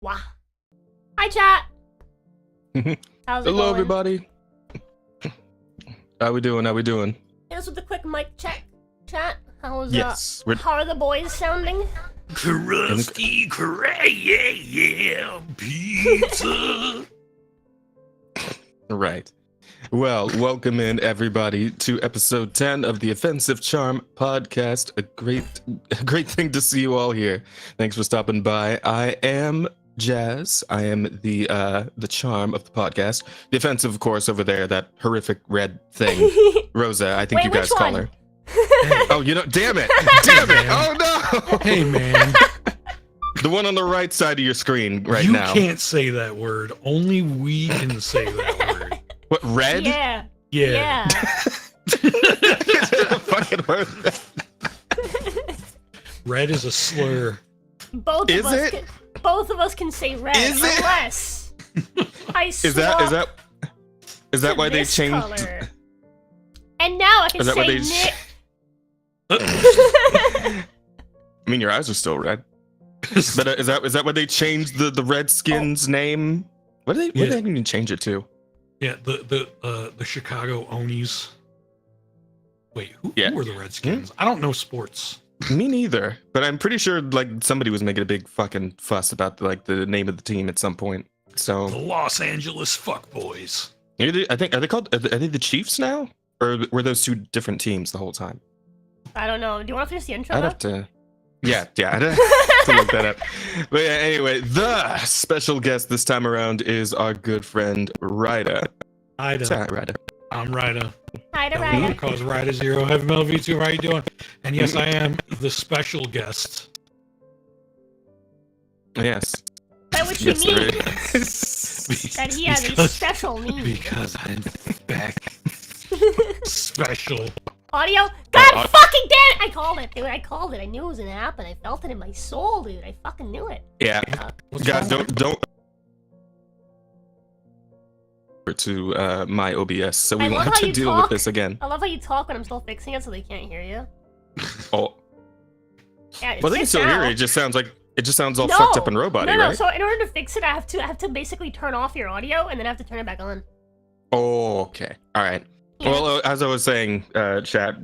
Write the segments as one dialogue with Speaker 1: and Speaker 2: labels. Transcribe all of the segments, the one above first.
Speaker 1: Wow. Hi, chat. How's it
Speaker 2: Hello,
Speaker 1: going?
Speaker 2: everybody. How we doing?
Speaker 1: Here's with the quick mic check. Chat. How's
Speaker 2: Yes.
Speaker 1: how are the boys sounding?
Speaker 3: Crusty crab pizza.
Speaker 2: Right. Well, welcome in everybody to episode 10 of the Offensive Charm podcast. A great thing to see you all here. Thanks for stopping by. I am Jazz. I am the charm of the podcast. The offensive, of course, over there, that horrific red thing. Rosa, I think
Speaker 1: Wait,
Speaker 2: you guys
Speaker 1: which
Speaker 2: call
Speaker 1: one?
Speaker 2: her. Oh, you know, damn it. Oh no.
Speaker 3: Hey man,
Speaker 2: The one on the right side of your screen right
Speaker 3: you
Speaker 2: now.
Speaker 3: can't say that word. Only we can say that word.
Speaker 2: What, red?
Speaker 1: Yeah.
Speaker 3: Yeah.
Speaker 2: Fucking word.
Speaker 3: Red is a slur.
Speaker 1: Both
Speaker 2: Is
Speaker 1: of us
Speaker 2: it?
Speaker 1: Can, both of us can say red.
Speaker 2: Is it?
Speaker 1: Unless I
Speaker 2: Is
Speaker 1: swap
Speaker 2: that why they
Speaker 1: this
Speaker 2: changed?
Speaker 1: color. And now I can
Speaker 2: Is that why
Speaker 1: say
Speaker 2: they?
Speaker 1: Nick.
Speaker 2: I mean, your eyes are still red. But is that why they changed the Redskins name? What did they even change it to?
Speaker 3: Yeah, the Chicago Onis. Wait, who were the Redskins? I don't know sports.
Speaker 2: Me neither. But I'm pretty sure like somebody was making a big fucking fuss about the name of the team at some point. So
Speaker 3: The Los Angeles Fuckboys.
Speaker 2: I think are they the Chiefs now, or were those two different teams the whole time?
Speaker 1: I don't know. Do you want to finish the intro?
Speaker 2: I'd
Speaker 1: though?
Speaker 2: have to. Yeah, I'd have to look that up. But yeah, anyway, the special guest this time around is our good friend Raida.
Speaker 3: Raida.
Speaker 2: Say hi, Raida.
Speaker 3: I'm Raida.
Speaker 1: Hi to
Speaker 3: Everyone
Speaker 1: Raida.
Speaker 3: calls Raida Zero. Heavy Metal V2. How you doing? And yes, I am the special guest.
Speaker 2: Yes.
Speaker 1: By which you
Speaker 2: Yes, there
Speaker 1: mean
Speaker 2: is.
Speaker 1: that he has a
Speaker 3: Because-
Speaker 1: special need.
Speaker 3: Because I'm back. Special.
Speaker 1: Audio? God
Speaker 2: au-
Speaker 1: fucking damn it! I called it, dude. I called it. I knew it was gonna happen. I felt it in my soul, dude. I fucking knew it.
Speaker 2: Yeah,
Speaker 3: What's
Speaker 2: guys,
Speaker 3: wrong?
Speaker 2: don't to my OBS, so we
Speaker 1: I
Speaker 2: won't
Speaker 1: love
Speaker 2: have
Speaker 1: how
Speaker 2: to
Speaker 1: you
Speaker 2: deal
Speaker 1: talk.
Speaker 2: with this again.
Speaker 1: I love how you talk when I'm still fixing it so they can't hear you.
Speaker 2: Oh,
Speaker 1: Yeah, it's
Speaker 2: well, they can
Speaker 1: fixed
Speaker 2: still hear
Speaker 1: now.
Speaker 2: it. It just sounds all
Speaker 1: No,
Speaker 2: fucked up and robot-y,
Speaker 1: No,
Speaker 2: right?
Speaker 1: so in order to fix it, I have to basically turn off your audio and then I have to turn it back on.
Speaker 2: Oh, okay. All right.
Speaker 1: Yeah.
Speaker 2: Well, as I was saying, chat,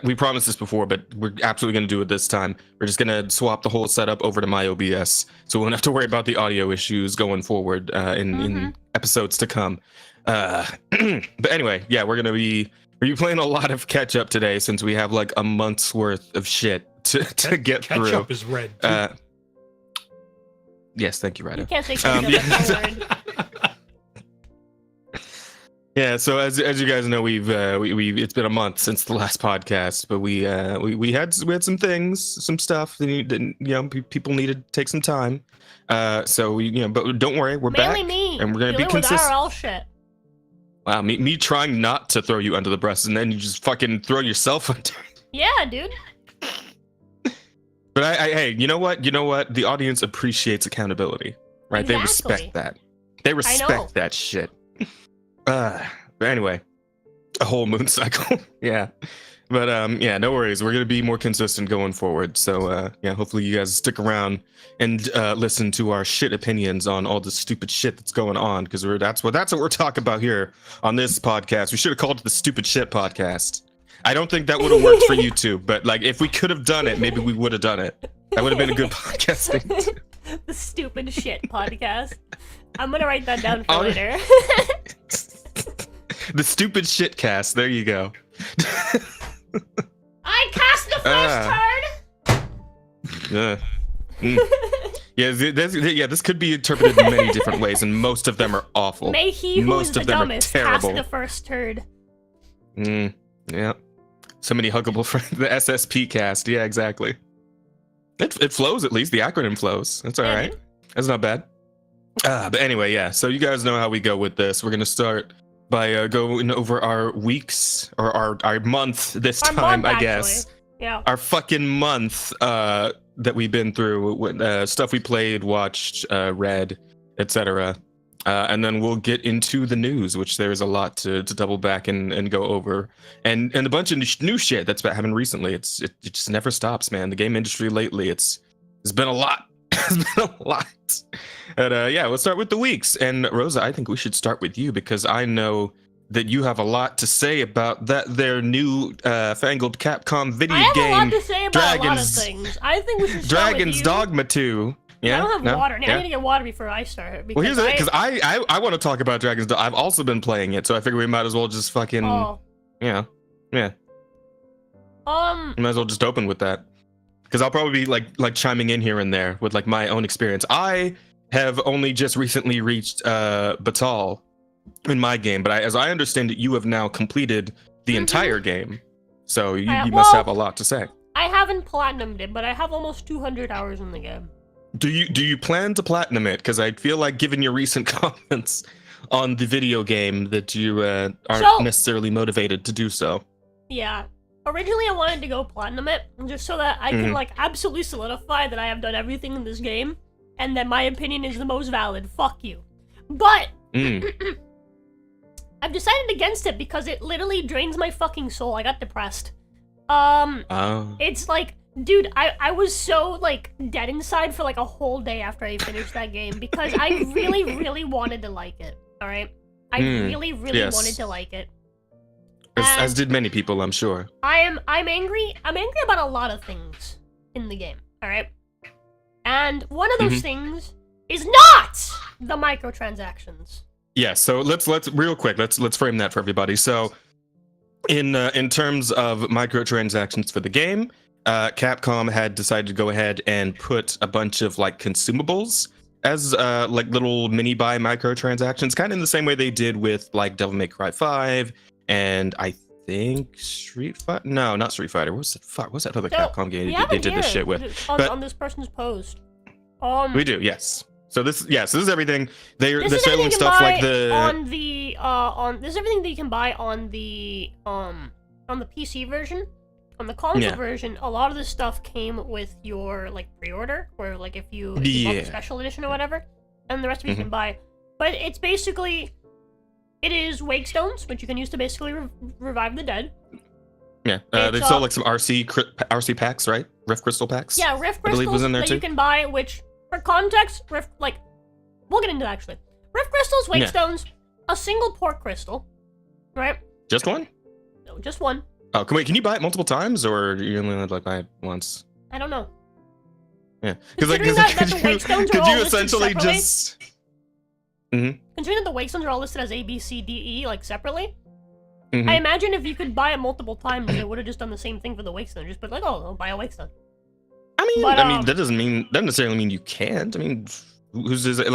Speaker 2: we promised this before, but we're absolutely going to do it this time. We're just going to swap the whole setup over to my OBS, so we won't have to worry about the audio issues going forward in episodes to come. But anyway, yeah, we're going to be playing a lot of catch up today since we have like a month's worth of shit to get through.
Speaker 3: Ketchup is red. Too.
Speaker 2: Yes, thank you,
Speaker 1: You
Speaker 2: Ryder.
Speaker 1: can't say ketchup, that's a word.
Speaker 2: Yeah, so as you guys know, we've it's been a month since the last podcast, but we had some things, some stuff that people needed to take some time. So but don't worry, we're
Speaker 1: Mainly
Speaker 2: back,
Speaker 1: me.
Speaker 2: and we're gonna be
Speaker 1: dealing with
Speaker 2: consistent.
Speaker 1: IRL shit.
Speaker 2: Wow, me trying not to throw you under the bus, and then you just fucking throw yourself under.
Speaker 1: Yeah, dude.
Speaker 2: But hey, you know what? The audience appreciates accountability, right? They
Speaker 1: Exactly.
Speaker 2: respect that. They
Speaker 1: know.
Speaker 2: respect that shit. But anyway, a whole moon cycle. Yeah. But yeah, no worries. We're gonna be more consistent going forward. So yeah, hopefully you guys stick around and listen to our shit opinions on all the stupid shit that's going on, because that's what we're talking about here on this podcast. We should have called it the Stupid Shit Podcast. I don't think that would have worked for YouTube, but like if we could have done it, maybe we would have done it. That would have been a good podcasting.
Speaker 1: The stupid shit podcast. I'm gonna write that down for later.
Speaker 2: The Stupid Shit Cast. There you go.
Speaker 1: I cast the first turd.
Speaker 2: Yeah, this could be interpreted in many different ways, and most of them are awful.
Speaker 1: May he who
Speaker 2: Most
Speaker 1: is the
Speaker 2: of them are
Speaker 1: dumbest cast
Speaker 2: terrible.
Speaker 1: the first turd.
Speaker 2: Yeah. So many huggable friends. The SSP cast. Yeah, exactly. It flows, at least. The acronym flows. That's all
Speaker 1: Yeah,
Speaker 2: right.
Speaker 1: dude.
Speaker 2: That's not bad. But anyway, yeah. So you guys know how we go with this. We're going to start by going over our weeks, or our month this
Speaker 1: Our
Speaker 2: time,
Speaker 1: month,
Speaker 2: I guess.
Speaker 1: actually. Yeah.
Speaker 2: Our fucking month that we've been through, stuff we played, watched, read, etc. And then we'll get into the news, which there's a lot to double back and go over, and a bunch of new shit that's been happening recently. It just never stops, man. The game industry lately, it's been a lot. has been a lot. And yeah, we'll start with the weeks. And Rosa, I think we should start with you because I know that you have a lot to say about their new fangled Capcom video game.
Speaker 1: I have a lot to say about a lot of things. I think we should start
Speaker 2: Dragon's
Speaker 1: with you.
Speaker 2: Dogma 2. Yeah,
Speaker 1: I don't have water.
Speaker 2: Yeah.
Speaker 1: I need to get water before I start.
Speaker 2: Well, here's it, because I want to talk about Dragon's Dogma. I've also been playing it, so I figure we might as well just fucking, yeah. You might as well just open with that. Because I'll probably be like chiming in here and there with like my own experience. I have only just recently reached Batal in my game, but as I understand it, you have now completed the entire game. So you must have a lot to say.
Speaker 1: I haven't platinumed it, but I have almost 200 hours in the game.
Speaker 2: Do you plan to platinum it? Because I feel like, given your recent comments on the video game, that you aren't necessarily motivated to do so.
Speaker 1: Yeah. Originally, I wanted to go platinum it, just so that I can like absolutely solidify that I have done everything in this game, and that my opinion is the most valid. Fuck you. But I've decided against it because it literally drains my fucking soul. I got depressed. It's like, dude, I was so like dead inside for like a whole day after I finished that game because I really wanted to like it. All right, I really wanted to like it.
Speaker 2: As did many people, I'm sure.
Speaker 1: I'm angry. I'm angry about a lot of things in the game. All right, and one of those things is not the microtransactions. Yeah.
Speaker 2: So let's real quick. Let's frame that for everybody. So, in terms of microtransactions for the game, Capcom had decided to go ahead and put a bunch of like consumables as like little mini buy microtransactions, kind of in the same way they did with like Devil May Cry 5. And I think Street Fighter. No, not Street Fighter. What's that other Capcom game they did this shit with?
Speaker 1: On this person's post.
Speaker 2: We do, yes. So this is everything. They're selling stuff like the
Speaker 1: this is everything that you can buy on the PC version. On the console version, a lot of this stuff came with your like pre-order, or like if you bought the special edition or whatever, and the rest of it you can buy. But it's basically. It is wake stones, which you can use to basically revive the dead.
Speaker 2: Yeah, they sell like some RC packs, right? Rift crystal packs.
Speaker 1: Yeah, Rift crystals was in there that you can buy. Which, for context, we'll get into that actually. Rift crystals, wake stones, a single pork crystal, right?
Speaker 2: Just one?
Speaker 1: No, just one.
Speaker 2: Oh, can you buy it multiple times, or you only like buy it once?
Speaker 1: I don't know.
Speaker 2: Yeah, because could you essentially just?
Speaker 1: Considering that the wake stones are all listed as A, B, C, D, E, like separately, I imagine if you could buy it multiple times, they would have just done the same thing for the wake stone. Just put like, oh, I'll buy a wake stone.
Speaker 2: I mean, that doesn't necessarily mean you can't. I mean, who's to say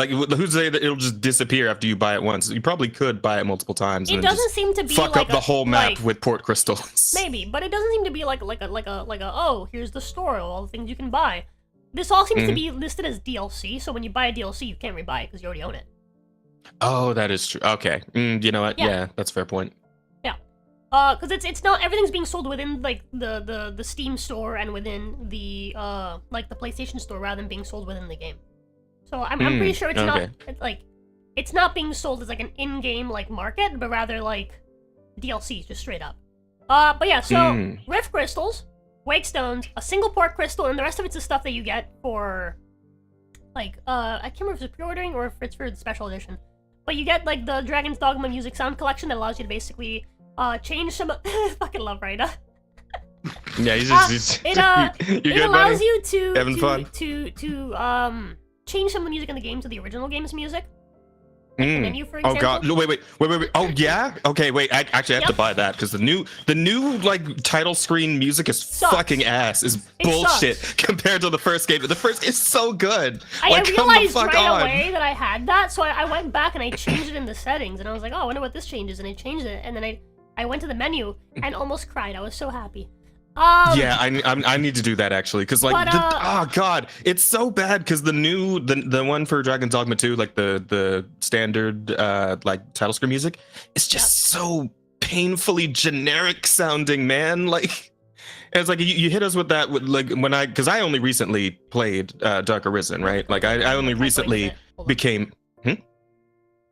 Speaker 2: that it'll just disappear after you buy it once? You probably could buy it multiple times.
Speaker 1: It doesn't seem to be
Speaker 2: fuck up the whole map with port crystals.
Speaker 1: Maybe, but it doesn't seem to be like a oh, here's the store, all the things you can buy. This all seems to be listed as DLC. So when you buy a DLC, you can't rebuy it because you already own it.
Speaker 2: Oh, that is true. Okay. You know what? Yeah, that's a fair point.
Speaker 1: Yeah. Because it's not everything's being sold within like the Steam store and within the like the PlayStation store rather than being sold within the game. So I'm pretty sure it's not being sold as like an in-game like market, but rather like DLCs just straight up. But yeah, so Rift crystals, wake stones, a single pork crystal, and the rest of it's the stuff that you get for like I can't remember if it's pre-ordering or if it's for the special edition. But you get like the Dragon's Dogma music sound collection that allows you to basically change some. I fucking love Raida.
Speaker 2: Yeah, it
Speaker 1: allows you to
Speaker 2: having fun
Speaker 1: to change some of the music in the game to the original game's music. Like the menu, for example.
Speaker 2: Oh god! No, wait! Oh yeah? Okay, wait. I actually have to buy that because the new like title screen music is fucking ass. Is bullshit compared to the first game. The first is so good.
Speaker 1: I realized right away that I had that, so I went back and I changed it in the settings, and I was like, oh, I wonder what this changes, and I changed it, and then I went to the menu and almost cried. I was so happy.
Speaker 2: Yeah, I need to do that actually, because like oh god, it's so bad because the one for Dragon's Dogma 2, like the standard like title screen music, it's just so painfully generic sounding, man. Like it's like you hit us with that with like because I only recently played Dark Arisen, right? Like I only recently became.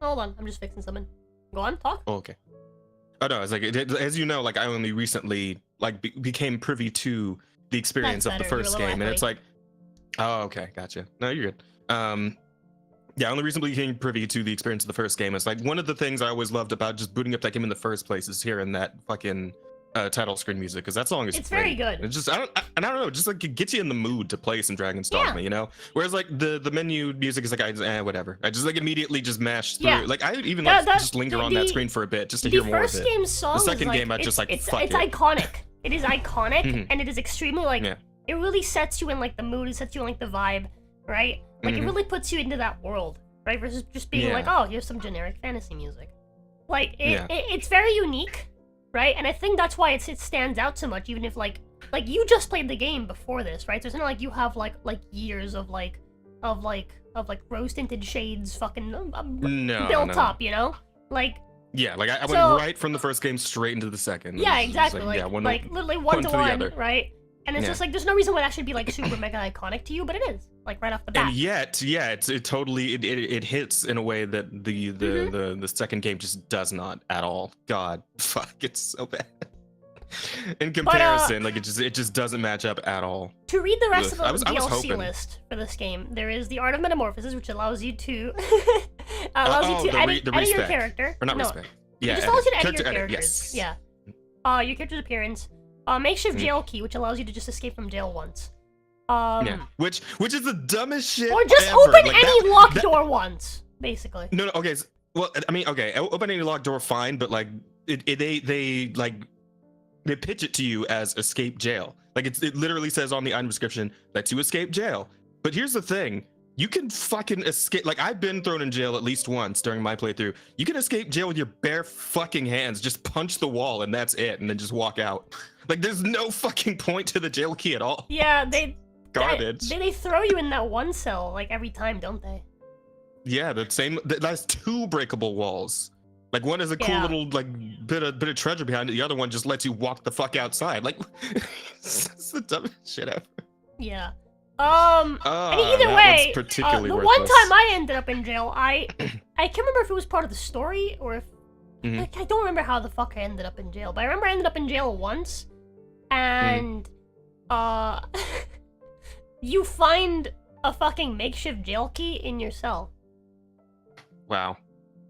Speaker 1: Hold on, I'm just fixing something. Go on, talk.
Speaker 2: Oh, okay. Oh no, it's like as you know, like I only recently like became privy to the experience of the first game, and it's like Oh, okay, gotcha. No, you're good. Yeah, only recently became privy to the experience of the first game. It's like one of the things I always loved about just booting up that game in the first place is hearing that fucking title screen music, because that song is
Speaker 1: It's
Speaker 2: great.
Speaker 1: very good.
Speaker 2: It's just I don't know, just like it gets you in the mood to play some Dragon's Dogma, you know. Whereas like the menu music is like whatever. I just like immediately just mash through. Like I even like just linger on that screen for a bit just to hear more of it.
Speaker 1: The first game's song.
Speaker 2: The second
Speaker 1: like,
Speaker 2: game I just like
Speaker 1: it's
Speaker 2: fuck it.
Speaker 1: iconic. It is iconic and it is extremely like it really sets you in like the mood. It sets you in like the vibe, right? Like it really puts you into that world. Right, versus just being like, oh, here's some generic fantasy music. Like, it's very unique, right? And I think that's why it stands out so much, even if, like you just played the game before this, right? So it's not like you have, like years of rose-tinted shades fucking built up, you know? Like...
Speaker 2: Yeah, like I went right from the first game straight into the second.
Speaker 1: Yeah, exactly.
Speaker 2: Like,
Speaker 1: literally one to one, right? And it's just like, there's no reason why that should be, like, super mega iconic to you, but it is. Like right off the bat.
Speaker 2: And yet, it totally it hits in a way that the second game just does not at all. God, fuck, it's so bad. In comparison, like it just doesn't match up at all.
Speaker 1: To read the rest of the DLC list for this game, there is the Art of Metamorphosis, which allows you to edit your character.
Speaker 2: Or not respect. Yeah,
Speaker 1: it just allows you to edit your
Speaker 2: edit,
Speaker 1: characters. Yeah. Your character's appearance. Makeshift jail key, which allows you to just escape from jail once.
Speaker 2: Which is the dumbest shit.
Speaker 1: Or just
Speaker 2: ever.
Speaker 1: open any locked door once, basically.
Speaker 2: No, okay. Well, I mean, okay, open any locked door, fine, but like, they pitch it to you as escape jail. Like it literally says on the item description that to escape jail. But here's the thing: you can fucking escape. Like I've been thrown in jail at least once during my playthrough. You can escape jail with your bare fucking hands. Just punch the wall and that's it, and then just walk out. Like there's no fucking point to the jail key at all.
Speaker 1: Yeah,
Speaker 2: garbage.
Speaker 1: They throw you in that one cell like every time, don't they?
Speaker 2: Yeah, that's two breakable walls. Like one is a cool little like bit of treasure behind it. The other one just lets you walk the fuck outside. Like it's the dumbest shit ever.
Speaker 1: Yeah. Either way,
Speaker 2: particularly
Speaker 1: the
Speaker 2: worthless.
Speaker 1: one time I ended up in jail, I can't remember if it was part of the story or if like, I don't remember how the fuck I ended up in jail, but I remember I ended up in jail once, and you find a fucking makeshift jail key in your cell.
Speaker 2: Wow.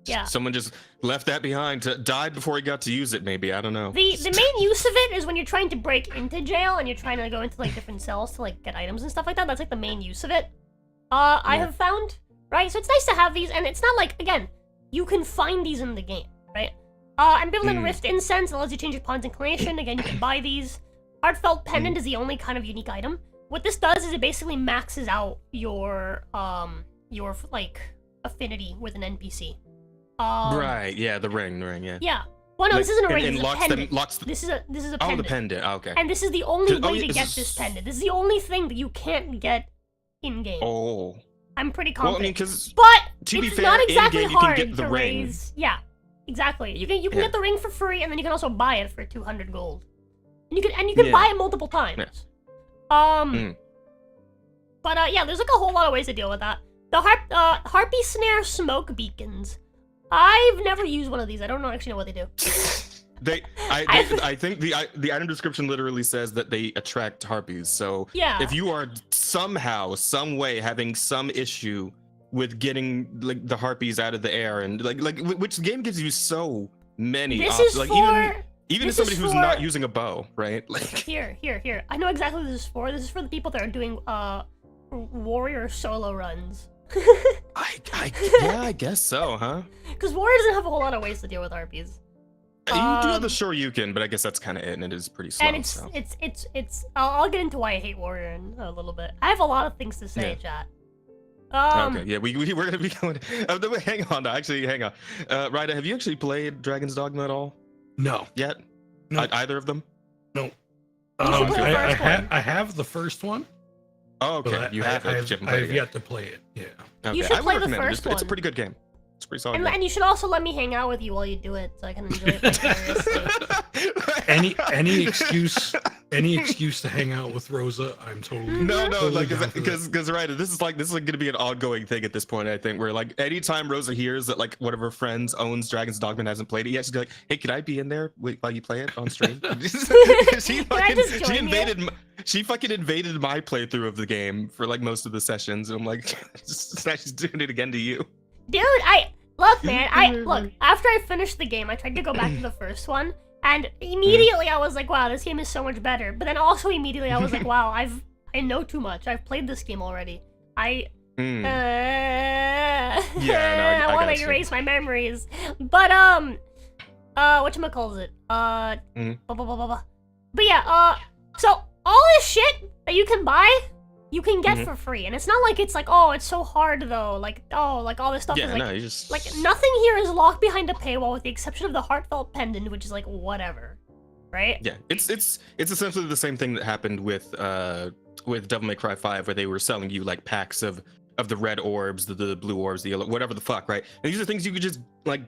Speaker 1: Yeah.
Speaker 2: Someone just left that behind to die before he got to use it, maybe. I don't know.
Speaker 1: The main use of it is when you're trying to break into jail and you're trying to go into like different cells to like get items and stuff like that. That's like the main use of it. I have found, right? So it's nice to have these, and it's not like, again, you can find these in the game, right? Ambivalent Rift Incense allows you to change your pawn's inclination. Again, you can buy these. Heartfelt Pendant is the only kind of unique item. What this does is it basically maxes out your like affinity with an NPC.
Speaker 2: Right, yeah, the ring, yeah.
Speaker 1: Yeah. Well, no,
Speaker 2: like,
Speaker 1: this isn't a ring.
Speaker 2: And
Speaker 1: This is a pendant. This is a pendant.
Speaker 2: Oh, the pendant. Oh, okay.
Speaker 1: And this is the only way to get this pendant. This is the only thing that you can't get in game.
Speaker 2: Oh.
Speaker 1: I'm pretty confident.
Speaker 2: Well, I mean, because
Speaker 1: but
Speaker 2: to be
Speaker 1: it's
Speaker 2: fair,
Speaker 1: not exactly
Speaker 2: in-game, you can
Speaker 1: hard
Speaker 2: get the
Speaker 1: to
Speaker 2: ring.
Speaker 1: raise. Yeah, exactly. You can get the ring for free, and then you can also buy it for 200 gold. And you can buy it multiple times. Yeah. But yeah, there's like a whole lot of ways to deal with that. The Harpy Snare Smoke Beacons. I've never used one of these. I don't actually know what they do. I
Speaker 2: think the item description literally says that they attract harpies. So if you are somehow, some way having some issue with getting like the harpies out of the air, and like which game gives you so many options, like even as somebody who's not using a bow, right? Like
Speaker 1: here. I know exactly what this is for. This is for the people that are doing warrior solo runs.
Speaker 2: I guess so, huh?
Speaker 1: Because warrior doesn't have a whole lot of ways to deal with harpies.
Speaker 2: You do have the Shoryuken, but I guess that's kind of it, and it is pretty slow.
Speaker 1: And it's I'll get into why I hate warrior in a little bit. I have a lot of things to say, chat.
Speaker 2: Okay, yeah, we're gonna be going. Hang on, Raida, have you actually played Dragon's Dogma at all?
Speaker 3: No.
Speaker 2: Yet?
Speaker 3: No.
Speaker 2: Either of them?
Speaker 3: No.
Speaker 1: I
Speaker 3: have the first one.
Speaker 2: Oh, okay. You have it.
Speaker 3: I've yet to play it. Yeah.
Speaker 2: Okay.
Speaker 1: You should play the first one.
Speaker 2: It's a pretty good game. It's pretty solid.
Speaker 1: And you should also let me hang out with you while you do it, so I can enjoy it vicariously.
Speaker 3: Any excuse to hang out with Rosa, I'm totally
Speaker 2: like because right, this is gonna be an ongoing thing at this point. I think where like anytime Rosa hears that like one of her friends owns Dragon's Dogma and hasn't played it yet, she's like, hey, can I be in there while you play it on stream? she she fucking invaded my playthrough of the game for like most of the sessions, and I'm like, now she's doing it again to you.
Speaker 1: Dude, look, man. Look. After I finished the game, I tried to go back to the first one, and immediately I was like, wow, this game is so much better. But then also immediately I was like, wow, I know too much. I've played this game already. I want to erase my memories. But whatchamacallit? Blah, blah, blah, blah, blah. But yeah, so all this shit that you can buy, you can get for free, and it's not like it's like, oh, it's so hard though. Like, oh, like all this stuff is like,
Speaker 2: no, you just...
Speaker 1: like nothing here is locked behind a paywall with the exception of the heartfelt pendant, which is like whatever, right?
Speaker 2: Yeah, it's essentially the same thing that happened with Devil May Cry 5, where they were selling you like packs of the red orbs, the blue orbs, the yellow, whatever the fuck, right? And these are things you could just like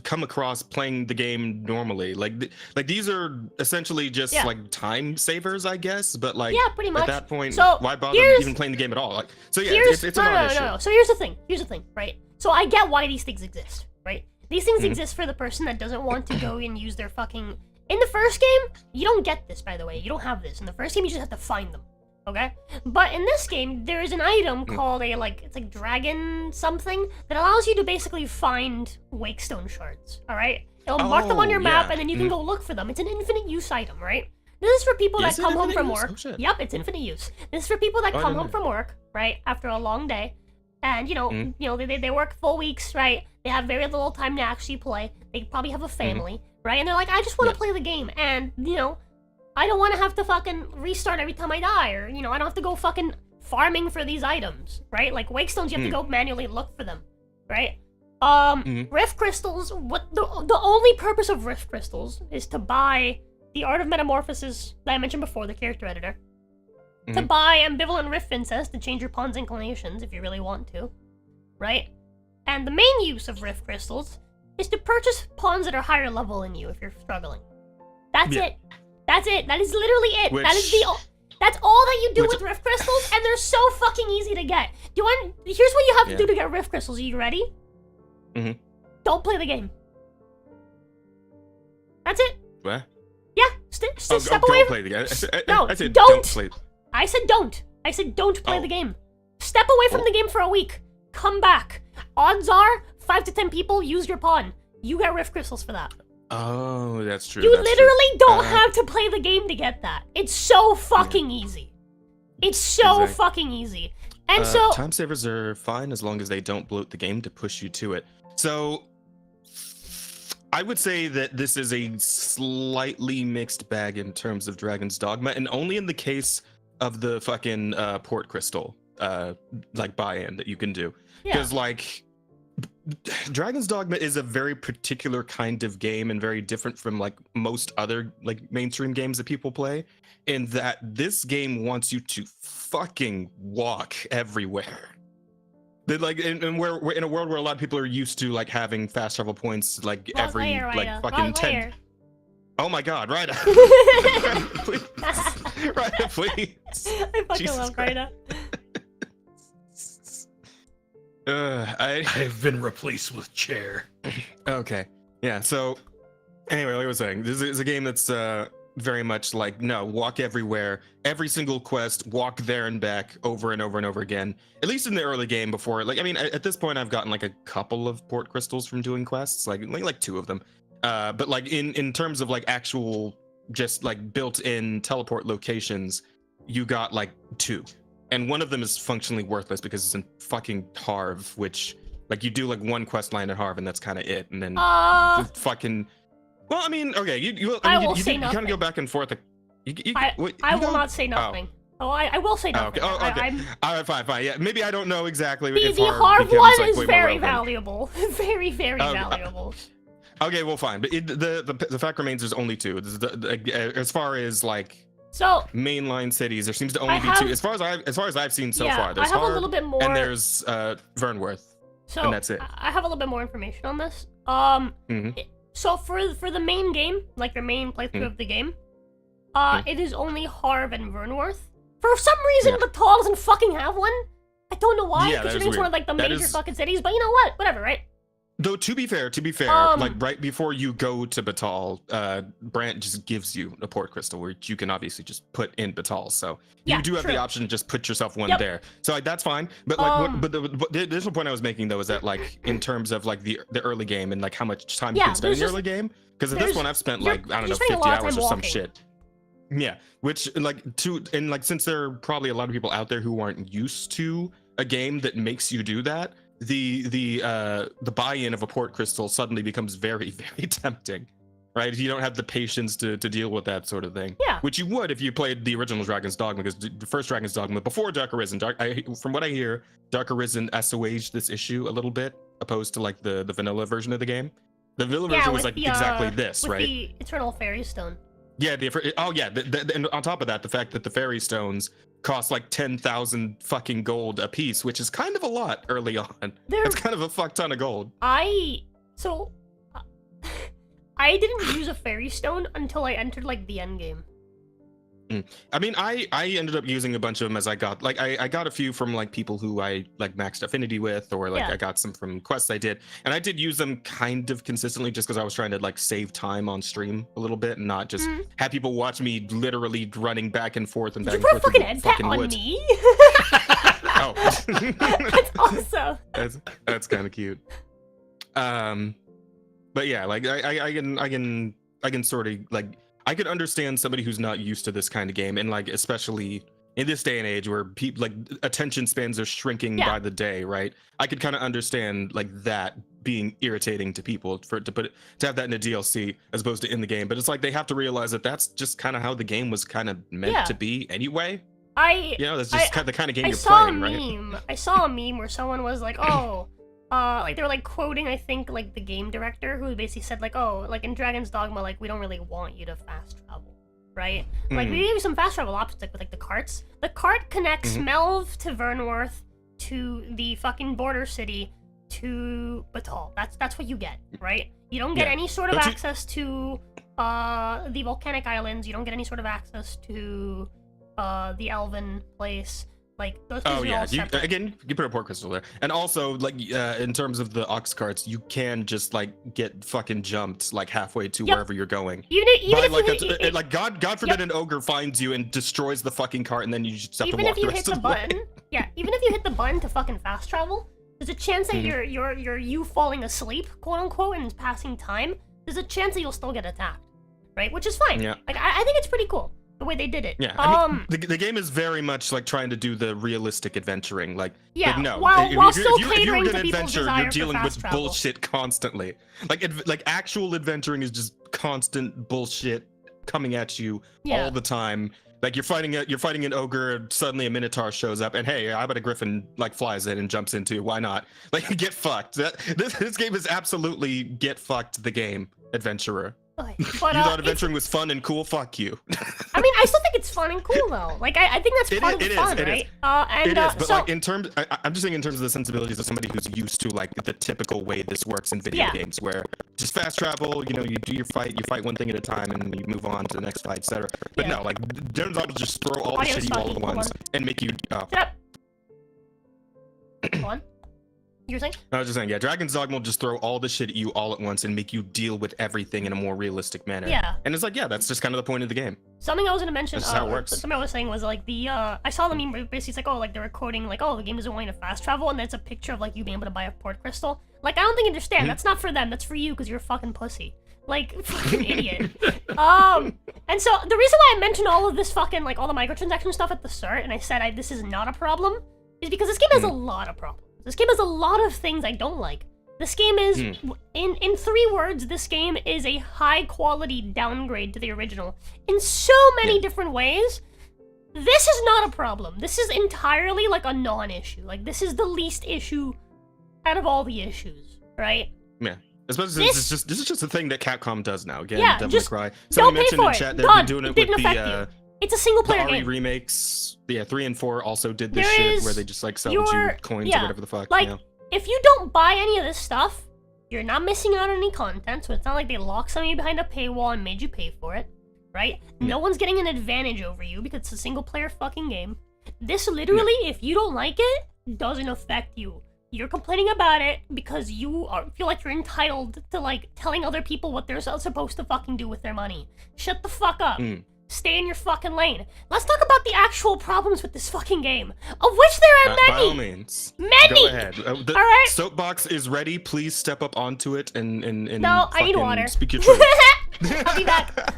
Speaker 2: come across playing the game normally. Like these are essentially just like time savers, I guess. But like,
Speaker 1: yeah, pretty much.
Speaker 2: At that point,
Speaker 1: so
Speaker 2: why bother even playing the game at all? Like, so yeah, it's a non-issue.
Speaker 1: No. So here's the thing, right? So I get why these things exist, right? These things exist for the person that doesn't want to go and use their fucking. In the first game, you don't get this, by the way. You don't have this. In the first game, you just have to find them. Okay? But in this game, there is an item called it's like dragon something that allows you to basically find Wakestone shards, alright? It'll mark them on your map, and then you can go look for them. It's an infinite use item, right? This is for people that come home from work.
Speaker 2: Oh,
Speaker 1: yep, it's infinite use. This is for people that come home from work, right, after a long day, and they work full weeks, right? They have very little time to actually play. They probably have a family, right? And they're like, I just want to play the game, and I don't want to have to fucking restart every time I die, or, I don't have to go fucking farming for these items, right? Like, Wakestones, you have to go manually look for them, right? Rift Crystals, the only purpose of Rift Crystals is to buy the Art of Metamorphosis that I mentioned before, the character editor, to buy Ambivalent Rift Incest to change your pawn's inclinations if you really want to, right? And the main use of Rift Crystals is to purchase pawns that are higher level than you if you're struggling. That's it. That's it. That is literally it. That's all that you do with Rift Crystals, and they're so fucking easy to get. Here's what you have to do to get Rift Crystals. Are you ready? Don't play the game. That's it.
Speaker 2: What?
Speaker 1: Yeah. Step away.
Speaker 2: Play the game.
Speaker 1: I said don't play. I said don't. I said don't play the game. Step away from the game for a week. Come back. Odds are 5 to 10 people use your pawn. You get Rift Crystals for that.
Speaker 2: Oh, that's true.
Speaker 1: You literally don't have to play the game to get that. It's so fucking easy. It's so fucking easy. And so
Speaker 2: time savers are fine as long as they don't bloat the game to push you to it. So I would say that this is a slightly mixed bag in terms of Dragon's Dogma, and only in the case of the fucking port crystal like buy-in that you can do. Because like Dragon's Dogma is a very particular kind of game and very different from like most other like mainstream games that people play, in that this game wants you to fucking walk everywhere. They like, and we're in a world where a lot of people are used to like having fast travel points like every like fucking 10. Oh my god, Raida. Please. Raida, please.
Speaker 1: I fucking love Raida.
Speaker 3: I've been replaced with chair.
Speaker 2: Okay. Yeah, so anyway, like I was saying, this is a game that's very much like, no, walk everywhere, every single quest, walk there and back over and over and over again. At least in the early game before, like, I mean, at this point I've gotten like a couple of port crystals from doing quests, like 2 of them. But like in terms of like actual just like built-in teleport locations, you got like 2. And one of them is functionally worthless because it's in fucking Harv, which like you do like 1 quest line at Harv and that's kind of it. And then fucking, well, I mean, okay, you kind of go back and forth.
Speaker 1: I will not say nothing. Oh, I will say nothing.
Speaker 2: Oh, okay. All right, fine. Yeah, maybe I don't know exactly.
Speaker 1: The Harv one is very valuable. Very, very valuable.
Speaker 2: Okay, well, fine. But the fact remains there's only 2. As far as like mainline cities, there seems to only be 2. As far as I've seen so far, there's
Speaker 1: Harv, a little bit more,
Speaker 2: and there's Vernworth, and that's it.
Speaker 1: I have a little bit more information on this. So for the main game, like your main playthrough of the game, it is only Harv and Vernworth. For some reason, Batal doesn't fucking have one. I don't know why, considering it's one of like the major fucking cities. But you know what? Whatever, right?
Speaker 2: Though to be fair, like right before you go to Batal, Brant just gives you a port crystal, which you can obviously just put in Batal. So you do have the option to just put yourself one there. So like, that's fine. But like, the additional point I was making though is that like in terms of like the early game and like how much time you can spend in the early game, because at this one I've spent like I don't know 50 hours or some shit. Yeah, which like since there are probably a lot of people out there who aren't used to a game that makes you do that. The buy-in of a port crystal suddenly becomes very, very tempting, right? If you don't have the patience to deal with that sort of thing, which you would if you played the original Dragon's Dogma, because the first Dragon's Dogma before Dark Arisen, from what I hear, Dark Arisen assuaged this issue a little bit, opposed to like the vanilla version of the game. The vanilla version was like exactly this,
Speaker 1: with
Speaker 2: right?
Speaker 1: The Eternal Fairy Stone.
Speaker 2: Yeah, and on top of that, the fact that the fairy stones cost like 10,000 fucking gold a piece, which is kind of a lot early on. That's kind of a fuck ton of gold.
Speaker 1: I didn't use a fairy stone until I entered like the end game.
Speaker 2: I mean, I ended up using a bunch of them as I got, like, I got a few from like people who I like maxed affinity with, or like I got some from quests I did, and I did use them kind of consistently just because I was trying to like save time on stream a little bit and not just have people watch me literally running back and forth and back and forth in the fucking woods. Me? Oh,
Speaker 1: that's awesome.
Speaker 2: That's kind of cute. But yeah, like I can sort of like. I could understand somebody who's not used to this kind of game, and like especially in this day and age where people like attention spans are shrinking by the day, right? I could kind of understand like that being irritating to people to have that in a DLC as opposed to in the game. But it's like they have to realize that that's just kind of how the game was kind of meant to be anyway. That's just the kind of game you're playing, right?
Speaker 1: I saw a meme where someone was like, oh. Like they were like quoting, I think, like the game director who basically said like, oh, like in Dragon's Dogma, like we don't really want you to fast travel, right? Like we gave you some fast travel options, like with like the carts. The cart connects Melve to Vernworth to the fucking border city to Batal. That's what you get, right? You don't get any sort of access to the volcanic islands. You don't get any sort of access to the Elven place. Like those things are all separate.
Speaker 2: Again, you put a port crystal there, and also like in terms of the ox carts, you can just like get fucking jumped like halfway to wherever you're going.
Speaker 1: Even if
Speaker 2: like God forbid an ogre finds you and destroys the fucking cart, and then you just have to walk the rest of the way.
Speaker 1: Even if you hit the button to fucking fast travel, there's a chance that you're falling asleep, quote unquote, and passing time. There's a chance that you'll still get attacked, right? Which is fine.
Speaker 2: Yeah.
Speaker 1: Like I think it's pretty cool. The way they did it.
Speaker 2: Yeah, I mean, the game is very much like trying to do the realistic adventuring. Like, no,
Speaker 1: while still
Speaker 2: if
Speaker 1: catering
Speaker 2: you're
Speaker 1: to
Speaker 2: gonna
Speaker 1: people's
Speaker 2: adventure,
Speaker 1: desire
Speaker 2: you're dealing
Speaker 1: for
Speaker 2: with
Speaker 1: fast travel.
Speaker 2: bullshit constantly. Like actual adventuring is just constant bullshit coming at you all the time. Like you're fighting an ogre, and suddenly a minotaur shows up, and hey, I bet a griffin like flies in and jumps into you. Why not? Like get fucked. This game is absolutely get fucked. The game, adventurer.
Speaker 1: But,
Speaker 2: you thought adventuring was fun and cool? Fuck you.
Speaker 1: I mean, I still think it's fun and cool though. Like I think that's part of the fun, right?
Speaker 2: It is, but like in terms, I'm just saying in terms of the sensibilities of somebody who's used to like the typical way this works in video games, where just fast travel. You know, you do your fight, you fight one thing at a time, and you move on to the next fight, etc. But no, like Dragon's Dogma just throw all the shit at you all at once and make you.
Speaker 1: Go on. You were saying?
Speaker 2: I was just saying, Dragon's Dogma will just throw all the shit at you all at once and make you deal with everything in a more realistic manner.
Speaker 1: Yeah.
Speaker 2: And it's like, that's just kind of the point of the game.
Speaker 1: Something I was gonna mention.
Speaker 2: That's how it works.
Speaker 1: Something I was saying was like I saw the meme where basically it's like, oh, like they were quoting like, oh, the game doesn't want you to fast travel, and that's a picture of like you being able to buy a port crystal. Like I don't think you understand. That's not for them. That's for you because you're a fucking pussy. Like fucking idiot. And so the reason why I mentioned all of this fucking like all the microtransaction stuff at the start, and I said this is not a problem, is because this game has a lot of problems. This game has a lot of things I don't like. This game is, in 3 words, this game is a high-quality downgrade to the original. In so many different ways, this is not a problem. This is entirely, like, a non-issue. Like, this is the least issue out of all the issues, right?
Speaker 2: Yeah. Especially this is just a thing that Capcom does now. Again,
Speaker 1: Devil May
Speaker 2: Cry.
Speaker 1: Somebody
Speaker 2: mentioned in chat they've been doing it with the...
Speaker 1: It's a single-player
Speaker 2: game. Remakes, 3 and 4 also did this shit where they just like sell you coins or whatever the fuck.
Speaker 1: Like, if you don't buy any of this stuff, you're not missing out on any content. So it's not like they locked some of you behind a paywall and made you pay for it, right? No one's getting an advantage over you because it's a single-player fucking game. This literally, if you don't like it, doesn't affect you You're complaining about it because feel like you're entitled to, like, telling other people what they're supposed to fucking do with their money. Shut the fuck up. Stay in your fucking lane. Let's talk about the actual problems with this fucking game, of which there are many.
Speaker 2: By all means.
Speaker 1: Many.
Speaker 2: Go ahead. The
Speaker 1: all right.
Speaker 2: soapbox is ready. Please step up onto it and
Speaker 1: no, I need water.
Speaker 2: Speak your truth.
Speaker 1: I'll be back.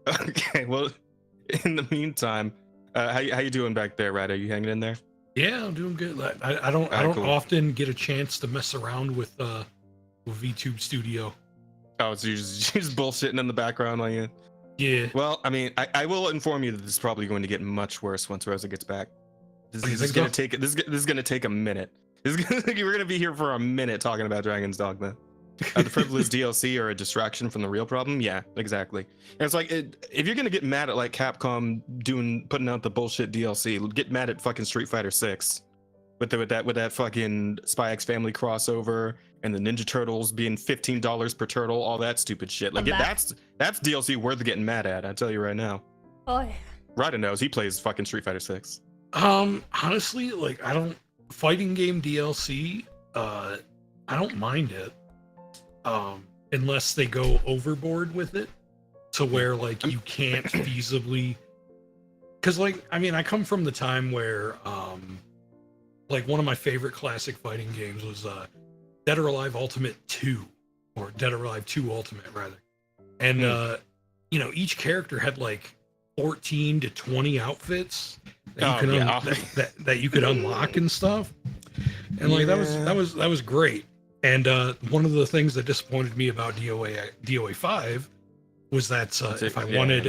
Speaker 2: Okay, well, in the meantime, how you doing back there, Raida? You hanging in there?
Speaker 3: Yeah, I'm doing good. I don't
Speaker 2: cool.
Speaker 3: often get a chance to mess around with VTube Studio.
Speaker 2: Oh, so you're just bullshitting in the background on you?
Speaker 3: Yeah.
Speaker 2: Well, I mean, I will inform you that this is probably going to get much worse once Rosa gets back. This is going to take a minute. We're going to be here for a minute talking about Dragon's Dogma. The frivolous DLC or a distraction from the real problem? Yeah, exactly. And it's like, if you're gonna get mad at like Capcom putting out the bullshit DLC, get mad at fucking Street Fighter 6 with that fucking Spy X Family crossover and the Ninja Turtles being $15 per turtle, all that stupid shit. Like that's DLC worth getting mad at. I tell you right now.
Speaker 1: Oh yeah.
Speaker 2: Ryder knows he plays fucking Street Fighter 6.
Speaker 3: Honestly, like fighting game DLC, I don't mind it. Unless they go overboard with it to where like you can't feasibly, because like I come from the time where like one of my favorite classic fighting games was Dead or Alive Ultimate 2, or Dead or Alive 2 Ultimate rather, and each character had like 14 to 20 outfits that you could unlock and stuff, and like that was great. And one of the things that disappointed me about DOA 5 was that if I wanted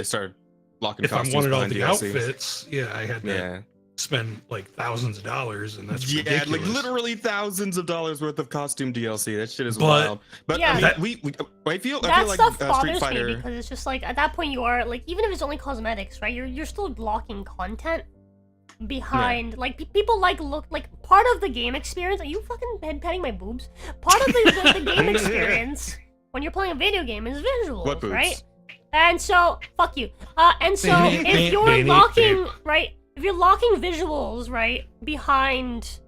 Speaker 3: all the DLC. Outfits, I had to spend like thousands of dollars, and that's ridiculous.
Speaker 2: Like literally thousands of dollars worth of costume DLC. That shit is wild. But
Speaker 1: yeah,
Speaker 2: I mean, I feel
Speaker 1: that
Speaker 2: like
Speaker 1: stuff
Speaker 2: Street
Speaker 1: bothers
Speaker 2: Fighter...
Speaker 1: me because it's just like at that point you are like, even if it's only cosmetics, right? You're still blocking content behind like people look like part of the game experience. Are you fucking petting my boobs? Part of the game experience when you're playing a video game is visuals, right? And so fuck you. And so if you're locking if you're locking visuals behind,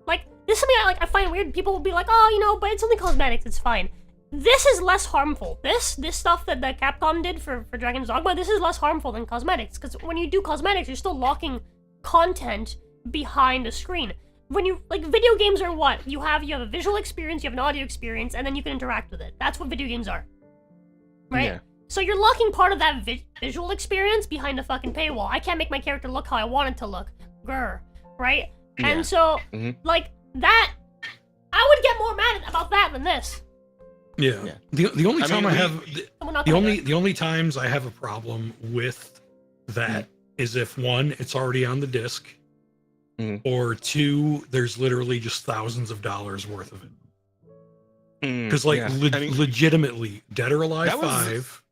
Speaker 1: like, this is something I find weird. People will be like, oh, but it's only cosmetics, it's fine. This is less harmful. This stuff that Capcom did for Dragon's Dogma, this is less harmful than cosmetics, because when you do cosmetics, you're still locking content behind a screen. When you video games are what? You have a visual experience, you have an audio experience, and then you can interact with it. That's what video games are. Right? Yeah. So you're locking part of that visual experience behind a fucking paywall. I can't make my character look how I want it to look. Grr. Right? Yeah. And so, like, that, I would get more mad about that than this.
Speaker 3: Yeah. The only time the only times I have a problem with that is if one, it's already on the disc, or two, there's literally just thousands of dollars worth of it. Because legitimately, Dead or Alive 5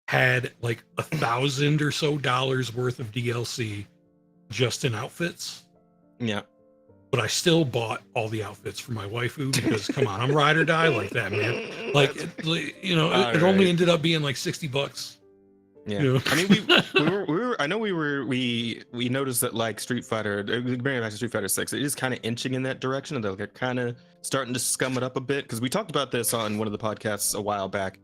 Speaker 3: had like $1,000 or so worth of DLC just in outfits. Yeah. But I still bought all the outfits for my waifu because, come on, I'm ride or die like that, man. Like, it only ended up being like $60.
Speaker 2: Yeah, I mean, we noticed that like Street Fighter, bringing it back to Street Fighter 6, it is kind of inching in that direction, and they're kind of starting to scum it up a bit. Because we talked about this on one of the podcasts a while back,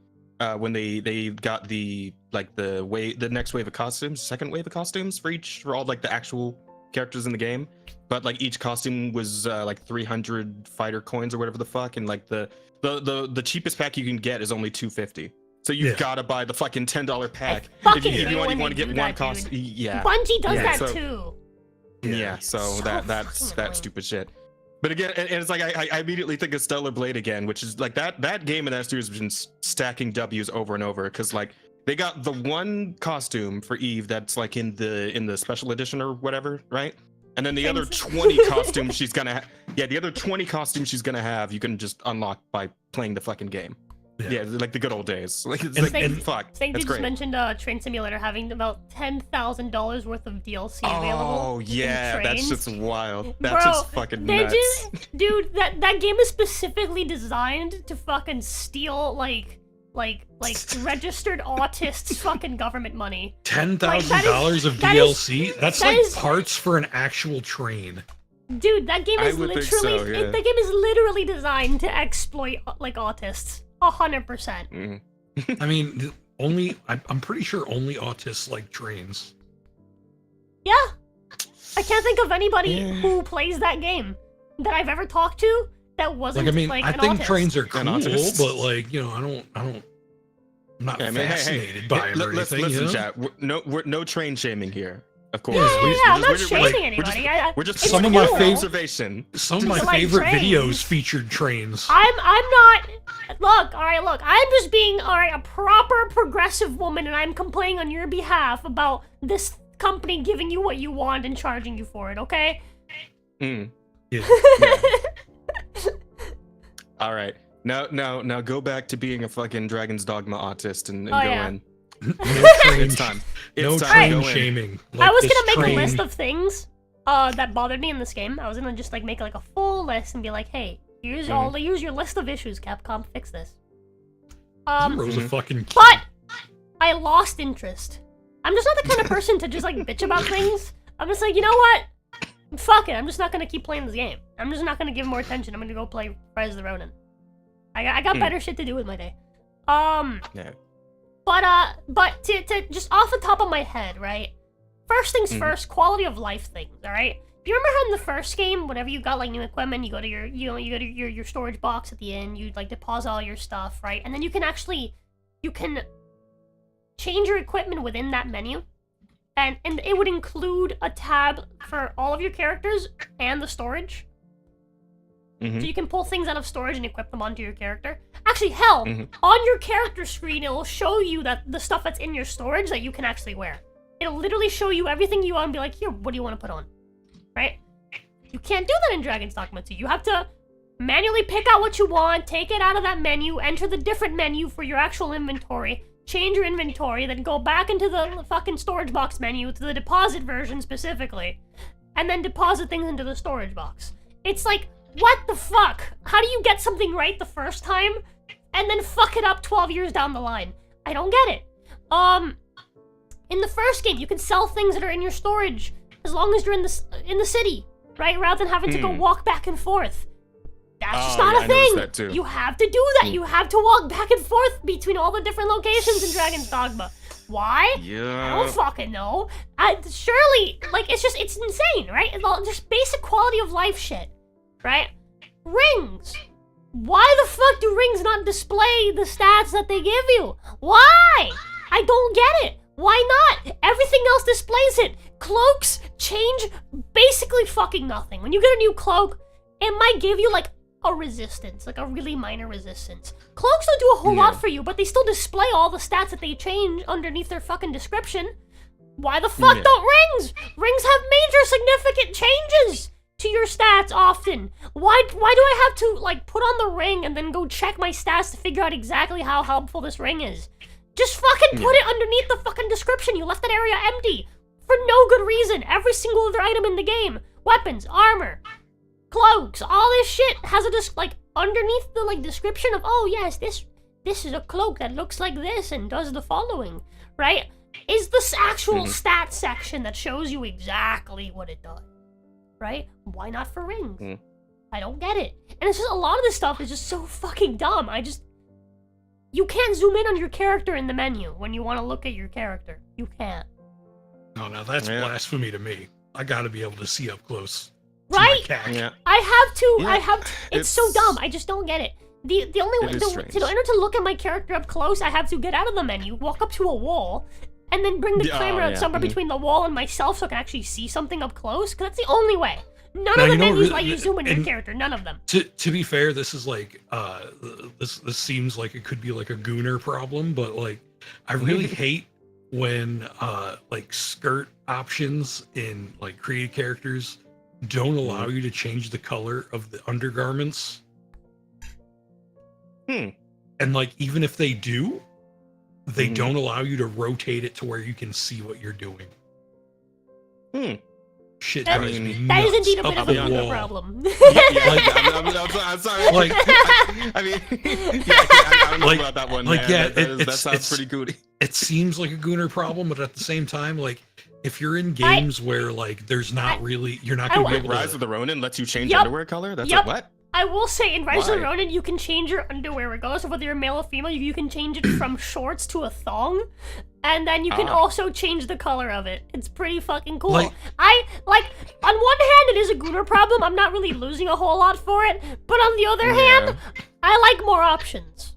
Speaker 2: when they got the next wave of costumes, second wave of costumes for all like the actual characters in the game, but like each costume was like 300 fighter coins or whatever the fuck, and like the cheapest pack you can get is only $250. So you've got to buy the fucking $10 pack if you want to get one costume. Yeah,
Speaker 1: Bungie does that too.
Speaker 2: Yeah, so that's that stupid shit. But again, and it's like I immediately think of Stellar Blade again, which is like that game in that series has been stacking W's over and over, because like they got the one costume for Eve that's like in the special edition or whatever, right? And then the other 20 costumes she's gonna the other 20 costumes she's gonna have, you can just unlock by playing the fucking game. Yeah, like the good old days. Like, it's fuck.
Speaker 1: Snake just mentioned Train Simulator having about $10,000 worth of DLC available.
Speaker 2: Oh yeah, that's just wild. That's just fucking nuts.
Speaker 1: Dude, that game is specifically designed to fucking steal like registered autists fucking government money.
Speaker 3: $10,000 of DLC? That's like parts for an actual train.
Speaker 1: Dude, that game is literally
Speaker 2: yeah.
Speaker 1: that game is literally designed to exploit like autists. 100%.
Speaker 3: I mean, I'm pretty sure only autists like trains.
Speaker 1: Yeah. I can't think of anybody who plays that game that I've ever talked to that wasn't
Speaker 3: like. I mean,
Speaker 1: like
Speaker 3: I
Speaker 1: an
Speaker 3: think
Speaker 1: autist.
Speaker 3: trains are cool, but like, you know, I'm not fascinated by them or anything.
Speaker 2: Listen,
Speaker 3: you know?
Speaker 2: chat. No train shaming here. Of course.
Speaker 1: Yeah, I'm not shaming anybody.
Speaker 2: We're just
Speaker 3: some of my
Speaker 2: observation.
Speaker 3: Some of my
Speaker 1: like
Speaker 3: favorite
Speaker 1: trains.
Speaker 3: videos featured trains.
Speaker 1: I'm not. Look, all right. Look, I'm just being a proper progressive woman, and I'm complaining on your behalf about this company giving you what you want and charging you for it. Okay?
Speaker 2: Yeah. All right. Now go back to being a fucking Dragon's Dogma autist and go in.
Speaker 3: No train,
Speaker 2: It's time.
Speaker 3: no
Speaker 2: It's
Speaker 3: train
Speaker 2: time to go in.
Speaker 3: shaming.
Speaker 1: I was
Speaker 3: this
Speaker 1: gonna make
Speaker 3: train-
Speaker 1: a list of things that bothered me in this game. I was gonna just like make like a full list and be like, hey, here's your list of issues, Capcom, fix this.
Speaker 3: Zero's a fucking kid.
Speaker 1: But I lost interest. I'm just not the kind of person to just like bitch about things. I'm just like, you know what? Fuck it. I'm just not gonna keep playing this game. I'm just not gonna give more attention. I'm gonna go play Rise of the Ronin. I got better shit to do with my day.
Speaker 2: Yeah.
Speaker 1: But to just off the top of my head, right? First things first, quality of life things, all right? Do you remember how in the first game, whenever you got like new equipment, you go to your storage box at the end, you like deposit all your stuff, right? And then you can change your equipment within that menu, and it would include a tab for all of your characters and the storage. So you can pull things out of storage and equip them onto your character. Actually, hell, on your character screen, it will show you that the stuff that's in your storage that you can actually wear. It'll literally show you everything you want and be like, here, what do you want to put on? Right? You can't do that in Dragon's Dogma 2. You have to manually pick out what you want, take it out of that menu, enter the different menu for your actual inventory, change your inventory, then go back into the fucking storage box menu to the deposit version specifically, and then deposit things into the storage box. It's like, what the fuck? How do you get something right the first time and then fuck it up 12 years down the line? I don't get it. In the first game, you can sell things that are in your storage as long as you're in the city, right? Rather than having to go walk back and forth. That's just not a thing. You have to do that. You have to walk back and forth between all the different locations in Dragon's Dogma. Why?
Speaker 2: Yeah.
Speaker 1: I don't fucking know. Surely, like, it's insane, right? It's all just basic quality of life shit, right? Rings. Why the fuck do rings not display the stats that they give you? Why? I don't get it. Why not? Everything else displays it. Cloaks change basically fucking nothing. When you get a new cloak, it might give you like a resistance, like a really minor resistance. Cloaks don't do a whole lot for you, but they still display all the stats that they change underneath their fucking description. Why the fuck don't rings? Rings have major significant changes to your stats often. Why do I have to like put on the ring and then go check my stats to figure out exactly how helpful this ring is? Just fucking put it underneath the fucking description. You left that area empty for no good reason. Every single other item in the game, weapons, armor, cloaks, all this shit has a like underneath the like description of, oh yes, this is a cloak that looks like this and does the following, right? Is this actual stat section that shows you exactly what it does, right? Why not for rings? I don't get it. And it's just a lot of this stuff is just so fucking dumb. You can't zoom in on your character in the menu when you want to look at your character. You can't.
Speaker 3: No, that's blasphemy to me. I gotta be able to see up close.
Speaker 1: Right?
Speaker 2: Yeah.
Speaker 1: I have to. It's so dumb. I just don't get it. The only way in order to look at my character up close, I have to get out of the menu, walk up to a wall, and then bring the camera somewhere between the wall and myself so I can actually see something up close. Because that's the only way. None of the menus let you zoom in your character. None of them.
Speaker 3: To be fair, this is like this seems like it could be like a gooner problem, but like I really hate when like skirt options in like created characters don't allow you to change the color of the undergarments. And like even if they do, they don't allow you to rotate it to where you can see what you're doing. shit
Speaker 1: That-
Speaker 3: drives me
Speaker 1: That is
Speaker 3: nuts.
Speaker 1: indeed a bit
Speaker 3: Up
Speaker 1: of a
Speaker 3: the
Speaker 1: Gooner
Speaker 3: wall.
Speaker 1: problem.
Speaker 2: I'm sorry.
Speaker 3: Like-
Speaker 2: I mean, I don't know
Speaker 3: Like-
Speaker 2: about that one.
Speaker 3: like,
Speaker 2: man.
Speaker 3: yeah,
Speaker 2: that sounds pretty goody.
Speaker 3: It seems like a Gooner problem, but at the same time, like, if you're in games where like there's not really, you're not gonna be able
Speaker 2: Rise
Speaker 3: to.
Speaker 2: of the Ronin lets you change
Speaker 1: Yup.
Speaker 2: underwear color. That's
Speaker 1: Yup.
Speaker 2: like what?
Speaker 1: I will say, in Rise of the
Speaker 2: Why?
Speaker 1: Ronin, you can change your underwear regardless of whether you're male or female. You can change it from shorts to a thong, and then you can also change the color of it. It's pretty fucking cool.
Speaker 3: Like-
Speaker 1: On one hand, it is a Gooner problem. I'm not really losing a whole lot for it, but on the other hand, I like more options.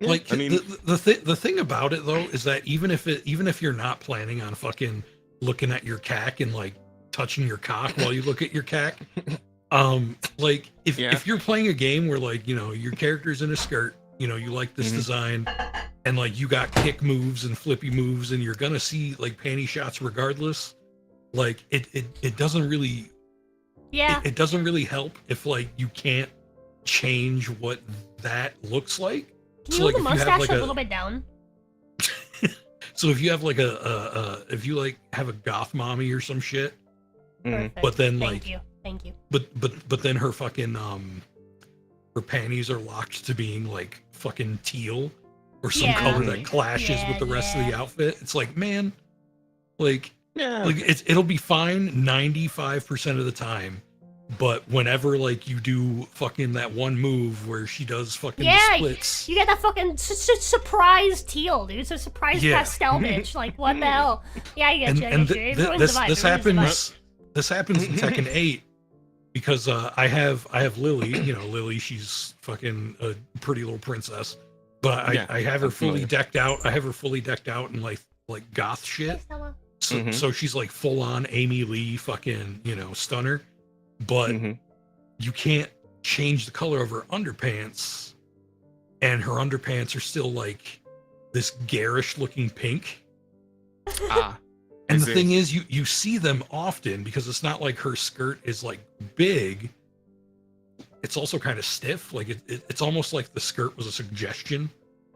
Speaker 2: Yeah,
Speaker 3: Like,
Speaker 2: I mean,
Speaker 3: the thing about it though is that even if you're not planning on fucking looking at your cack and like touching your cock while you look at your cack, like if you're playing a game where like, you know, your character's in a skirt, you know, you like this design, and like you got kick moves and flippy moves, and you're gonna see like panty shots regardless, like it doesn't really it doesn't really help if like you can't change what that looks like.
Speaker 1: Can
Speaker 3: So,
Speaker 1: you
Speaker 3: like,
Speaker 1: hold the
Speaker 3: if you have,
Speaker 1: mustache
Speaker 3: like,
Speaker 1: a
Speaker 3: a-
Speaker 1: little bit down?
Speaker 3: So if you have like if you like have a goth mommy or some shit,
Speaker 1: Perfect.
Speaker 3: but then
Speaker 1: Thank
Speaker 3: like
Speaker 1: you.
Speaker 3: but then her fucking her panties are locked to being like fucking teal or some
Speaker 1: Yeah.
Speaker 3: color that clashes with the rest of the outfit. It's like, man, like it'll be fine 95% of the time, but whenever like you do fucking that one move where she does fucking the splits,
Speaker 1: You get that fucking surprise teal, dude. It's a surprise
Speaker 3: Yeah.
Speaker 1: pastel bitch. Like, what the hell? Yeah, I get you.
Speaker 3: and
Speaker 1: It ruins the vibe.
Speaker 3: this happens in Tekken 8 because I have Lily. You know, Lily, she's fucking a pretty little princess, but I have her fully decked out. I have her fully decked out in like goth shit. So she's like full on Amy Lee fucking, you know, stunner, but you can't change the color of her underpants, and her underpants are still like this garish looking pink. And the thing is, you see them often because it's not like her skirt is like big. It's also kind of stiff. Like it's almost like the skirt was a suggestion,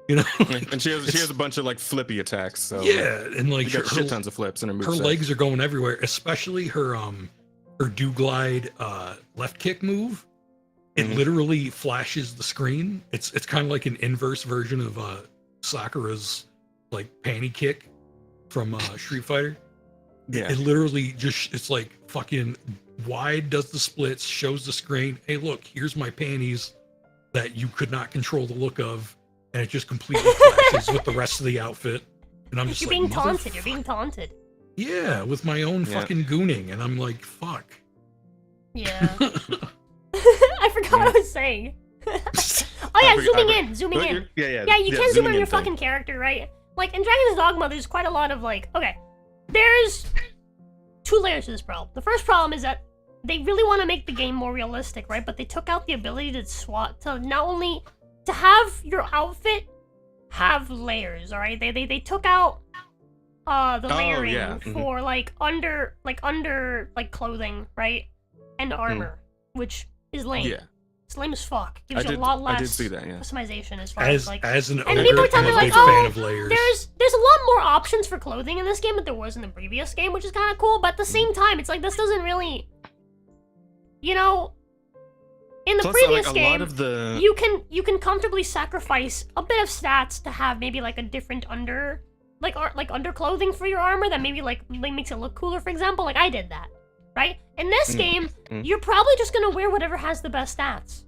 Speaker 3: you know.
Speaker 2: And she has a bunch of like flippy attacks. So
Speaker 3: yeah, and like
Speaker 2: she got shit tons of flips in her moveset.
Speaker 3: Her legs are going everywhere, especially her do glide left kick move. It literally flashes the screen. It's kind of like an inverse version of Sakura's like panty kick from Street Fighter.
Speaker 2: Yeah.
Speaker 3: It literally just, it's like fucking wide, does the splits, shows the screen. Hey, look, here's my panties that you could not control the look of, and it just completely clashes with the rest of the outfit. And I'm just
Speaker 1: You're
Speaker 3: like,
Speaker 1: being taunted. You're being taunted.
Speaker 3: yeah, with my own fucking gooning, and I'm like, fuck.
Speaker 1: Yeah. I forgot what I was saying. Oh yeah, zooming in. Yeah, you can zoom in your fucking character, right? Like in Dragon's Dogma, there's quite a lot of like, okay, there's two layers to this problem. The first problem is that they really want to make the game more realistic, right? But they took out the ability to not only to have your outfit have layers, all right? They took out the layering for like under clothing, right? And armor, which is lame.
Speaker 2: Yeah.
Speaker 1: It's lame as fuck. Gives you a lot less
Speaker 2: I did see that, yeah.
Speaker 1: customization as far as like.
Speaker 3: As an
Speaker 1: And
Speaker 3: ogre,
Speaker 1: people are telling
Speaker 3: I'm
Speaker 1: me
Speaker 3: a
Speaker 1: like,
Speaker 3: big fan of
Speaker 1: oh,
Speaker 3: layers.
Speaker 1: there's a lot more options for clothing in this game than there was in the previous game, which is kind of cool. But at the same time, it's like this doesn't really, you know, in the
Speaker 2: Plus,
Speaker 1: previous
Speaker 2: like, a
Speaker 1: game,
Speaker 2: lot of the...
Speaker 1: you can comfortably sacrifice a bit of stats to have maybe like a different underclothing for your armor that maybe like makes it look cooler. For example, like I did that, right? In this game, you're probably just gonna wear whatever has the best stats.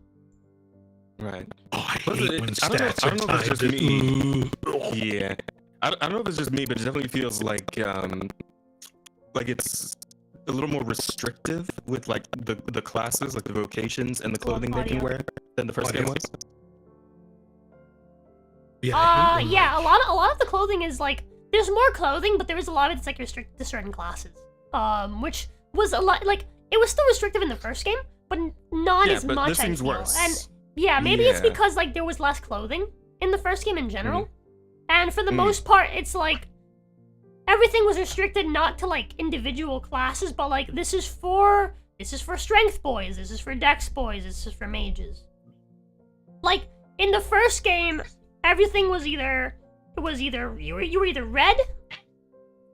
Speaker 2: Right.
Speaker 3: Oh, I
Speaker 2: Plus,
Speaker 3: hate when
Speaker 2: I don't know
Speaker 3: stats
Speaker 2: if
Speaker 3: are
Speaker 2: it's
Speaker 3: tied
Speaker 2: just
Speaker 3: to...
Speaker 2: me. Yeah. I don't know if it's just me, but it definitely feels like it's a little more restrictive with like the classes, like the vocations and the clothing they can wear than the first game was.
Speaker 3: Yeah,
Speaker 1: yeah, a lot of the clothing is like there's more clothing, but there is a lot of it's like restricted to certain classes. Which was a lot like it was still restrictive in the first game, but not as
Speaker 2: but
Speaker 1: much.
Speaker 2: this seems worse.
Speaker 1: And yeah, maybe it's because like there was less clothing in the first game in general, and for the most part, it's like everything was restricted not to like individual classes, but like this is for strength boys, this is for dex boys, this is for mages. Like in the first game, everything was either you were either red,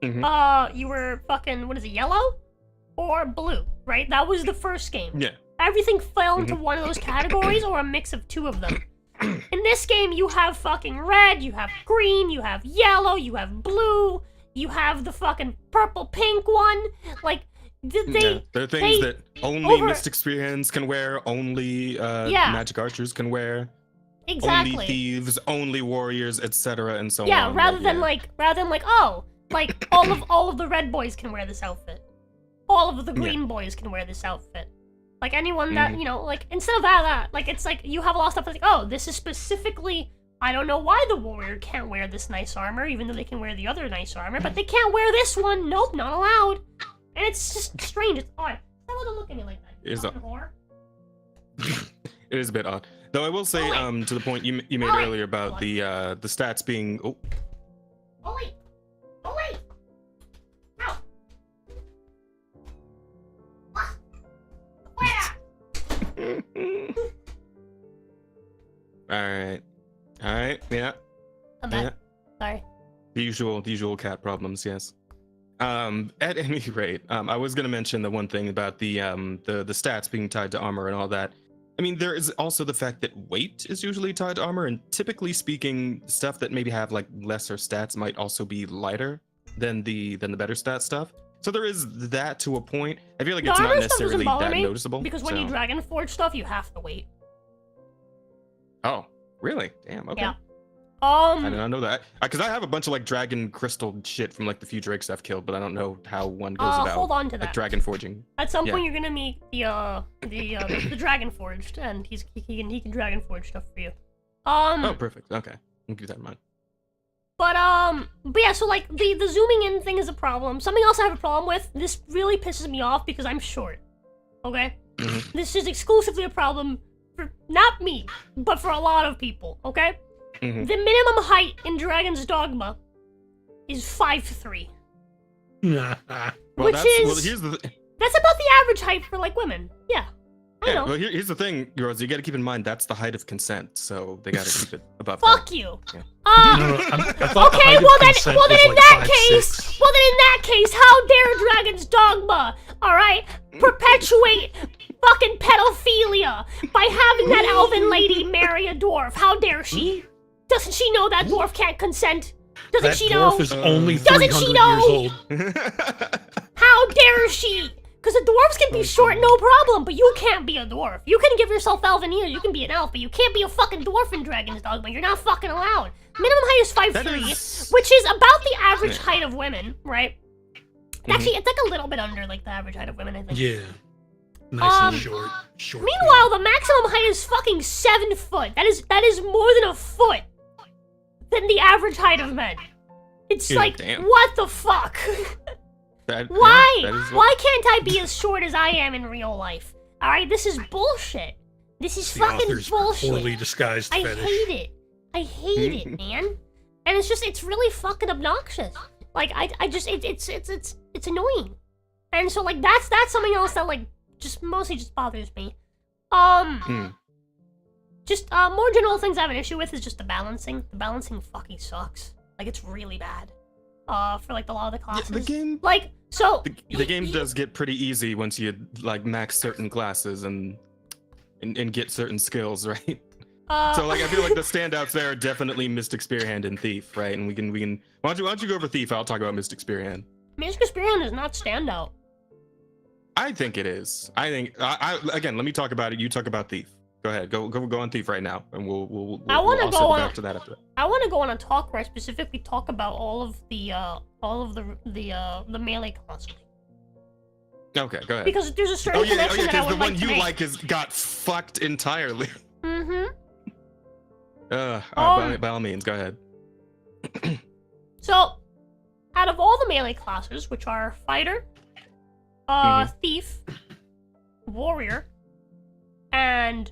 Speaker 1: you were fucking yellow, or blue, right? That was the first game.
Speaker 2: Yeah.
Speaker 1: Everything fell into one of those categories or a mix of two of them. In this game, you have fucking red, you have green, you have yellow, you have blue, you have the fucking purple pink one. Like, there
Speaker 2: are things that only Mystic Spearhands can wear, only magic archers can wear.
Speaker 1: Exactly.
Speaker 2: Only thieves, only warriors, etc. and so on.
Speaker 1: Yeah, rather than like, oh, like all of the red boys can wear this outfit. All of the green boys can wear this outfit. Like anyone that, you know, like instead of that, like it's like you have a lot of stuff that's like, oh, this is specifically, I don't know why the warrior can't wear this nice armor, even though they can wear the other nice armor, but they can't wear this one. Nope, not allowed. And it's just strange. It's odd. Stop look at me like that.
Speaker 2: It is a bit odd. Though I will say, to the point you made earlier about the stats being. Oh wait. Ow. All right. Yeah.
Speaker 1: I'm back. Sorry.
Speaker 2: The usual cat problems. Yes. At any rate, I was gonna mention the one thing about the stats being tied to armor and all that. I mean, there is also the fact that weight is usually tied to armor, and typically speaking, stuff that maybe have like lesser stats might also be lighter than the better stat stuff. So there is that to a point. I feel like it's not necessarily that noticeable.
Speaker 1: Because when you Dragon Forge stuff, you have to wait.
Speaker 2: Oh, really? Damn. Okay.
Speaker 1: Yeah.
Speaker 2: I did not know that. Because I have a bunch of like dragon crystal shit from like the few drakes I've killed, but I don't know how one goes about.
Speaker 1: Hold on to that.
Speaker 2: Like dragon forging.
Speaker 1: At some point, you're gonna meet the dragon forged, and he can dragon forge stuff for you.
Speaker 2: Oh, perfect. Okay, I'll keep that in mind.
Speaker 1: But yeah. So like the zooming in thing is a problem. Something else I have a problem with. This really pisses me off because I'm short. Okay. This is exclusively a problem for not me, but for a lot of people. Okay. The minimum height in Dragon's Dogma is 5'3". Here's that's about the average height for like women. Yeah, I know.
Speaker 2: Well, here's the thing, Rose. You got to keep in mind that's the height of consent, so they got to keep it above.
Speaker 1: Fuck you.
Speaker 2: Yeah.
Speaker 1: Okay, well then in that case, how dare Dragon's Dogma? All right, perpetuate fucking pedophilia by having that elven lady marry a dwarf. How dare she? Doesn't she know that dwarf can't consent? Doesn't she know?
Speaker 3: That dwarf is only 300 years old.
Speaker 1: How dare she? Because the dwarves can be short, no problem, but you can't be a dwarf. You can give yourself elven ear, you can be an elf, but you can't be a fucking dwarf in Dragon's Dogma. You're not fucking allowed. Minimum height is 5'3", which is about the average height of women, right? Actually, it's like a little bit under like the average height of women, I think.
Speaker 3: Yeah. Nice and short.
Speaker 1: Meanwhile, the maximum height is fucking 7 foot. That is more than a foot than the average height of men. It's what the fuck? Why can't I be as short as I am in real life? All right, this is bullshit. This is fucking bullshit.
Speaker 3: Poorly disguised fetish.
Speaker 1: I hate it, man. And it's really fucking obnoxious. Like it's annoying. And so like that's something else that like mostly bothers me. Just more general things I have an issue with is just the balancing. The balancing fucking sucks. Like it's really bad. For like a lot of the classes.
Speaker 2: The game the game does get pretty easy once you like max certain classes and get certain skills, right? So like I feel like the standouts there are definitely Mystic Spearhand and Thief, right? And we can why don't you go over Thief? I'll talk about Mystic Spearhand.
Speaker 1: Mystic Spearhand is not standout.
Speaker 2: I think it is. I think again, let me talk about it. You talk about Thief. Go ahead. Go on Thief right now, and we'll circle back to that after that.
Speaker 1: I want to go on a talk where I specifically talk about all of the melee classes.
Speaker 2: Okay, go ahead.
Speaker 1: Because there's a certain connection that I would like to make.
Speaker 2: The one you like got fucked entirely. By all means, go ahead.
Speaker 1: So, out of all the melee classes, which are Fighter, Thief, Warrior, and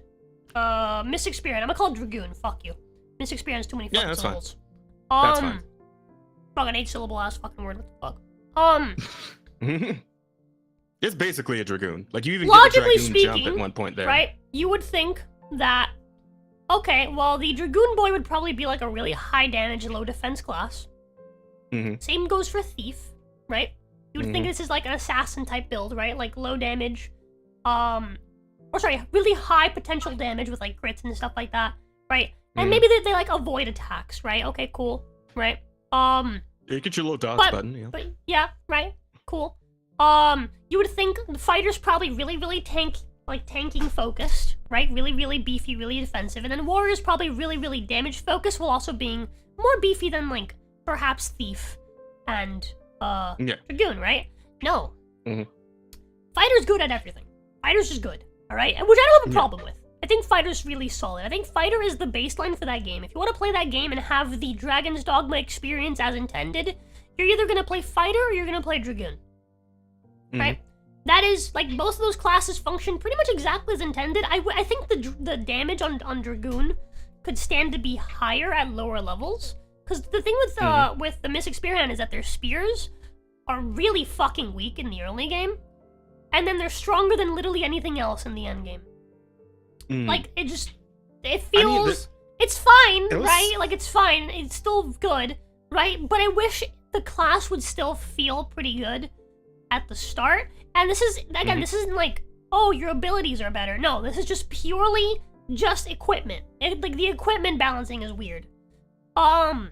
Speaker 1: Mystic Spearhand. I'm gonna call it Dragoon. Fuck you. Mystic Spearhand is too many fucking syllables.
Speaker 2: That's fine.
Speaker 1: Fucking 8-syllable ass fucking word. What the fuck?
Speaker 2: It's basically a Dragoon. Like you even
Speaker 1: logically
Speaker 2: get a Dragoon jump at one point there.
Speaker 1: Right? You would think that okay, well the Dragoon boy would probably be like a really high damage and low defense class. Same goes for Thief, right? You would think this is like an assassin type build, right? Like low damage, really high potential damage with like crits and stuff like that, right? And maybe they like avoid attacks, right? Okay, cool, right?
Speaker 2: You get your little dodge button, yeah.
Speaker 1: But yeah, right, cool. You would think the fighter's probably really tanking focused, right? Really beefy, really defensive, and then warrior's probably really damage focused, while also being more beefy than like perhaps thief and dragoon, right? No. Fighter's good at everything. Fighter's just good, all right? Which I don't have a problem with. I think Fighter's really solid. I think Fighter is the baseline for that game. If you want to play that game and have the Dragon's Dogma experience as intended, you're either going to play Fighter or you're going to play Dragoon. Right? That is, like, both of those classes function pretty much exactly as intended. I think the damage on Dragoon could stand to be higher at lower levels. Because the thing with the Mystic Spearhand is that their spears are really fucking weak in the early game. And then they're stronger than literally anything else in the end game. Like, it feels... it's fine, right? Like, it's fine. It's still good, right? But I wish the class would still feel pretty good at the start. And this is, again, this isn't like, oh, your abilities are better. No, this is just purely just equipment. Like, the equipment balancing is weird. Oh,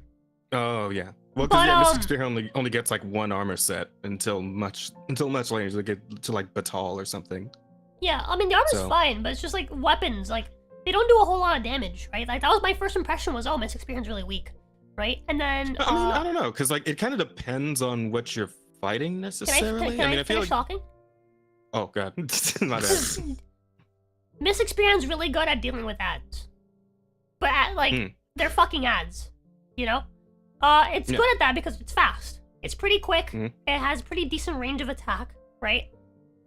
Speaker 2: yeah. Well, because Mystic Spear only gets, like, one armor set until much later. They get to, like, Batal or something.
Speaker 1: Yeah, I mean, the armor's fine, but it's just, like, weapons. Like, they don't do a whole lot of damage, right? Like, that was my first impression was, oh, Mystic Spearhand's really weak, right? And then...
Speaker 2: I don't know, because, like, it kind of depends on what you're fighting, necessarily.
Speaker 1: Can I
Speaker 2: feel like...
Speaker 1: talking?
Speaker 2: Oh, God. My bad.
Speaker 1: Mystic Spearhand's really good at dealing with ads. But, they're fucking ads, you know? It's good at that because it's fast. It's pretty quick. It has pretty decent range of attack, right?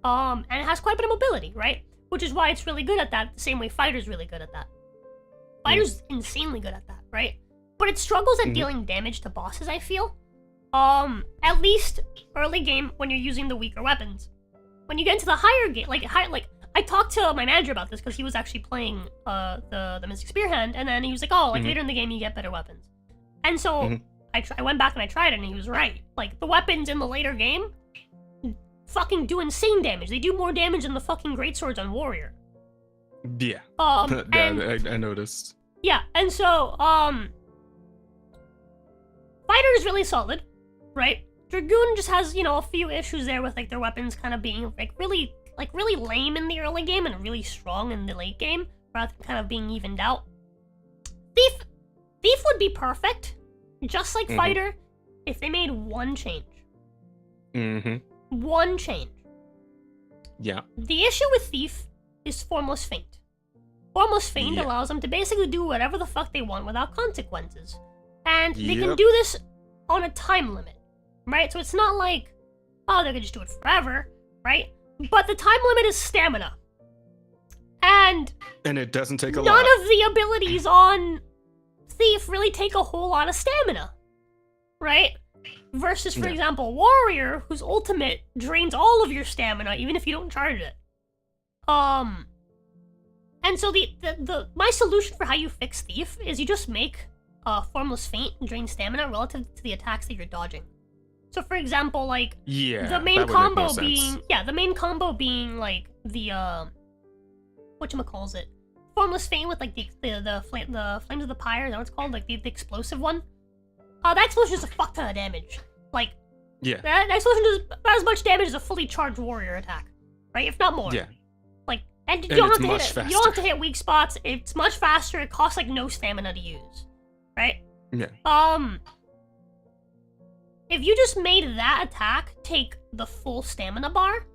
Speaker 1: And it has quite a bit of mobility, right? Which is why it's really good at that, the same way Fighter's really good at that. Fighter's insanely good at that, right? But it struggles at dealing damage to bosses, I feel. At least early game when you're using the weaker weapons. When you get into the higher game, I talked to my manager about this because he was actually playing the Mystic Spearhand, and then he was like, oh, like later in the game you get better weapons. And so I went back and I tried it, and he was right. Like, the weapons in the later game fucking do insane damage. They do more damage than the fucking greatswords on Warrior.
Speaker 2: Yeah. I noticed.
Speaker 1: Yeah, and so, Fighter is really solid, right? Dragoon just has, you know, a few issues there with, like, their weapons kind of being, really lame in the early game and really strong in the late game, rather than kind of being evened out. Thief would be perfect, just like Fighter, if they made one change. One change.
Speaker 2: Yeah.
Speaker 1: The issue with Thief is Formless Feint. Formless Feint allows them to basically do whatever the fuck they want without consequences. And they can do this on a time limit, right? So it's not like, oh, they can just do it forever, right? But the time limit is stamina. And
Speaker 2: it doesn't take a lot.
Speaker 1: None of the abilities on Thief really take a whole lot of stamina, right? Versus, for example, Warrior, whose ultimate drains all of your stamina, even if you don't charge it. And so my solution for how you fix Thief is you just make Formless Feint and drain stamina relative to the attacks that you're dodging. So, for example, like the main combo being like the whatchamacallit, Formless Feint with like the flames of the pyre, is that what it's called? Like the explosive one. That explosion does a fuck ton of damage. Like, that explosion does about as much damage as a fully charged warrior attack, right? If not more.
Speaker 2: Yeah.
Speaker 1: Like, and you don't have to hit weak spots. It's much faster. It costs like no stamina to use, right?
Speaker 2: Yeah.
Speaker 1: If you just made that attack take the full stamina bar,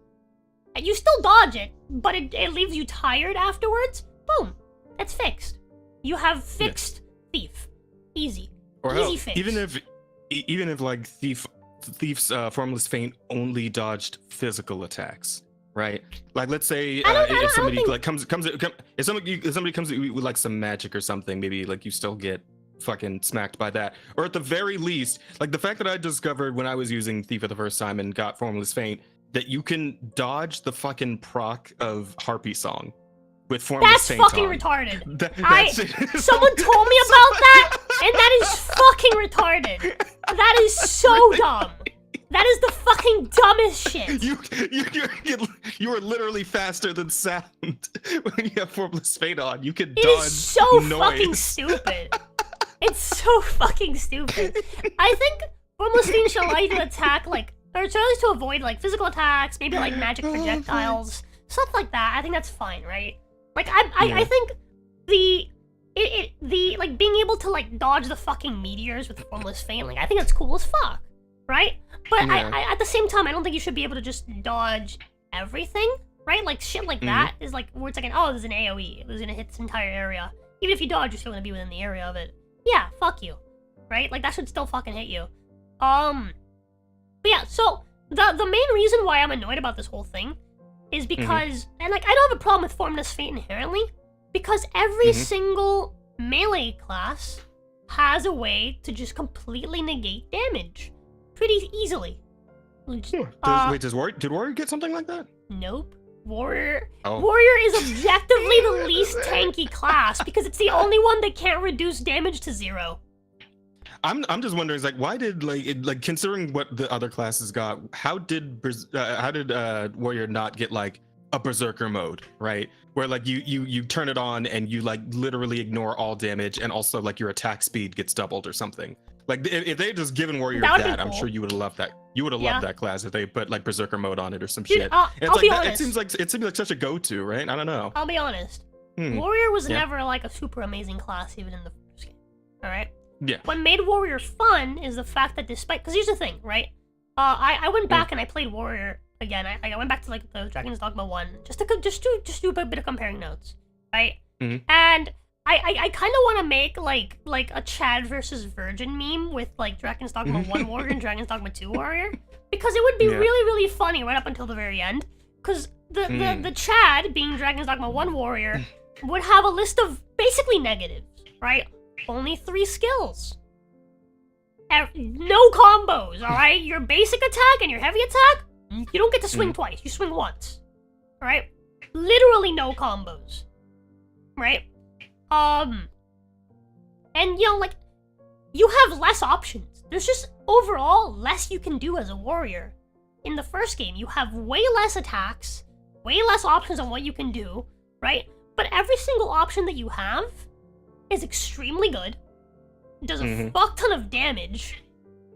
Speaker 1: and you still dodge it, but it leaves you tired afterwards, boom, that's fixed. You have fixed Thief. Easy.
Speaker 2: Or
Speaker 1: easy fix.
Speaker 2: Even if like Thief's Formless Feint only dodged physical attacks, right? Like, let's say if somebody comes at you with like some magic or something, maybe like you still get fucking smacked by that. Or at the very least, like the fact that I discovered when I was using Thief for the first time and got Formless Feint, that you can dodge the fucking proc of Harpy Song with Formless Feint.
Speaker 1: That's fucking retarded. Someone told me about that, and that is fucking retarded. That is so dumb. That is the fucking dumbest shit.
Speaker 2: You are literally faster than sound when you have Formless Fate on. You can
Speaker 1: It
Speaker 2: dodge
Speaker 1: is so
Speaker 2: noise.
Speaker 1: fucking stupid. It's so fucking stupid. I think Formless Fiend should allow you to attack, like, or at least to avoid, like, physical attacks, maybe, like, magic projectiles, stuff like that. I think that's fine, right? Like, I think the like, being able to, like, dodge the fucking meteors with Formless Fiend, like, I think that's cool as fuck, right? But I at the same time, I don't think you should be able to just dodge everything, right? Like, shit like that is, like, where it's like, oh, there's an AoE. It was gonna hit this entire area. Even if you dodge, you're still gonna be within the area of it. Yeah, fuck you, right? Like, that should still fucking hit you. But yeah, so the main reason why I'm annoyed about this whole thing is because, and like, I don't have a problem with Formless Fate inherently, because every single melee class has a way to just completely negate damage pretty easily.
Speaker 2: Did Warrior get something like that?
Speaker 1: Nope. Warrior
Speaker 2: Oh.
Speaker 1: is objectively the least tanky class because it's the only one that can't reduce damage to 0.
Speaker 2: I'm just wondering, like, why did considering what the other classes got, how did Warrior not get like a Berserker mode, right? Where like you turn it on and you like literally ignore all damage and also like your attack speed gets doubled or something. Like if they had just given Warrior that, I'm sure you would have loved that. You would have loved that class if they put like Berserker mode on it or some shit.
Speaker 1: I'll be honest.
Speaker 2: It seems like such a go-to, right? I don't know.
Speaker 1: I'll be honest. Warrior was never like a super amazing class even in the first game. All right.
Speaker 2: Yeah.
Speaker 1: What made Warrior fun is the fact that despite, because here's the thing, right? I went back and I played Warrior again. I went back to like the Dragon's Dogma 1 just do a bit of comparing notes, right? And I kind of want to make like a Chad versus Virgin meme with like Dragon's Dogma 1 Warrior and Dragon's Dogma 2 Warrior, because it would be really funny right up until the very end, because the Chad, being Dragon's Dogma 1 Warrior, would have a list of basically negatives, right? Only 3 skills. No combos, alright? Your basic attack and your heavy attack, you don't get to swing twice. You swing once. Alright? Literally no combos. Right? And, you know, like, you have less options. There's just, overall, less you can do as a warrior. In the first game, you have way less attacks, way less options on what you can do, right? But every single option that you have is extremely good. Does a fuck ton of damage.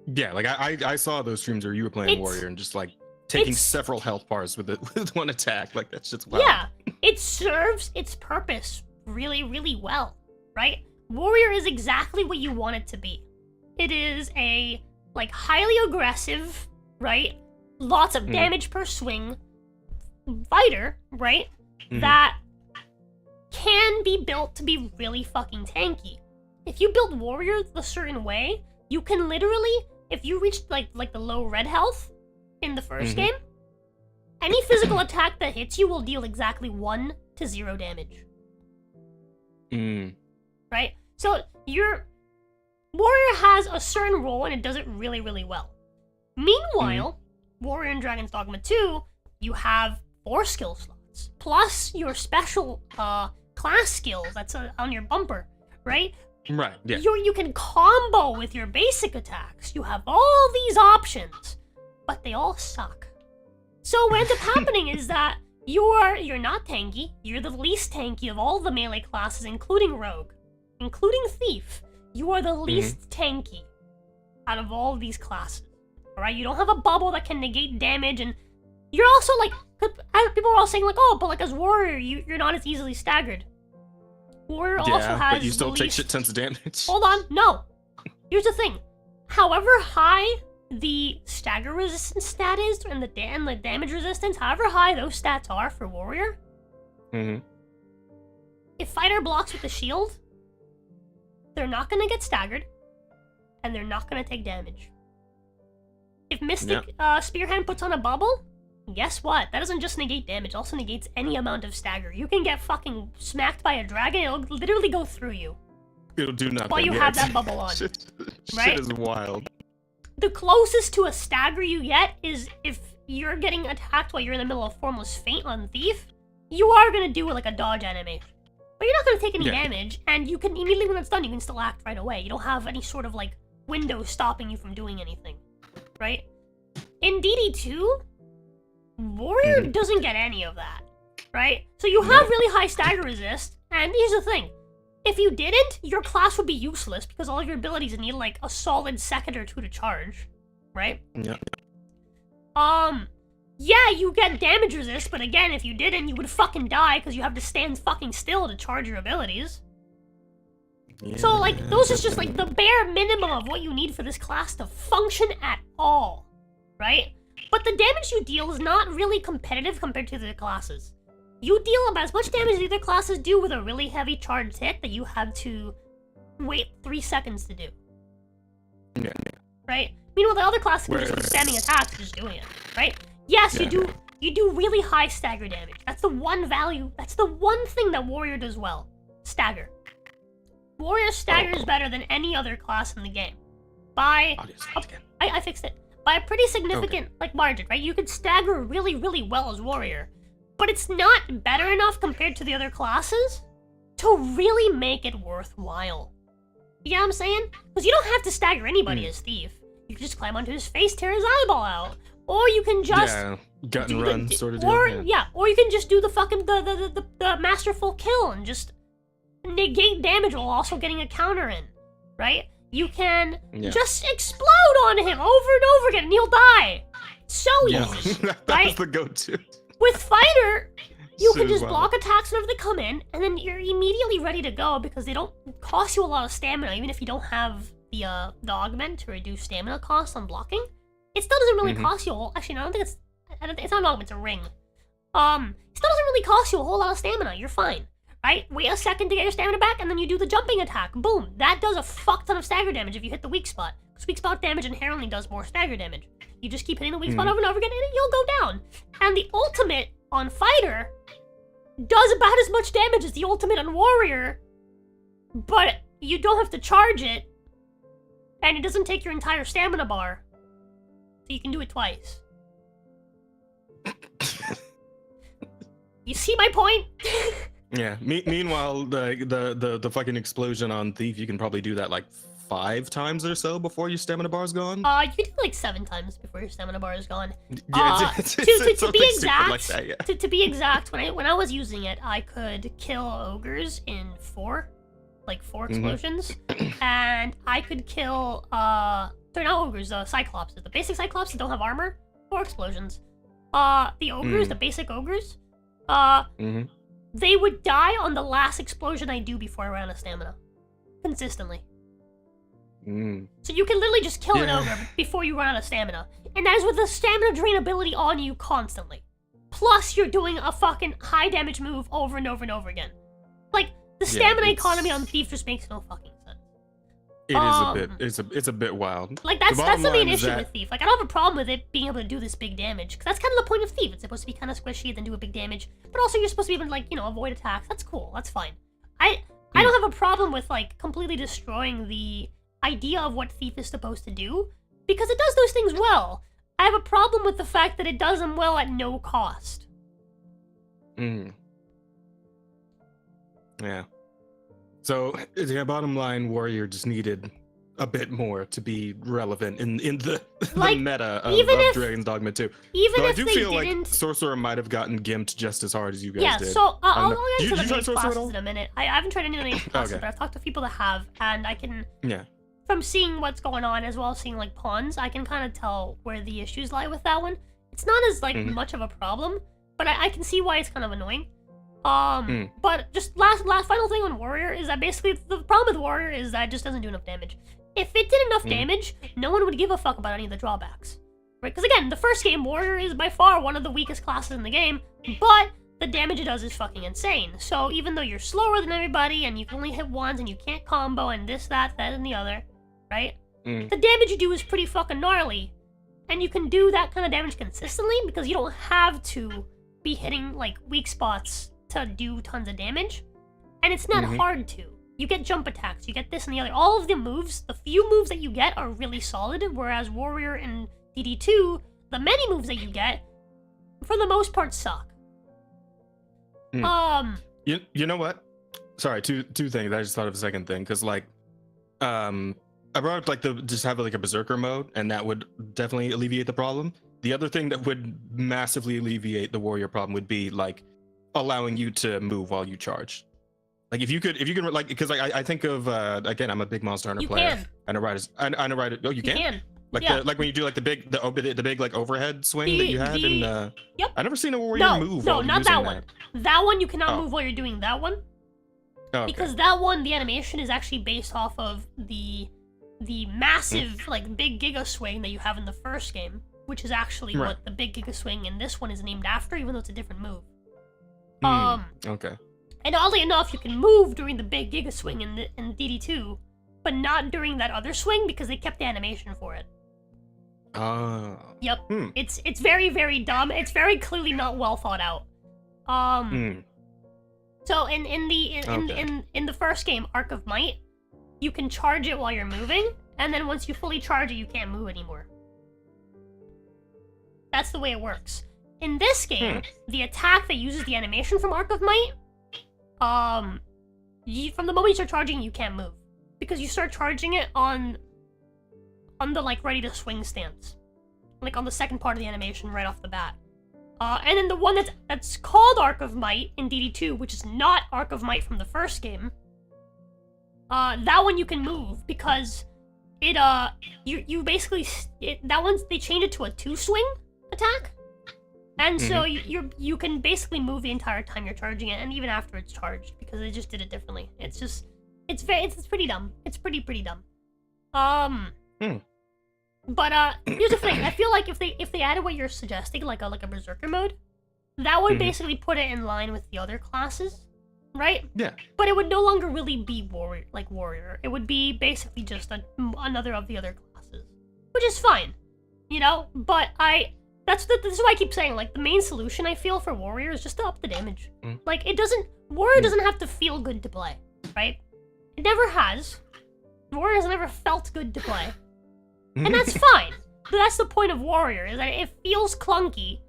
Speaker 2: Yeah, like I saw those streams where you were playing Warrior and just like taking several health bars with one attack. Like that's just wild.
Speaker 1: Yeah, it serves its purpose really well, right? Warrior is exactly what you want it to be. It is a like highly aggressive, right? Lots of damage per swing fighter, right? That can be built to be really fucking tanky. If you build Warrior a certain way, you can literally, if you reach like the low red health in the first game, any physical attack that hits you will deal exactly 1 to 0 damage. Right? So your Warrior has a certain role and it does it really well. Meanwhile, Warrior in Dragon's Dogma 2, you have 4 skill slots, plus your special class skills that's on your bumper, right?
Speaker 2: Right, yeah.
Speaker 1: You can combo with your basic attacks. You have all these options, but they all suck. So what ends up happening is that you're not tanky. You're the least tanky of all the melee classes, including Rogue, including Thief. You are the least tanky out of all of these classes. All right, you don't have a bubble that can negate damage, and you're also like, people are all saying like, oh, but like as Warrior, you're not as easily staggered. Warrior also has
Speaker 2: but you still take shit tons of damage.
Speaker 1: Hold on, no. Here's the thing. However high the stagger resistance stat is and the damage resistance, however high those stats are for Warrior, if fighter blocks with the shield, they're not gonna get staggered, and they're not gonna take damage. If Mystic Spearhand puts on a bubble, guess what? That doesn't just negate damage, it also negates any amount of stagger. You can get fucking smacked by a dragon, it'll literally go through you.
Speaker 2: It'll do nothing.
Speaker 1: While you have that bubble on.
Speaker 2: Shit
Speaker 1: right?
Speaker 2: is wild.
Speaker 1: The closest to a stagger you get is if you're getting attacked while you're in the middle of Formless Feint on Thief, you are gonna do like a dodge animation. But you're not gonna take any damage, and you can immediately when it's done, you can still act right away. You don't have any sort of like window stopping you from doing anything. Right? in DD2, Warrior doesn't get any of that, right? So you have really high stagger resist, and here's the thing. If you didn't, your class would be useless because all of your abilities need like a solid second or two to charge, right?
Speaker 2: Yeah.
Speaker 1: Yeah, you get damage resist, but again, if you didn't, you would fucking die because you have to stand fucking still to charge your abilities.
Speaker 2: Yeah.
Speaker 1: So, like, those is just, like, the bare minimum of what you need for this class to function at all, right? But the damage you deal is not really competitive compared to the classes. You deal about as much damage as the other classes do with a really heavy charged hit that you have to wait 3 seconds to do.
Speaker 2: Yeah.
Speaker 1: Right? Meanwhile, the other classes can just keep spamming attacks and just doing it, right? Yes, you do really high stagger damage. That's the one value, that's the one thing that Warrior does well. Stagger. Warrior stagger is better than any other class in the game. By... I fixed it. By a pretty significant, like, margin, right? You could stagger really, really well as Warrior. But it's not better enough compared to the other classes to really make it worthwhile. You know what I'm saying? Because you don't have to stagger anybody as Thief. You can just climb onto his face, tear his eyeball out. Or you can just...
Speaker 2: Yeah, gut and run sort of
Speaker 1: or,
Speaker 2: deal.
Speaker 1: yeah, or you can just do the fucking, the masterful kill and just negate damage while also getting a counter in, right? You can just explode on him over and over again and he'll die. So easy,
Speaker 2: That's
Speaker 1: right?
Speaker 2: the go-to.
Speaker 1: With Fighter, you can just
Speaker 2: well.
Speaker 1: block attacks whenever they come in, and then you're immediately ready to go because they don't cost you a lot of stamina, even if you don't have the augment to reduce stamina costs on blocking. It still doesn't really cost you a whole... Actually, no, I don't think it's not an augment, it's a ring. It still doesn't really cost you a whole lot of stamina. You're fine, right? Wait a second to get your stamina back, and then you do the jumping attack. Boom. That does a fuck ton of stagger damage if you hit the weak spot. Because weak spot damage inherently does more stagger damage. You just keep hitting the weak spot over and over again, and you'll go down. And the ultimate on Fighter does about as much damage as the ultimate on Warrior, but you don't have to charge it, and it doesn't take your entire stamina bar. So you can do it twice. You see my point?
Speaker 2: Yeah. Meanwhile, the fucking explosion on Thief, you can probably do that like 5 times or so before your stamina bar is gone.
Speaker 1: You can do it like 7 times before your stamina bar is gone.
Speaker 2: Yeah,
Speaker 1: To be exact,
Speaker 2: like that, yeah.
Speaker 1: to be exact, when I was using it, I could kill ogres in 4 explosions, and I could kill they're not ogres, cyclopses. The basic cyclopses don't have armor. 4 explosions. The ogres, the basic ogres, they would die on the last explosion I do before I ran out of stamina, consistently. So you can literally just kill an ogre before you run out of stamina. And that is with the stamina drain ability on you constantly. Plus, you're doing a fucking high damage move over and over and over again. Like, the stamina economy on Thief just makes no fucking sense.
Speaker 2: It is a bit, it's a bit wild.
Speaker 1: Like, that's the main issue with Thief. Like, I don't have a problem with it being able to do this big damage, because that's kind of the point of Thief. It's supposed to be kind of squishy and then do a big damage, but also you're supposed to be able to, like, you know, avoid attacks. That's cool. That's fine. I don't have a problem with, like, completely destroying the idea of what Thief is supposed to do, because it does those things well. I have a problem with the fact that it does them well at no cost.
Speaker 2: Yeah. So, yeah, bottom line, Warrior just needed a bit more to be relevant in the
Speaker 1: Like,
Speaker 2: meta of Dragon's Dogma 2.
Speaker 1: Even
Speaker 2: Though
Speaker 1: if
Speaker 2: I do
Speaker 1: they
Speaker 2: feel
Speaker 1: didn't...
Speaker 2: like Sorcerer might have gotten gimped just as hard as you guys did.
Speaker 1: Yeah, so I'll get into
Speaker 2: you
Speaker 1: the main
Speaker 2: tried Sorcerer at
Speaker 1: classes
Speaker 2: all?
Speaker 1: in a minute. I haven't tried any of the main classes,
Speaker 2: Okay.
Speaker 1: but I've talked to people that have, and I can...
Speaker 2: Yeah.
Speaker 1: From seeing what's going on, as well as seeing, like, pawns, I can kind of tell where the issues lie with that one. It's not as, like, much of a problem, but I can see why it's kind of annoying. But just last final thing on Warrior is that basically the problem with Warrior is that it just doesn't do enough damage. If it did enough damage, no one would give a fuck about any of the drawbacks. Right? Because again, the first game, Warrior is by far one of the weakest classes in the game, but the damage it does is fucking insane. So even though you're slower than everybody, and you can only hit once, and you can't combo, and this, that, and the other, right? The damage you do is pretty fucking gnarly. And you can do that kind of damage consistently because you don't have to be hitting, like, weak spots to do tons of damage. And it's not hard to. You get jump attacks, you get this and the other. All of the moves, the few moves that you get are really solid, whereas Warrior and DD2, the many moves that you get, for the most part, suck.
Speaker 2: You know what? Sorry, two things. I just thought of a second thing, because, like, I brought up, like, just have, like, a Berserker mode, and that would definitely alleviate the problem. The other thing that would massively alleviate the warrior problem would be like allowing you to move while you charge. Like if you could like, because I think of again, I'm a big Monster Hunter player.
Speaker 1: Can.
Speaker 2: I know Raida. Oh, you can. Like
Speaker 1: yeah.
Speaker 2: like when you do like the big like overhead swing that you had in.
Speaker 1: Yep.
Speaker 2: I never seen a warrior move.
Speaker 1: No, not that one. That one you cannot
Speaker 2: Oh.
Speaker 1: move while you're doing that one.
Speaker 2: Okay.
Speaker 1: Because that one, the animation is actually based off of the massive like big Giga Swing that you have in the first game, which is actually what the big Giga Swing in this one is named after, even though it's a different move.
Speaker 2: Okay.
Speaker 1: And oddly enough, you can move during the big Giga Swing in DD2, but not during that other swing because they kept the animation for it. Yep. It's very, very dumb. It's very clearly not well thought out. So in the first game, Arc of Might, you can charge it while you're moving, and then once you fully charge it, you can't move anymore. That's the way it works. In this game, the attack that uses the animation from Arc of Might, from the moment you start charging, you can't move. Because you start charging it on the, like, ready to swing stance. Like, on the second part of the animation right off the bat. And then the one that's called Arc of Might in DD2, which is not Arc of Might from the first game, that one you can move because it, you basically, that one, they changed it to a 2-swing attack. And so you can basically move the entire time you're charging it, and even after it's charged, because they just did it differently. It's just, it's pretty dumb. It's pretty dumb. But here's the thing. I feel like if they added what you're suggesting, like a berserker mode, that would basically put it in line with the other classes, right?
Speaker 2: Yeah.
Speaker 1: But it would no longer really be warrior. It would be basically just another of the other classes, which is fine, you know. But this is why I keep saying, like, the main solution I feel for warrior is just to up the damage. Like, warrior doesn't have to feel good to play, right? It never has. Warrior has never felt good to play. And that's fine. But that's the point of warrior, is that it feels clunky,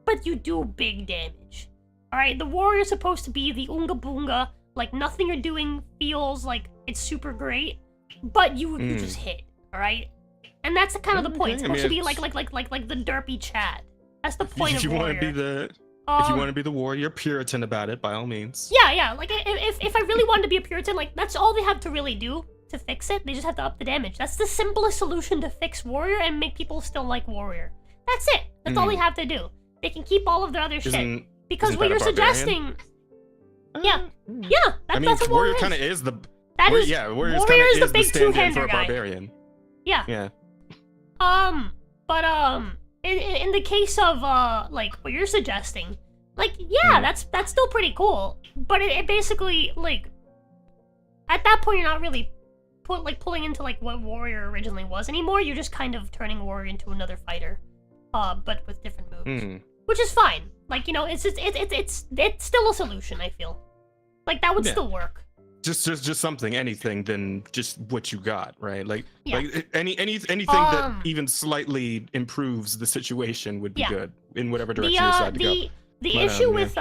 Speaker 1: but you do big damage. Alright, the warrior's supposed to be the unga boonga, like nothing you're doing feels like it's super great, but you just hit, alright? And that's kind of the point. It's supposed to be like the derpy Chad. That's the point of warrior.
Speaker 2: If you want to be the warrior Puritan about it, by all means.
Speaker 1: Yeah. Like, if I really wanted to be a Puritan, like, that's all they have to really do to fix it. They just have to up the damage. That's the simplest solution to fix warrior and make people still like warrior. That's it. That's all they have to do. They can keep all of their other shit. Because what you're suggesting... Yeah. That's what warrior
Speaker 2: kind of is the...
Speaker 1: Warrior is the big two-hander guy.
Speaker 2: Barbarian.
Speaker 1: Yeah. But in the case of like what you're suggesting, like, yeah, that's still pretty cool. But it basically, like, at that point you're not really pulling into like what warrior originally was anymore. You're just kind of turning warrior into another fighter, but with different moves, which is fine. Like, you know, it's still a solution. I feel like that would still work.
Speaker 2: Just something, anything than just what you got, right? Like anything that even slightly improves the situation would be good in whatever direction you decide to go.
Speaker 1: The issue with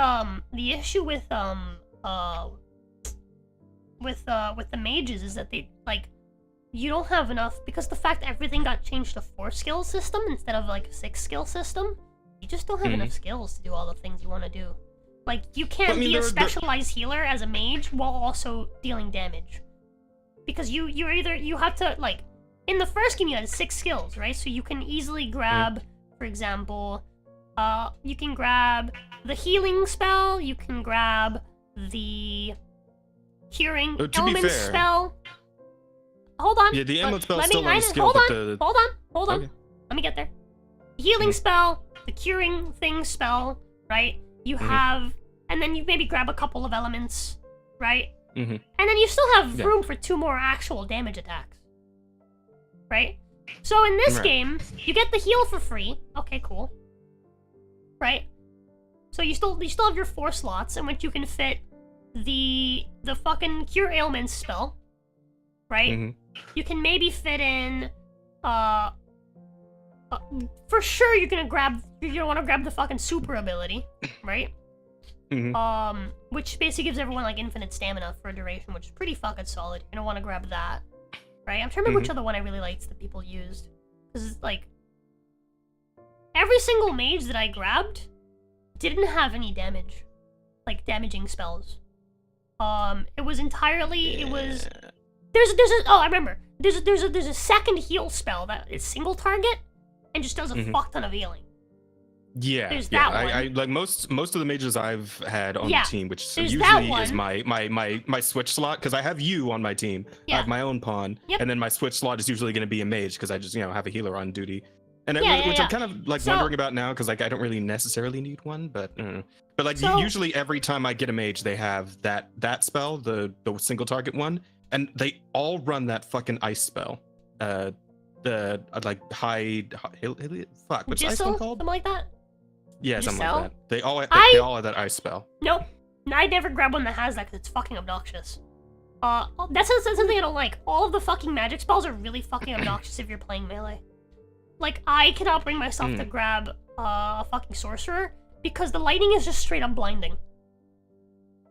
Speaker 1: the mages is that they, like, you don't have enough, because the fact that everything got changed to 4 skill system instead of like a 6 skill system, you just don't have enough skills to do all the things you want to do. Like, you can't be a specialized healer as a mage while also dealing damage. Because you have to, like, in the first game you had 6 skills, right? So you can easily grab, for example, you can grab the healing spell, you can grab the curing element spell. Hold on.
Speaker 2: Yeah, the element spell is still not a skill,
Speaker 1: Hold on. Okay. Let me get there. The healing spell, the curing thing spell, right? You have, and then you maybe grab a couple of elements, right? And then you still have room for 2 more actual damage attacks, right? So in this game, you get the heal for free. Okay, cool. Right? So you still have your 4 slots in which you can fit the fucking cure ailments spell, right? You can maybe fit in, for sure you're gonna want to grab the fucking super ability, right? Which basically gives everyone like infinite stamina for a duration, which is pretty fucking solid. You're gonna want to grab that, right? I'm trying to remember which other one I really liked that people used, because it's like every single mage that I grabbed didn't have any damage, like damaging spells. It was entirely, it was, I remember, there's a second heal spell that is single target and just does a fuck ton of healing.
Speaker 2: Yeah,
Speaker 1: there's that one.
Speaker 2: I like most of the mages I've had on the team, which
Speaker 1: there's
Speaker 2: usually is my switch slot, because I have you on my team. I have my own pawn, and then my switch slot is usually going to be a mage because I just have a healer on duty, and which I'm kind of like wondering about now because like I don't really necessarily need one, but like usually every time I get a mage, they have that spell, the single target one, and they all run that fucking ice spell, the like fuck, what's the ice one called?
Speaker 1: Something like that.
Speaker 2: Yeah, something like that. They all have that ice spell.
Speaker 1: Nope. I never grab one that has that because it's fucking obnoxious. That's something I don't like. All of the fucking magic spells are really fucking obnoxious if you're playing melee. Like, I cannot bring myself to grab a fucking sorcerer because the lightning is just straight up blinding.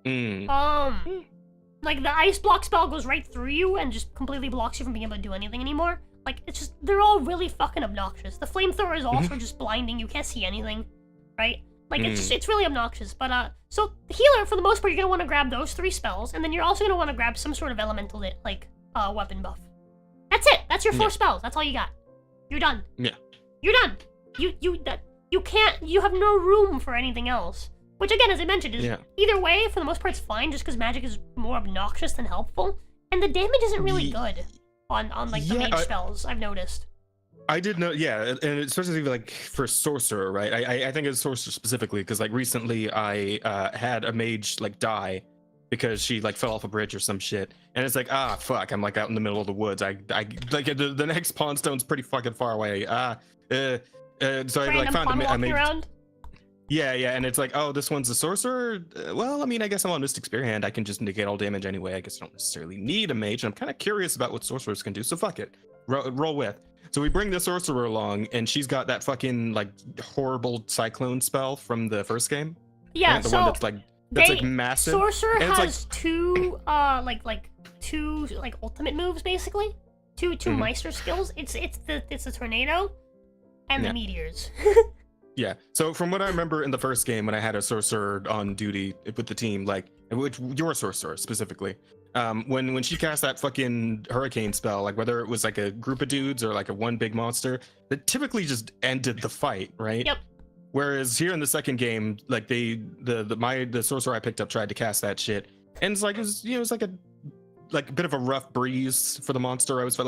Speaker 1: Like, the ice block spell goes right through you and just completely blocks you from being able to do anything anymore. Like, it's just, they're all really fucking obnoxious. The flamethrower is also just blinding. You can't see anything. Right? Like, it's really obnoxious. But, so, the healer, for the most part, you're gonna want to grab those 3 spells, and then you're also gonna want to grab some sort of elemental, like, weapon buff. That's it! That's your 4 spells. That's all you got. You're done.
Speaker 2: Yeah.
Speaker 1: You're done! You have no room for anything else. Which, again, as I mentioned, is either way, for the most part, it's fine, just because magic is more obnoxious than helpful, and the damage isn't really good on like, the mage spells, I've noticed.
Speaker 2: I did know, and especially like for sorcerer, right? I think it's sorcerer specifically because like recently I had a mage like die because she like fell off a bridge or some shit, and it's like fuck, I'm like out in the middle of the woods. I like the next pawn stone's pretty fucking far away. So I like found a mage. Around? Yeah, and it's like, oh, this one's a sorcerer. Well, I mean, I guess I'm on Mystic Spear Hand. I can just negate all damage anyway. I guess I don't necessarily need a mage. And I'm kind of curious about what sorcerers can do. So fuck it, roll with. So we bring the sorcerer along, and she's got that fucking like horrible cyclone spell from the first game.
Speaker 1: Yeah,
Speaker 2: the one that's like massive.
Speaker 1: Sorcerer has two two ultimate moves basically, two Meister skills. It's the tornado, and the meteors.
Speaker 2: Yeah. So from what I remember in the first game, when I had a sorcerer on duty with the team, like which your sorcerer specifically. When she cast that fucking hurricane spell, like whether it was like a group of dudes or like a one big monster, that typically just ended the fight, right?
Speaker 1: Yep.
Speaker 2: Whereas here in the second game, like the sorcerer I picked up tried to cast that shit, and it's like it was like a bit of a rough breeze for the monster. I fought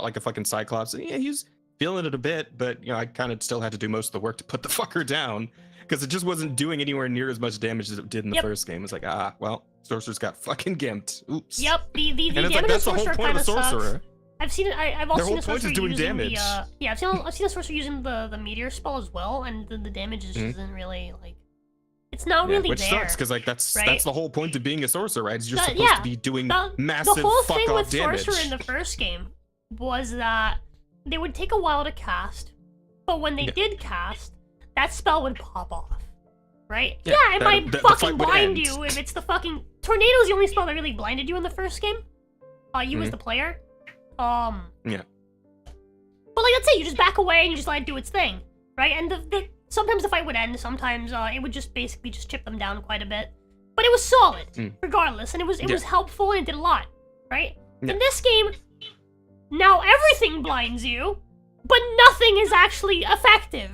Speaker 2: like a fucking cyclops. And yeah, he was feeling it a bit, but I kind of still had to do most of the work to put the fucker down because it just wasn't doing anywhere near as much damage as it did in the first game. It's like well. Sorcerer's got fucking gimped. Oops.
Speaker 1: Yep, the damage
Speaker 2: like, that's the whole
Speaker 1: sorcerer
Speaker 2: point of a sorcerer.
Speaker 1: Sucks. I've seen it. I've also seen a sorcerer
Speaker 2: doing
Speaker 1: using
Speaker 2: damage.
Speaker 1: I've seen a sorcerer using the meteor spell as well, and the damage isn't really like. It's not really
Speaker 2: which
Speaker 1: there.
Speaker 2: Which sucks because like that's the whole point of being a sorcerer, right? Is you're supposed to be doing massive
Speaker 1: the whole thing
Speaker 2: fuck-off
Speaker 1: with
Speaker 2: damage.
Speaker 1: sorcerer in the first game was that they would take a while to cast, but when they did cast, that spell would pop off. Right? Yeah, it might fucking blind you if it's the fucking... Tornado's the only spell that really blinded you in the first game. You as the player.
Speaker 2: Yeah.
Speaker 1: But like, that's it. You just back away and you just let it do its thing. Right? And sometimes the fight would end. Sometimes it would just basically just chip them down quite a bit. But it was solid, regardless. And it was helpful and it did a lot. Right?
Speaker 2: Yeah.
Speaker 1: In this game, now everything blinds you, but nothing is actually effective.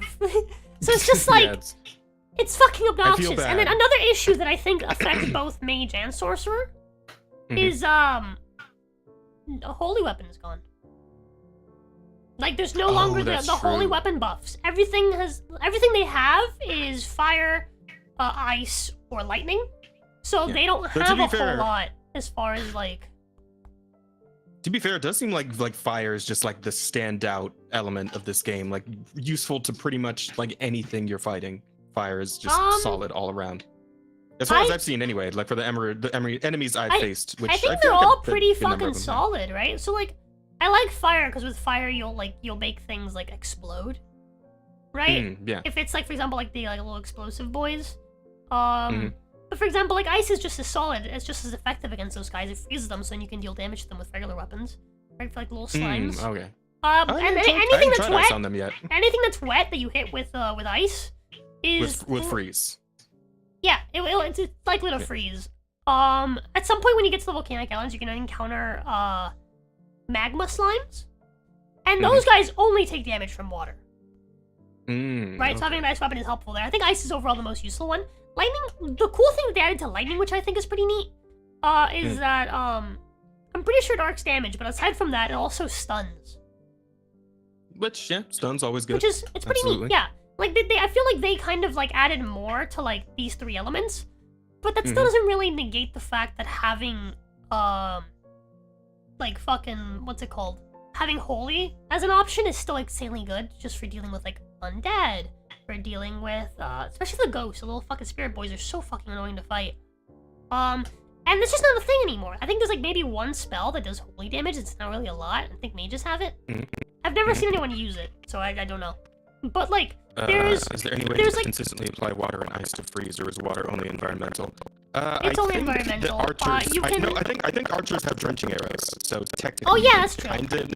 Speaker 1: So it's just like... It's fucking obnoxious. And then another issue that I think affects both mage and sorcerer is the holy weapon is gone. Like there's no longer the holy weapon buffs. Everything they have is fire, ice, or lightning. So they don't have a whole lot as far as like.
Speaker 2: To be fair, it does seem like fire is just like the standout element of this game, like useful to pretty much like anything you're fighting. Fire is just solid all around. As far as I've seen anyway, like for the enemies I've faced, which
Speaker 1: I think they're all pretty fucking solid, right? So like, I like fire because with fire you'll make things like explode, right?
Speaker 2: Yeah.
Speaker 1: If it's like, for example, like the little explosive boys, but for example, like ice is just as solid, it's just as effective against those guys. It freezes them, so then you can deal damage to them with regular weapons, right? For like little slimes.
Speaker 2: Okay.
Speaker 1: Anything that's wet
Speaker 2: on them yet.
Speaker 1: Anything that's wet that you hit with ice is
Speaker 2: with freeze.
Speaker 1: Yeah, it's likely to freeze. At some point when you get to the volcanic islands, you're gonna encounter magma slimes, and those guys only take damage from water. Right,
Speaker 2: okay.
Speaker 1: so having an ice weapon is helpful there. I think ice is overall the most useful one. Lightning, the cool thing that they added to lightning, which I think is pretty neat, is that I'm pretty sure it arcs damage, but aside from that, it also stuns.
Speaker 2: Which stuns always good.
Speaker 1: Which is it's pretty neat, yeah. Like I feel like they kind of like added more to like these 3 elements, but that still doesn't really negate the fact that having like fucking what's it called? Having holy as an option is still insanely good, just for dealing with like undead, for dealing with especially the ghosts. The little fucking spirit boys are so fucking annoying to fight. And it's just not a thing anymore. I think there's like maybe one spell that does holy damage. It's not really a lot. I think mages have it. I've never seen anyone use it, so I don't know. But like, is
Speaker 2: there any way to consistently apply water and ice to freeze, or is water only environmental?
Speaker 1: It's only environmental.
Speaker 2: Archers,
Speaker 1: you can...
Speaker 2: I think archers have drenching arrows, so technically.
Speaker 1: Oh yeah, that's true.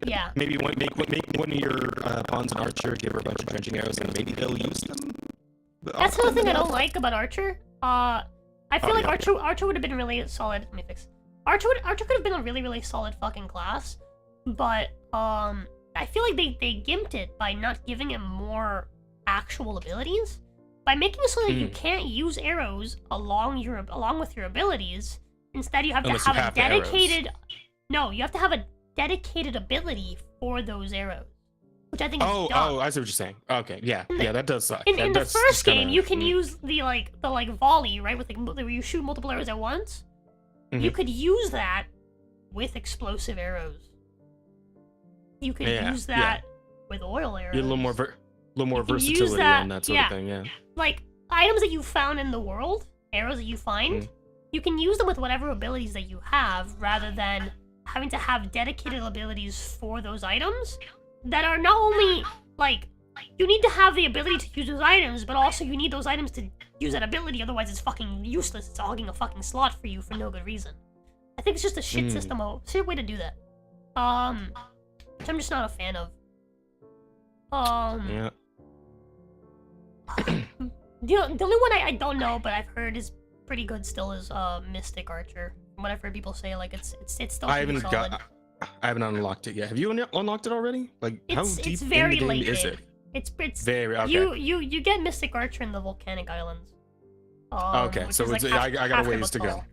Speaker 2: Yeah. Maybe make one of your pawns an archer, give her a bunch of drenching arrows, and maybe they'll use them.
Speaker 1: That's another thing I don't like about archer. I feel like Archer would have been really solid. Let me fix. Archer could have been a really solid fucking class, but I feel like they gimped it by not giving him more actual abilities, by making it so that you can't use arrows along with your abilities. Instead, you have to have a dedicated. No, you have to have a dedicated ability for those arrows, which I think is dumb.
Speaker 2: Oh, I see what you're saying. Okay, yeah, that does suck.
Speaker 1: In the first game, you can use the volley, right, with like where you shoot multiple arrows at once. You could use that with explosive arrows. You could use that with oil arrows.
Speaker 2: You get a little more versatility on that sort of thing. Yeah.
Speaker 1: Like items that you found in the world, arrows that you find, you can use them with whatever abilities that you have, rather than having to have dedicated abilities for those items. That are not only, like, you need to have the ability to use those items, but also you need those items to use that ability, otherwise it's fucking useless. It's hogging a fucking slot for you for no good reason. I think it's just a shit system, shit way to do that. Which I'm just not a fan of.
Speaker 2: Yeah.
Speaker 1: The only one I don't know, but I've heard is pretty good still is Mystic Archer. From what I've heard people say, like, it's still pretty solid.
Speaker 2: I haven't unlocked it yet. Have you unlocked it already? Like, how deep in the game is it?
Speaker 1: It's
Speaker 2: very okay.
Speaker 1: You get Mystic Archer in the volcanic islands.
Speaker 2: Okay, so it's, I got a ways to go.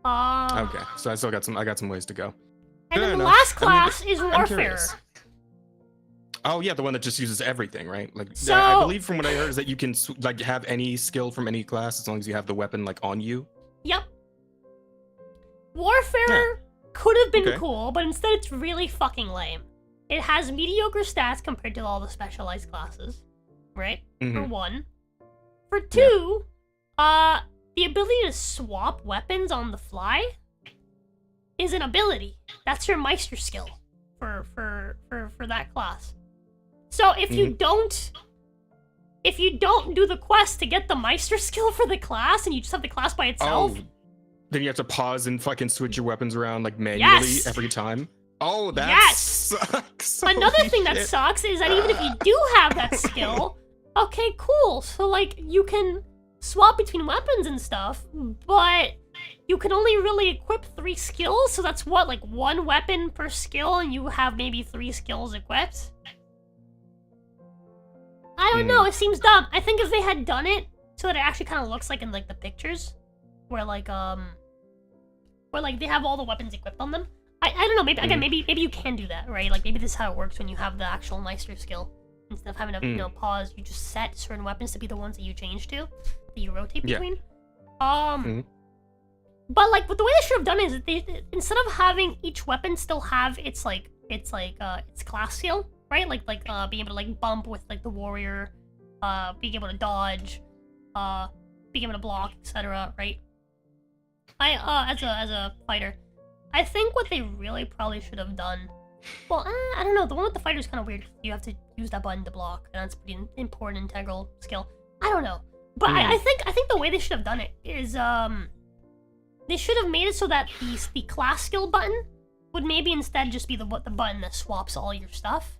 Speaker 2: Okay, so I got some ways to go.
Speaker 1: And then the last class is Warfare.
Speaker 2: Oh yeah, the one that just uses everything, right? Like, so, I believe from what I heard is that you can like have any skill from any class as long as you have the weapon like on you.
Speaker 1: Yep. Warfare could have been cool, but instead it's really fucking lame. It has mediocre stats compared to all the specialized classes, right? For one. For two, the ability to swap weapons on the fly is an ability. That's your Meister skill for that class. So if you don't do the quest to get the Meister skill for the class and you just have the class by itself,
Speaker 2: then you have to pause and fucking switch your weapons around like manually every time. Oh, that sucks.
Speaker 1: Another thing that sucks is that even if you do have that skill, okay, cool. So like you can swap between weapons and stuff, but you can only really equip 3 skills. So that's what, like 1 weapon per skill, and you have maybe 3 skills equipped. I don't know. It seems dumb. I think if they had done it so that it actually kind of looks like in like the pictures, where like they have all the weapons equipped on them. I don't know. Maybe again, maybe you can do that, right? Like maybe this is how it works when you have the actual Meister skill. Instead of having to pause, you just set certain weapons to be the ones that you change to, that you rotate between. But like, what the way they should have done is that they, instead of having each weapon still have its class skill, right? Like being able to like bump with like the warrior, being able to dodge, being able to block, etc. Right? As a fighter, I think what they really probably should have done. Well, I don't know. The one with the fighter is kind of weird. You have to use that button to block, and that's a pretty important integral skill. I don't know, but I think the way they should have done it is they should have made it so that the class skill button would maybe instead just be the button that swaps all your stuff,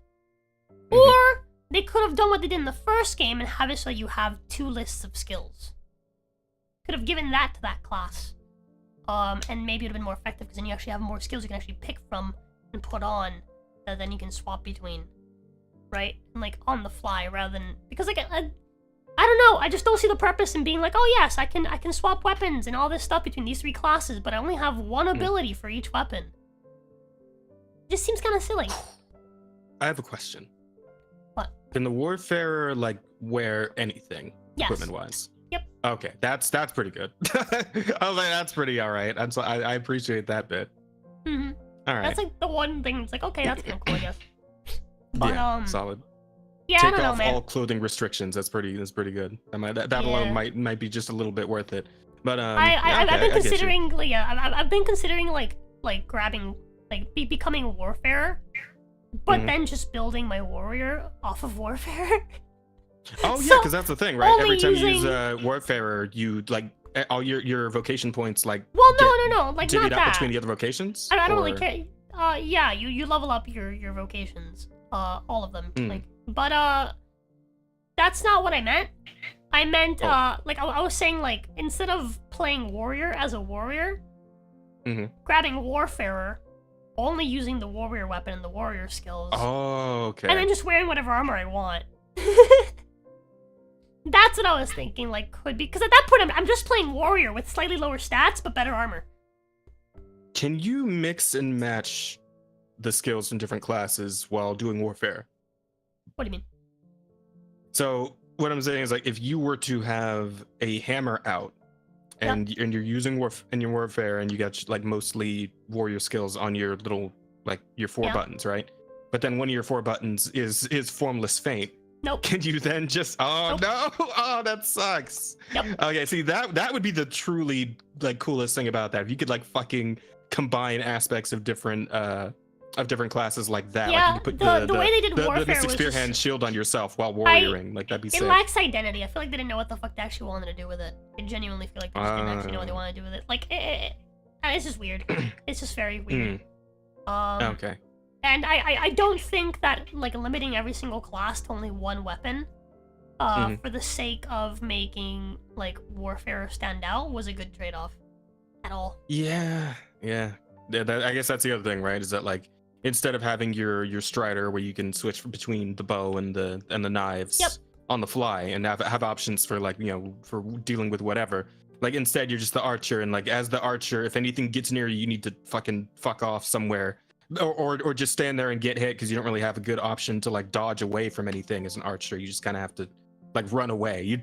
Speaker 1: Or they could have done what they did in the first game and have it so you have 2 lists of skills. Could have given that to that class. And maybe it would have been more effective because then you actually have more skills you can actually pick from and put on that then you can swap between. Right? And like on the fly rather than... Because like, I don't know, I just don't see the purpose in being like, oh yes, I can swap weapons and all this stuff between these 3 classes, but I only have 1 ability for each weapon. It just seems kind of silly.
Speaker 2: I have a question.
Speaker 1: What?
Speaker 2: Can the Warfarer like wear anything,
Speaker 1: Yes.
Speaker 2: equipment-wise?
Speaker 1: Yep.
Speaker 2: Okay, that's pretty good. I was like, that's pretty all right. I appreciate that bit.
Speaker 1: Mm-hmm.
Speaker 2: All right.
Speaker 1: That's like the one thing that's like, okay, that's kind of cool, I guess. But,
Speaker 2: yeah, solid.
Speaker 1: Yeah,
Speaker 2: Take
Speaker 1: I don't know,
Speaker 2: off
Speaker 1: man.
Speaker 2: all clothing restrictions. That's pretty good. That alone might be just a little bit worth it. But
Speaker 1: I've been considering, I've been considering like grabbing, like becoming a Warfarer, but then just building my warrior off of Warfare.
Speaker 2: Oh yeah,
Speaker 1: So,
Speaker 2: because that's the thing, right? Every time you use
Speaker 1: using-
Speaker 2: Warfarer, you like all your vocation points like
Speaker 1: Well,
Speaker 2: get
Speaker 1: no, like
Speaker 2: divvied
Speaker 1: not
Speaker 2: up
Speaker 1: that.
Speaker 2: between the other vocations.
Speaker 1: I don't really
Speaker 2: Or-
Speaker 1: care. Yeah, you level up your vocations, all of them.
Speaker 2: Mm.
Speaker 1: Like, but that's not what I meant. I meant like I was saying, like instead of playing warrior as a warrior, grabbing Warfarer, only using the warrior weapon and the warrior skills.
Speaker 2: Oh, okay.
Speaker 1: And then just wearing whatever armor I want. That's what I was thinking, like, could be. Because at that point, I'm just playing warrior with slightly lower stats, but better armor.
Speaker 2: Can you mix and match the skills from different classes while doing warfare?
Speaker 1: What do you mean?
Speaker 2: So what I'm saying is, like, if you were to have a hammer out, and you're using warfare, and you got like mostly warrior skills on your little like your 4 buttons, right? But then one of your 4 buttons is formless feint.
Speaker 1: Nope.
Speaker 2: Can you then just no? Oh, that sucks.
Speaker 1: Yep.
Speaker 2: Okay, see that would be the truly like coolest thing about that. If you could like fucking combine aspects of different classes like that.
Speaker 1: Yeah,
Speaker 2: like you could
Speaker 1: the way they did
Speaker 2: the
Speaker 1: warfare
Speaker 2: Mystic
Speaker 1: was
Speaker 2: Spear
Speaker 1: just-
Speaker 2: hand shield on yourself while warrioring. Like that'd be
Speaker 1: It
Speaker 2: sick.
Speaker 1: lacks identity. I feel like they didn't know what the fuck they actually wanted to do with it. I genuinely feel like they just didn't actually know what they wanted to do with it. Like, it's just weird. It's just very weird.
Speaker 2: Okay.
Speaker 1: And I don't think that, like, limiting every single class to only 1 weapon, for the sake of making, like, Warfare stand out was a good trade-off. At all.
Speaker 2: Yeah. I guess that's the other thing, right? Is that like instead of having your Strider where you can switch between the bow and the knives on the fly and have options for like, you know, for dealing with whatever. Like instead you're just the archer, and like as the archer, if anything gets near you, you need to fucking fuck off somewhere. Or just stand there and get hit because you don't really have a good option to like dodge away from anything as an archer. You just kind of have to like run away. You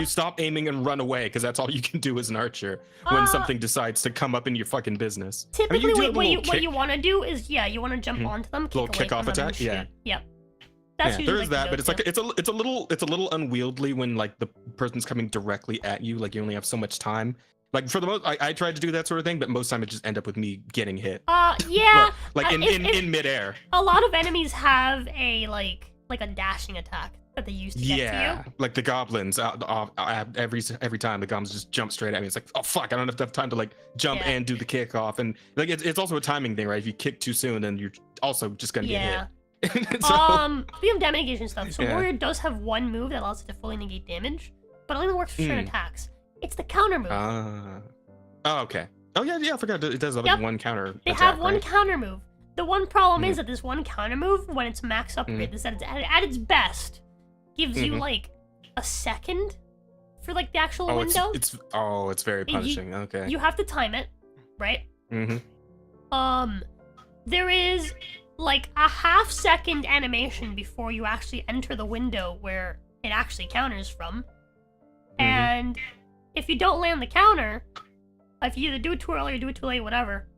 Speaker 2: stop aiming and run away because that's all you can do as an archer when something decides to come up in your fucking business.
Speaker 1: Typically, what you want to do is you want to jump onto them,
Speaker 2: little kick-off attack.
Speaker 1: Yep. That's usually
Speaker 2: there's
Speaker 1: like
Speaker 2: that,
Speaker 1: the
Speaker 2: but it's like it's a little unwieldy when like the person's coming directly at you. Like you only have so much time. Like for the most, I tried to do that sort of thing, but most time it just end up with me getting hit.
Speaker 1: Yeah.
Speaker 2: like in midair.
Speaker 1: A lot of enemies have a like a dashing attack that they use to get to you.
Speaker 2: Like the goblins. Every time the goblins just jump straight at me. It's like, oh fuck, I don't have time to like jump and do the kickoff, and like it's also a timing thing, right? If you kick too soon, then you're also just gonna get hit.
Speaker 1: We have damage negation stuff. So warrior does have 1 move that allows it to fully negate damage, but it only works for certain attacks. It's the counter move.
Speaker 2: Oh, okay. Oh yeah, I forgot it does have 1 counter.
Speaker 1: They
Speaker 2: attack,
Speaker 1: have 1
Speaker 2: right?
Speaker 1: counter move. The one problem is that this 1 counter move, when it's max upgrade, is that it's at its best gives you like a second for like the actual window.
Speaker 2: It's very punishing. Okay.
Speaker 1: You have to time it, right? There is like a half-second animation before you actually enter the window where it actually counters from. And if you don't land the counter, if you either do it too early or do it too late, whatever,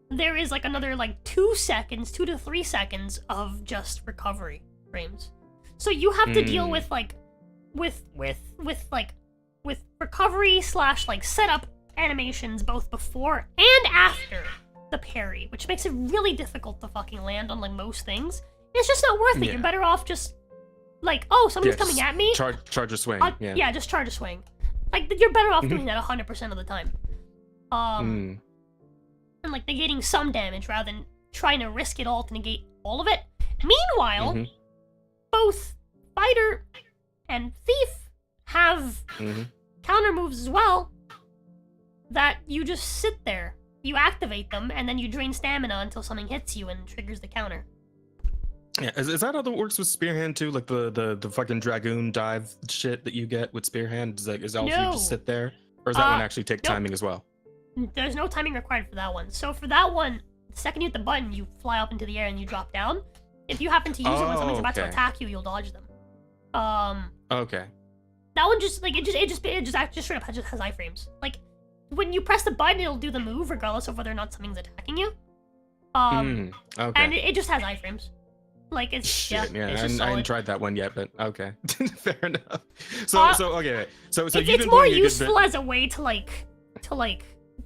Speaker 1: there is like another like 2 seconds, 2 to 3 seconds of just recovery frames. So you have to deal with like with recovery / like setup animations both before and after the parry, which makes it really difficult to fucking land on like most things. It's just not worth it. You're better off just like, oh, somebody's coming at me.
Speaker 2: Charge a swing.
Speaker 1: Just charge a swing. Like you're better off doing that 100% of the time. And like negating some damage rather than trying to risk it all to negate all of it. Meanwhile, both fighter and thief have counter moves as well that you just sit there. You activate them, and then you drain stamina until something hits you and triggers the counter.
Speaker 2: Yeah, is that how it works with Spearhand too? Like the fucking Dragoon dive shit that you get with Spearhand? Is also you just sit there? Or does that one actually take timing as well?
Speaker 1: There's no timing required for that one. So for that one, the second you hit the button, you fly up into the air and you drop down. If you happen to use it when something's about to attack you, you'll dodge them.
Speaker 2: Okay.
Speaker 1: That one just like it just straight up has iframes. Like when you press the button, it'll do the move regardless of whether or not something's attacking you.
Speaker 2: Okay.
Speaker 1: And it just has iframes. Like it's
Speaker 2: shit. Yeah,
Speaker 1: it's
Speaker 2: I
Speaker 1: just
Speaker 2: hadn't tried that one yet, but okay, fair enough. So okay, so
Speaker 1: it's more useful as a way to like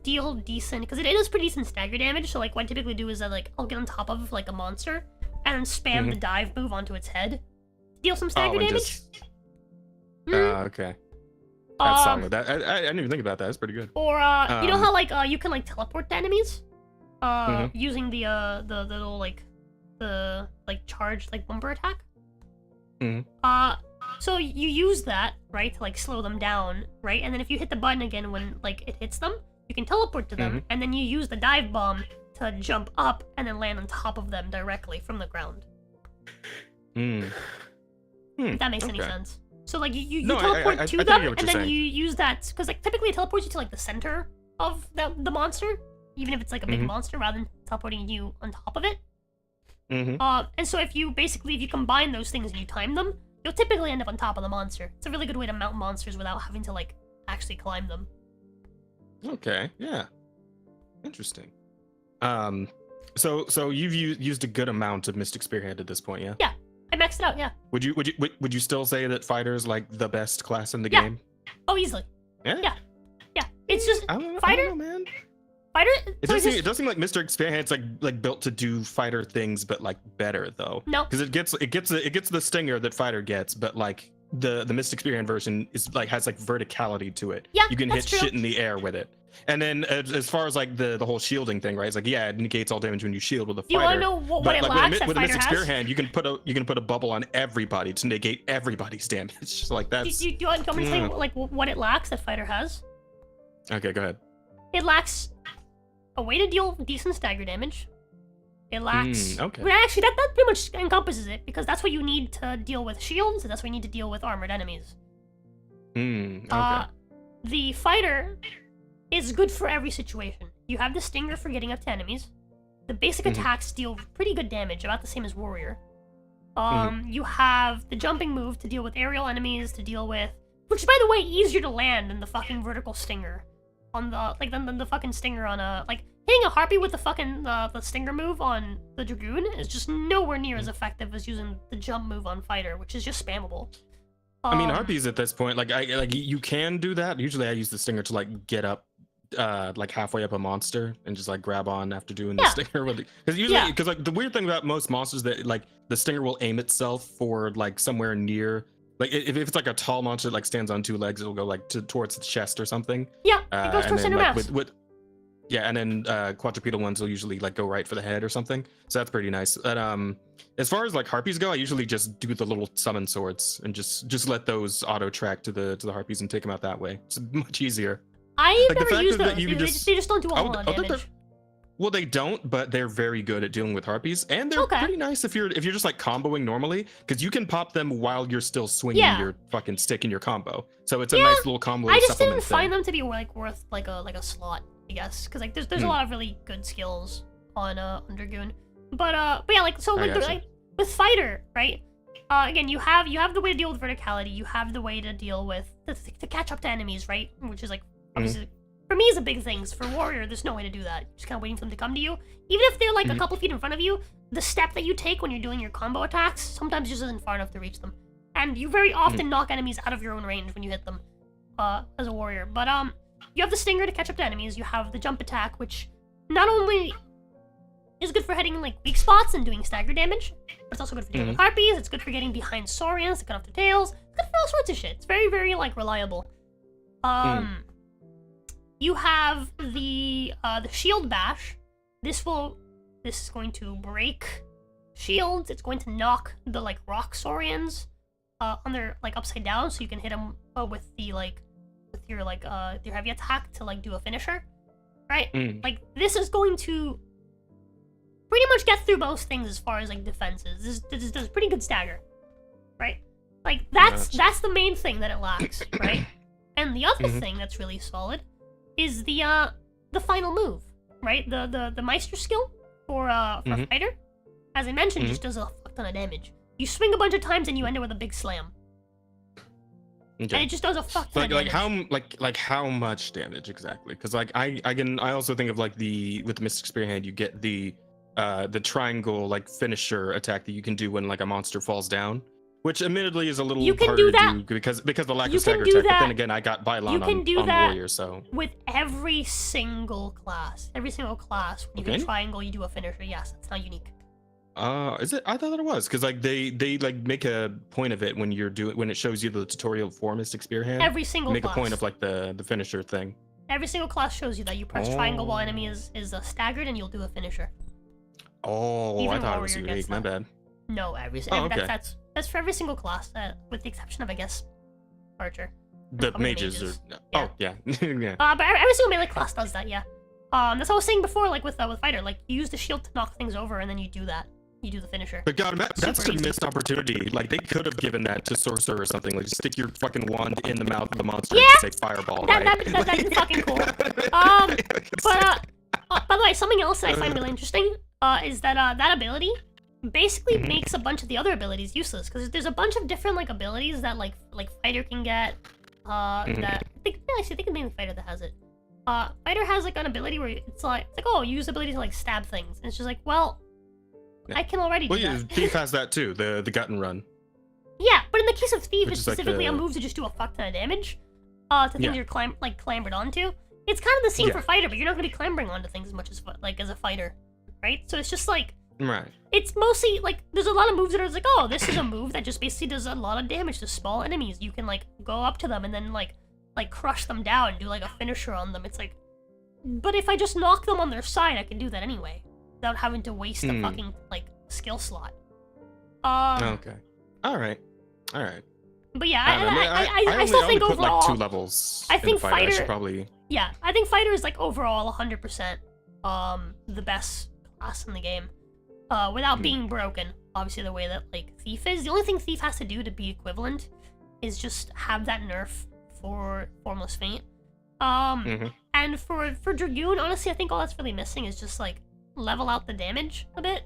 Speaker 1: deal decent, because it is pretty decent stagger damage. So like what I typically do is that like I'll get on top of like a monster and then spam the dive move onto its head, deal some stagger damage.
Speaker 2: Okay. That's solid. That I didn't even think about that. That's pretty good.
Speaker 1: Or you know how like you can like teleport to enemies, using the little like the like charged like bumper attack. So you use that, right, to like slow them down, right? And then if you hit the button again when like it hits them, you can teleport to them, and then you use the dive bomb to jump up and then land on top of them directly from the ground. If that makes any sense. So like you teleport to them, and then you use that, because like typically it teleports you to like the center of the monster, even if it's like a big monster, rather than teleporting you on top of it. And so if you combine those things and you time them, you'll typically end up on top of the monster. It's a really good way to mount monsters without having to like actually climb them.
Speaker 2: Okay, yeah, interesting. So you've used a good amount of Mystic Spearhand at this point, yeah?
Speaker 1: Yeah, I maxed it out. Yeah.
Speaker 2: Would you still say that fighter is like the best class in the game?
Speaker 1: Oh, easily.
Speaker 2: Yeah.
Speaker 1: Yeah. It's just
Speaker 2: fighter.
Speaker 1: I
Speaker 2: don't know, man.
Speaker 1: Fighter.
Speaker 2: It does seem like Mr. Spearhand's like built to do fighter things, but like better though.
Speaker 1: No.
Speaker 2: Because it gets the stinger that fighter gets, but like the Mystic Spearhand version is like has like verticality to it.
Speaker 1: Yeah,
Speaker 2: you can hit
Speaker 1: true.
Speaker 2: shit in the air with it. And then as far as like the whole shielding thing, right? It's like it negates all damage when you shield with a fighter.
Speaker 1: You want to know what it lacks?
Speaker 2: With a Mystic Spearhand, you can put a bubble on everybody to negate everybody's damage. So like that's.
Speaker 1: Do you want me to say like what it lacks that fighter has?
Speaker 2: Okay, go ahead.
Speaker 1: It lacks a way to deal decent stagger damage. It lacks.
Speaker 2: Okay.
Speaker 1: Well, actually, that pretty much encompasses it, because that's what you need to deal with shields, and that's what you need to deal with armored enemies.
Speaker 2: Okay.
Speaker 1: The fighter is good for every situation. You have the stinger for getting up to enemies. The basic attacks deal pretty good damage, about the same as warrior. You have the jumping move to deal with aerial enemies, to deal with, which is, by the way, easier to land than the fucking vertical stinger. On the than the fucking stinger on a hitting a harpy with the fucking the stinger move on the dragoon is just nowhere near as effective as using the jump move on fighter, which is just spammable.
Speaker 2: I mean, harpies at this point, like you can do that. Usually, I use the stinger to like get up, like halfway up a monster and just like grab on after doing the stinger with it. Because like the weird thing about most monsters that like the stinger will aim itself for like somewhere near. Like if it's like a tall monster that like stands on two legs, it'll go like towards the chest or something.
Speaker 1: Yeah, it goes towards center mass.
Speaker 2: And then quadrupedal ones will usually like go right for the head or something. So that's pretty nice. But as far as like harpies go, I usually just do the little summon swords and just let those auto track to the harpies and take them out that way. It's much easier.
Speaker 1: I've never used those. They just don't do a whole lot of damage.
Speaker 2: Well, they don't, but they're very good at dealing with harpies, and they're pretty nice if you're just like comboing normally, because you can pop them while you're still swinging your fucking stick in your combo. So it's a nice little combo.
Speaker 1: I just didn't find them to be like worth like a slot, I guess, because like there's a lot of really good skills on Dragoon, but yeah, like so like with fighter, right? Again, you have the way to deal with verticality. You have the way to deal with to catch up to enemies, right? Which is like obviously. For me, is a big thing. For warrior, there's no way to do that. You're just kind of waiting for them to come to you. Even if they're like a couple feet in front of you, the step that you take when you're doing your combo attacks sometimes just isn't far enough to reach them. And you very often knock enemies out of your own range when you hit them as a warrior. But you have the stinger to catch up to enemies. You have the jump attack, which not only is good for hitting in like weak spots and doing stagger damage, but it's also good for dealing with harpies. It's good for getting behind saurians to cut off their tails. It's good for all sorts of shit. It's very, very like reliable. You have the shield bash. This is going to break shields. It's going to knock the like rock saurians on their like upside down, so you can hit them with the like with your heavy attack to like do a finisher, right? Like this is going to pretty much get through most things as far as like defenses. This does pretty good stagger, right? Like that's the main thing that it lacks, right? And the other thing that's really solid is the final move, right? The Meister skill for fighter, as I mentioned, just does a fuck ton of damage. You swing a bunch of times and you end it with a big slam. Okay. And it just does a fuck ton of damage.
Speaker 2: Like how much damage exactly? Because like I also think of like with the Mystic Spear hand, you get the triangle like finisher attack that you can do when like a monster falls down, which admittedly is a little harder to do because the lack of stagger attack. But then again, I got Bylon on warrior, so
Speaker 1: with every single class, when you do triangle, you do a finisher. Yes, it's not unique.
Speaker 2: Is it? I thought that it was because like they like make a point of it when it shows you the tutorial for Mystic Spear hand.
Speaker 1: Every single
Speaker 2: make
Speaker 1: class.
Speaker 2: A point of like the finisher thing.
Speaker 1: Every single class shows you that you press triangle while enemy is staggered and you'll do a finisher.
Speaker 2: Oh, even I thought it was unique. My bad.
Speaker 1: No,
Speaker 2: okay.
Speaker 1: That's for every single class, with the exception of I guess Archer.
Speaker 2: The mages are. Yeah. Oh yeah. Yeah.
Speaker 1: But every single melee class does that. Yeah. That's what I was saying before, like with fighter, like you use the shield to knock things over and then you do that. You do the finisher.
Speaker 2: But God, that's a missed opportunity. Like they could have given that to sorcerer or something. Like stick your fucking wand in the mouth of the monster and say fireball.
Speaker 1: That'd be fucking cool. But by the way, something else that I find really interesting is that that ability basically makes a bunch of the other abilities useless because there's a bunch of different like abilities that like fighter can get. That I think mainly fighter that has it. Fighter has like an ability where it's like oh, you use the ability to like stab things, and it's just like well. I can already do that.
Speaker 2: Thief has that too, the gut and run.
Speaker 1: Yeah, but in the case of Thief, it's specifically a move to just do a fuck ton of damage to things you're clambered onto. It's kind of the same for fighter, but you're not going to be clambering onto things as much as as a fighter, right? So it's just like it's mostly like there's a lot of moves that are like oh, this is a move that just basically does a lot of damage to small enemies. You can like go up to them and then like crush them down and do like a finisher on them. It's like, but if I just knock them on their side, I can do that anyway. Without having to waste a fucking like skill slot.
Speaker 2: Okay. All right.
Speaker 1: But yeah, I still think
Speaker 2: put,
Speaker 1: overall.
Speaker 2: Like 2 levels.
Speaker 1: I think fighter.
Speaker 2: I should probably.
Speaker 1: Yeah, I think fighter is like overall 100% the best class in the game. Without being broken. Obviously, the way that like Thief is. The only thing Thief has to do to be equivalent is just have that nerf for Formless Feint. And for Dragoon, honestly, I think all that's really missing is just like. Level out the damage a bit,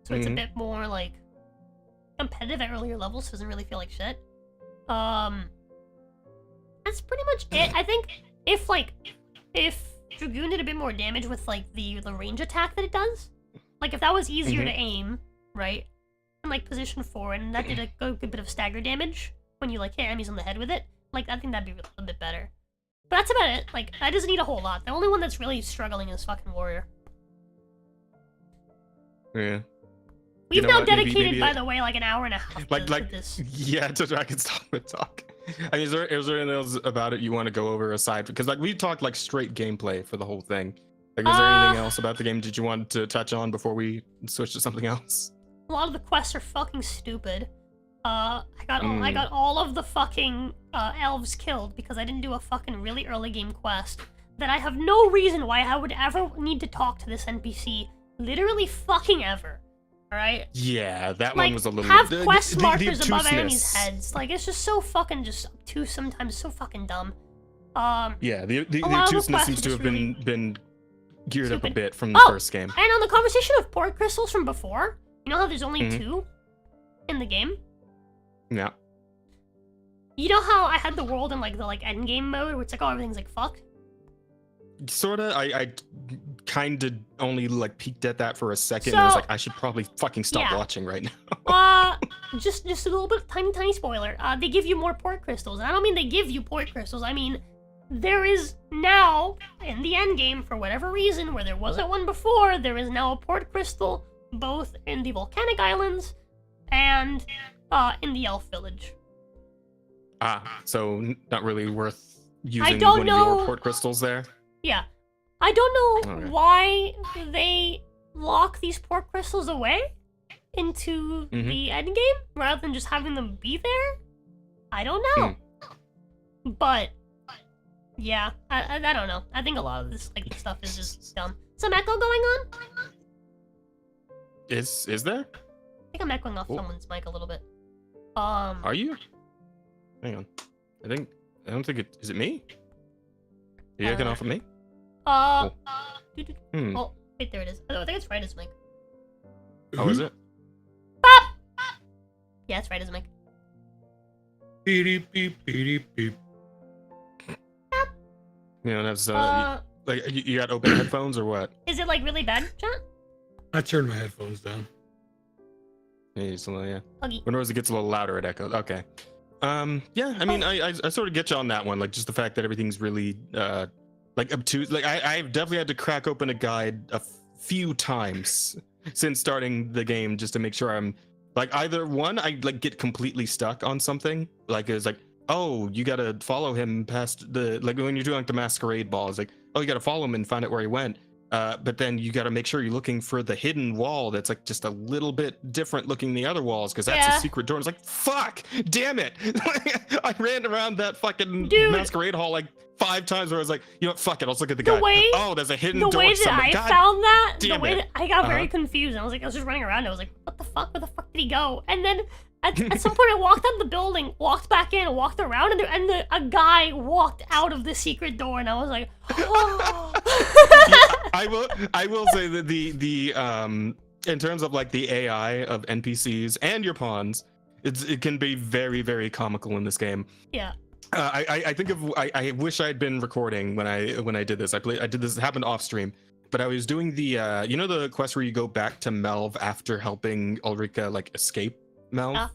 Speaker 1: so it's a bit more like competitive at earlier levels. So it doesn't really feel like shit. That's pretty much it. I think if Dragoon did a bit more damage with like the range attack that it does, like if that was easier to aim, right, and like position forward, and that did a good bit of stagger damage when you like hit enemies on the head with it, like I think that'd be a bit better. But that's about it. Like that doesn't need a whole lot. The only one that's really struggling is fucking warrior.
Speaker 2: Yeah.
Speaker 1: We've now dedicated, by the way, like an hour and a half
Speaker 2: to
Speaker 1: this.
Speaker 2: Yeah, so I can stop and talk. I mean, is there anything else about it you want to go over aside? Because like we talked like straight gameplay for the whole thing. Like, is there anything else about the game that you want to touch on before we switch to something else?
Speaker 1: A lot of the quests are fucking stupid. I got all of the fucking elves killed because I didn't do a fucking really early game quest that I have no reason why I would ever need to talk to this NPC. Literally fucking ever. Alright?
Speaker 2: Yeah, that
Speaker 1: like,
Speaker 2: one was a little...
Speaker 1: Have quest markers above enemies' heads. Like, it's just so fucking just obtuse sometimes, so fucking dumb.
Speaker 2: Yeah, the obtuseness seems to have been geared up a bit from the first game.
Speaker 1: And on the conversation of port crystals from before, you know how there's only 2 in the game?
Speaker 2: Yeah.
Speaker 1: You know how I had the world in like the end game mode where it's like, oh, everything's like fucked?
Speaker 2: Sorta. I kind of only like peeked at that for a second and was like, I should probably fucking stop watching right now.
Speaker 1: just a little bit, tiny spoiler. They give you more port crystals, and I don't mean they give you port crystals. I mean there is now in the end game, for whatever reason, where there wasn't one before, there is now a port crystal both in the volcanic islands and in the elf village.
Speaker 2: So not really worth using one of your port crystals there.
Speaker 1: Yeah. I don't know why they lock these port crystals away. into the end game rather than just having them be there. I don't know, but yeah, I don't know. I think a lot of this like stuff is just dumb. Some echo going on.
Speaker 2: Is there?
Speaker 1: I think I'm echoing off someone's mic a little bit.
Speaker 2: Are you? Hang on. I don't think it is it me? Are you echoing off of me?
Speaker 1: Oh, wait, there it is. Oh, I think it's Raida's mic.
Speaker 2: Oh, is it?
Speaker 1: Bop! Yeah, it's Raida's mic.
Speaker 3: Beep, beep, beep, beep.
Speaker 2: You know, that's like you got open headphones or what?
Speaker 1: Is it like really bad, John?
Speaker 3: I turned my headphones down.
Speaker 2: Yeah, yeah.
Speaker 1: Huggy.
Speaker 2: Whenever it gets a little louder, it echoes. Okay. Yeah, I mean, I sort of get you on that one. Like, just the fact that everything's really like obtuse. Like, I've definitely had to crack open a guide a few times since starting the game just to make sure I'm like either one, I like get completely stuck on something. Like, it's like, oh, you gotta follow him past the like when you're doing like the masquerade ball. It's like, oh, you gotta follow him and find out where he went. But then you got to make sure you're looking for the hidden wall that's like just a little bit different looking than the other walls because that's a secret door. And it's like, fuck, damn it. I ran around that fucking masquerade hall like 5 times where I was like, you know what, fuck it, let's look at the guy. Oh, there's a hidden door.
Speaker 1: The way that I found that, I got
Speaker 2: Uh-huh.
Speaker 1: very confused. I was just running around. I was like, what the fuck? Where the fuck did he go? And then at some point I walked out of the building, walked back in, walked around, and a guy walked out of the secret door, and I was like, oh.
Speaker 2: I will say that the in terms of like the AI of NPCs and your pawns, it can be very, very comical in this game.
Speaker 1: Yeah.
Speaker 2: I think I wish I had been recording when I did this. I did this. It happened off stream, but I was doing the you know the quest where you go back to Melv after helping Ulrika like escape Melv.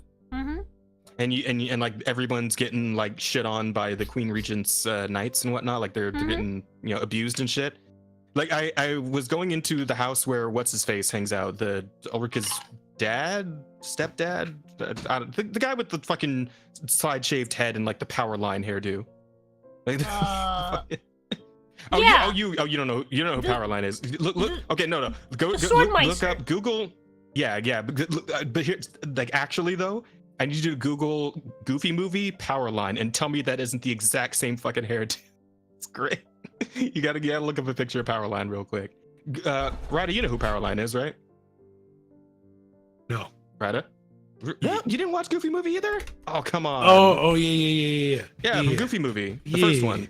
Speaker 2: And like everyone's getting like shit on by the Queen Regent's knights and whatnot. Like they're getting abused and shit. Like I was going into the house where what's his face hangs out. The Ulrika's stepdad. The guy with the fucking side shaved head and like the power line hairdo. Like, you don't know who power line is. Look. Okay, no. Go look up Google. Yeah. But here, like actually though, I need you to Google Goofy movie power line and tell me that isn't the exact same fucking hairdo. It's great. You gotta look up a picture of power line real quick. Raida, you know who power line is, right?
Speaker 3: No.
Speaker 2: Raida? Yeah, you didn't watch Goofy movie either? Oh, come on.
Speaker 3: Oh yeah.
Speaker 2: Yeah, from Goofy movie, the first one.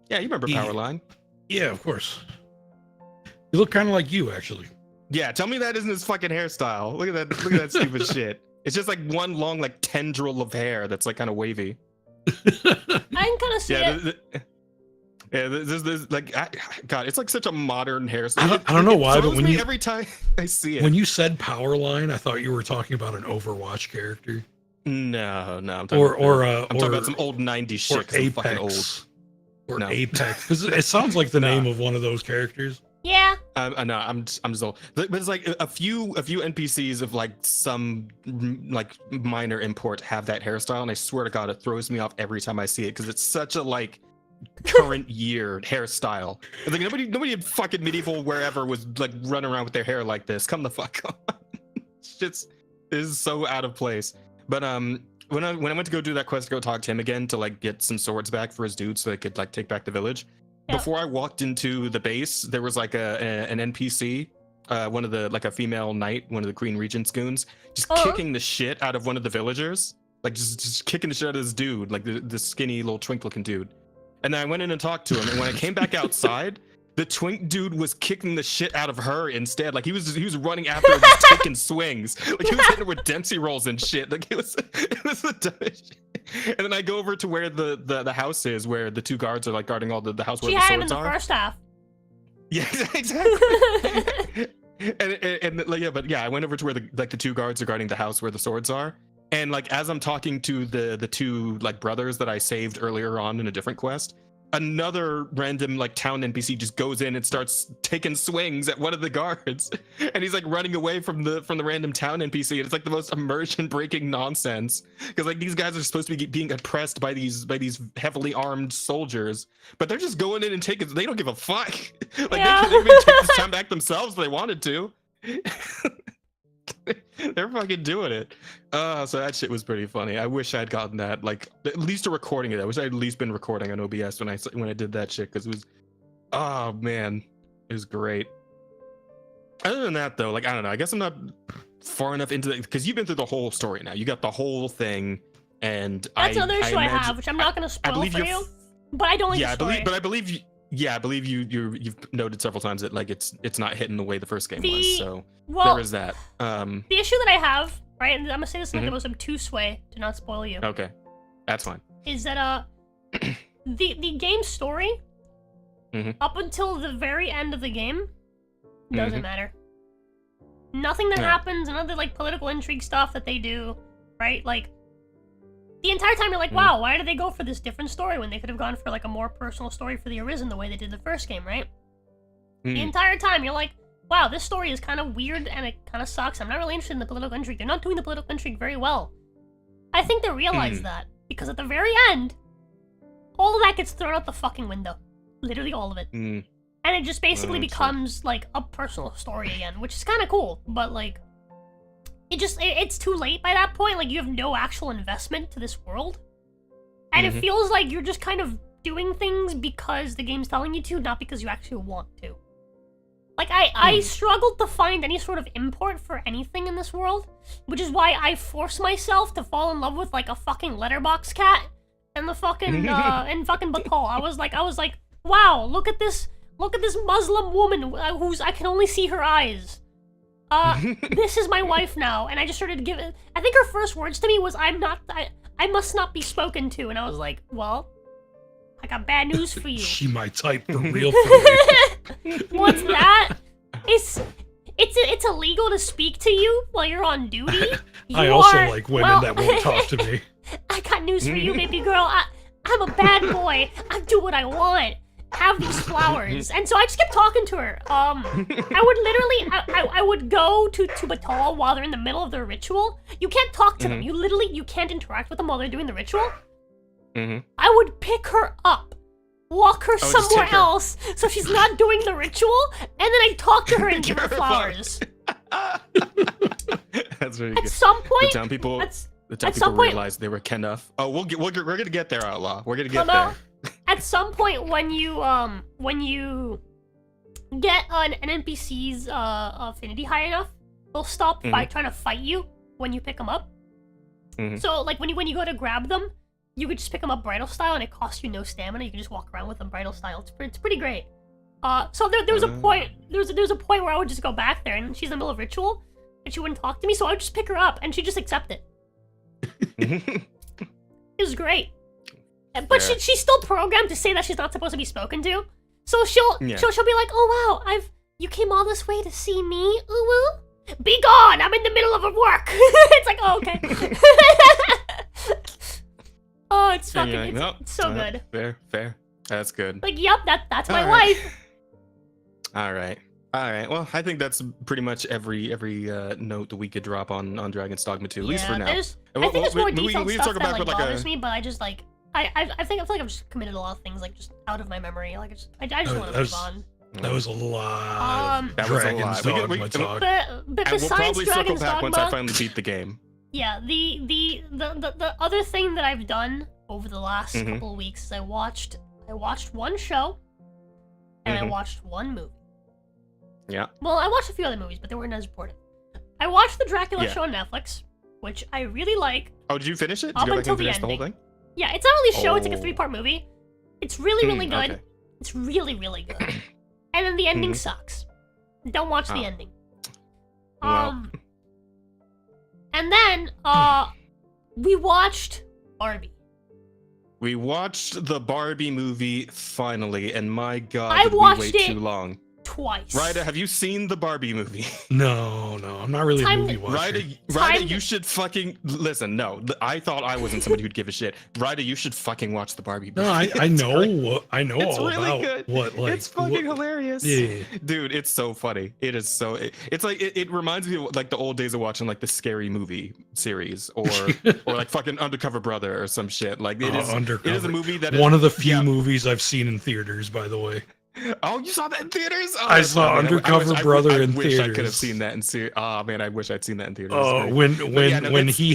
Speaker 2: Yeah, you remember power line?
Speaker 3: Yeah, of course. You look kind of like you, actually.
Speaker 2: Yeah, tell me that isn't his fucking hairstyle. Look at that stupid shit. It's just like one long like tendril of hair that's like kind of wavy.
Speaker 1: I can kind of see it.
Speaker 2: There's like, God, it's like such a modern hairstyle.
Speaker 3: I don't know why, but
Speaker 2: every time I see it.
Speaker 3: When you said power line, I thought you were talking about an Overwatch character.
Speaker 2: No, I'm talking about some old '90s shit.
Speaker 3: Or Apex. Or Apex, because it sounds like the name of one of those characters.
Speaker 1: Yeah.
Speaker 2: No, I'm just old. But it's like a few NPCs of like some like minor import have that hairstyle, and I swear to God, it throws me off every time I see it because it's such a like current year hairstyle. It's like nobody in fucking medieval wherever was like running around with their hair like this. Come the fuck on. It is so out of place. But when I went to go do that quest to go talk to him again to like get some swords back for his dude so they could like take back the village. Before I walked into the base, there was like an NPC, one of the like a female knight, one of the Queen Regent's goons, just kicking the shit out of one of the villagers, like just kicking the shit out of this dude, like the skinny little twink looking dude. And then I went in and talked to him, and when I came back outside, the twink dude was kicking the shit out of her instead. Like he was running after her, just taking swings. Like he was hitting her with Dempsey rolls and shit. Like it was the dumbest shit. And then I go over to where the house is, where the 2 guards are like guarding all the house where the swords are.
Speaker 1: She had him in the first half.
Speaker 2: Yeah, exactly. and like I went over to where the 2 guards are guarding the house where the swords are. And like as I'm talking to the 2 like brothers that I saved earlier on in a different quest, another random like town NPC just goes in and starts taking swings at one of the guards, and he's like running away from the random town NPC, and it's like the most immersion breaking nonsense because like these guys are supposed to be being oppressed by these heavily armed soldiers, but they're just going in and taking. They don't give a fuck. Like they could take this town back themselves if they wanted to. They're fucking doing it. So that shit was pretty funny. I wish I'd gotten that, like at least a recording of that. I wish I'd at least been recording on OBS when I did that shit, because it was, oh man, it was great. Other than that though, like I don't know, I guess I'm not far enough into it, because you've been through the whole story now. You got the whole thing, and
Speaker 1: that's another issue I have, which I'm not going to spoil for you. But I don't like the story.
Speaker 2: I believe you've noted several times that like it's not hitting the way the first game was. So there is that.
Speaker 1: The issue that I have, right, and I'm gonna say this in the most obtuse way to not spoil you.
Speaker 2: Okay, that's fine.
Speaker 1: Is that the game story up until the very end of the game doesn't matter. Nothing that happens, and other like political intrigue stuff that they do, right? Like the entire time you're like, wow, why did they go for this different story when they could have gone for like a more personal story for the Arisen the way they did the first game, right? The entire time you're like, wow, this story is kind of weird and it kind of sucks. I'm not really interested in the political intrigue. They're not doing the political intrigue very well. I think they realize that, because at the very end, all of that gets thrown out the fucking window. Literally all of it. And it just basically becomes like a personal story again, which is kind of cool, but like it's too late by that point. Like you have no actual investment to this world, and it feels like you're just kind of doing things because the game's telling you to, not because you actually want to. Like I struggled to find any sort of import for anything in this world, which is why I force myself to fall in love with like a fucking letterbox cat and the fucking and fucking Bacall. I was like, wow, look at this Muslim woman who's I can only see her eyes. This is my wife now, and I just started giving. I think her first words to me was, I must not be spoken to," and I was like, well, I got bad news for you.
Speaker 3: She my type for real. For real.
Speaker 1: What's that? It's illegal to speak to you while you're on duty.
Speaker 3: I also like women that won't talk to me.
Speaker 1: I got news for you, baby girl. I'm a bad boy. I do what I want. Have these flowers. And so I just kept talking to her. I would go to Batal while they're in the middle of their ritual. You can't talk to them. You can't interact with them while they're doing the ritual. I would pick her up, walk her somewhere else so she's not doing the ritual, and then I'd talk to her and give her flowers.
Speaker 2: That's very good.
Speaker 1: At some point,
Speaker 2: the town people realized they were Kenough. Oh, we're gonna get there, Outlaw. We're gonna get there.
Speaker 1: At some point, when you get an NPC's affinity high enough, they'll stop trying to fight you when you pick them up. So, like when you go to grab them, you could just pick them up bridal style, and it costs you no stamina. You can just walk around with them bridal style. It's pretty great. So there was a point. There was a point where I would just go back there, and she's in the middle of ritual, and she wouldn't talk to me. So I would just pick her up, and she'd just accept it. It was great. But she's still programmed to say that she's not supposed to be spoken to. So she'll be like, "Oh wow, you came all this way to see me? Ooh woo? Be gone! I'm in the middle of work." It's like, oh, okay. Oh, it's fucking it's so good.
Speaker 2: Fair. That's good.
Speaker 1: Like, yep, that's my wife.
Speaker 2: All right. Well, I think that's pretty much every note that we could drop on Dragon's Dogma 2, at least for now.
Speaker 1: I think there's more detailed stuff that like bothers me, but I just like I feel like I've just committed a lot of things like just out of my memory. Like I just want to move on.
Speaker 3: That was a lot. Dragon's Dogma talk.
Speaker 1: But besides
Speaker 2: we'll probably circle
Speaker 1: Dragon's
Speaker 2: back
Speaker 1: Dogma,
Speaker 2: once I finally beat the game.
Speaker 1: Yeah, the other thing that I've done over the last couple of weeks is I watched one show and I watched one movie.
Speaker 2: Yeah.
Speaker 1: Well, I watched a few other movies, but they weren't as important. I watched the Dracula show on Netflix, which I really like.
Speaker 2: Oh, did you finish it? Did
Speaker 1: up
Speaker 2: you
Speaker 1: until the
Speaker 2: finish
Speaker 1: ending.
Speaker 2: the whole thing?
Speaker 1: Yeah, it's not really a show, it's like a 3-part movie. It's really, really good.
Speaker 2: Okay.
Speaker 1: It's really, really good. And then the ending sucks. Don't watch the ending.
Speaker 2: Well.
Speaker 1: And then, we watched Barbie.
Speaker 2: We watched the Barbie movie finally, and my God,
Speaker 1: I
Speaker 2: did we
Speaker 1: watched
Speaker 2: wait
Speaker 1: it
Speaker 2: too long.
Speaker 1: Twice.
Speaker 2: Raida, have you seen the Barbie movie?
Speaker 3: No, I'm not really a movie watcher.
Speaker 2: Raida, you should fucking listen. No, I thought I wasn't somebody who'd give a shit. Raida, you should fucking watch the Barbie movie.
Speaker 3: No, I know
Speaker 2: it's
Speaker 3: all
Speaker 2: really
Speaker 3: about
Speaker 2: good.
Speaker 3: what like
Speaker 2: it's fucking hilarious.
Speaker 3: Yeah,
Speaker 2: dude, it's so funny. It is so. It's like it reminds me of like the old days of watching like the Scary Movie series or like fucking Undercover Brother or some shit. Like it is.
Speaker 3: Undercover.
Speaker 2: It is a movie that
Speaker 3: one of the few movies I've seen in theaters, by the way.
Speaker 2: Oh, you saw that in theaters? Oh,
Speaker 3: I saw Undercover Brother in theaters.
Speaker 2: I wish I could have seen that in theaters. Oh man, I wish I'd seen that in theaters.
Speaker 3: Oh, when he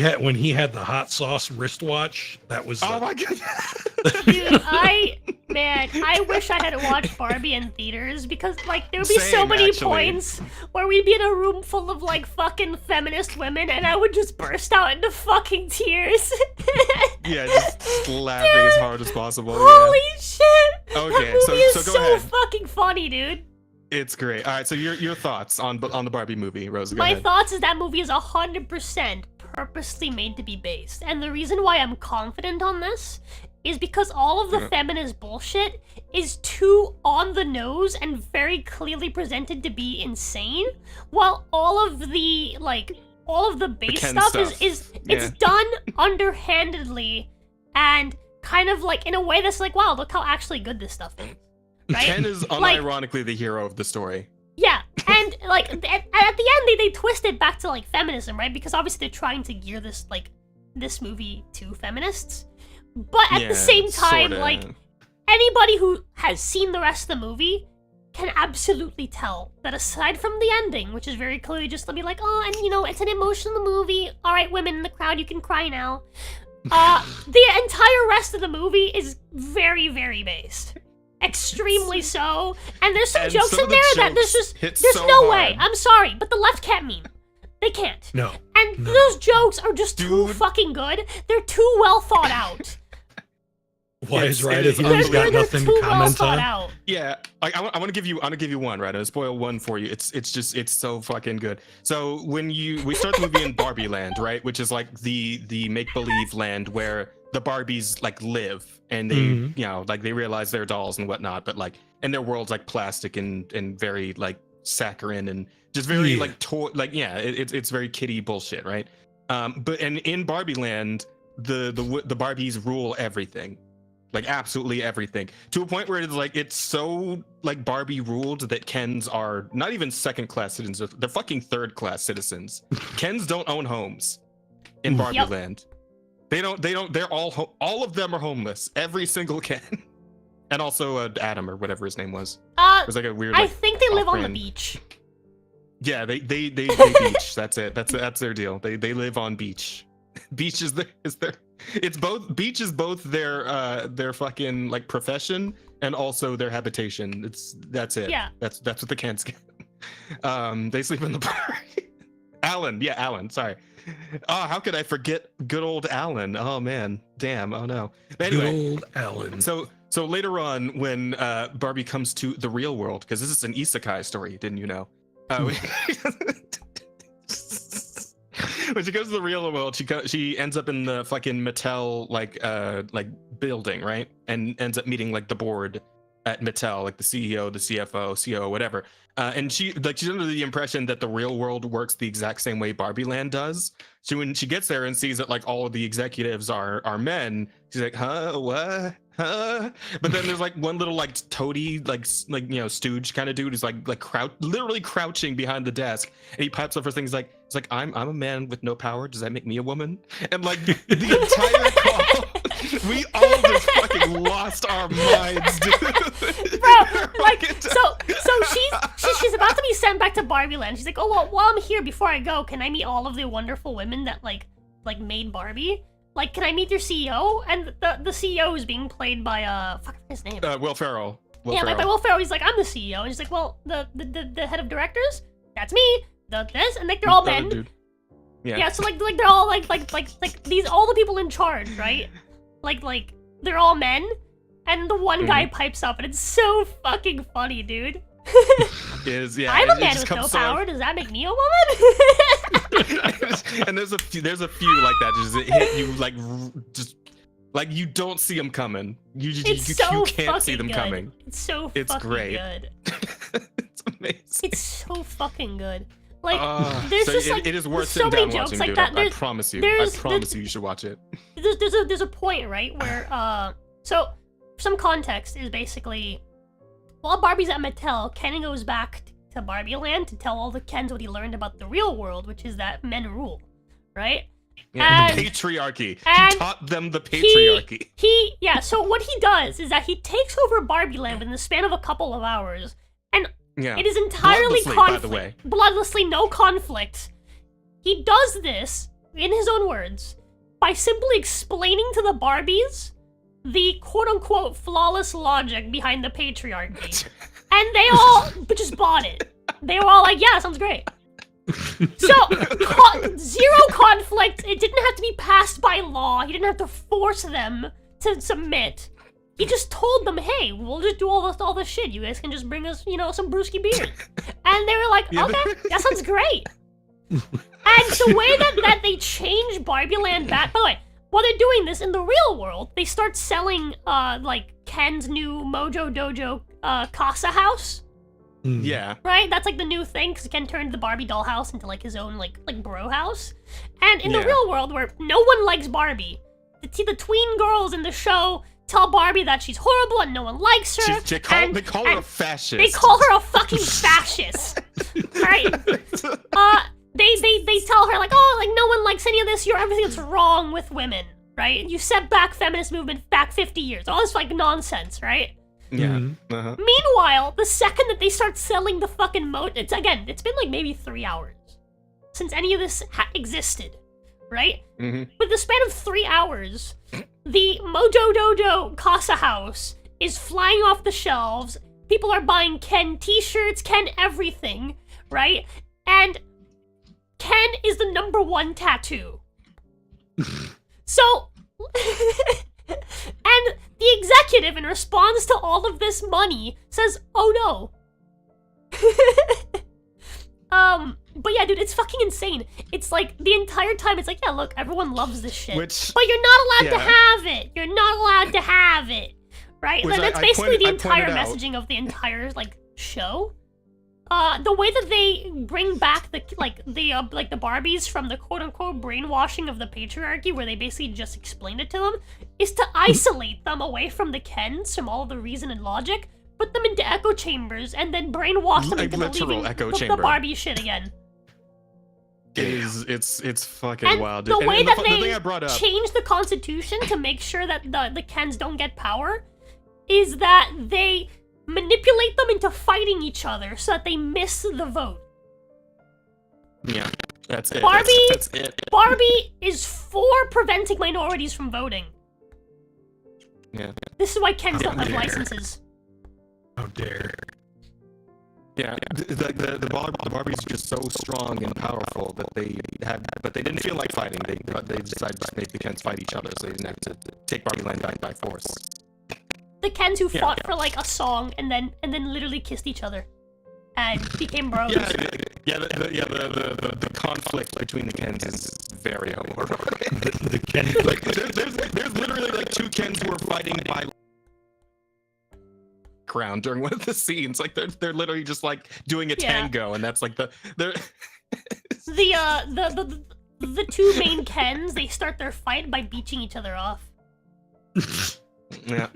Speaker 3: had the hot sauce wristwatch, that was.
Speaker 2: Oh my god.
Speaker 1: Dude, I wish I had watched Barbie in theaters because like there would be so many points where we'd be in a room full of like fucking feminist women and I would just burst out into fucking tears.
Speaker 2: Yeah, just laughing as hard as possible.
Speaker 1: Holy shit!
Speaker 2: Okay,
Speaker 1: that movie is
Speaker 2: so go
Speaker 1: so
Speaker 2: ahead.
Speaker 1: fucking funny, dude.
Speaker 2: It's great. All right, so your thoughts on the Barbie movie, Rose? Go
Speaker 1: My
Speaker 2: ahead.
Speaker 1: thoughts is that movie is 100% purposely made to be based, and the reason why I'm confident on this is because all of the feminist bullshit is too on the nose and very clearly presented to be insane, while all of the base stuff is it's done underhandedly and kind of like in a way that's like, wow, look how actually good this stuff is. Right?
Speaker 2: Ken is unironically the hero of the story.
Speaker 1: Yeah, and like at the end they twist it back to like feminism, right? Because obviously they're trying to gear this movie to feminists. But at the same time,
Speaker 2: sorta.
Speaker 1: like anybody who has seen the rest of the movie can absolutely tell that aside from the ending, which is very clearly just to be like, oh, and you know, it's an emotional movie. All right, women in the crowd, you can cry now. The entire rest of the movie is very, very based. Extremely so. And there's some jokes in there that there's no way. I'm sorry, but the left can't meme. They can't.
Speaker 3: No.
Speaker 1: And those jokes are just too fucking good. They're too well thought out.
Speaker 3: Why is Raida here? He's got nothing to comment on.
Speaker 2: Yeah, like I want to give you one, right? I'll spoil one for you. It's so fucking good. So when we start the movie in Barbie Land, right, which is like the make believe land where the Barbies like live and they you know like they realize they're dolls and whatnot, but like and their world's like plastic and very like saccharine and just very like it's very kiddie bullshit, right? But in Barbie Land, the Barbies rule everything. Like absolutely everything, to a point where it's so like Barbie ruled that Kens are not even second-class citizens; they're fucking third-class citizens. Kens don't own homes in Barbie Land. They don't. They're all of them are homeless. Every single Ken, and also Adam or whatever his name was. It was like a weird.
Speaker 1: I think they live on the beach.
Speaker 2: Yeah, they beach. That's it. That's their deal. They live on beach. Beach is their. It's both. Beach is both their fucking like profession and also their habitation. That's it.
Speaker 1: Yeah.
Speaker 2: That's what the Kens get. They sleep in the bar. Alan. Sorry. Oh, how could I forget good old Alan? Oh man, damn. Oh no. But anyway,
Speaker 3: good old Alan.
Speaker 2: So later on, when Barbie comes to the real world, because this is an isekai story, didn't you know? When she goes to the real world, she ends up in the fucking Mattel like building, right? And ends up meeting like the board at Mattel, like the CEO, the CFO, COO, whatever. And she's under the impression that the real world works the exact same way Barbie Land does. So when she gets there and sees that like all of the executives are men, she's like, huh, what? Huh? But then there's like one little like toady like you know stooge kind of dude who's like literally crouching behind the desk, and he pipes up for things like it's like I'm a man with no power. Does that make me a woman? And like the entire call, we all just fucking lost our minds, dude.
Speaker 1: Bro, like so she's about to be sent back to Barbie Land. She's like, oh well, while I'm here, before I go, can I meet all of the wonderful women that like made Barbie? Like, can I meet your CEO? And the CEO is being played by fuck his name.
Speaker 2: Will Ferrell.
Speaker 1: By Will Ferrell. He's like, I'm the CEO, and he's like, well, the head of directors, that's me. This, and like they're all men.
Speaker 2: Dude.
Speaker 1: Yeah. So like they're all like these all the people in charge, right? Like they're all men, and the one guy pipes up, and it's so fucking funny, dude. I'm a man with no power. Does that make me a woman?
Speaker 2: And there's a few like that just hit you like just like you don't see them coming. You can't see them coming.
Speaker 1: It's so
Speaker 2: it's
Speaker 1: fucking
Speaker 2: great.
Speaker 1: good.
Speaker 2: It's amazing.
Speaker 1: It's so fucking good. Like
Speaker 2: there's just like it is worth
Speaker 1: so
Speaker 2: sitting
Speaker 1: many
Speaker 2: down
Speaker 1: jokes
Speaker 2: watching,
Speaker 1: like
Speaker 2: dude.
Speaker 1: that.
Speaker 2: I promise you. I promise you should watch it.
Speaker 1: There's a point, right, where so some context is basically while Barbie's at Mattel, Ken goes back to Barbie Land to tell all the Kens what he learned about the real world, which is that men rule, right?
Speaker 2: Yeah,
Speaker 1: And-
Speaker 2: the patriarchy.
Speaker 1: and
Speaker 2: He taught them the patriarchy.
Speaker 1: So what he does is that he takes over Barbie Land in the span of a couple of hours, and
Speaker 2: Yeah.
Speaker 1: it is entirely
Speaker 2: Bloodlessly, by the way.
Speaker 1: bloodlessly, no conflict. He does this, in his own words, by simply explaining to the Barbies the quote-unquote flawless logic behind the patriarchy. And they all just bought it. They were all like, yeah, sounds great. So, zero conflict. It didn't have to be passed by law. He didn't have to force them to submit. He just told them, hey, we'll just do all this shit. You guys can just bring us, some brewski beers. And they were like, okay, that sounds great. And the way that they change Barbie Land back, by the way, while they're doing this in the real world, they start selling, Ken's new Mojo Dojo, Casa house.
Speaker 2: Yeah.
Speaker 1: Right? That's like the new thing, because Ken turned the Barbie dollhouse into like his own like bro house. And in the real world, where no one likes Barbie, the tween girls in the show tell Barbie that she's horrible and no one likes her.
Speaker 2: They call her a fascist.
Speaker 1: They call her a fucking fascist. Right? They tell her like, oh, like no one likes any of this. You're everything that's wrong with women, right? You set back feminist movement back 50 years. All this like nonsense, right?
Speaker 2: Yeah.
Speaker 3: Mm-hmm.
Speaker 1: Meanwhile, the second that they start selling the fucking it's been like maybe 3 hours since any of this existed, right?
Speaker 2: Mm-hmm.
Speaker 1: With the span of 3 hours, the Mojo Dojo Casa House is flying off the shelves. People are buying Ken t-shirts, Ken everything, right? And Ken is the #1 tattoo. So, and the executive, in response to all of this money, says, oh no. But yeah, dude, it's fucking insane. It's like, the entire time, it's like, yeah, look, everyone loves this shit. But you're not allowed to have it. You're not allowed to have it. Right?
Speaker 2: Which
Speaker 1: That's
Speaker 2: I
Speaker 1: basically the
Speaker 2: pointed
Speaker 1: entire
Speaker 2: out.
Speaker 1: messaging of the entire, show. The way that they bring back the Barbies from the quote-unquote brainwashing of the patriarchy, where they basically just explain it to them, is to isolate them away from the Kens, from all the reason and logic, put them into echo chambers, and then brainwash them into
Speaker 2: Literal
Speaker 1: believing
Speaker 2: echo
Speaker 1: the
Speaker 2: chamber.
Speaker 1: Barbie shit again.
Speaker 2: It's fucking
Speaker 1: And
Speaker 2: wild.
Speaker 1: the way
Speaker 2: and
Speaker 1: that
Speaker 2: the thing
Speaker 1: they
Speaker 2: I brought up,
Speaker 1: change the Constitution to make sure that the Kens don't get power is that they manipulate them into fighting each other so that they miss the vote.
Speaker 2: Yeah, that's it.
Speaker 1: Barbie,
Speaker 2: that's it.
Speaker 1: Barbie is for preventing minorities from voting.
Speaker 2: Yeah.
Speaker 1: This is why Kens don't have licenses.
Speaker 3: How dare.
Speaker 2: Yeah, the Barbies are just so strong and powerful that but they didn't feel like fighting. They decided to make the Kens fight each other, so they didn't have to take Barbie Land back by force.
Speaker 1: The Kens who fought for like a song and then literally kissed each other and became bros.
Speaker 2: The conflict between the Kens is very horrible.
Speaker 3: The Ken.
Speaker 2: There's literally like 2 Kens who are fighting by ground during one of the scenes. Like they're literally just like doing a tango, and that's like the
Speaker 1: 2 main Kens, they start their fight by beaching each other off.
Speaker 2: Yeah.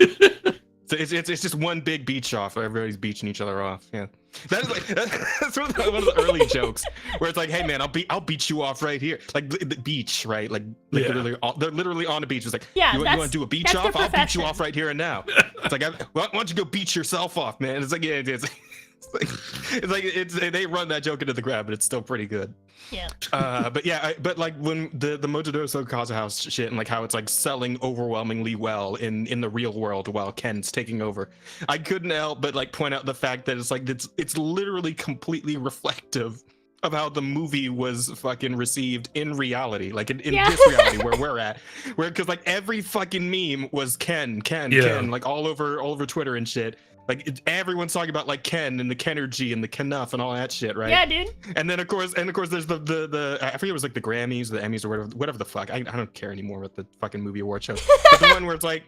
Speaker 2: So it's just one big beach off. Everybody's beaching each other off. Yeah. That's one of the early jokes where it's like, hey man, I'll beach you off right here. Like the beach, right? Like literally, they're literally on a beach. It's like, you want to do a beach off? I'll beach you off right here and now. It's like, why don't you go beach yourself off, man? It's like, they run that joke into the ground, but it's still pretty good.
Speaker 1: Yeah.
Speaker 2: But like when the Mojo Dojo Casa House shit and like how it's like selling overwhelmingly well in the real world while Ken's taking over, I couldn't help but like point out the fact that it's like it's literally completely reflective of how the movie was fucking received in reality, like in this reality where we're at, because like every fucking meme was Ken, like all over Twitter and shit. Like everyone's talking about like Ken and the Kenergy and the Knuff and all that shit, right?
Speaker 1: Yeah, dude.
Speaker 2: And then of course there's the I forget it was like the Grammys, the Emmys, or whatever the fuck. I don't care anymore with the fucking movie award show. But the one where it's like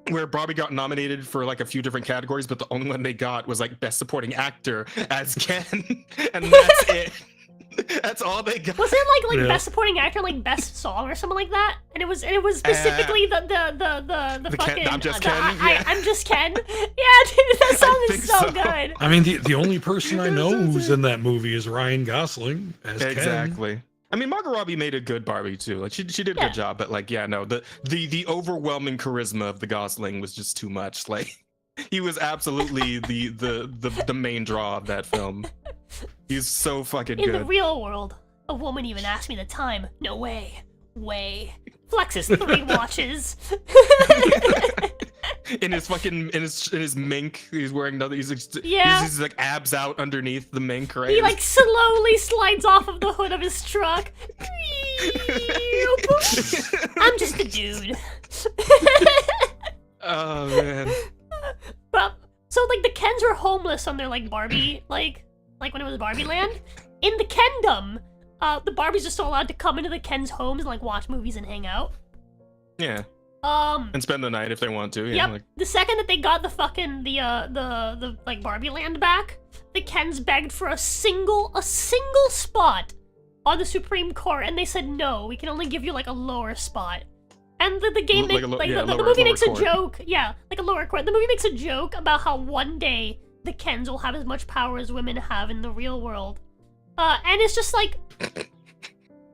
Speaker 2: where Barbie got nominated for like a few different categories, but the only one they got was like Best Supporting Actor as Ken, and that's it. That's all they got.
Speaker 1: Wasn't it like Best Supporting Actor, like Best Song or something like that? And it was specifically the fucking
Speaker 2: Ken, I'm just Ken.
Speaker 1: I'm just Ken. Yeah, dude, that song is so good.
Speaker 3: I mean, the only person I know who's in that movie is Ryan Gosling as
Speaker 2: exactly.
Speaker 3: Ken.
Speaker 2: I mean, Margot Robbie made a good Barbie too. Like she did a good job, but like yeah, no, the overwhelming charisma of the Gosling was just too much. Like he was absolutely the main draw of that film. He's so fucking good.
Speaker 1: In the real world, a woman even asked me the time. No way. Flexes 3 watches.
Speaker 2: in his mink, he's wearing another. He's like abs out underneath the mink, right?
Speaker 1: He like slowly slides off of the hood of his truck. I'm just a dude.
Speaker 2: Oh man.
Speaker 1: But so like the Kens were homeless on their like Barbie like when it was Barbie Land. In the Kendom, the Barbies are still allowed to come into the Kens' homes and like watch movies and hang out.
Speaker 2: Yeah. And spend the night if they want to. Yeah.
Speaker 1: Yep. Like... The second that they got the fucking the like Barbie Land back, the Kens begged for a single spot on the Supreme Court, and they said no. We can only give you like a lower spot. And the game the movie makes a joke. Yeah, like a lower court. The movie makes a joke about how one day the Kens will have as much power as women have in the real world. And it's just like,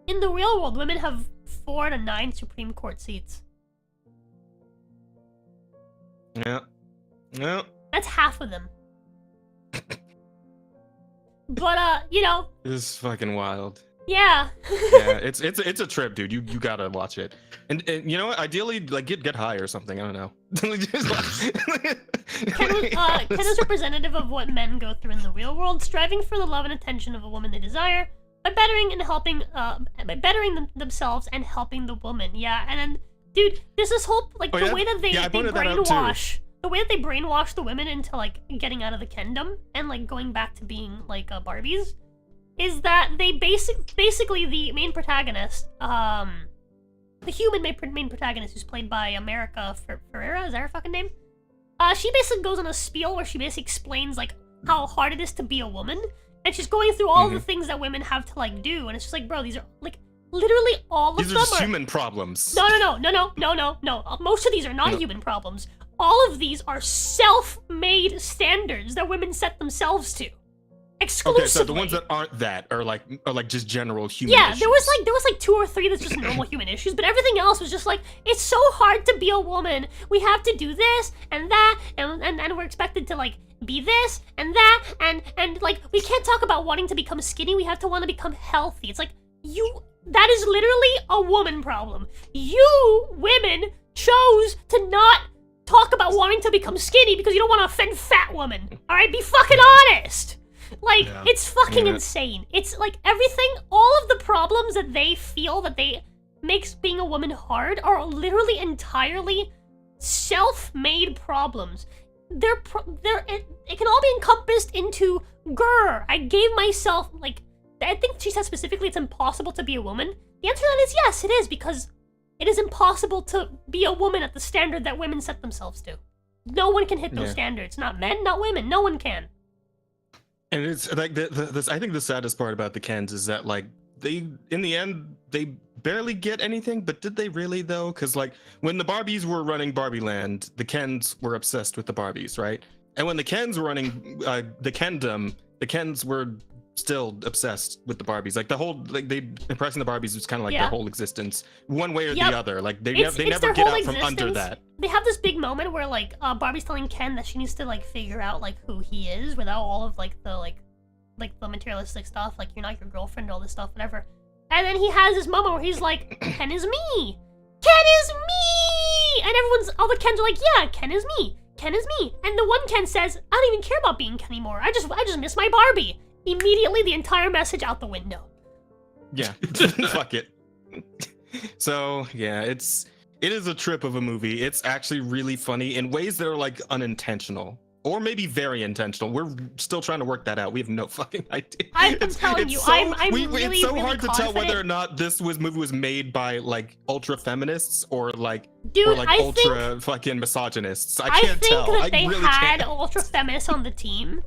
Speaker 1: in the real world, women have 4 out of 9 Supreme Court seats.
Speaker 2: Yeah.
Speaker 1: That's half of them. But you know.
Speaker 2: This is fucking wild.
Speaker 1: Yeah.
Speaker 2: Yeah, it's a trip, dude. You gotta watch it. And you know what? Ideally, like get high or something. I don't know.
Speaker 1: Ken is representative of what men go through in the real world, striving for the love and attention of a woman they desire by bettering themselves and helping the woman. Yeah, and then, dude, there's this whole like the way that they brainwash. The way that they brainwash the women into like getting out of the Kendom and like going back to being like Barbies is that they basically the main protagonist, the human main protagonist who's played by America Ferrera, is that her fucking name? She basically goes on a spiel where she basically explains like how hard it is to be a woman, and she's going through all the things that women have to like do, and it's just like, bro, these are like literally all of them.
Speaker 2: These are just human problems.
Speaker 1: No. Most of these are not human problems. All of these are self-made standards that women set themselves to. Exclusively.
Speaker 2: Okay, so the ones that aren't that are like just general human issues.
Speaker 1: Yeah, there was like 2 or 3 that's just normal human issues, but everything else was just like, it's so hard to be a woman. We have to do this and that, and we're expected to like be this and that, and like we can't talk about wanting to become skinny. We have to want to become healthy. It's like that is literally a woman problem. You women chose to not talk about wanting to become skinny because you don't want to offend fat women. All right, be fucking honest. Like, it's fucking insane. It's like everything, all of the problems that they feel that they makes being a woman hard are literally entirely self-made problems. It can all be encompassed into, grr, I gave myself, like, I think she said specifically it's impossible to be a woman. The answer to that is yes, it is, because it is impossible to be a woman at the standard that women set themselves to. No one can hit those standards. Not men, not women. No one can.
Speaker 2: And it's like this. I think the saddest part about the Kens is that like in the end they barely get anything. But did they really though? Because like when the Barbies were running Barbie Land, the Kens were obsessed with the Barbies, right? And when the Kens were running the Kendom, the Kens were still obsessed with the Barbies. Like the whole impressing the Barbies was kind of like their whole existence, one way or the other. Like they never get out from under that.
Speaker 1: They have this big moment where like Barbie's telling Ken that she needs to like figure out like who he is without all of like the materialistic stuff, like you're not your girlfriend, all this stuff, whatever. And then he has this moment where he's like, Ken is me! Ken is me! And all the Kens are like, yeah, Ken is me! Ken is me! And the one Ken says, I don't even care about being Ken anymore. I just miss my Barbie. Immediately the entire message out the window.
Speaker 2: Yeah. Fuck it. So yeah, it is a trip of a movie. It's actually really funny in ways that are like unintentional. Or maybe very intentional. We're still trying to work that out. We have no fucking idea.
Speaker 1: I'm telling you, I'm really,
Speaker 2: it's so
Speaker 1: really
Speaker 2: hard
Speaker 1: confident.
Speaker 2: to tell whether or not this movie was made by like ultra feminists or like ultra fucking misogynists. I can't tell.
Speaker 1: I think that they had ultra feminists on the team,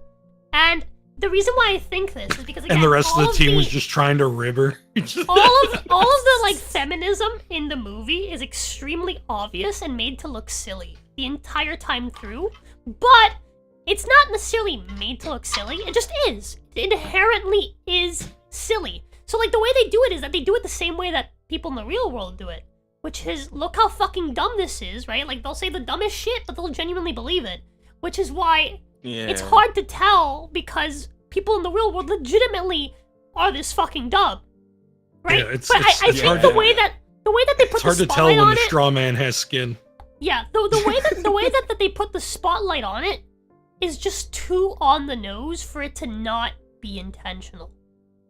Speaker 1: and the reason why I think this is because again,
Speaker 3: and the rest of the team was just trying to rib her.
Speaker 1: all of the like feminism in the movie is extremely obvious and made to look silly the entire time through, but it's not necessarily made to look silly. It just is. It inherently is silly. So like the way they do it is that they do it the same way that people in the real world do it, which is look how fucking dumb this is, right? Like they'll say the dumbest shit, but they'll genuinely believe it, which is why it's hard to tell because people in the real world legitimately are this fucking dumb, right?
Speaker 3: Yeah,
Speaker 1: but I think the way that they put the spotlight on it,
Speaker 3: it's hard to tell when the straw man has skin.
Speaker 1: Yeah, the way that they put the spotlight on it is just too on the nose for it to not be intentional.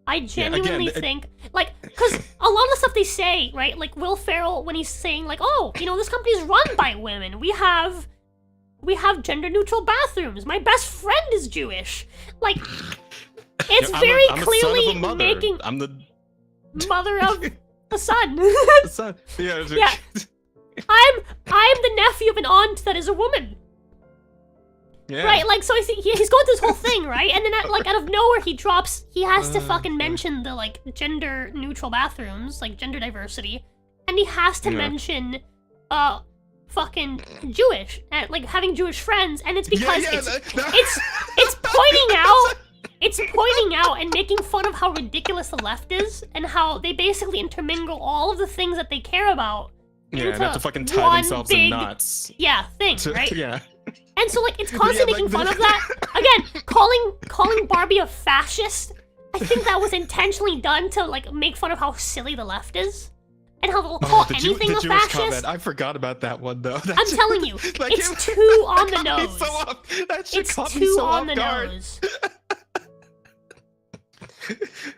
Speaker 1: I genuinely think, like, because a lot of the stuff they say, right, like Will Ferrell when he's saying, like, oh, you know, this company's run by women. We have gender-neutral bathrooms. My best friend is Jewish. Like, it's very clearly making.
Speaker 2: I'm the
Speaker 1: mother of a son.
Speaker 2: The son. Yeah.
Speaker 1: Yeah. I'm the nephew of an aunt that is a woman.
Speaker 2: Yeah.
Speaker 1: Right, like, so he's going through this whole thing, right? And then, out of nowhere, he has to fucking mention the, like, gender-neutral bathrooms, like, gender diversity, and he has to mention, fucking Jewish, like, having Jewish friends, and it's because it's pointing out and making fun of how ridiculous the left is, and how they basically intermingle all of the things that they care about.
Speaker 2: Yeah, and have to fucking tie themselves in knots.
Speaker 1: Yeah, thing, right?
Speaker 2: Yeah.
Speaker 1: And so, like, it's constantly making fun of that. Again, calling Barbie a fascist, I think that was intentionally done to, like, make fun of how silly the left is. And how they'll call anything a fascist. Comment.
Speaker 2: I forgot about that one, though.
Speaker 1: I'm telling you, like, it's too on the nose.
Speaker 2: That shit
Speaker 1: it's
Speaker 2: caught me
Speaker 1: too
Speaker 2: so
Speaker 1: on
Speaker 2: off
Speaker 1: the
Speaker 2: guard.
Speaker 1: nose.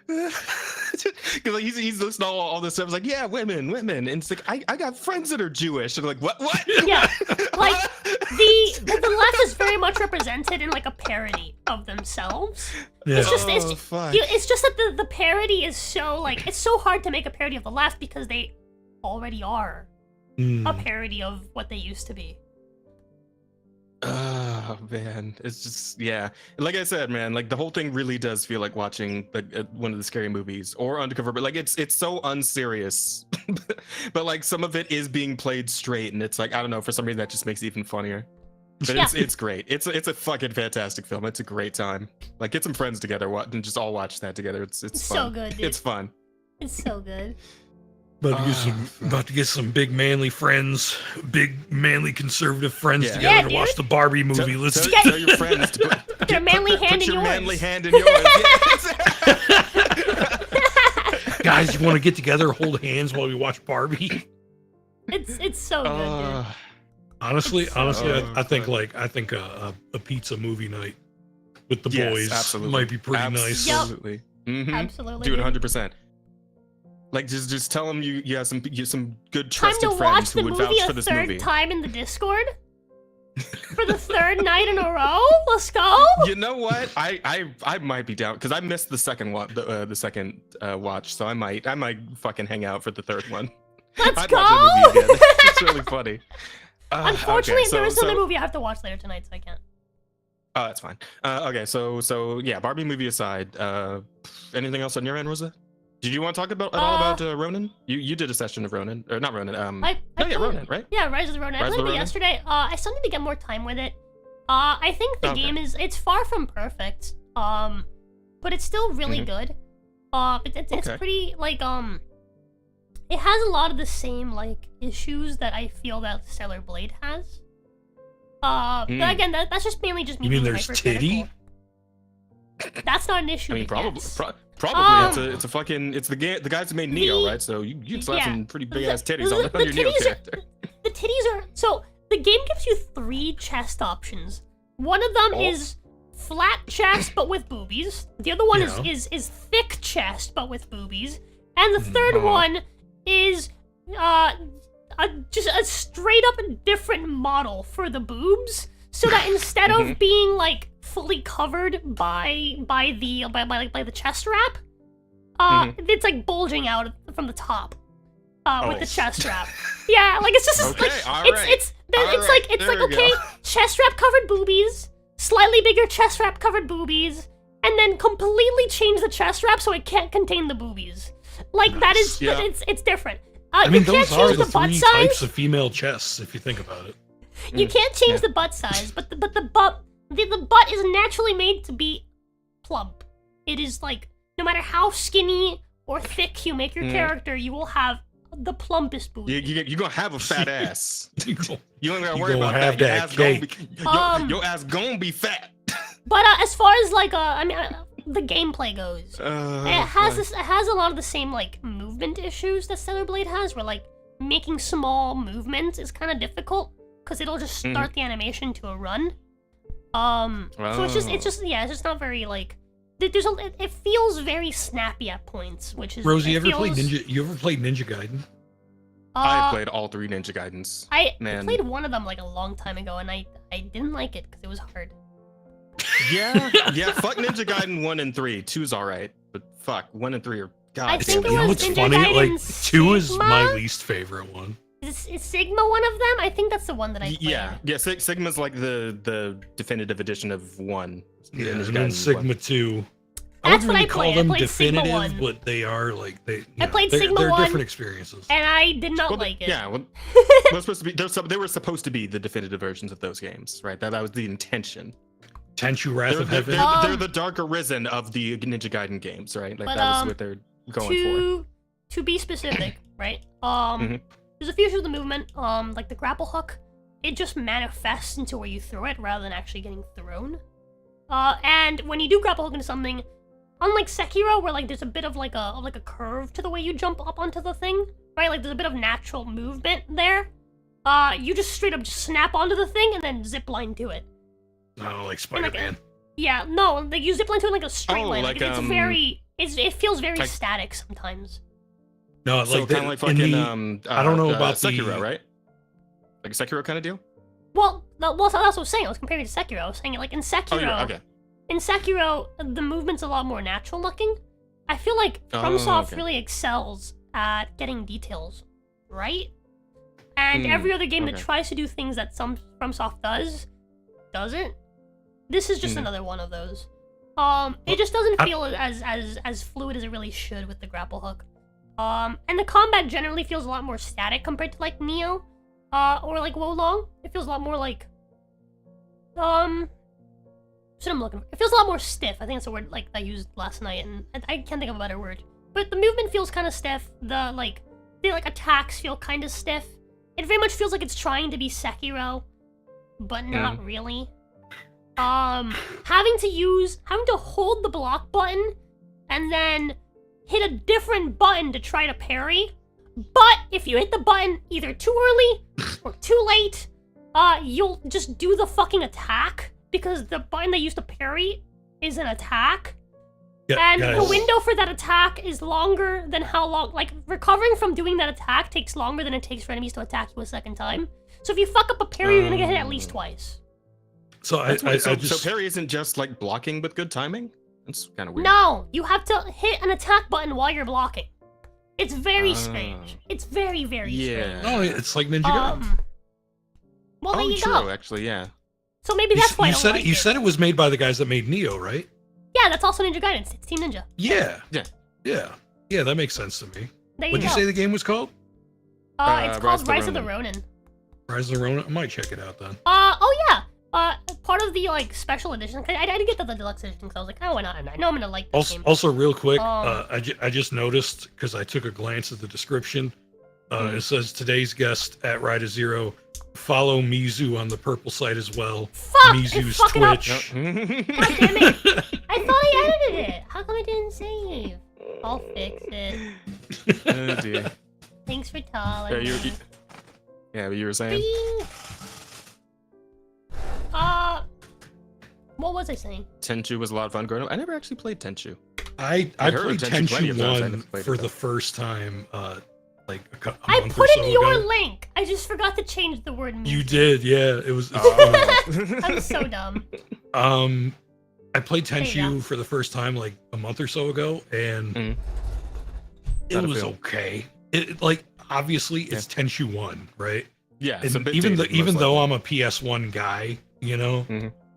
Speaker 2: Because like, he's listening to all this stuff. He's like, yeah, women, and it's like I got friends that are Jewish. And like, what?
Speaker 1: Yeah, like the left is very much represented in like a parody of themselves. Yeah. It's just that the parody is so like it's so hard to make a parody of the left because they already are a parody of what they used to be.
Speaker 2: Oh man, it's just like I said, man, like the whole thing really does feel like watching like one of the scary movies or Undercover, but like it's so unserious but like some of it is being played straight, and it's like I don't know, for some reason that just makes it even funnier. But it's great. It's a fucking fantastic film. It's a great time. Like get some friends together and just all watch that together. It's fun.
Speaker 1: So good, dude.
Speaker 2: It's fun.
Speaker 1: It's so good.
Speaker 3: About to get some big manly friends, big manly conservative friends together to watch the Barbie movie. Let's
Speaker 2: tell your friends to put
Speaker 1: their manly hand in yours.
Speaker 2: Put your manly hand in yours.
Speaker 3: Guys, you want to get together, hold hands while we watch Barbie?
Speaker 1: It's so good, dude.
Speaker 3: Honestly, I think a pizza movie night with the boys might be pretty nice.
Speaker 2: Absolutely.
Speaker 1: Yep. Mm-hmm. Absolutely.
Speaker 2: Do it 100%. Like just tell them you have some good trusted friends who would vouch for this movie.
Speaker 1: Time to watch the movie a third time in the Discord for the third night in a row. Let's go.
Speaker 2: You know what? I might be down because I missed the second one, the second watch, so I might fucking hang out for the third one.
Speaker 1: Let's go.
Speaker 2: Watch the movie again. It's really funny.
Speaker 1: Unfortunately, there is another movie I have to watch later tonight, so I can't.
Speaker 2: Oh, that's fine. Okay, so yeah, Barbie movie aside, anything else on your end, Rosa? Did you want to talk at all about Ronin? You did a session of Ronin, or not Ronin? Ronin, right?
Speaker 1: Yeah, Rise of the Ronin. I played it yesterday. I still need to get more time with it. I think the game it's far from perfect. But it's still really good. It's pretty like it has a lot of the same like issues that I feel that Stellar Blade has. But again, that's just mainly just me.
Speaker 3: You mean there's titty?
Speaker 1: That's not an issue.
Speaker 2: I mean, probably it's a fucking it's the guys who made Neo, right? So you can slap some pretty big ass titties on your Neo character.
Speaker 1: The titties are so the game gives you 3 chest options. One of them is flat chest but with boobies. The other one is thick chest but with boobies, and the third one is just a straight up different model for the boobs, so that instead of being like fully covered by the chest wrap, it's like bulging out from the top with the chest wrap. Yeah, like it's just chest wrap covered boobies, slightly bigger chest wrap covered boobies, and then completely change the chest wrap so it can't contain the boobies. Like that is it's different.
Speaker 3: I mean, those are the 3 types of female chests if you think about it.
Speaker 1: You can't change the butt size, but the butt is naturally made to be plump. It is like no matter how skinny or thick you make your character, you will have the plumpest booty.
Speaker 2: You're gonna have a fat ass. You don't gotta
Speaker 3: You
Speaker 2: worry
Speaker 3: gonna
Speaker 2: about
Speaker 3: have
Speaker 2: that.
Speaker 3: that cake.
Speaker 2: Your ass gonna be fat.
Speaker 1: But as far as like the gameplay goes, it has a lot of the same like movement issues that Stellar Blade has, where like making small movements is kind of difficult because it'll just start the animation to a run. So it's just not very like. It feels very snappy at points, which is.
Speaker 3: Rosie, you ever played Ninja Gaiden?
Speaker 2: I played all 3 Ninja Gaidens.
Speaker 1: I played one of them like a long time ago, and I didn't like it because it was hard.
Speaker 2: Yeah. Fuck Ninja Gaiden 1 and 3. 2's all right, but fuck 1 and 3 are. God,
Speaker 1: I think
Speaker 3: you know what's
Speaker 1: Ninja
Speaker 3: funny?
Speaker 1: Gaiden
Speaker 3: Like 2 is
Speaker 1: Sigma?
Speaker 3: my least favorite one.
Speaker 1: Is Sigma one of them? I think that's the one that I played.
Speaker 2: Yeah. Sigma's like the definitive edition of 1.
Speaker 3: Yeah,
Speaker 2: Ninja
Speaker 3: and
Speaker 2: Gaiden
Speaker 3: then Sigma
Speaker 2: 1.
Speaker 3: 2.
Speaker 1: That's
Speaker 3: I
Speaker 1: what I
Speaker 3: wouldn't really call
Speaker 1: played. I
Speaker 3: them
Speaker 1: played Sigma
Speaker 3: definitive,
Speaker 1: 1.
Speaker 3: but they are like
Speaker 1: I played
Speaker 3: they're,
Speaker 1: Sigma
Speaker 3: they're
Speaker 1: 1,
Speaker 3: different experiences.
Speaker 1: and I did not like it.
Speaker 2: Yeah, well, they're supposed to be. They were supposed to be the definitive versions of those games, right? That was the intention.
Speaker 3: Tenchu Wrath of Heaven.
Speaker 2: They're the Dark Arisen of the Ninja Gaiden games, right? Like
Speaker 1: But,
Speaker 2: that was what they're going
Speaker 1: To be specific, right?
Speaker 2: Mhm.
Speaker 1: There's a feature of the movement, like the grapple hook. It just manifests into where you throw it rather than actually getting thrown. And when you do grapple hook into something, unlike Sekiro, where like there's a bit of like a curve to the way you jump up onto the thing, right? Like there's a bit of natural movement there. You just straight up just snap onto the thing and then zip line to it.
Speaker 3: Oh, like Spider-Man.
Speaker 1: Yeah, no, like you zip line to it like a straight
Speaker 2: Oh,
Speaker 1: line.
Speaker 2: like,
Speaker 1: It feels very
Speaker 2: like-
Speaker 1: static sometimes.
Speaker 3: No,
Speaker 2: for. So
Speaker 3: like
Speaker 2: kind of like fucking
Speaker 3: I don't know about
Speaker 2: Sekiro,
Speaker 3: the
Speaker 2: right? Like a Sekiro kind of deal.
Speaker 1: Well, that's what I was saying. I was comparing it to Sekiro. I was saying, like, in Sekiro...
Speaker 2: Oh, yeah, okay.
Speaker 1: In Sekiro, the movement's a lot more natural looking. I feel like FromSoft
Speaker 2: okay.
Speaker 1: really excels at getting details right. And every other game that
Speaker 2: okay.
Speaker 1: tries to do things that some FromSoft doesn't. This is just another one of those. It just doesn't feel as fluid as it really should with the grapple hook. And the combat generally feels a lot more static compared to like Nioh, or like Wolong. It feels a lot more like, what I'm looking for. It feels a lot more stiff. I think that's the word like I used last night, and I can't think of a better word. But the movement feels kind of stiff. The attacks feel kind of stiff. It very much feels like it's trying to be Sekiro, but not really. Having to hold the block button and then hit a different button to try to parry. But if you hit the button either too early or too late, you'll just do the fucking attack because the button they use to parry is an attack.
Speaker 3: Yeah,
Speaker 1: and
Speaker 3: guys.
Speaker 1: the window for that attack is longer than how long, like, recovering from doing that attack takes longer than it takes for enemies to attack you a second time. So if you fuck up a parry, you're gonna get hit at least twice.
Speaker 3: So
Speaker 2: So parry isn't just like blocking with good timing? That's kind of weird.
Speaker 1: No, you have to hit an attack button while you're blocking. It's very strange. It's very, very strange.
Speaker 3: No, it's like Ninja Gaiden.
Speaker 1: Well, there you
Speaker 2: true,
Speaker 1: go.
Speaker 2: actually, yeah.
Speaker 1: So maybe that's why I don't like it.
Speaker 3: You said it was made by the guys that made Nioh, right?
Speaker 1: Yeah, that's also Ninja Gaiden. It's Team Ninja.
Speaker 3: Yeah.
Speaker 2: Yeah.
Speaker 3: Yeah. Yeah, that makes sense to me.
Speaker 1: There
Speaker 3: What'd you
Speaker 1: go.
Speaker 3: say the game was called?
Speaker 1: It's called Rise of the Ronin.
Speaker 3: Rise of the Ronin? I might check it out then.
Speaker 1: Oh yeah. Part of the like special edition. I didn't get the deluxe edition because I was like, oh, why not? I know I'm gonna like this game.
Speaker 3: Also, real quick, I just noticed because I took a glance at the description. It says today's guest at Raida Zero. Follow Mizu on the purple site as well.
Speaker 1: Fuck!
Speaker 3: Mizu's
Speaker 1: fuck it up.
Speaker 3: Twitch.
Speaker 1: God damn it! I thought I edited it. How come I didn't save? I'll fix it.
Speaker 2: Oh dear.
Speaker 1: Thanks for telling me.
Speaker 2: Yeah, but you were saying?
Speaker 1: What was I saying?
Speaker 2: Tenchu was a lot of fun growing up. I never actually played Tenchu.
Speaker 3: I
Speaker 2: heard of
Speaker 3: played
Speaker 2: Tenchu plenty of times. I
Speaker 3: Tenchu 1
Speaker 2: never played
Speaker 3: for
Speaker 2: it,
Speaker 3: the first time, like a month
Speaker 1: I
Speaker 3: or
Speaker 1: put
Speaker 3: so
Speaker 1: in your
Speaker 3: ago.
Speaker 1: link. I just forgot to change the word.
Speaker 3: You
Speaker 1: music.
Speaker 3: did, yeah. It was.
Speaker 1: I'm so dumb.
Speaker 3: I played
Speaker 1: There you
Speaker 3: Tenchu
Speaker 1: go.
Speaker 3: for the first time like a month or so ago, and it
Speaker 2: How'd it
Speaker 3: was
Speaker 2: feel?
Speaker 3: okay. It like obviously it's Tenchu 1, right?
Speaker 2: Yeah, it's
Speaker 3: And
Speaker 2: a bit
Speaker 3: even
Speaker 2: dated,
Speaker 3: even
Speaker 2: most
Speaker 3: though
Speaker 2: likely.
Speaker 3: I'm a PS1 guy, you know,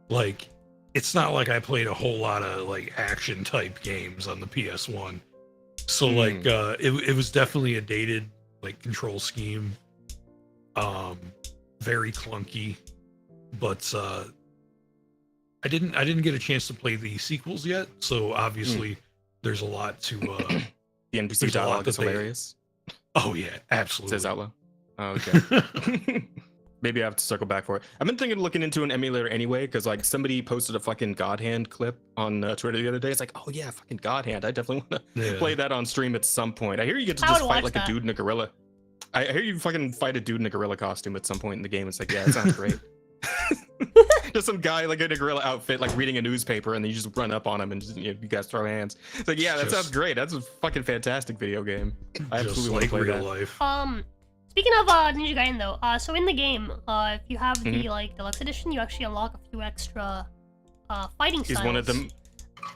Speaker 3: like it's not like I played a whole lot of like action type games on the PS1. So like it was definitely a dated like control scheme. Very clunky. But I didn't get a chance to play the sequels yet, so obviously there's a lot to
Speaker 2: The NPC
Speaker 3: There's a lot
Speaker 2: dialogue is
Speaker 3: that they-
Speaker 2: hilarious.
Speaker 3: Oh yeah, absolutely.
Speaker 2: Says Outlaw. Oh, okay. Maybe I have to circle back for it. I've been thinking of looking into an emulator anyway, because like somebody posted a fucking God Hand clip on Twitter the other day. It's like, oh yeah, fucking God Hand. I definitely want to play that on stream at some point. I hear you get to
Speaker 1: I would
Speaker 2: just fight
Speaker 1: watch
Speaker 2: like
Speaker 1: that.
Speaker 2: a dude in a gorilla. I hear you fucking fight a dude in a gorilla costume at some point in the game. It's like, yeah, that sounds great. Just some guy like in a gorilla outfit, like reading a newspaper, and then you just run up on him and just, you guys throw hands. It's like, yeah, that sounds great. That's a fucking fantastic video game. I
Speaker 3: Just
Speaker 2: absolutely want to
Speaker 3: like
Speaker 2: play
Speaker 3: real
Speaker 2: that.
Speaker 3: life.
Speaker 1: Speaking of Ninja Gaiden though, so in the game, if you have the like deluxe edition, you actually unlock a few extra fighting styles.
Speaker 2: Is one of them?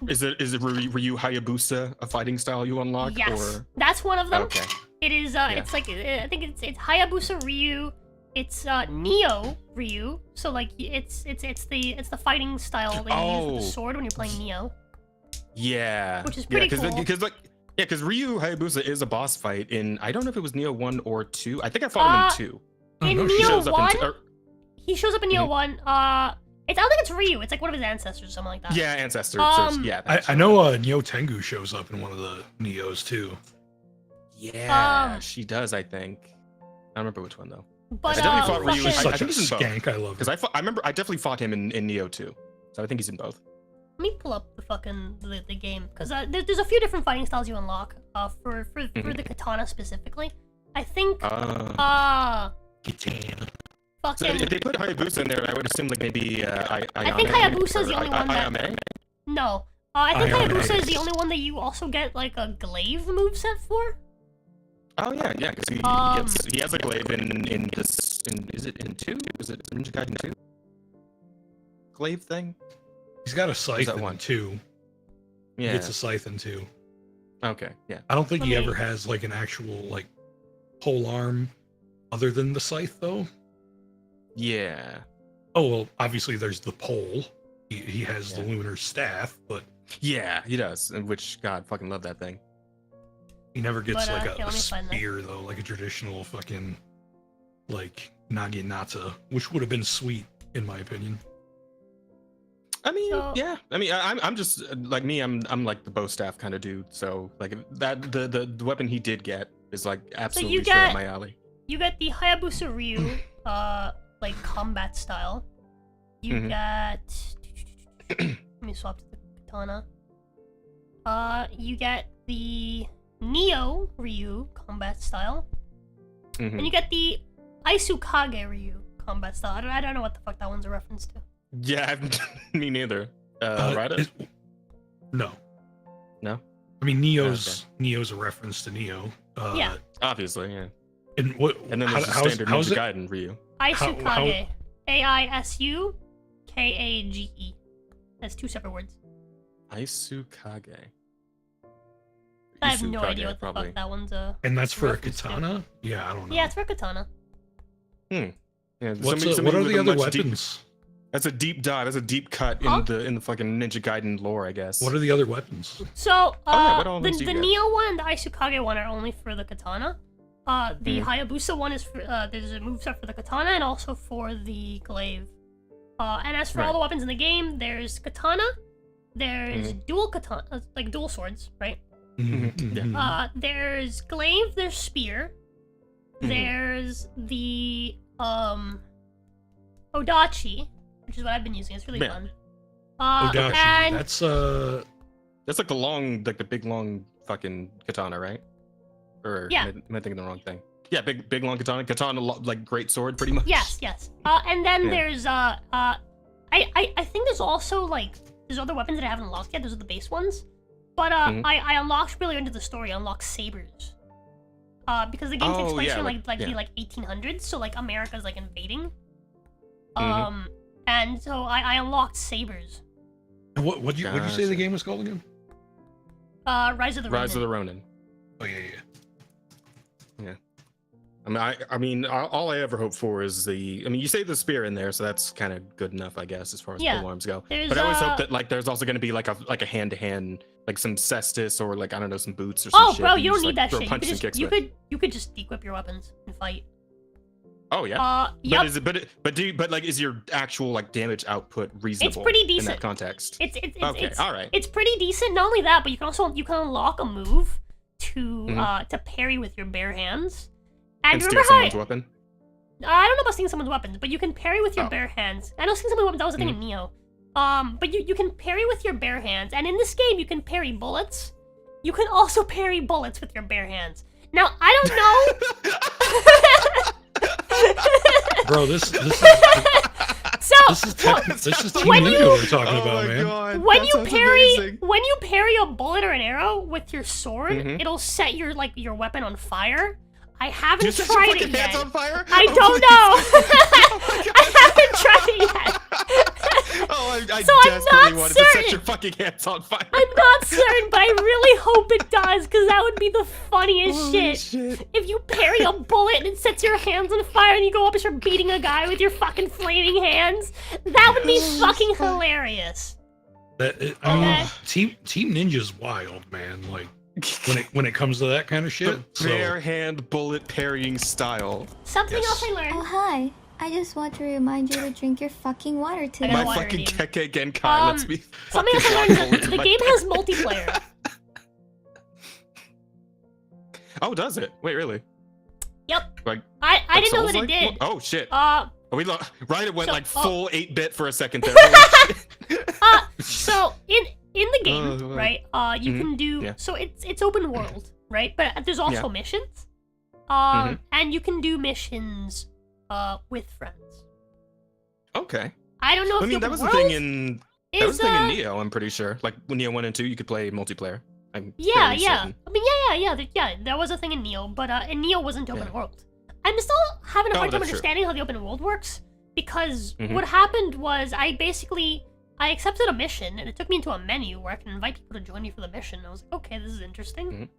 Speaker 2: Is it Ryu Hayabusa a fighting style you unlock?
Speaker 1: Yes,
Speaker 2: Or?
Speaker 1: that's one of them.
Speaker 2: Okay.
Speaker 1: It is. It's like I think it's Hayabusa Ryu. It's Neo Ryu. So like it's the fighting style that you use with the sword when you're playing Neo.
Speaker 2: Yeah.
Speaker 1: Which is pretty cool.
Speaker 2: Because Ryu Hayabusa is a boss fight in, I don't know if it was Neo 1 or 2. I think I fought him in 2.
Speaker 1: In
Speaker 3: no,
Speaker 1: Neo
Speaker 2: shows up
Speaker 1: 1,
Speaker 2: in
Speaker 1: he shows up in Neo 1. I don't think it's Ryu. It's like one of his ancestors or something like that.
Speaker 2: Yeah, ancestor.
Speaker 3: I know Neo Tengu shows up in one of the Neos too.
Speaker 2: Yeah, she does, I think. I don't remember which one though.
Speaker 1: But
Speaker 2: I definitely fought Ryu.
Speaker 3: He's
Speaker 2: I
Speaker 3: such
Speaker 2: think
Speaker 3: a
Speaker 2: he's in both.
Speaker 3: skank. I love
Speaker 2: Because
Speaker 3: him.
Speaker 2: I remember I definitely fought him in Neo 2. So I think he's in both.
Speaker 1: Let me pull up the fucking the game because there's a few different fighting styles you unlock. For the katana specifically, I think.
Speaker 3: Katana.
Speaker 2: So
Speaker 1: Fucking.
Speaker 2: if they put Hayabusa in there, I would assume like maybe
Speaker 1: I think Hayabusa is the only one that.
Speaker 2: Ayame?
Speaker 1: No, I think
Speaker 3: Ayame.
Speaker 1: Hayabusa is the only one that you also get like a glaive moveset for.
Speaker 2: Oh yeah, because he has a glaive in this. Is it in 2? Is it Ninja Gaiden 2? Glaive thing?
Speaker 3: He's got a scythe
Speaker 2: that
Speaker 3: in
Speaker 2: one?
Speaker 3: 2.
Speaker 2: Yeah.
Speaker 3: It's a scythe in 2.
Speaker 2: Okay. Yeah.
Speaker 3: I don't think he
Speaker 1: Okay.
Speaker 3: ever has like an actual like pole arm other than the scythe though.
Speaker 2: Yeah.
Speaker 3: Oh well, obviously there's the pole. He has the lunar staff, but
Speaker 2: Yeah, he does. Which God, fucking love that thing.
Speaker 3: he never gets
Speaker 1: But,
Speaker 3: like
Speaker 1: here,
Speaker 3: a
Speaker 1: let me find that.
Speaker 3: spear though, like a traditional fucking like naginata, which would have been sweet in my opinion.
Speaker 2: I mean,
Speaker 1: So-
Speaker 2: yeah. I mean, I'm just like me. I'm like the bow staff kind of dude. So like that the weapon he did get is like absolutely straight up my alley.
Speaker 1: You get the Hayabusa Ryu, like combat style. You get. Let me swap to the katana. You get the Neo Ryu combat style, and you get the Aisukage Ryu combat style. I don't know what the fuck that one's a reference to.
Speaker 2: Yeah, me neither. Raida?
Speaker 3: No.
Speaker 2: No?
Speaker 3: I mean Neo's a reference to Neo.
Speaker 1: Yeah.
Speaker 2: Obviously, yeah.
Speaker 3: And what?
Speaker 2: And then there's the standard
Speaker 3: how's
Speaker 2: Ninja
Speaker 3: it?
Speaker 2: Gaiden Ryu.
Speaker 1: Aisukage. Aisukage. That's 2 separate words.
Speaker 2: Aisukage.
Speaker 1: I have no
Speaker 2: Isukage,
Speaker 1: idea what the
Speaker 2: probably.
Speaker 1: fuck that one's a.
Speaker 3: And that's for a
Speaker 1: reference to.
Speaker 3: katana? Yeah, I don't know.
Speaker 1: Yeah, it's for katana.
Speaker 2: Yeah,
Speaker 3: What
Speaker 2: somebody
Speaker 3: are
Speaker 2: with
Speaker 3: the
Speaker 2: a
Speaker 3: other
Speaker 2: much deep-
Speaker 3: weapons?
Speaker 2: That's a deep dive. That's a deep cut
Speaker 1: Huh?
Speaker 2: in the fucking Ninja Gaiden lore, I guess.
Speaker 3: What are the other weapons?
Speaker 1: So,
Speaker 2: what all
Speaker 1: the
Speaker 2: ones do you get?
Speaker 1: Neo one and the Aisukage one are only for the katana. The Hayabusa one is for, there's a moveset for the katana and also for the glaive. And as for all
Speaker 2: Right.
Speaker 1: the weapons in the game, there's katana, there's dual katana, like dual swords, right?
Speaker 2: Yeah.
Speaker 1: There's glaive, there's spear, there's the, Odachi, which is what I've been using. It's really
Speaker 2: Yeah.
Speaker 1: fun.
Speaker 3: Odachi.
Speaker 1: And
Speaker 3: That's
Speaker 2: That's like the big long fucking katana, right? Or
Speaker 1: Yeah.
Speaker 2: am I thinking the wrong thing? Yeah, big long katana. Like great sword, pretty much.
Speaker 1: yes. And then
Speaker 2: Yeah.
Speaker 1: there's I think there's also like there's other weapons that I haven't unlocked yet. Those are the base ones. But I unlocked really into the story. I unlocked sabers. Because the game takes
Speaker 2: Oh,
Speaker 1: place
Speaker 2: yeah,
Speaker 1: in
Speaker 2: like-
Speaker 1: the
Speaker 2: yeah.
Speaker 1: 1800s, so like America's like invading. And so I unlocked sabers.
Speaker 3: what'd you say the game was called again?
Speaker 1: Rise of the Ronin.
Speaker 2: Rise of the Ronin.
Speaker 3: Oh yeah.
Speaker 2: I mean, all I ever hope for is the. I mean, you say the spear in there, so that's kind of good enough, I guess, as far as
Speaker 1: Yeah.
Speaker 2: pole arms go.
Speaker 1: There's,
Speaker 2: But I always hope that like there's also going to be like a hand to hand, like some cestus or like I don't know, some boots or some
Speaker 1: Oh,
Speaker 2: shit.
Speaker 1: bro,
Speaker 2: that
Speaker 1: you don't
Speaker 2: just,
Speaker 1: need
Speaker 2: like,
Speaker 1: that
Speaker 2: throw
Speaker 1: shit.
Speaker 2: punches and kicks
Speaker 1: You
Speaker 2: with.
Speaker 1: could just equip your weapons and fight.
Speaker 2: Oh yeah.
Speaker 1: Yep.
Speaker 2: But like is your actual like damage output reasonable?
Speaker 1: pretty
Speaker 2: in
Speaker 1: decent.
Speaker 2: that context.
Speaker 1: It's
Speaker 2: Okay, all right.
Speaker 1: It's pretty decent. Not only that, but you can unlock a move to parry with your bare hands. And
Speaker 2: steal
Speaker 1: remember
Speaker 2: someone's weapon?
Speaker 1: I don't know about stealing someone's weapons, but you can parry with your bare hands. I know stealing someone's weapons, that was a thing in Neo. But you can parry with your bare hands, and in this game you can parry bullets. You can also parry bullets with your bare hands. Now, I don't know.
Speaker 3: Bro, this is Team
Speaker 1: when
Speaker 3: Ninja we're talking about, man.
Speaker 2: God,
Speaker 1: when
Speaker 2: that
Speaker 1: you
Speaker 2: sounds
Speaker 1: parry
Speaker 2: amazing.
Speaker 1: when you parry a bullet or an arrow with your sword, it'll set your weapon on fire. I haven't
Speaker 2: You set your
Speaker 1: tried
Speaker 2: fucking
Speaker 1: it yet.
Speaker 2: hands on fire?
Speaker 1: I
Speaker 2: Oh,
Speaker 1: don't
Speaker 2: please.
Speaker 1: know. I haven't tried it yet.
Speaker 2: Oh, I
Speaker 1: So I'm
Speaker 2: desperately
Speaker 1: not
Speaker 2: wanted to set
Speaker 1: certain.
Speaker 2: your fucking hands on fire.
Speaker 1: I'm not certain, but I really hope it does, because that would be the funniest
Speaker 2: Holy
Speaker 1: shit. If you parry a bullet and it sets your hands on fire and you go up and start beating a guy with your fucking flaming hands, that would be fucking hilarious.
Speaker 3: Team Ninja's wild, man. Like when it comes to that kind of shit.
Speaker 2: The bare hand bullet parrying style.
Speaker 1: Something else I
Speaker 4: Oh,
Speaker 1: learned.
Speaker 4: hi. I just want to remind you to drink your fucking water today.
Speaker 1: got
Speaker 2: My
Speaker 1: water,
Speaker 2: fucking
Speaker 1: dude.
Speaker 2: Kekkei Genkai lets me
Speaker 1: Something else I
Speaker 2: fucking
Speaker 1: learned,
Speaker 2: bullets
Speaker 1: the
Speaker 2: in my
Speaker 1: game has
Speaker 2: face.
Speaker 1: multiplayer.
Speaker 2: Oh, does it? Wait, really?
Speaker 1: Yep.
Speaker 2: Like,
Speaker 1: I didn't know that it
Speaker 2: Souls-like?
Speaker 1: did.
Speaker 2: Oh shit. Raida went
Speaker 1: so-
Speaker 2: like full 8-bit for a second there.
Speaker 1: So in the game,
Speaker 2: Oh,
Speaker 1: right? You can do
Speaker 2: Yeah.
Speaker 1: so it's open world, right? But there's also
Speaker 2: Yeah.
Speaker 1: missions.
Speaker 2: Mhm.
Speaker 1: And you can do missions with friends.
Speaker 2: Okay.
Speaker 1: I don't know if
Speaker 2: I mean,
Speaker 1: the
Speaker 2: that was
Speaker 1: open
Speaker 2: the thing
Speaker 1: world
Speaker 2: in
Speaker 1: is,
Speaker 2: Neo, I'm pretty sure. Like when Neo 1 and 2, you could play multiplayer. I'm
Speaker 1: Yeah.
Speaker 2: fairly certain.
Speaker 1: I mean, yeah. That was a thing in Neo, but in Neo wasn't open
Speaker 2: Yeah.
Speaker 1: world. I'm still having a
Speaker 2: Oh,
Speaker 1: hard time
Speaker 2: that's true.
Speaker 1: understanding how the open world works, because
Speaker 2: Mhm.
Speaker 1: what happened was I accepted a mission, and it took me into a menu where I can invite people to join me for the mission. I was like, okay, this is interesting.
Speaker 2: Mhm.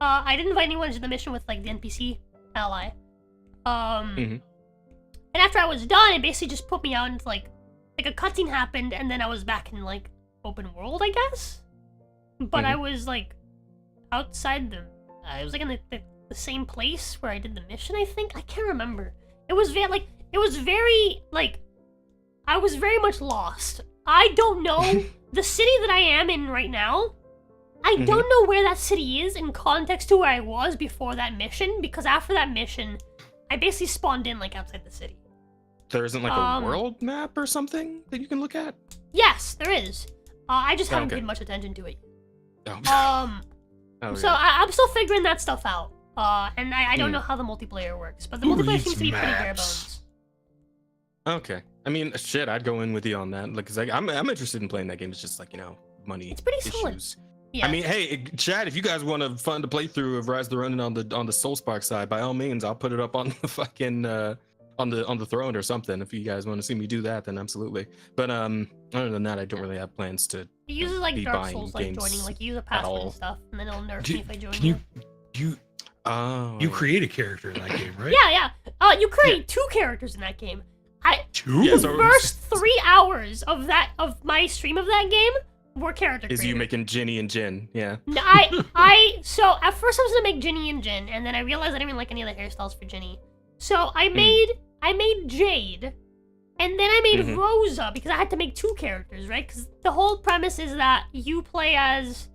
Speaker 1: I didn't invite anyone to the mission with like the NPC ally.
Speaker 2: Mhm.
Speaker 1: And after I was done, it basically just put me out into like a cutscene happened, and then I was back in like open world, I guess. But I was like outside I was like in the same place where I did the mission. I think I can't remember. It was very I was very much lost. I don't know the city that I am in right now. I don't know where that city is in context to where I was before that mission, because after that mission, I basically spawned in like outside the city.
Speaker 2: There isn't like a world map or something that you can look at?
Speaker 1: Yes, there is. I just haven't
Speaker 2: Okay.
Speaker 1: paid much attention to it.
Speaker 2: Oh. Oh,
Speaker 1: So
Speaker 2: yeah.
Speaker 1: I'm still figuring that stuff out. And I don't know how the multiplayer works, but the
Speaker 3: Who
Speaker 1: multiplayer
Speaker 3: reads
Speaker 1: seems to be pretty bare
Speaker 3: maps?
Speaker 1: bones.
Speaker 2: Okay. I mean, shit, I'd go in with you on that. Like, cause I'm interested in playing that game. It's just like, money
Speaker 1: It's pretty solid.
Speaker 2: issues.
Speaker 1: Yeah.
Speaker 2: I mean, hey, Chad, if you guys want to fund a playthrough of Rise of the Ronin on the Soulspark side, by all means, I'll put it up on the fucking on the throne or something. If you guys want to see me do that, then absolutely. But other than that, I don't really have plans to.
Speaker 1: It uses like
Speaker 2: be
Speaker 1: Dark
Speaker 2: buying
Speaker 1: Souls, like
Speaker 2: games
Speaker 1: joining, like you use a password
Speaker 2: all.
Speaker 1: and stuff, and then it'll nerf
Speaker 3: Do-
Speaker 1: me if I join
Speaker 3: Can
Speaker 1: you.
Speaker 3: you
Speaker 2: Oh.
Speaker 3: you create a character in that game, right?
Speaker 1: Yeah. You create 2 characters in that game.
Speaker 3: Two?
Speaker 2: Yeah,
Speaker 1: The
Speaker 2: so-
Speaker 1: first 3 hours of my stream of that game were character
Speaker 2: Is you
Speaker 1: creators.
Speaker 2: making Ginny and Jin? Yeah.
Speaker 1: No, so at first I was gonna make Ginny and Jin, and then I realized I didn't even like any of the hairstyles for Ginny. So I made Jade, and then I made Rosa, because I had to make 2 characters, right? Because the whole premise is that you play as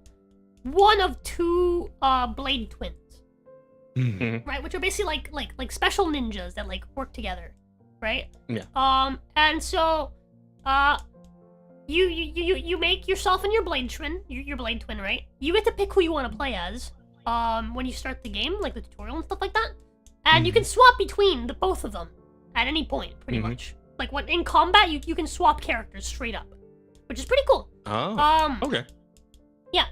Speaker 1: one of 2 blade twins, right? Which are basically like special ninjas that like work together, right?
Speaker 2: Yeah.
Speaker 1: And so you make yourself and your blade twin, right? You get to pick who you want to play as when you start the game, like the tutorial and stuff like that. And you can swap between the both of them at any point, pretty much. Like when in combat, you can swap characters straight up, which is pretty cool.
Speaker 2: Oh. Okay.
Speaker 1: Yeah.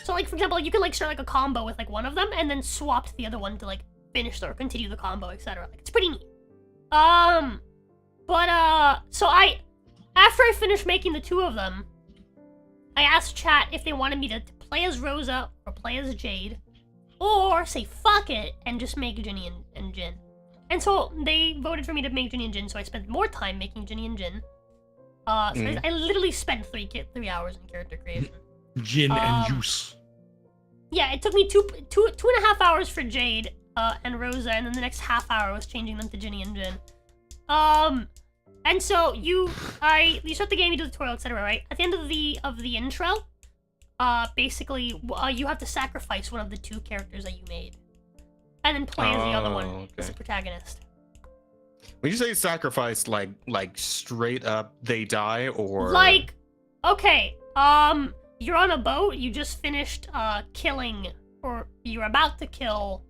Speaker 1: So like for example, you can like start like a combo with like one of them and then swap to the other one to like finish or continue the combo, etc. Like it's pretty neat. So after I finished making the 2 of them, I asked chat if they wanted me to play as Rosa or play as Jade, or say fuck it and just make Ginny and Jin. And so they voted for me to make Ginny and Jin, so I spent more time making Ginny and Jin. I literally spent 3 hours in character creation.
Speaker 3: Gin and juice.
Speaker 1: Yeah, it took me two and a half hours for Jade and Rosa, and then the next half hour was changing them to Ginny and Jin. And so you start the game, you do the tutorial, etc. Right? At the end of the intro, basically you have to sacrifice one of the 2 characters that you made, and then play as the other one as the protagonist.
Speaker 2: When you say sacrifice, like straight up they die, or
Speaker 1: like, okay, you're on a boat, you just finished killing, or you're about to kill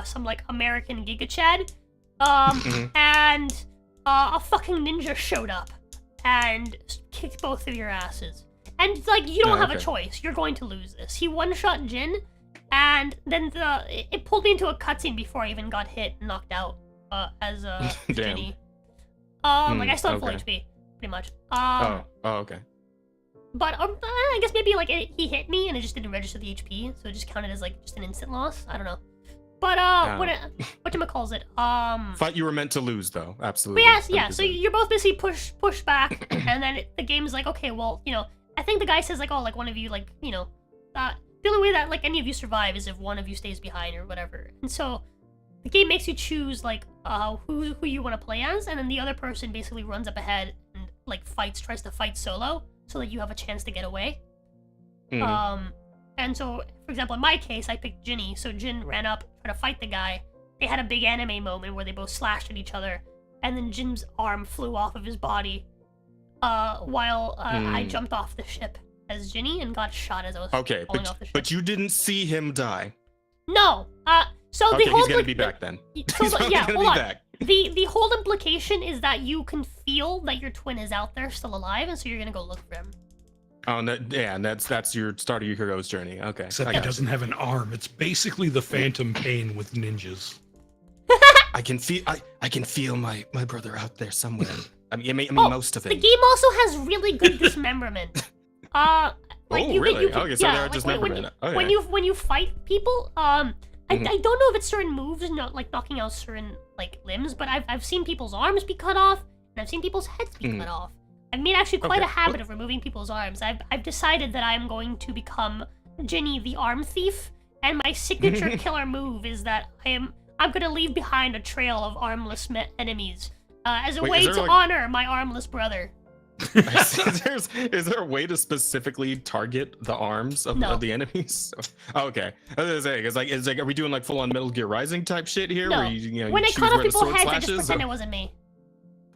Speaker 1: some like American Giga Chad, and a fucking ninja showed up and kicked both of your asses. And like, you don't have a choice. You're going to lose this. He one-shot Jin, and then it pulled me into a cutscene before I even got hit and knocked out as Ginny. Like I still have full HP, pretty much.
Speaker 2: Okay.
Speaker 1: But I guess maybe like he hit me and it just didn't register the HP, so it just counted as like just an instant loss. I don't know. But whatchamacallit?
Speaker 2: Fight you were meant to lose though, absolutely.
Speaker 1: But yes, yeah. So you're both basically push back, and then the game's like, okay, well, you know, I think the guy says like, oh, like one of you, like, you know, the only way that like any of you survive is if one of you stays behind or whatever. And so the game makes you choose like who you want to play as, and then the other person basically runs up ahead and like tries to fight solo, so that you have a chance to get away. And so, for example, in my case, I picked Ginny, so Jin ran up, tried to fight the guy. They had a big anime moment where they both slashed at each other, and then Jin's arm flew off of his body, while I jumped off the ship as Ginny and got shot as I was falling off the ship.
Speaker 2: But you didn't see him die.
Speaker 1: No. So
Speaker 2: okay,
Speaker 1: the whole
Speaker 2: he's gonna be back then.
Speaker 1: So, yeah, hold on. Back. The whole implication is that you can feel that your twin is out there still alive, and so you're gonna go look for him.
Speaker 2: Oh, yeah, and that's your start of your hero's journey. Okay.
Speaker 3: Except he doesn't have an arm. It's basically the Phantom Pain with ninjas.
Speaker 2: I can feel my brother out there somewhere. I mean most of it.
Speaker 1: The game also has really good dismemberment.
Speaker 2: Like really? Okay, so they're dismemberment.
Speaker 1: When you fight people, I don't know if it's certain moves, not like knocking out certain like limbs, but I've seen people's arms be cut off, and I've seen people's heads be cut off. I've made actually quite a habit of removing people's arms. I've decided that I'm going to become Ginny the arm thief, and my signature killer move is that I'm gonna leave behind a trail of armless enemies as a way to honor my armless brother.
Speaker 2: Is there a way to specifically target the arms of the enemies? Oh, okay, I was gonna say, it's like, are we doing like full on Metal Gear Rising type shit here?
Speaker 1: No.
Speaker 2: Where you
Speaker 1: when I cut off people's heads, I just pretend it wasn't me.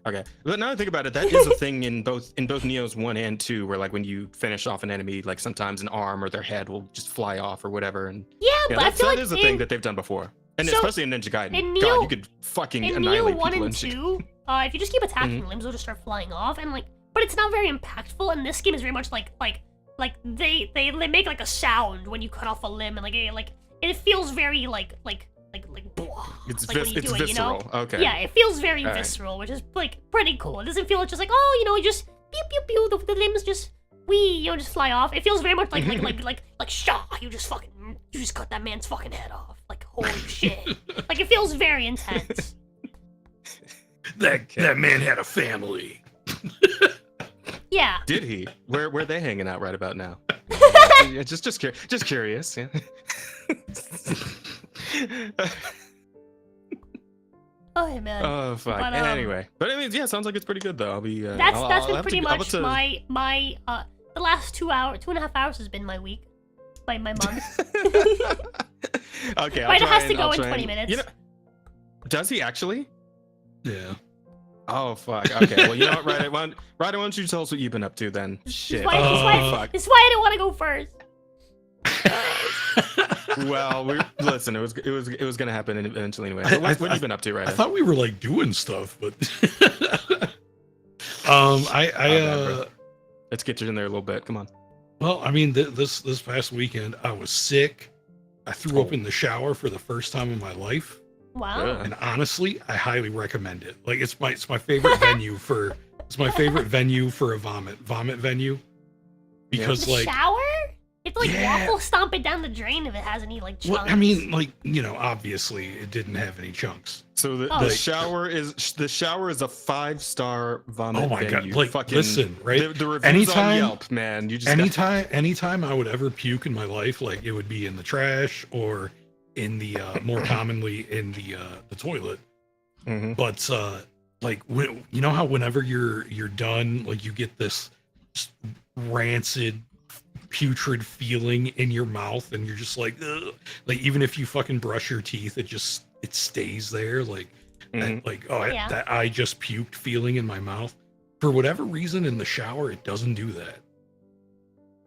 Speaker 2: Okay, but now I think about it, that is a thing in both Neo's 1 and 2, where like when you finish off an enemy, like sometimes an arm or their head will just fly off or whatever. And
Speaker 1: but I feel
Speaker 2: that is a thing that they've done before, and especially in Ninja Gaiden.
Speaker 1: In Neo,
Speaker 2: God, you could fucking annihilate
Speaker 1: Neo 1
Speaker 2: people
Speaker 1: and 2, if you just keep attacking, limbs will just start flying off, and like, but it's not very impactful. And this game is very much like they make like a sound when you cut off a limb, and like it feels very like.
Speaker 2: It's
Speaker 1: like
Speaker 2: it's visceral.
Speaker 1: You know?
Speaker 2: Okay.
Speaker 1: Yeah, it feels very visceral, which is like pretty cool. It doesn't feel just like, oh, you know, just pew pew pew, the limbs just just fly off. It feels very much like shah, you just cut that man's fucking head off. Like, holy shit. Like, it feels very intense.
Speaker 3: That man had a family.
Speaker 1: Yeah.
Speaker 2: Did he? Where are they hanging out right about now? just curious. Yeah.
Speaker 1: Oh man.
Speaker 2: Oh fuck.
Speaker 1: But,
Speaker 2: anyway, but I mean, yeah, sounds like it's pretty good though. I'll be.
Speaker 1: That's been pretty much my the last 2.5 hours has been my week, my month.
Speaker 2: Okay.
Speaker 1: Raida has to go in 20 minutes.
Speaker 2: You know, does he actually?
Speaker 3: Yeah.
Speaker 2: Oh fuck. Okay. Well, you know what, Raida? Why don't you tell us what you've been up to then? Shit.
Speaker 1: This is why I didn't want to go first.
Speaker 2: Well, listen. It was gonna happen eventually anyway. So what have you been up to, Raida?
Speaker 3: I thought we were like doing stuff, but
Speaker 2: let's get you in there a little bit. Come on.
Speaker 3: Well, I mean, this past weekend I was sick. I threw up in the shower for the first time in my life.
Speaker 1: Wow.
Speaker 2: Yeah.
Speaker 3: And honestly, I highly recommend it. Like, it's my favorite venue for a vomit venue. Because
Speaker 1: the shower? It's like waffle stomp it down the drain if it has any like chunks.
Speaker 3: Well, I mean, like, you know, obviously it didn't have any chunks.
Speaker 2: So the shower is a 5-star vomit venue.
Speaker 3: Oh my god! Like, fucking, listen, right?
Speaker 2: The reviews on Yelp, man. You just
Speaker 3: anytime I would ever puke in my life, like it would be in the trash or in the more commonly in the toilet.
Speaker 2: Mm-hmm.
Speaker 3: But like, when you know how whenever you're done, like you get this rancid putrid feeling in your mouth, and you're just like, ugh. Like even if you fucking brush your teeth, it stays there. Like, that I just puked feeling in my mouth. For whatever reason, in the shower, it doesn't do that.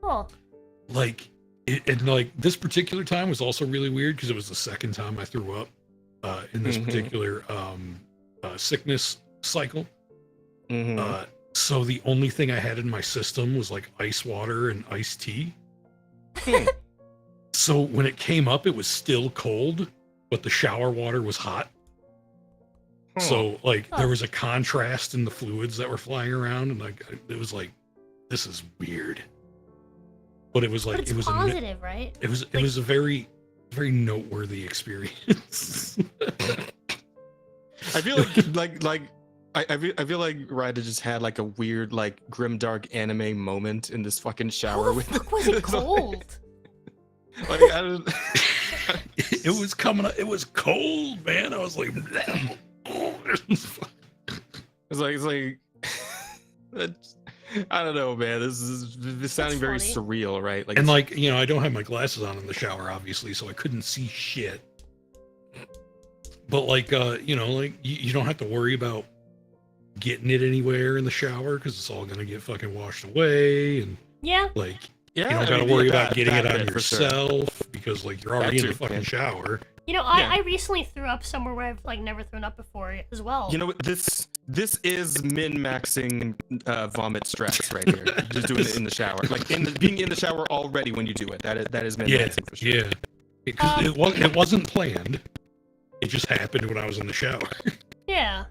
Speaker 1: Oh.
Speaker 3: Like, and like this particular time was also really weird because it was the second time I threw up in this particular sickness cycle. So the only thing I had in my system was like ice water and iced tea. So when it came up, it was still cold, but the shower water was hot. So like there was a contrast in the fluids that were flying around, and like it was like, this is weird. But it was like,
Speaker 1: it was positive, right?
Speaker 3: It was a very, very noteworthy experience.
Speaker 2: I feel like I feel like Raida just had like a weird like grimdark anime moment in this fucking shower.
Speaker 1: How the fuck was it cold?
Speaker 2: Like I don't.
Speaker 3: It was coming up. It was cold, man. I was like,
Speaker 2: it's like I don't know, man. This is sounding very surreal, right? Like,
Speaker 3: and like, you know, I don't have my glasses on in the shower, obviously, so I couldn't see shit. But like, you know, like you don't have to worry about getting it anywhere in the shower because it's all gonna get fucking washed away, and like, you don't gotta worry about getting it on yourself because like you're already in the fucking shower.
Speaker 1: You know, I recently threw up somewhere where I've like never thrown up before as well.
Speaker 2: You know, this is min-maxing vomit stress right here. Just doing it in the shower, like being in the shower already when you do it. That is min-maxing for sure.
Speaker 3: Yeah, because it wasn't planned. It just happened when I was in the shower.
Speaker 1: Yeah,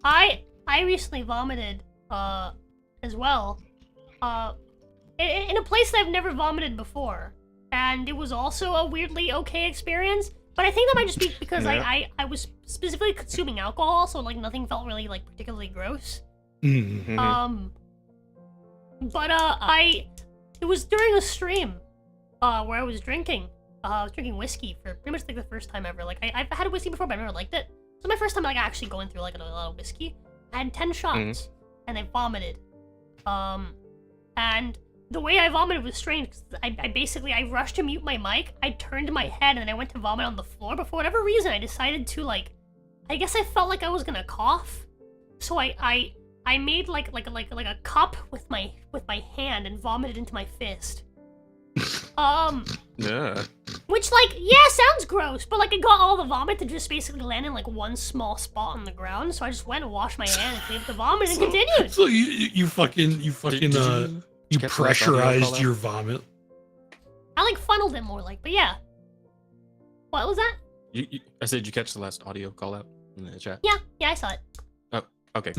Speaker 1: I recently vomited as well, in a place that I've never vomited before. And it was also a weirdly okay experience, but I think that might just be because I was specifically consuming alcohol, so like nothing felt really like particularly gross.
Speaker 3: Mm-hmm.
Speaker 1: But it was during a stream where I was drinking whiskey for pretty much like the first time ever. Like I've had a whiskey before, but I never liked it. So my first time like actually going through like a lot of whiskey. I had 10 shots and I vomited. And the way I vomited was strange. I rushed to mute my mic. I turned my head and I went to vomit on the floor. But for whatever reason, I decided to like, I guess I felt like I was gonna cough. So I made like a cup with my hand and vomited into my fist.
Speaker 2: Yeah.
Speaker 1: Which like, yeah, sounds gross, but like I got all the vomit to just basically land in like one small spot on the ground. So I just went and washed my hand and cleaned up the vomit and continued.
Speaker 3: So you pressurized your vomit.
Speaker 1: I like funneled it more like, but yeah. What was that?
Speaker 2: I said you catch the last audio call out in the chat.
Speaker 1: Yeah, I saw it.
Speaker 2: Oh, okay.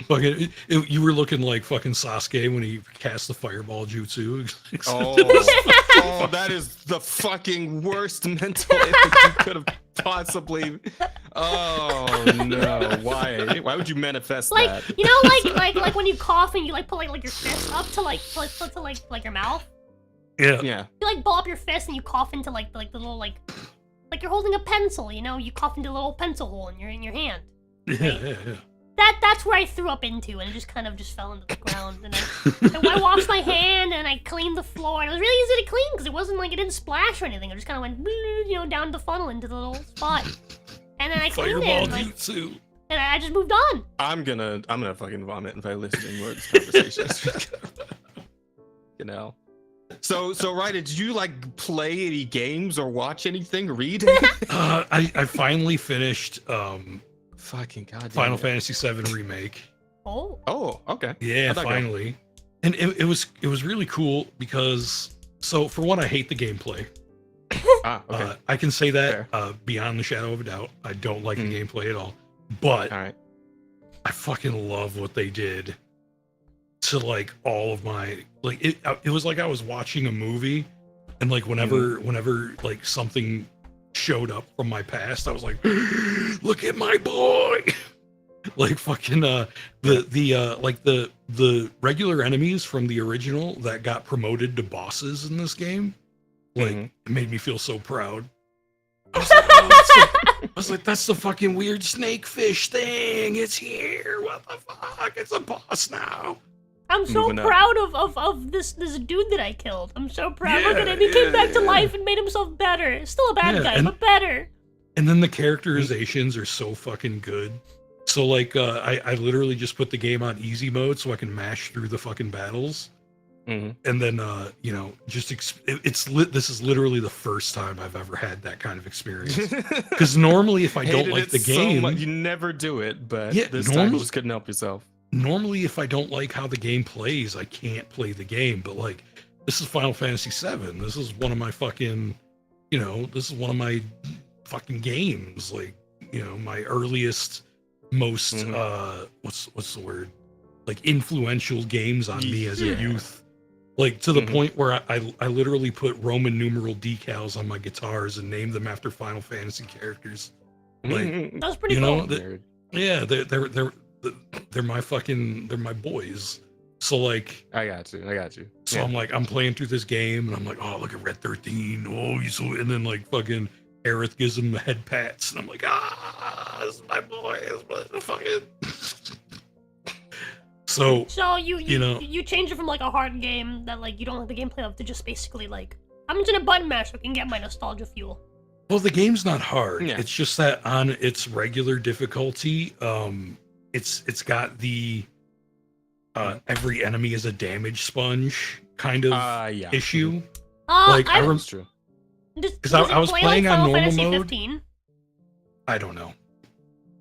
Speaker 3: Fucking, you were looking like fucking Sasuke when he cast the fireball jutsu.
Speaker 2: Oh, that is the fucking worst mental image you could have possibly. Oh no! Why would you manifest that?
Speaker 1: You know, like when you cough and you like put like your fist up to like your mouth.
Speaker 3: Yeah.
Speaker 1: You like ball up your fist and you cough into like the little like you're holding a pencil. You know, you cough into a little pencil hole in your hand. Right?
Speaker 3: Yeah.
Speaker 1: That's where I threw up into, and it just kind of just fell into the ground. And I washed my hand and I cleaned the floor, and it was really easy to clean because it wasn't like it didn't splash or anything. It just kind of went, down the funnel into the little spot, and then I cleaned it. And I just moved on.
Speaker 2: I'm gonna fucking vomit if I listen to more of this conversation. You know. So Raida, did you like play any games or watch anything? Read?
Speaker 3: I finally finished.
Speaker 2: Fucking goddamn.
Speaker 3: Final Fantasy VII Remake.
Speaker 2: Oh, okay.
Speaker 3: Yeah, finally. And it was really cool because, so for one, I hate the gameplay.
Speaker 2: Okay.
Speaker 3: I can say that beyond the shadow of a doubt. I don't like the gameplay at all. But
Speaker 2: all right.
Speaker 3: I fucking love what they did to like all of my like it was like I was watching a movie, and like whenever like something showed up from my past, I was like, look at my boy. Like fucking the regular enemies from the original that got promoted to bosses in this game, like it made me feel so proud. I was like, that's the fucking weird snakefish thing. It's here. What the fuck? It's a boss now.
Speaker 1: I'm so proud of this dude that I killed. I'm so proud. Look at him. He came back to life and made himself better. Still a bad guy, but better.
Speaker 3: And then the characterizations are so fucking good. So like, I literally just put the game on easy mode so I can mash through the fucking battles. And then, you know, just this is literally the first time I've ever had that kind of experience. Because normally, if I don't like the game,
Speaker 2: you never do it. But this time you just couldn't help yourself.
Speaker 3: Normally, if I don't like how the game plays, I can't play the game. But like, this is Final Fantasy VII. This is one of my fucking, you know, this is one of my fucking games. Like, you know, my earliest, most what's the word? Like influential games on me as a youth. Like to the point where I literally put Roman numeral decals on my guitars and named them after Final Fantasy characters. Like
Speaker 1: that's pretty cool.
Speaker 3: Yeah, they're my boys. So like
Speaker 2: I got you.
Speaker 3: So I'm like, I'm playing through this game and I'm like, oh, look at Red 13. Oh, he's so, and then like fucking Aerith gives him the head pats and I'm like, this is my boy. This is my fucking So you change it from like a hard game that like you don't like the gameplay of to just basically like I'm just gonna button mash so I can get my nostalgia fuel. Well, the game's not hard. Yeah. It's just that on its regular difficulty, it's got the every enemy is a damage sponge kind of issue. Like I remember, because I was playing like on normal mode. 15? I don't know.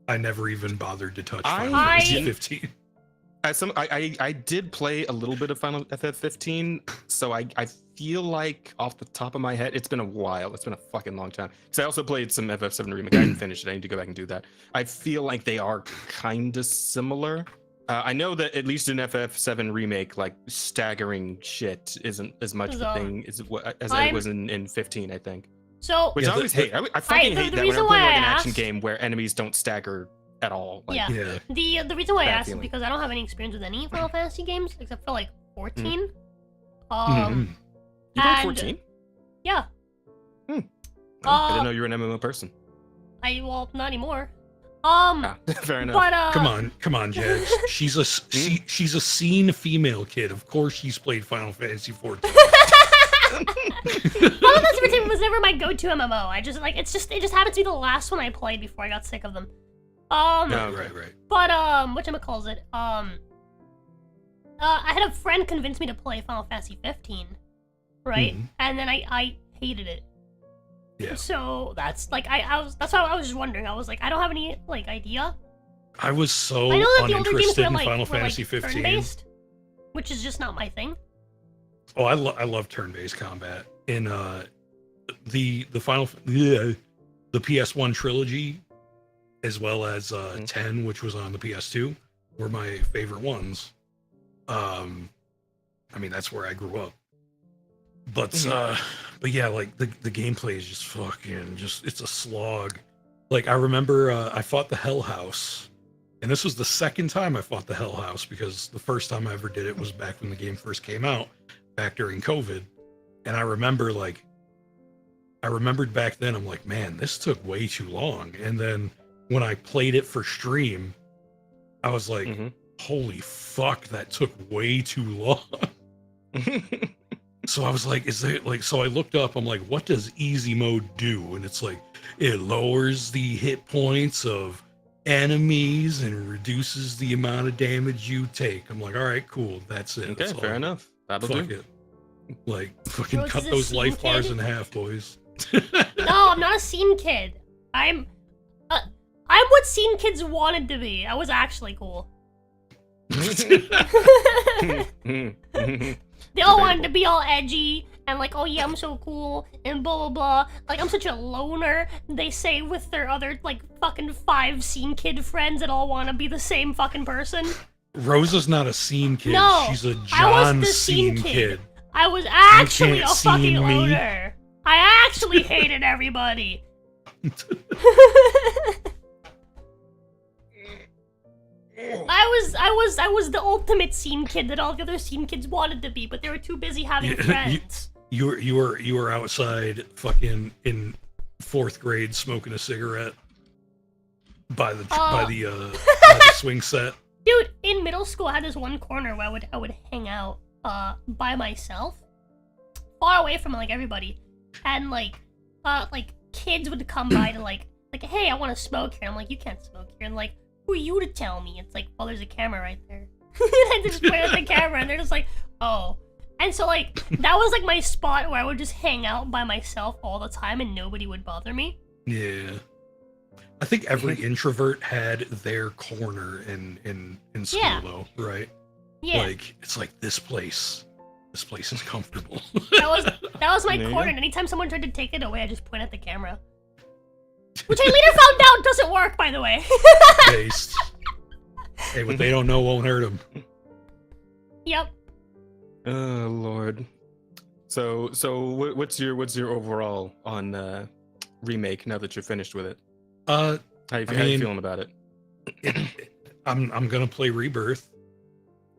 Speaker 3: I never even bothered to touch Final Fantasy 15.
Speaker 2: I did play a little bit of Final FF 15, so I feel like off the top of my head, it's been a while. It's been a fucking long time. Because I also played some FF7 remake. I didn't finish it. I need to go back and do that. I feel like they are kind of similar. I know that at least in FF7 remake, like staggering shit isn't as much of a thing as it was in 15, I think.
Speaker 1: So
Speaker 2: which I always hate. I fucking hate that when I'm playing like an action game where enemies don't stagger at all. Like,
Speaker 1: the reason why I asked is because I don't have any experience with any Final Fantasy games except for like 14.
Speaker 2: You played 14?
Speaker 1: Yeah.
Speaker 2: I didn't know you were an MMO person.
Speaker 1: Well, not anymore.
Speaker 2: Fair enough.
Speaker 1: But,
Speaker 3: come on, Jax. She's a scene female kid. Of course, she's played Final Fantasy 14.
Speaker 1: Final Fantasy 14 was never my go-to MMO. I just like it just happened to be the last one I played before I got sick of them.
Speaker 3: Right.
Speaker 1: But whatchamacallit? I had a friend convince me to play Final Fantasy 15, right? And then I hated it.
Speaker 3: Yeah.
Speaker 1: So that's like that's how I was just wondering. I was like, I don't have any like idea.
Speaker 3: I was so uninterested in Final Fantasy 15,
Speaker 1: turn-based, which is just not my thing.
Speaker 3: Oh, I love turn-based combat in the PS1 trilogy, as well as 10, which was on the PS2, were my favorite ones. I mean, that's where I grew up. But yeah, like the gameplay is just fucking it's a slog. Like I remember I fought the Hell House, and this was the second time I fought the Hell House because the first time I ever did it was back when the game first came out, back during COVID. And I remembered back then, I'm like, man, this took way too long. And then when I played it for stream, I was like, holy fuck, that took way too long. So I was like, so I looked up, I'm like, what does easy mode do? And it's like, it lowers the hit points of enemies and reduces the amount of damage you take. I'm like, all right, cool, that's it.
Speaker 2: Okay, fair enough. That'll do.
Speaker 3: It. Like, fucking cut those life bars in half, boys.
Speaker 1: No, I'm not a scene kid. I'm what scene kids wanted to be. I was actually cool. They all wanted to be all edgy and like, oh yeah, I'm so cool and blah blah blah. Like I'm such a loner. They say with their other like fucking 5 scene kid friends that all want to be the same fucking person.
Speaker 3: Rosa's not a scene kid.
Speaker 1: No,
Speaker 3: she's a
Speaker 1: I was the
Speaker 3: scene kid.
Speaker 1: I was actually a fucking loner. I actually hated everybody. I was the ultimate scene kid that all the other scene kids wanted to be, but they were too busy having friends.
Speaker 3: You were outside fucking in 4th grade smoking a cigarette by the swing set.
Speaker 1: Dude, in middle school, I had this one corner where I would hang out by myself, far away from like everybody, and like kids would come by to like hey, I want to smoke here. I'm like, you can't smoke here. And like, who are you to tell me? It's like, well, there's a camera right there. And they just point at the camera, and they're just like, oh. And so like that was like my spot where I would just hang out by myself all the time, and nobody would bother me.
Speaker 3: Yeah. I think every introvert had their corner in school though, right?
Speaker 1: Yeah.
Speaker 3: Like it's like this place is comfortable.
Speaker 1: That was my corner, and anytime someone tried to take it away, I just point at the camera. Which I later found out doesn't work, by the way.
Speaker 3: Based. Hey, what they don't know won't hurt them.
Speaker 1: Yep.
Speaker 2: Oh Lord. So what's your overall on remake now that you're finished with it? How you feeling about it?
Speaker 3: I'm gonna play Rebirth.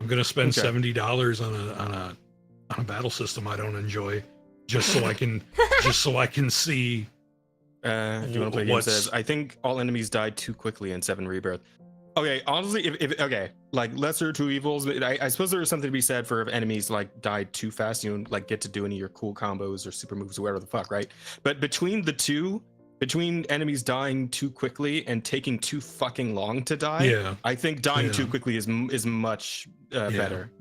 Speaker 3: I'm gonna spend $70 on a battle system I don't enjoy, just so I can see.
Speaker 2: Do you want to play game says I think all enemies died too quickly in 7 Rebirth. Okay, honestly, if like lesser two evils, I suppose there is something to be said for if enemies like died too fast, you don't like get to do any of your cool combos or super moves or whatever the fuck, right? But between enemies dying too quickly and taking too fucking long to die, I think dying too quickly is much better.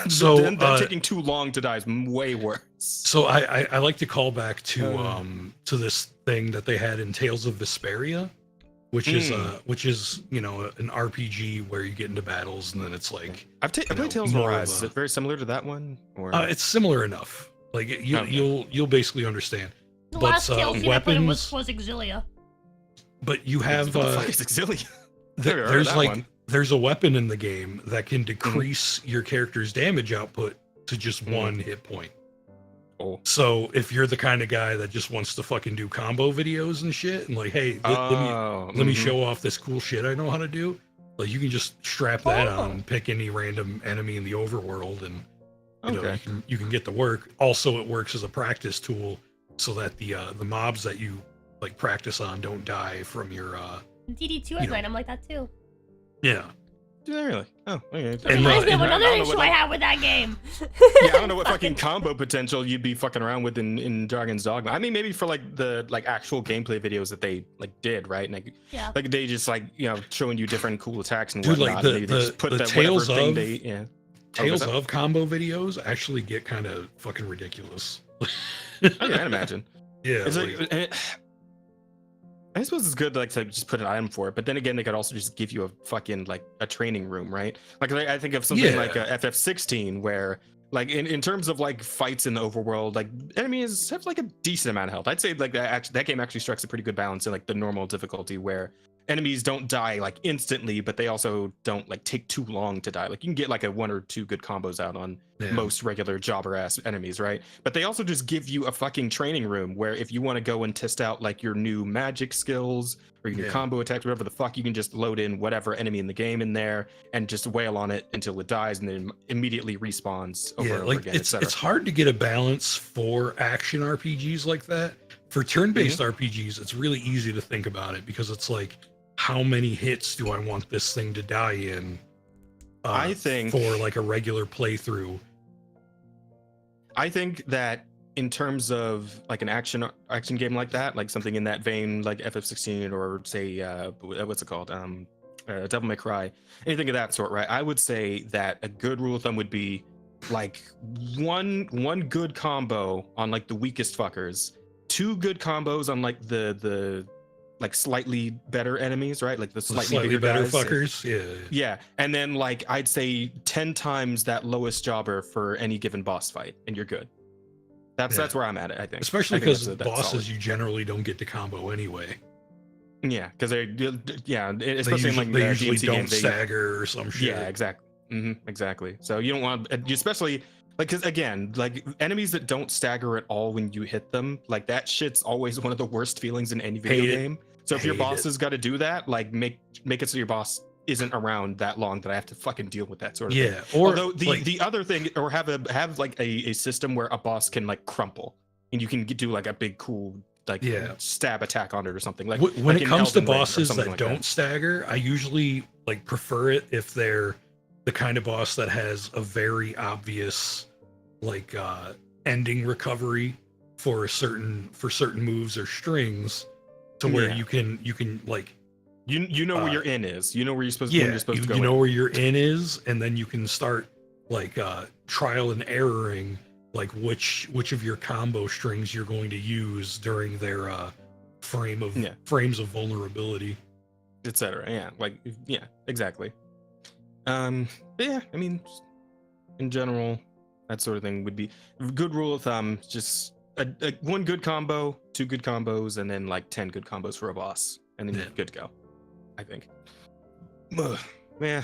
Speaker 2: So taking too long to die is way worse.
Speaker 3: So I like to call back to this thing that they had in Tales of Vesperia, which is you know an RPG where you get into battles and then it's like
Speaker 2: I've played Tales of Arise. Is it very similar to that one? Or
Speaker 3: it's similar enough. Like you'll basically understand.
Speaker 1: The last Tales I played was Exilia.
Speaker 3: But you have
Speaker 2: what the fuck is Exilia?
Speaker 3: There's a weapon in the game that can decrease your character's damage output to just 1 hit point.
Speaker 2: Oh.
Speaker 3: So if you're the kind of guy that just wants to fucking do combo videos and shit, and like, hey, let me show off this cool shit I know how to do, like you can just strap that on and pick any random enemy in the overworld, and you can get to work. Also, it works as a practice tool so that the mobs that you like practice on don't die from your
Speaker 1: DD2 has an item like that too.
Speaker 3: Yeah.
Speaker 2: Do they really? Oh, okay.
Speaker 1: It reminds me of another issue I have with that game.
Speaker 2: Yeah, I don't know what fucking combo potential you'd be fucking around with in Dragon's Dogma. I mean, maybe for like the actual gameplay videos that they like did, right? And, like they just like showing you different cool attacks and whatnot.
Speaker 3: Like the Tales of combo videos actually get kind of fucking ridiculous.
Speaker 2: I'd imagine.
Speaker 3: Yeah.
Speaker 2: It's like, I suppose it's good like to just put an item for it, but then again, they could also just give you a fucking like a training room, right? Like I think of something like FF16, where like in terms of like fights in the overworld, like enemies have like a decent amount of health. I'd say like that game actually strikes a pretty good balance in like the normal difficulty, where enemies don't die like instantly, but they also don't like take too long to die. Like you can get like a 1 or 2 good combos out on most regular jobber ass enemies, right? But they also just give you a fucking training room where if you want to go and test out like your new magic skills or your combo attacks, whatever the fuck, you can just load in whatever enemy in the game in there and just wail on it until it dies and then immediately respawns over and over again.
Speaker 3: It's hard to get a balance for action RPGs like that. For turn-based RPGs, it's really easy to think about it because it's like, how many hits do I want this thing to die in?
Speaker 2: I think
Speaker 3: for like a regular playthrough.
Speaker 2: I think that in terms of like an action game like that, like something in that vein, like FF16 or say what's it called, Devil May Cry, anything of that sort, right? I would say that a good rule of thumb would be like one good combo on like the weakest fuckers, 2 good combos on like the like slightly better enemies, right? Like the slightly
Speaker 3: better
Speaker 2: guys.
Speaker 3: Fuckers.
Speaker 2: Yeah. And then like I'd say 10 times that lowest jobber for any given boss fight, and you're good. That's where I'm at it, I think.
Speaker 3: Especially because bosses you generally don't get to combo anyway.
Speaker 2: Yeah, because especially in like
Speaker 3: they usually
Speaker 2: DMC
Speaker 3: don't
Speaker 2: games,
Speaker 3: stagger or some shit.
Speaker 2: Yeah, exactly. Exactly. So you don't want, especially like, because again, like enemies that don't stagger at all when you hit them, like that shit's always one of the worst feelings in any video game. So if your boss has got to do that, like make it so your boss isn't around that long that I have to fucking deal with that sort of thing.
Speaker 3: Or
Speaker 2: although the other thing, or have like a system where a boss can like crumple and you can do like a big cool like stab attack on it or something. Like
Speaker 3: when
Speaker 2: like
Speaker 3: it comes to bosses that
Speaker 2: like
Speaker 3: don't stagger, I usually like prefer it if they're the kind of boss that has a very obvious like ending recovery for certain moves or strings, to where you can like
Speaker 2: you know where your in is. You know where you're supposed
Speaker 3: yeah,
Speaker 2: when you're supposed to go.
Speaker 3: You know where your in is, and then you can start like trial and erroring like which of your combo strings you're going to use during their frames of vulnerability,
Speaker 2: etc. Yeah, like yeah, exactly. But yeah, I mean, in general, that sort of thing would be good rule of thumb. Just one good combo, 2 good combos, and then like 10 good combos for a boss, and then you're good to go, I think. Yeah.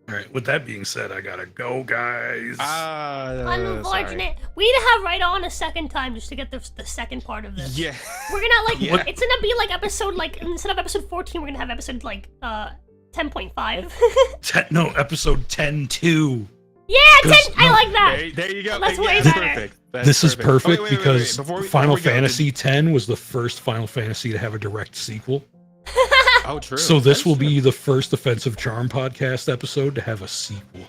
Speaker 3: All right. With that being said, I gotta go, guys.
Speaker 1: Unfortunate. We need to have Raida on a second time just to get the second part of this.
Speaker 2: Yeah.
Speaker 1: We're gonna like it's gonna be like episode like instead of episode 14, we're gonna have episode like 10.5.
Speaker 3: No, episode 10.2.
Speaker 1: Yeah, 10. I like that.
Speaker 2: There you go.
Speaker 1: That's way
Speaker 2: that's
Speaker 1: better.
Speaker 2: perfect. That's
Speaker 3: This is perfect
Speaker 2: wait,
Speaker 3: because
Speaker 2: Before
Speaker 3: Final
Speaker 2: we go,
Speaker 3: Fantasy X was the first Final Fantasy to have a direct sequel.
Speaker 2: Oh, true.
Speaker 3: So this
Speaker 2: That's
Speaker 3: will
Speaker 2: true.
Speaker 3: be the first Offensive Charm podcast episode to have a sequel.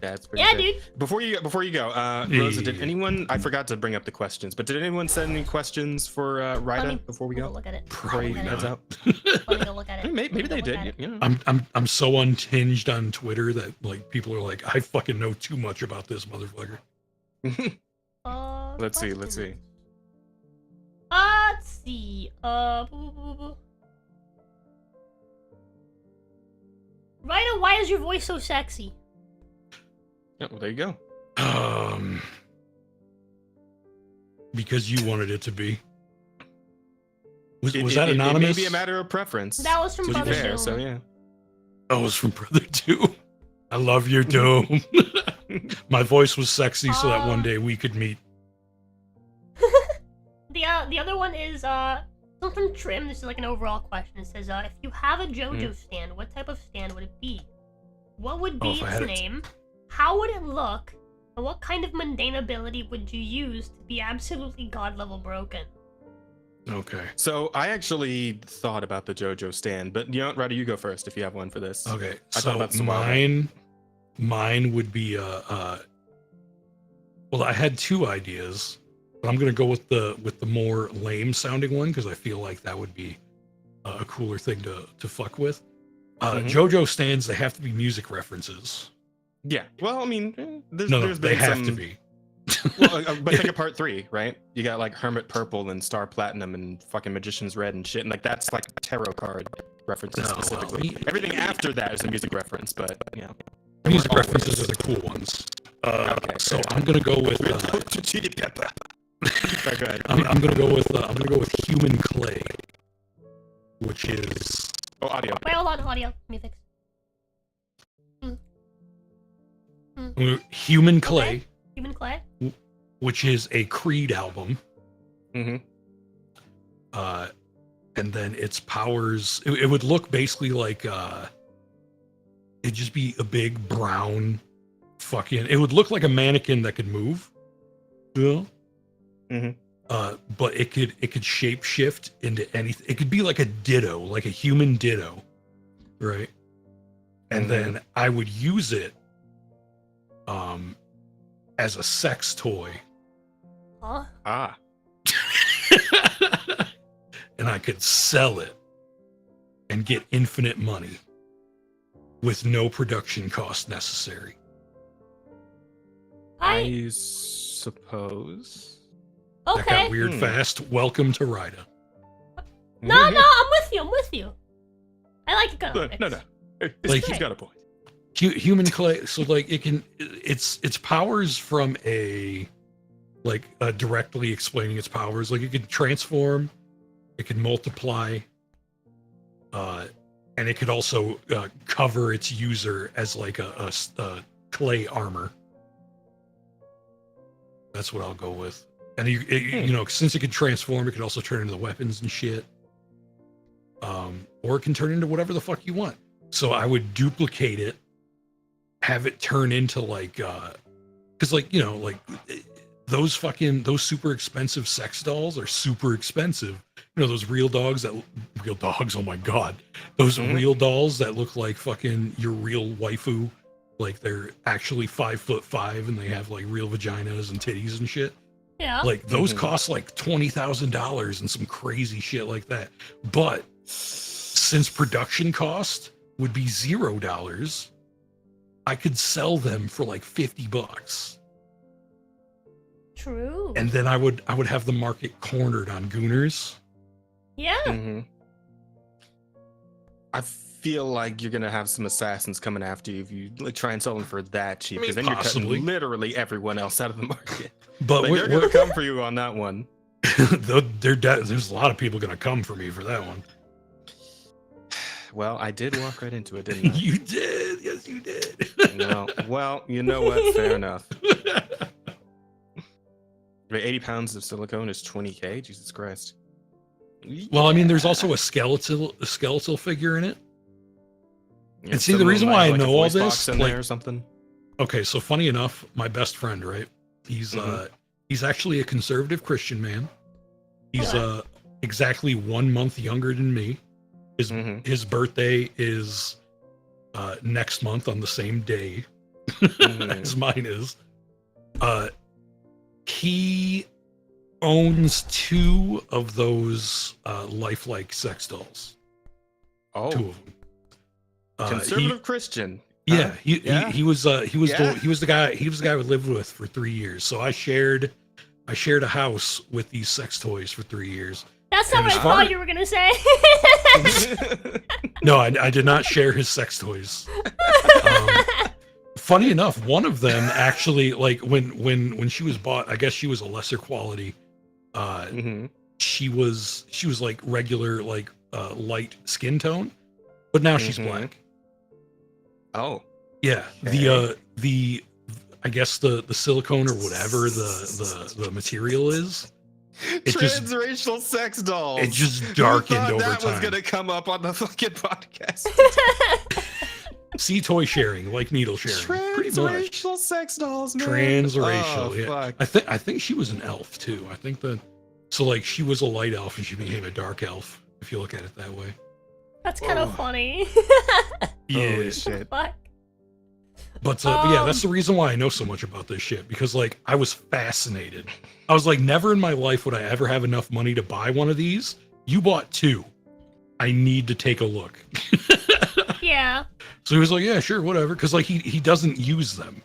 Speaker 2: That's pretty
Speaker 1: Yeah,
Speaker 2: good.
Speaker 1: dude.
Speaker 2: Before you go, Rosa, did anyone? I forgot to bring up the questions, but did anyone send any questions for Raida before we go?
Speaker 1: Look at it.
Speaker 2: Before he heads out.
Speaker 1: Let me go look at it.
Speaker 2: Maybe they
Speaker 1: Look at
Speaker 2: did.
Speaker 1: it.
Speaker 2: You know.
Speaker 3: I'm so unhinged on Twitter that like people are like, I fucking know too much about this motherfucker.
Speaker 2: Let's see.
Speaker 1: Let's see. Raida, why is your voice so sexy?
Speaker 2: Yeah, well, there you go.
Speaker 3: Because you wanted it to be. Was that
Speaker 2: It
Speaker 3: anonymous?
Speaker 2: may be a matter of preference.
Speaker 1: That was from
Speaker 2: to be
Speaker 1: Brother
Speaker 2: fair,
Speaker 1: Doom.
Speaker 2: so yeah.
Speaker 3: Oh, it was from Brother Doom. I love your Doom. My voice was sexy so that one day we could meet.
Speaker 1: The other one is something from Trim. This is like an overall question. It says, if you have a JoJo stand, what type of stand would it be? What would be its name? How would it look? And what kind of mundane ability would you use to be absolutely god level broken?
Speaker 3: Okay.
Speaker 2: So I actually thought about the JoJo stand, but you know what, Ryder, you go first if you have one for this.
Speaker 3: Okay.
Speaker 2: I thought
Speaker 3: So
Speaker 2: about some while
Speaker 3: mine would be well, I had 2 ideas, but I'm gonna go with the more lame sounding one because I feel like that would be a cooler thing to fuck with. JoJo stands, they have to be music references.
Speaker 2: Yeah. Well, I mean, there's
Speaker 3: They
Speaker 2: been
Speaker 3: have
Speaker 2: some...
Speaker 3: to be.
Speaker 2: Well, but think of part 3, right? You got like Hermit Purple and Star Platinum and fucking Magician's Red and shit, and like that's like tarot card references specifically. Everything after that is a music reference, but you know,
Speaker 3: Music references are the cool ones. So I'm gonna go with. I'm gonna go with Human Clay, which is
Speaker 2: audio.
Speaker 1: Wait, hold on, audio. Let me fix.
Speaker 3: Human Clay.
Speaker 1: Okay. Human Clay.
Speaker 3: Which is a Creed album.
Speaker 2: Mm-hmm.
Speaker 3: And then its powers, it would look basically like it'd just be a big brown fucking. It would look like a mannequin that could move. Yeah.
Speaker 2: Mm-hmm.
Speaker 3: But it could shape shift into anything. It could be like a ditto, like a human ditto, right? And then I would use it as a sex toy.
Speaker 1: Huh?
Speaker 2: Ah.
Speaker 3: And I could sell it and get infinite money with no production cost necessary.
Speaker 2: I suppose.
Speaker 1: Okay.
Speaker 3: That got weird fast. Welcome to Raida.
Speaker 1: No, I'm with you. I like it.
Speaker 2: No.
Speaker 3: Like,
Speaker 2: He's got a point.
Speaker 3: Human Clay, so like its powers from directly explaining its powers. Like it can transform, it can multiply, and it could also cover its user as like a clay armor. That's what I'll go with. And you know, since it can transform, it can also turn into weapons and shit. Or it can turn into whatever the fuck you want. So I would duplicate it, have it turn into like, because like, you know, like those super expensive sex dolls are super expensive those real dogs real dogs. Oh my god, those real dolls that look like fucking your real waifu. Like they're actually 5'5" and they have like real vaginas and titties and shit.
Speaker 1: Yeah.
Speaker 3: Like those cost like $20,000 and some crazy shit like that. But since production cost would be $0, I could sell them for like $50.
Speaker 1: True.
Speaker 3: And then I would have the market cornered on Gooners.
Speaker 1: Yeah.
Speaker 2: I feel like you're gonna have some assassins coming after you if you like, try and sell them for that cheap, because then you're cutting literally everyone else out of the market.
Speaker 3: But
Speaker 2: like, they're gonna come for you on that one.
Speaker 3: There's a lot of people gonna come for me for that one.
Speaker 2: Well, I did walk right into it, didn't I?
Speaker 3: You did. Yes, you did.
Speaker 2: Well, you know what? Fair enough. 80 pounds of silicone is 20K? Jesus Christ.
Speaker 3: Well, I mean, there's also a skeletal figure in it.
Speaker 2: Yeah,
Speaker 3: and see, the reason why I know all this,
Speaker 2: in there or something.
Speaker 3: Okay, so funny enough, my best friend, right? He's actually a conservative Christian man. He's exactly 1 month younger than me. His birthday is next month on the same day as mine is. He owns 2 of those lifelike sex dolls.
Speaker 2: Oh,
Speaker 3: 2 of them.
Speaker 2: Conservative Christian.
Speaker 3: Yeah, he was the guy we lived with for 3 years. So I shared a house with these sex toys for 3 years.
Speaker 1: That's not what I thought you were gonna say.
Speaker 3: No, I did not share his sex toys. Funny enough, one of them actually, like when she was bought, I guess she was a lesser quality. She was like regular, like light skin tone, but now she's black.
Speaker 2: Oh,
Speaker 3: yeah. Okay. The I guess the silicone or whatever the material is.
Speaker 2: Transracial sex dolls.
Speaker 3: It just darkened over
Speaker 2: that
Speaker 3: time.
Speaker 2: Was gonna come up on the fucking podcast.
Speaker 3: See, toy sharing, like needle sharing.
Speaker 2: Transracial sex dolls, man.
Speaker 3: Transracial,
Speaker 2: oh,
Speaker 3: yeah.
Speaker 2: Fuck.
Speaker 3: I think she was an elf too. I think so like she was a light elf and she became a dark elf, if you look at it that way.
Speaker 1: That's kind of funny.
Speaker 3: Yeah.
Speaker 2: Holy shit.
Speaker 1: Fuck.
Speaker 3: But yeah, that's the reason why I know so much about this shit, because like I was fascinated. I was like, never in my life would I ever have enough money to buy one of these. You bought 2. I need to take a look.
Speaker 1: Yeah.
Speaker 3: So he was like, yeah, sure, whatever. Because like he doesn't use them.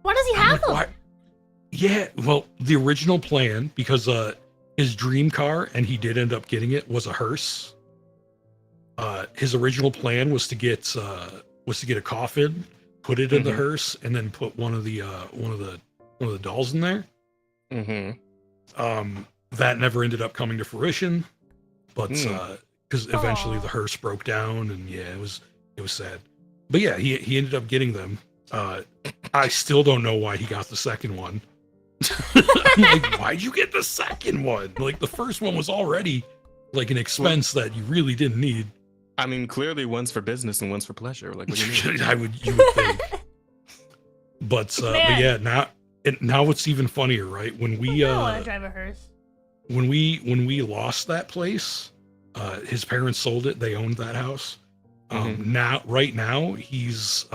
Speaker 1: Why does he have them?
Speaker 3: Why? Yeah, well, the original plan, because his dream car, and he did end up getting it, was a hearse. His original plan was to get a coffin, put it in the hearse, and then put one of the dolls in there. That never ended up coming to fruition, but because eventually the hearse broke down, and yeah, it was sad. But yeah, he ended up getting them. I still don't know why he got the second one. I'm like, why'd you get the second one? Like the first one was already like an expense that you really didn't need.
Speaker 2: I mean, clearly one's for business and one's for pleasure. Like, what do you mean?
Speaker 3: You would think. But yeah, now it's even funnier, right? When we
Speaker 1: I want to drive a hearse.
Speaker 3: When we lost that place, his parents sold it. They owned that house. Right now he's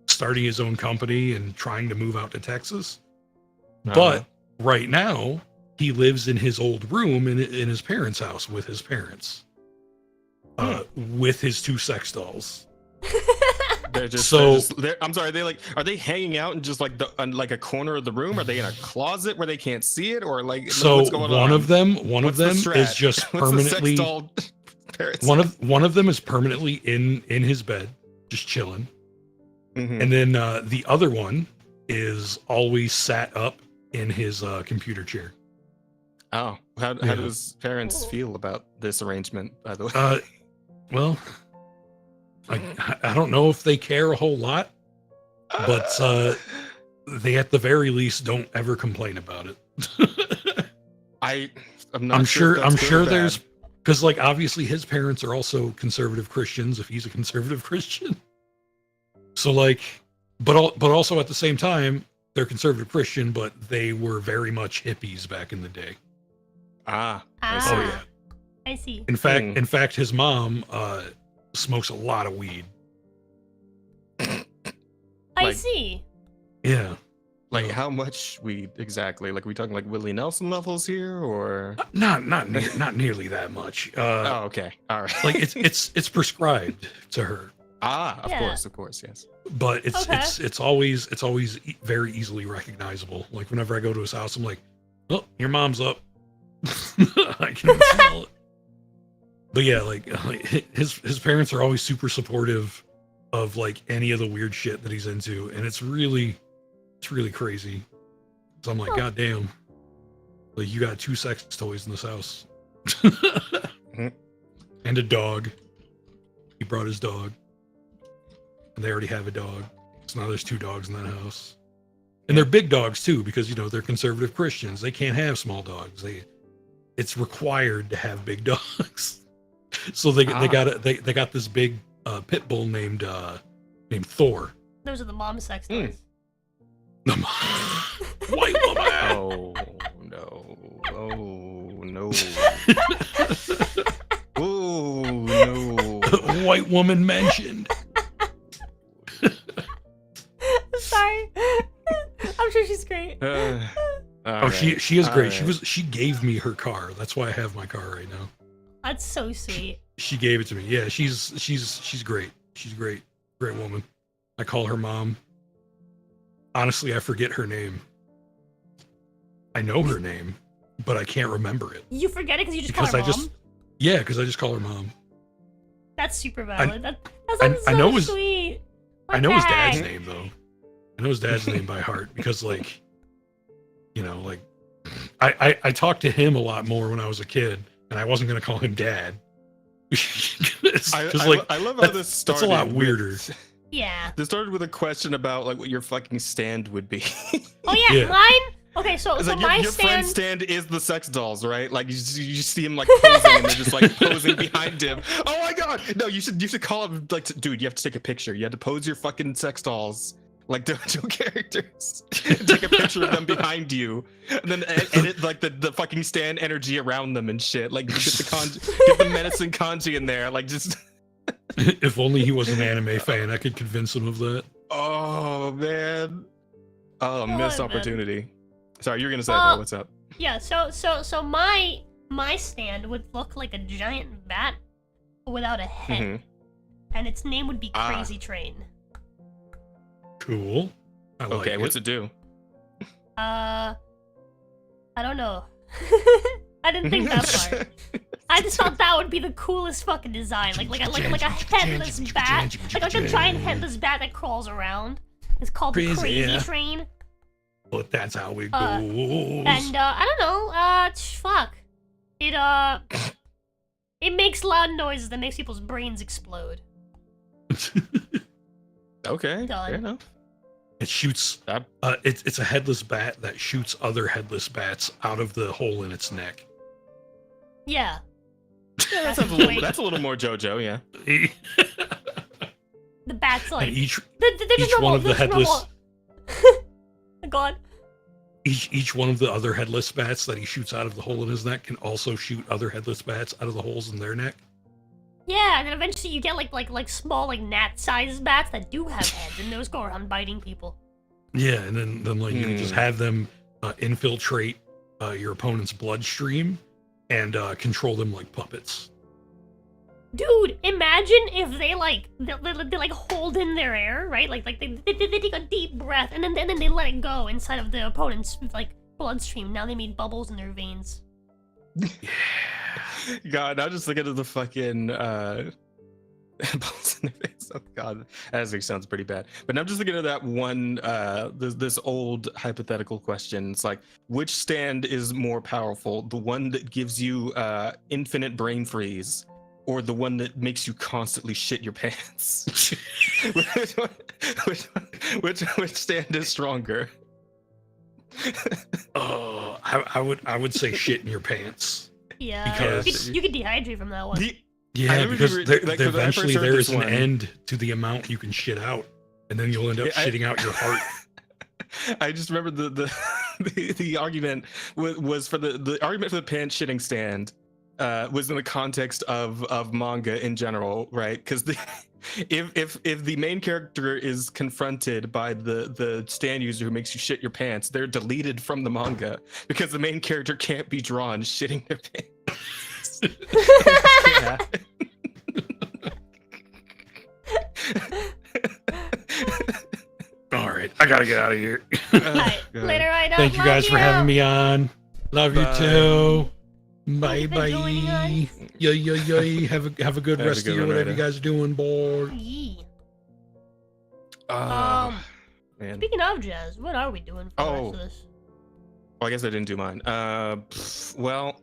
Speaker 3: starting his own company and trying to move out to Texas. But right now he lives in his old room in his parents' house with his parents. With his 2 sex dolls.
Speaker 2: I'm sorry. Are they hanging out in just like like a corner of the room? Are they in a closet where they can't see it, or like?
Speaker 3: So
Speaker 2: what's going
Speaker 3: one
Speaker 2: on?
Speaker 3: of them is just permanently. One of them is permanently in his bed, just chilling, and then the other one is always sat up in his computer chair.
Speaker 2: Oh, how do his parents feel about this arrangement? By the way,
Speaker 3: well, I don't know if they care a whole lot, but they at the very least don't ever complain about it.
Speaker 2: I'm
Speaker 3: sure there's, because like obviously his parents are also conservative Christians if he's a conservative Christian. So like, but also at the same time they're conservative Christian, but they were very much hippies back in the day.
Speaker 2: Ah.
Speaker 1: Ah,
Speaker 3: Oh yeah.
Speaker 1: I see.
Speaker 3: In fact, his mom smokes a lot of weed.
Speaker 1: I see.
Speaker 3: Yeah.
Speaker 2: Like how much weed exactly? Like, are we talking like Willie Nelson levels here, or
Speaker 3: Not nearly that much.
Speaker 2: oh, okay, all right.
Speaker 3: Like it's prescribed to her.
Speaker 2: Ah,
Speaker 1: Yeah.
Speaker 2: of course, yes.
Speaker 3: But
Speaker 1: Okay.
Speaker 3: it's always very easily recognizable. Like whenever I go to his house, I'm like, "Oh, your mom's up." I can smell it. But yeah, like his parents are always super supportive of like any of the weird shit that he's into, and it's really crazy. So I'm like, God damn, like you got 2 sex toys in this house, and a dog. He brought his dog, and they already have a dog, so now there's 2 dogs in that house, and they're big dogs too, because they're conservative Christians. They can't have small dogs. It's required to have big dogs. So they got this big pit bull named Thor.
Speaker 1: Those are the mom sex toys.
Speaker 3: White woman.
Speaker 2: Oh no! Oh no! Oh no!
Speaker 3: White woman mentioned.
Speaker 1: I'm sorry. I'm sure she's great.
Speaker 3: She is great. She gave me her car. That's why I have my car right now.
Speaker 1: That's so sweet.
Speaker 3: She gave it to me. Yeah, she's great. She's great. Great woman. I call her mom. Honestly, I forget her name. I know her name, but I can't remember it.
Speaker 1: You forget it because you just call her mom?
Speaker 3: Because I just call her mom.
Speaker 1: That's super valid. That sounds so
Speaker 3: I know his,
Speaker 1: sweet.
Speaker 3: I know his dad's name though. I know his dad's name by heart because like I talked to him a lot more when I was a kid, and I wasn't gonna call him dad.
Speaker 2: I love how this started.
Speaker 3: That's a lot weirder.
Speaker 1: Yeah.
Speaker 2: This started with a question about like what your fucking stand would be.
Speaker 1: Oh yeah, mine. Okay, so
Speaker 2: It's
Speaker 1: so
Speaker 2: like
Speaker 1: my
Speaker 2: your
Speaker 1: stand.
Speaker 2: friend's stand is the sex dolls, right? Like you see him like posing, and they're just like posing behind him. Oh my god! No, you should call him like, dude. You have to take a picture. You have to pose your fucking sex dolls like the two characters. Take a picture of them behind you, and then edit like the fucking stand energy around them and shit. Like get the menacing kanji in there. Like just.
Speaker 3: If only he was an anime fan, I could convince him of that.
Speaker 2: Oh man! Oh, missed opportunity. Sorry, you were gonna say that. What's up?
Speaker 1: Yeah. So my stand would look like a giant bat without a head, and its name would be Crazy Train.
Speaker 3: Cool.
Speaker 2: Okay, what's it do?
Speaker 1: I don't know. I didn't think that far. I just thought that would be the coolest fucking design, like a headless bat, like a giant headless bat that crawls around. It's called the Crazy Train.
Speaker 3: But that's how it goes.
Speaker 1: And I don't know. Fuck. It makes loud noises that makes people's brains explode.
Speaker 2: Okay,
Speaker 1: Done.
Speaker 2: fair enough.
Speaker 3: It shoots. It's a headless bat that shoots other headless bats out of the hole in its neck.
Speaker 1: Yeah.
Speaker 2: Yeah, that's a little more JoJo, yeah.
Speaker 1: The bat's like
Speaker 3: and each
Speaker 1: normal,
Speaker 3: one of the headless.
Speaker 1: Go on.
Speaker 3: Each one of the other headless bats that he shoots out of the hole in his neck can also shoot other headless bats out of the holes in their neck.
Speaker 1: Yeah, and then eventually you get like small like gnat-sized bats that do have heads, and those go around biting people.
Speaker 3: Yeah, and then like you can just have them infiltrate your opponent's bloodstream and control them like puppets.
Speaker 1: Dude, imagine if they they hold in their air, right? Like they take a deep breath and then they let it go inside of the opponent's like bloodstream. Now they made bubbles in their veins.
Speaker 2: God, now just look at the fucking bubbles in their face. Oh god, that actually sounds pretty bad. But now I'm just looking at that one this old hypothetical question. It's like, which stand is more powerful? The one that gives you infinite brain freeze, or the one that makes you constantly shit your pants? which stand is stronger?
Speaker 3: I would say shit in your pants.
Speaker 1: Yeah,
Speaker 3: because
Speaker 1: you could dehydrate from that one.
Speaker 3: Yeah, because eventually there is an end to the amount you can shit out, and then you'll end up shitting out your heart.
Speaker 2: I just remember the argument was for the argument for the pants shitting stand was in the context of manga in general, right? Because if the main character is confronted by the stand user who makes you shit your pants, they're deleted from the manga because the main character can't be drawn shitting their pants. Yeah.
Speaker 3: All right, I gotta get out of here.
Speaker 1: Alright, later, Raida.
Speaker 3: Thank you guys for having me on. Love you too. Bye
Speaker 1: Thank you for joining
Speaker 3: bye.
Speaker 1: us.
Speaker 3: Yo. Have a good rest of your whatever you guys are doing, boy.
Speaker 1: Yee.
Speaker 2: Man.
Speaker 1: Speaking of jazz, what are we doing for the rest of this?
Speaker 2: Well, I guess I didn't do mine. Well,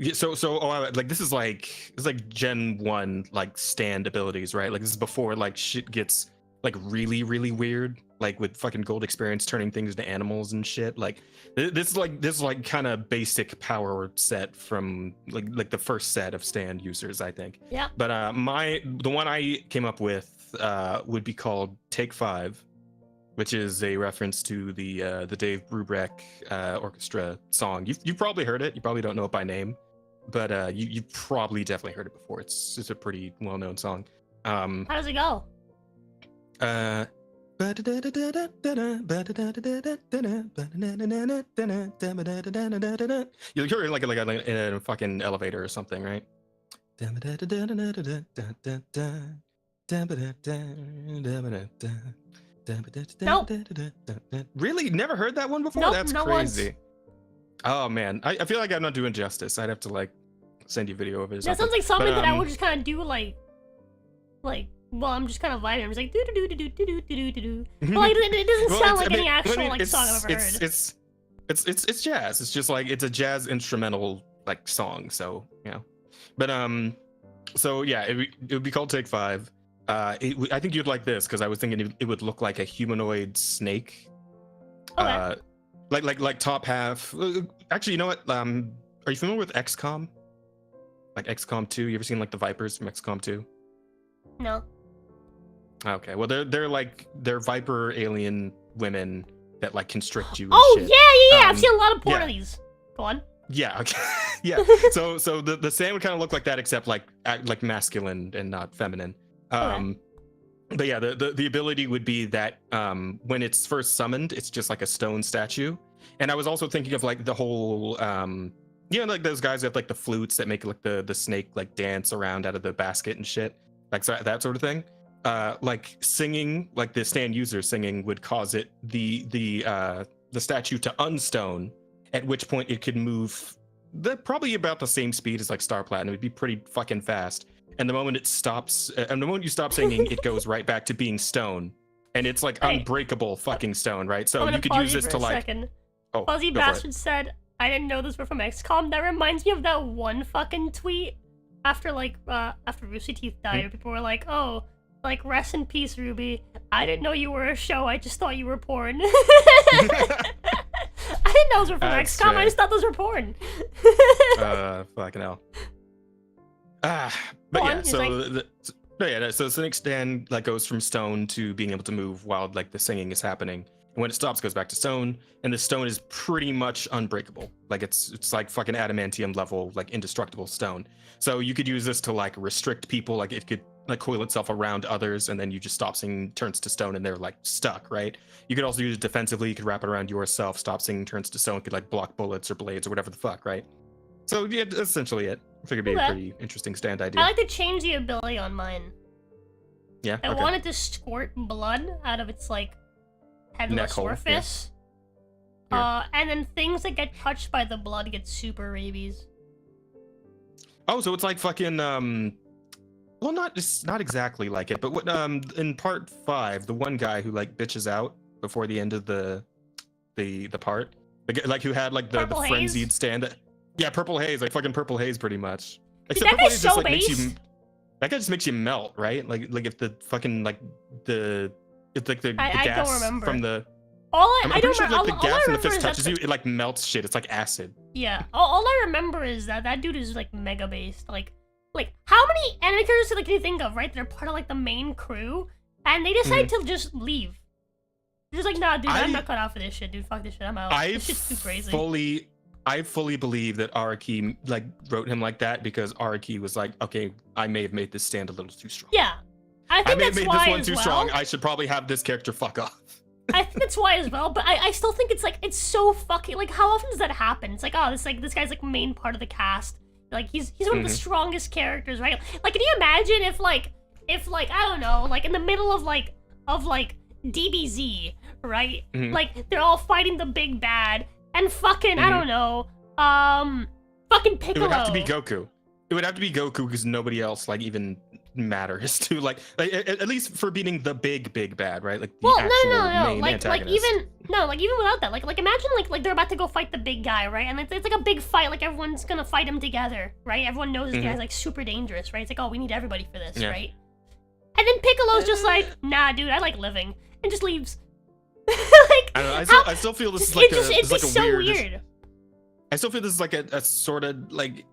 Speaker 2: like this is like Gen 1 like stand abilities, right? Like this is before like shit gets like really weird, like with fucking gold experience turning things into animals and shit. Like this is like kind of basic power set from like the first set of stand users, I think.
Speaker 1: Yeah.
Speaker 2: But the one I came up with would be called Take 5, which is a reference to the Dave Brubeck orchestra song. You've probably heard it. You probably don't know it by name, but you probably definitely heard it before. It's a pretty well-known song.
Speaker 1: How does it go?
Speaker 2: You'll hear it like in a fucking elevator or something, right?
Speaker 1: Nope.
Speaker 2: Really? Never heard that one before?
Speaker 1: Nope,
Speaker 2: That's
Speaker 1: not
Speaker 2: crazy.
Speaker 1: once.
Speaker 2: Oh man, I feel like I'm not doing justice. I'd have to like send you a video of it. Or
Speaker 1: That
Speaker 2: something.
Speaker 1: sounds like something
Speaker 2: But,
Speaker 1: that I would just kind of do like, well, I'm just kind of vibing. I'm just like do do do do do do do do do. But like it doesn't
Speaker 2: Well,
Speaker 1: sound
Speaker 2: it's-
Speaker 1: like
Speaker 2: I
Speaker 1: any
Speaker 2: mean-
Speaker 1: actual like
Speaker 2: it's-
Speaker 1: song I've ever
Speaker 2: it's-
Speaker 1: heard.
Speaker 2: It's jazz. It's just like it's a jazz instrumental like song. So yeah, but so yeah, it would be called Take 5. I think you'd like this because I was thinking it would look like a humanoid snake.
Speaker 1: Okay.
Speaker 2: Like top half. Actually, you know what? Are you familiar with XCOM? Like XCOM 2? You ever seen like the Vipers from XCOM 2?
Speaker 1: No.
Speaker 2: Okay, well they're Viper alien women that like constrict you. And
Speaker 1: Oh
Speaker 2: shit.
Speaker 1: yeah. I've seen a lot of porn
Speaker 2: yeah.
Speaker 1: of these. Go on.
Speaker 2: Yeah, okay. Yeah. So the sand would kind of look like that, except like masculine and not feminine.
Speaker 1: Okay.
Speaker 2: But yeah, the ability would be that when it's first summoned, it's just like a stone statue. And I was also thinking of like the whole like those guys that have like the flutes that make like the snake like dance around out of the basket and shit, like that sort of thing. Like singing, like the stand user singing would cause it the statue to unstone, at which point it could move probably about the same speed as like Star Platinum. It'd be pretty fucking fast. And the moment it stops, and the moment you stop singing, it goes right back to being stone, and it's like
Speaker 1: Hey.
Speaker 2: unbreakable fucking stone, right? So
Speaker 1: I'm gonna
Speaker 2: you could
Speaker 1: pause
Speaker 2: use
Speaker 1: you
Speaker 2: this
Speaker 1: for
Speaker 2: to
Speaker 1: a
Speaker 2: like,
Speaker 1: second.
Speaker 2: oh,
Speaker 1: Fuzzy
Speaker 2: go for it.
Speaker 1: Bastard said, "I didn't know this were from XCOM." That reminds me of that one fucking tweet after Rooster Teeth died. Where people were like, "Oh, like rest in peace, Ruby. I didn't know you were a show. I just thought you were porn." I didn't know those were from
Speaker 2: That's
Speaker 1: XCOM. I
Speaker 2: fair.
Speaker 1: just thought those were porn.
Speaker 2: Fucking hell.
Speaker 1: Go
Speaker 2: But
Speaker 1: on,
Speaker 2: yeah,
Speaker 1: you're
Speaker 2: so
Speaker 1: saying?
Speaker 2: so Cynic Stand like goes from stone to being able to move while like the singing is happening. And when it stops, it goes back to stone, and the stone is pretty much unbreakable. Like it's like fucking adamantium level, like indestructible stone. So you could use this to like restrict people, like it could like coil itself around others, and then you just stop singing, turns to stone, and they're like stuck, right? You could also use it defensively. You could wrap it around yourself, stop singing, turns to stone, could like block bullets or blades or whatever the fuck, right? So yeah, that's essentially it. I figured it'd be
Speaker 1: Okay.
Speaker 2: a pretty interesting stand idea.
Speaker 1: I like to change the ability on mine.
Speaker 2: Yeah.
Speaker 1: I
Speaker 2: okay.
Speaker 1: want it to squirt blood out of its like headless
Speaker 2: Neck hole, yeah.
Speaker 1: surface. And then things that get touched by the blood get super rabies.
Speaker 2: Oh, so it's like fucking well, not exactly like it, but what in part 5, the one guy who like bitches out before the end of the part, like who had like the
Speaker 1: Purple Haze?
Speaker 2: frenzied stand. Yeah, Purple Haze, like fucking Purple Haze, pretty much.
Speaker 1: Dude,
Speaker 2: Except
Speaker 1: that
Speaker 2: Purple
Speaker 1: guy's
Speaker 2: Haze
Speaker 1: so
Speaker 2: just like makes
Speaker 1: base.
Speaker 2: you. That guy just makes you melt, right? Like if the fucking like it's like the
Speaker 1: I don't
Speaker 2: gas
Speaker 1: remember.
Speaker 2: from the.
Speaker 1: All
Speaker 2: I'm
Speaker 1: I
Speaker 2: pretty
Speaker 1: don't
Speaker 2: sure
Speaker 1: remember.
Speaker 2: like the
Speaker 1: all I
Speaker 2: gas in the
Speaker 1: remember
Speaker 2: fist
Speaker 1: is that
Speaker 2: touches you, it like melts shit. It's like acid.
Speaker 1: Yeah. All I remember is that dude is like mega based. Like how many enemy characters like can you think of, right? They're part of like the main crew, and they decide to just leave. You're just like, nah, dude, I'm not cut out for this shit, dude. Fuck this shit. I'm out. This shit's too crazy.
Speaker 2: I fully believe that Araki like wrote him like that because Araki was like, okay, I may have made this stand a little too strong.
Speaker 1: Yeah, I think
Speaker 2: may
Speaker 1: that's
Speaker 2: have made
Speaker 1: why
Speaker 2: this one
Speaker 1: as
Speaker 2: too
Speaker 1: well.
Speaker 2: strong. I should probably have this character fuck off.
Speaker 1: I think that's why as well, but I still think it's like it's so fucking like how often does that happen? It's like, oh, this guy's like main part of the cast. Like he's one of the strongest characters, right? Like, can you imagine if like I don't know, like in the middle of like DBZ, right? Like they're all fighting the big bad and fucking I don't know, fucking Piccolo.
Speaker 2: It would have to be Goku. It would have to be Goku because nobody else like even matters to like at least for beating the big bad, right? Like the actual main
Speaker 1: like
Speaker 2: antagonist.
Speaker 1: even without that, like imagine like they're about to go fight the big guy, right? And it's like a big fight, like everyone's gonna fight him together, right? Everyone knows this guy's like super dangerous, right? It's like, oh, we need everybody for this, right? And then Piccolo's just like, nah, dude, I like living, and just leaves. Like,
Speaker 2: I still feel this is like
Speaker 1: it's
Speaker 2: like
Speaker 1: so weird.
Speaker 2: I still feel this is like a sort of like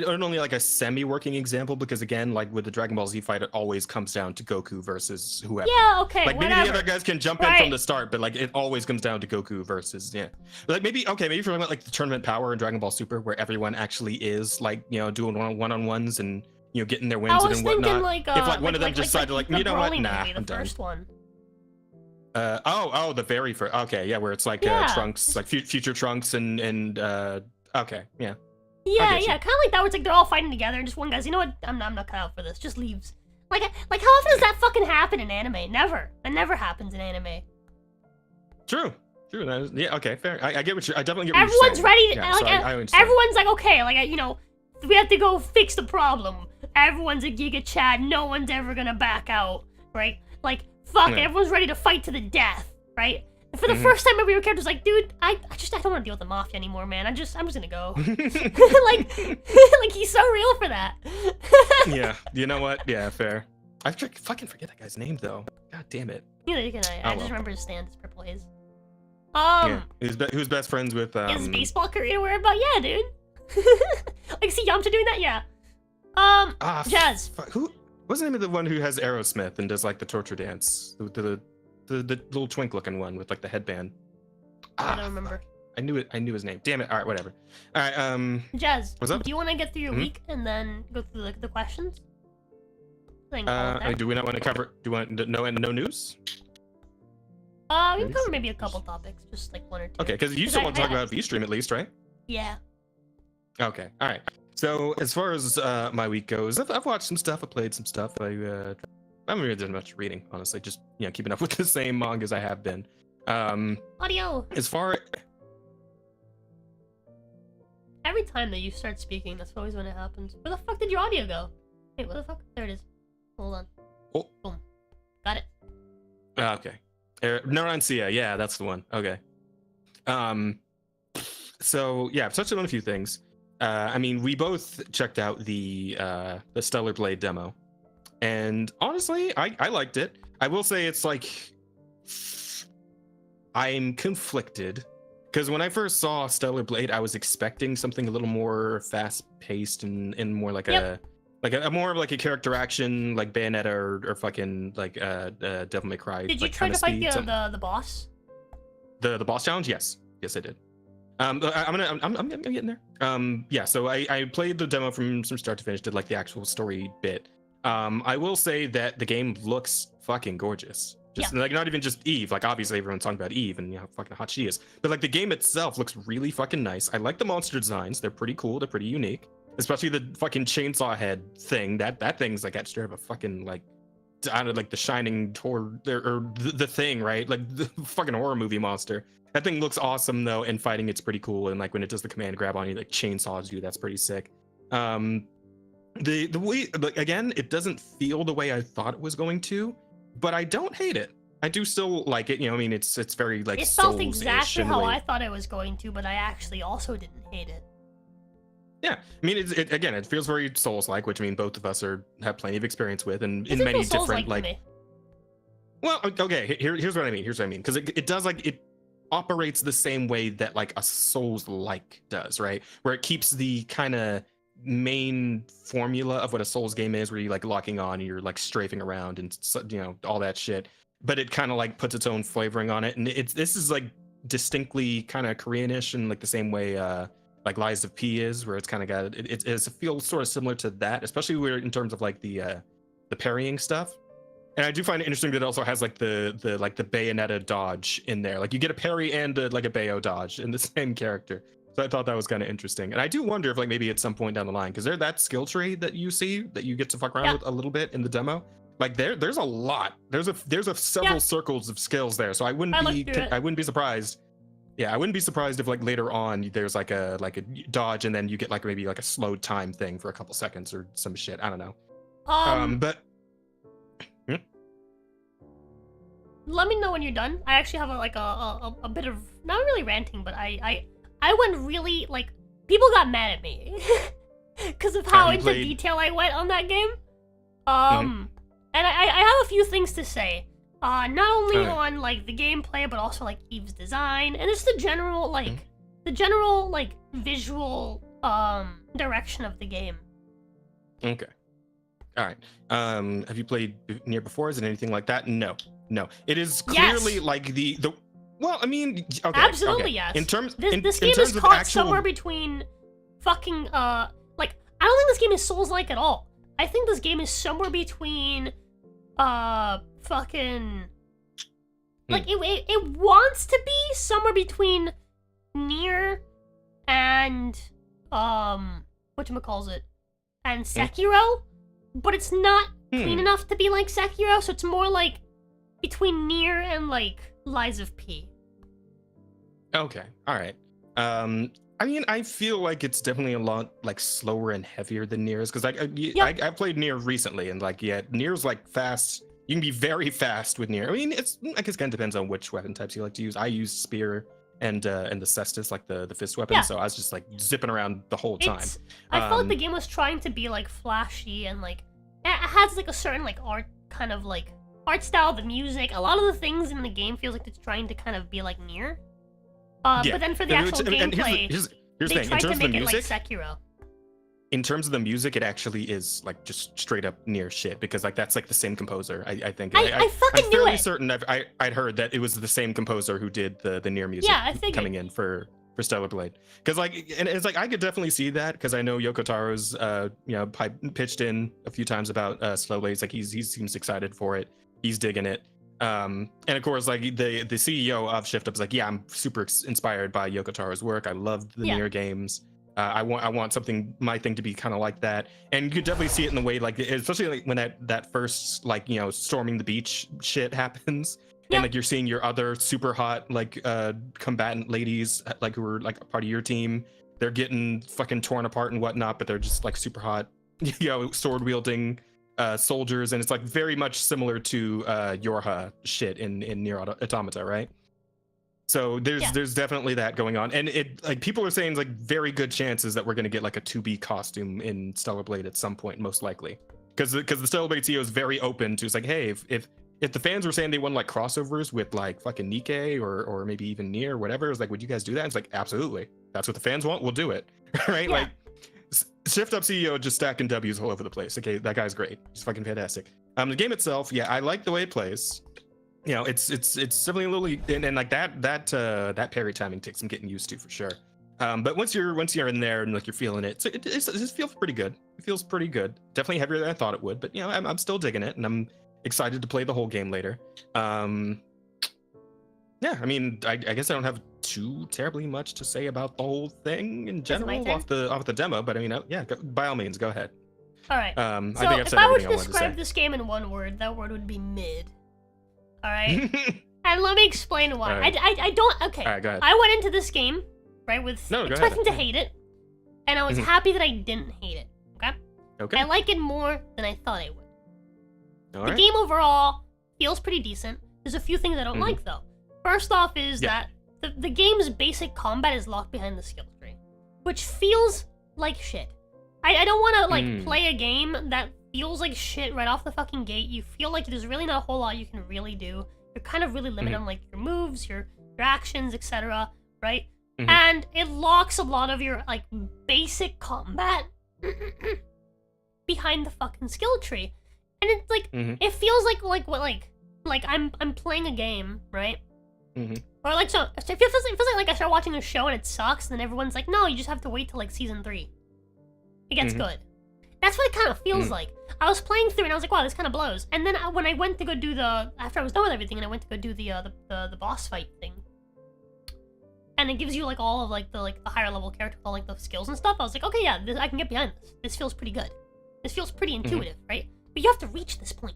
Speaker 2: only like a semi-working example because again, like with the Dragon Ball Z fight, it always comes down to Goku versus whoever.
Speaker 1: Yeah, okay,
Speaker 2: like maybe
Speaker 1: whatever.
Speaker 2: the other guys can jump in from the start, but like it always comes down to Goku versus like maybe if you're talking about like the tournament power in Dragon Ball Super, where everyone actually is like doing one-on-ones and getting their wins and whatnot.
Speaker 1: Like,
Speaker 2: if like one of them decided like you know what, nah, I'm done.
Speaker 1: First one.
Speaker 2: The very first. Okay, yeah, where it's like Trunks, like future Trunks and okay, yeah.
Speaker 1: Yeah, kind of like that. Where it's like they're all fighting together, and just one guy's, you know what? I'm not cut out for this. Just leaves. Like how often does that fucking happen in anime? Never. That never happens in anime.
Speaker 2: True. That is, yeah. Okay. Fair. I get what you. I definitely get.
Speaker 1: Everyone's
Speaker 2: what you're
Speaker 1: ready.
Speaker 2: Yeah, so I
Speaker 1: everyone's like, okay, like we have to go fix the problem. Everyone's a Giga Chad. No one's ever gonna back out, right? Like fuck. Everyone's ready to fight to the death, right? For the first time, my favorite character was like, dude, I don't want to deal with the mafia anymore, man. I'm just gonna go. like he's so real for that.
Speaker 2: Yeah, you know what? Yeah, fair. I fucking forget that guy's name though. God damn it.
Speaker 1: Neither can I. I just remember his stand, his purple haze.
Speaker 2: Who's best friends with
Speaker 1: his baseball career? Where about? Yeah, dude. Like, see Yamcha doing that? Yeah. Jazz.
Speaker 2: What's the name of the one who has Aerosmith and does like the torture dance? The little twink looking one with like the headband.
Speaker 1: I don't remember.
Speaker 2: I knew his name. Damn it. All right, whatever. All right,
Speaker 1: Jazz,
Speaker 2: what's up?
Speaker 1: Do you want to get through your week and then go through the questions?
Speaker 2: Do we not want to cover? Do you want no news?
Speaker 1: We can cover maybe a couple topics, just like one or two.
Speaker 2: Okay, because you still want to talk about V-Stream at least, right?
Speaker 1: Yeah.
Speaker 2: Okay. All right. So as far as my week goes, I've watched some stuff. I played some stuff. I haven't really done much reading, honestly. Just keeping up with the same mangas I have been.
Speaker 1: Audio.
Speaker 2: As far
Speaker 1: every time that you start speaking, that's always when it happens. Where the fuck did your audio go? Wait, what the fuck? There it is. Hold on.
Speaker 2: Oh.
Speaker 1: Boom. Got it.
Speaker 2: Okay. Nuraroni, yeah, that's the one. Okay. So yeah, I've touched on a few things. I mean, we both checked out the Stellar Blade demo. And honestly, I liked it. I will say it's like I'm conflicted because when I first saw Stellar Blade, I was expecting something a little more fast-paced and more like a more of like a character action, like Bayonetta or fucking like Devil May Cry.
Speaker 1: Did you try to fight the boss?
Speaker 2: The boss challenge? Yes, I did. I'm getting there. Yeah. So I played the demo from start to finish. Did like the actual story bit. I will say that the game looks fucking gorgeous. Like not even just Eve, like obviously everyone's talking about Eve and how fucking hot she is, but like the game itself looks really fucking nice. I like the monster designs; they're pretty cool, they're pretty unique. Especially the fucking chainsaw head thing. That thing's like extra of a fucking like, I don't know, like the Shining or the thing, right? Like the fucking horror movie monster. That thing looks awesome though, and fighting it's pretty cool. And like when it does the command grab on you, like chainsaws you, that's pretty sick. The way, like again, it doesn't feel the way I thought it was going to, but I don't hate it. I do still like it. I mean, it's very like
Speaker 1: it felt exactly how I thought it was going to, but I actually also didn't hate it.
Speaker 2: Yeah, I mean, it feels very Souls-like, which I mean, both of us have plenty of experience with, and in many different like. Well, okay, here's what I mean. Because it does like it operates the same way that like a Souls-like does, right? Where it keeps the kind of main formula of what a Souls game is, where you like locking on and you're like strafing around and all that shit. But it kind of like puts its own flavoring on it, and this is like distinctly kind of Koreanish in like the same way like Lies of P is, where it's kind of got it feels sort of similar to that, especially where in terms of like the parrying stuff. And I do find it interesting that it also has like the Bayonetta dodge in there. Like you get a parry and like a Bayo dodge in the same character. So I thought that was kind of interesting. And I do wonder if like maybe at some point down the line, because there's that skill tree that you see that you get to fuck around with a little bit in the demo. Like there's a lot. There's several circles of skills there. So I wouldn't be surprised. Yeah, I wouldn't be surprised if like later on there's like a dodge and then you get like maybe like a slowed time thing for a couple seconds or some shit. I don't know. But
Speaker 1: let me know when you're done. I actually have a bit of, not really ranting, but I went really, like, people got mad at me because of how into detail I went on that game. And I have a few things to say. Not only on like the gameplay, but also like Eve's design and just the general visual direction of the game.
Speaker 2: Okay. All right. Have you played Nier before? Is it anything like that? No. It is clearly like the. Well, I mean, okay.
Speaker 1: Absolutely, yes.
Speaker 2: In terms,
Speaker 1: this game is caught somewhere between fucking I don't think this game is Souls-like at all. I think this game is somewhere between fucking like it wants to be somewhere between Nier and whatchamacallit and Sekiro, but it's not clean enough to be like Sekiro, so it's more like between Nier and like Lies of P.
Speaker 2: Okay, all right. I mean, I feel like it's definitely a lot like slower and heavier than Nier's, because I played Nier recently, and like Nier's like fast. You can be very fast with Nier. I mean, I guess it kind of depends on which weapon types you like to use. I use spear and the cestus, like the fist weapon, so I was just like zipping around the whole time.
Speaker 1: I felt like the game was trying to be like flashy and like it has like a certain like art kind of like art style, the music, a lot of the things in the game feels like it's trying to kind of be like Nier. But then for the actual gameplay, they tried to make it like Sekiro.
Speaker 2: In terms of the music, it actually is like just straight up Nier shit, because like that's like the same composer. I think.
Speaker 1: I fucking knew it.
Speaker 2: I'm fairly certain I'd heard that it was the same composer who did the Nier music.
Speaker 1: Yeah, I figured.
Speaker 2: Coming in for Stellar Blade, because like, and it's like I could definitely see that, because I know Yoko Taro's pitched in a few times about Slow Blades. Like he seems excited for it. He's digging it. And of course, like the CEO of Shift Up is like, yeah, I'm super inspired by Yoko Taro's work. I love the Nier games. I want something, my thing, to be kind of like that. And you could definitely see it in the way, like, especially like when that first, like, storming the beach shit happens, and like you're seeing your other super hot like combatant ladies, like, who are like a part of your team. They're getting fucking torn apart and whatnot, but they're just like super hot, sword wielding soldiers, and it's like very much similar to Yorha shit in Nier Automata, right? So there's definitely that going on, and it, like, people are saying it's like very good chances that we're gonna get like a 2B costume in Stellar Blade at some point, most likely, because the Stellar Blade CEO is very open to, it's like, hey, if the fans were saying they want like crossovers with like fucking Nikke or maybe even Nier or whatever, it's like, would you guys do that? It's like, absolutely, that's what the fans want, we'll do it. Right? Like, Shift Up CEO just stacking W's all over the place. Okay, that guy's great. He's fucking fantastic. The game itself, I like the way it plays. It's definitely a little, and like that parry timing takes some getting used to, for sure. But once you're in there and like you're feeling it, so it feels pretty good. It feels pretty good. Definitely heavier than I thought it would, but I'm still digging it, and I'm excited to play the whole game later. I mean, I guess I don't have too terribly much to say about the whole thing in general off the demo, but I mean, by all means, go ahead.
Speaker 1: All right.
Speaker 2: So
Speaker 1: I think I've said if I were to describe this game in one word, that word would be mid. All right. And let me explain why. Right. I don't. Okay. All right, go ahead. I went into this game with expecting to hate it, and I was happy that I didn't hate it. Okay. Okay. I like it more than I thought I would. The game overall feels pretty decent. There's a few things I don't like, though. First off is that the game's basic combat is locked behind the skill tree, which feels like shit. I don't want to like play a game that feels like shit right off the fucking gate. You feel like there's really not a whole lot you can really do. You're kind of really limited on like your moves, your actions, etc. Right? And it locks a lot of your like basic combat behind the fucking skill tree, and it's like it feels like I'm playing a game, right? Or like so it feels like I start watching a show and it sucks, and then everyone's like, no, you just have to wait till like season 3. It gets good. That's what it kind of feels like. I was playing through and I was like, wow, this kind of blows. And then when I went to go do after I was done with everything, and I went to go do the boss fight thing, and it gives you like all of like the higher level characters, all like the skills and stuff. I was like, okay, yeah, I can get behind this. This feels pretty good. This feels pretty intuitive, right? But you have to reach this point.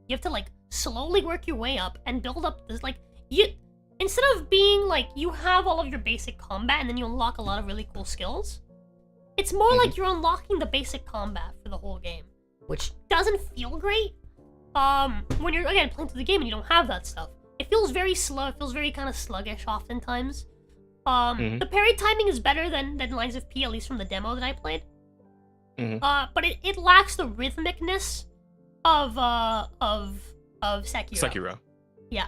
Speaker 1: You have to like slowly work your way up and build up this instead of being like you have all of your basic combat and then you unlock a lot of really cool skills. It's more like you're unlocking the basic combat for the whole game, which doesn't feel great. When you're again playing through the game and you don't have that stuff, it feels very slow. It feels very kind of sluggish oftentimes. The parry timing is better than Lines of P, at least from the demo that I played. But it lacks the rhythmicness of Sekiro.
Speaker 2: Sekiro.
Speaker 1: Yeah,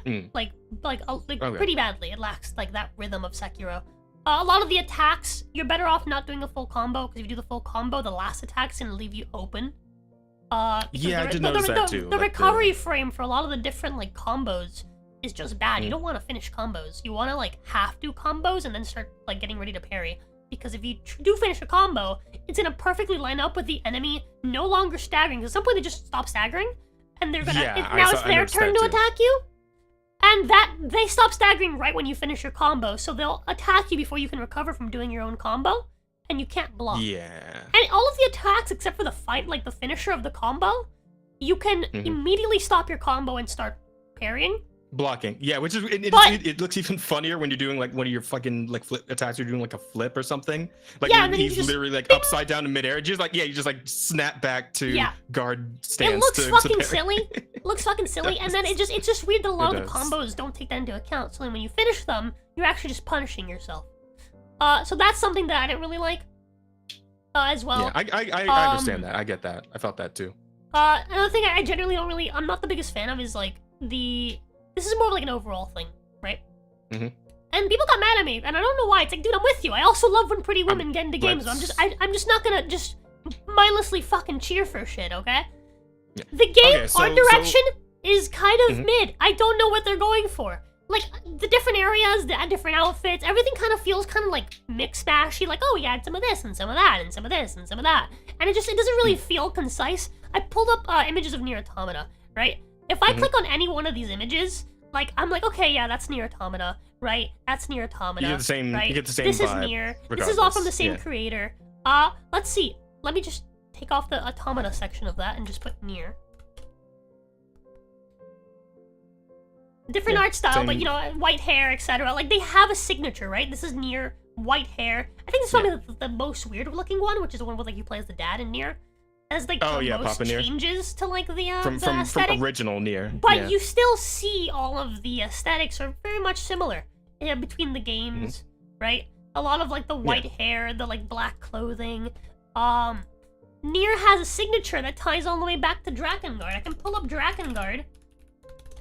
Speaker 1: pretty badly. It lacks like that rhythm of Sekiro. A lot of the attacks, you're better off not doing a full combo, because if you do the full combo, the last attack's gonna leave you open.
Speaker 2: Yeah, I did notice that too.
Speaker 1: The recovery frame for a lot of the different like combos is just bad. You don't want to finish combos. You want to like half do combos and then start like getting ready to parry. Because if you do finish a combo, it's gonna perfectly line up with the enemy no longer staggering. Because at some point they just stop staggering, and they're gonna now it's their turn to attack you. And they stop staggering right when you finish your combo, so they'll attack you before you can recover from doing your own combo, and you can't block.
Speaker 2: Yeah.
Speaker 1: And all of the attacks, except for the the finisher of the combo, you can immediately stop your combo and start parrying.
Speaker 2: Blocking, yeah, which is it looks even funnier when you're doing like one of your fucking like flip attacks. You're doing like a flip or something. Like he's literally like upside down in midair. You just like snap back to guard stance.
Speaker 1: It looks fucking silly. It looks fucking silly, and then it's just weird that a lot of the combos don't take that into account. So then when you finish them, you're actually just punishing yourself. So that's something that I didn't really like. As well.
Speaker 2: Yeah, I understand that. I get that. I felt that too.
Speaker 1: Another thing I generally I'm not the biggest fan of is like this is more of like an overall thing, right? And people got mad at me, and I don't know why. It's like, dude, I'm with you. I also love when pretty women get into games. So I'm just not gonna just mindlessly fucking cheer for shit, okay? Yeah. The game art direction is kind of mid. I don't know what they're going for. Like the different areas, the different outfits, everything kind of feels kind of like mix mashy. Like, oh, we add some of this and some of that and some of this and some of that, and it doesn't really feel concise. I pulled up images of Nier Automata, right? If I click on any one of these images, like I'm like, okay, yeah, that's Nier Automata, right? That's Nier Automata.
Speaker 2: You get the same.
Speaker 1: Right?
Speaker 2: You get the same.
Speaker 1: This
Speaker 2: vibe,
Speaker 1: is Nier.
Speaker 2: regardless.
Speaker 1: This is all from the same creator. Let's see. Let me just take off the Automata section of that and just put Nier. Different art style, but you know, white hair, etc. Like they have a signature, right? This is Nier, white hair. I think this is probably the most weird looking one, which is the one where like you play as the dad in Nier. As like the most changes to like the aesthetic.
Speaker 2: From original Nier.
Speaker 1: But you still see all of the aesthetics are very much similar between the games, right? A lot of like the white hair, the like black clothing. Nier has a signature that ties all the way back to Drakengard. I can pull up Drakengard,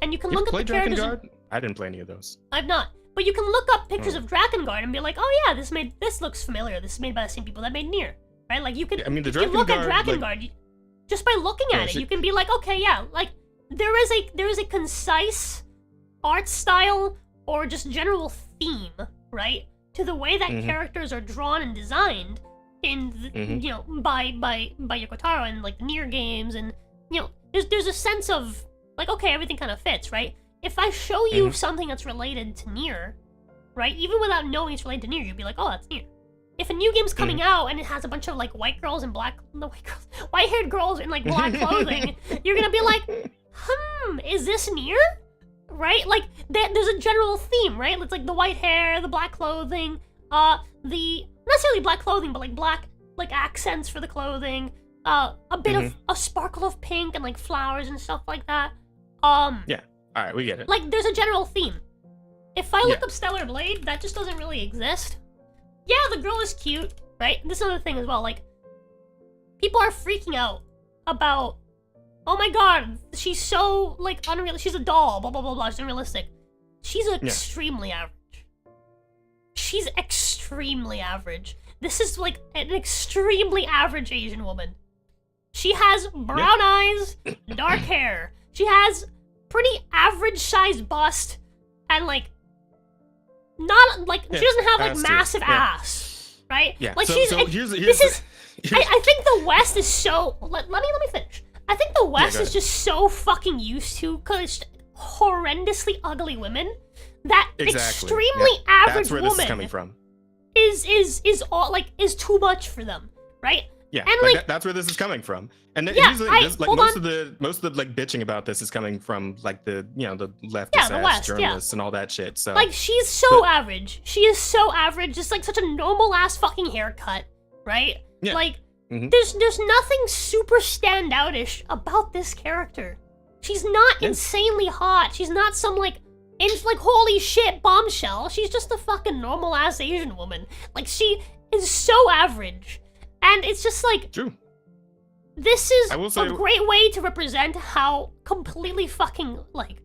Speaker 1: and you can look at the characters.
Speaker 2: I didn't play any of those.
Speaker 1: I've not. But you can look up pictures of Drakengard and be like, oh yeah, this looks familiar. This is made by the same people that made Nier. Right, like you could.
Speaker 2: I mean,
Speaker 1: you look at Drakengard, just by looking at it, you can be like, okay, yeah, like there is a concise art style or just general theme, right, to the way that characters are drawn and designed in you know by Yoko Taro and like the Nier games, and you know there's a sense of like, okay, everything kind of fits, right? If I show you something that's related to Nier, right, even without knowing it's related to Nier, you'd be like, oh, that's Nier. If a new game's coming out and it has a bunch of like white-haired girls in like black clothing, you're gonna be like, is this Nier? Right? Like there's a general theme, right? It's like the white hair, the black clothing, not necessarily black clothing, but like black like accents for the clothing, a bit of a sparkle of pink and like flowers and stuff like that.
Speaker 2: Yeah. All right, we get it.
Speaker 1: Like there's a general theme. If I look up Stellar Blade, that just doesn't really exist. Yeah, the girl is cute, right? This is another thing as well, like, people are freaking out about, oh my god, she's so, like, unreal, she's a doll, blah, blah, blah, blah, she's unrealistic. She's extremely average. She's extremely average. this is like an extremely average Asian woman. She has brown eyes, dark hair. She has pretty average sized bust, and like not like she doesn't have like massive ass, right?
Speaker 2: Yeah.
Speaker 1: Like
Speaker 2: so here's
Speaker 1: I think the West is so. Let me finish. I think the West is just so fucking used to because horrendously ugly women that extremely average
Speaker 2: that's where
Speaker 1: woman
Speaker 2: this is coming from.
Speaker 1: is all like is too much for them, right?
Speaker 2: Yeah,
Speaker 1: and
Speaker 2: like that's where this is coming from. And here's the thing, most of the like bitching about this is coming from like the the leftist
Speaker 1: the West,
Speaker 2: journalists and all that shit. So
Speaker 1: like she's so average. She is so average, just like such a normal ass fucking haircut, right?
Speaker 2: Yeah.
Speaker 1: Like there's nothing super standoutish about this character. She's not insanely hot. She's not some like holy shit bombshell. She's just a fucking normal ass Asian woman. Like she is so average. And it's just like,
Speaker 2: true.
Speaker 1: This is a great way to represent how completely fucking like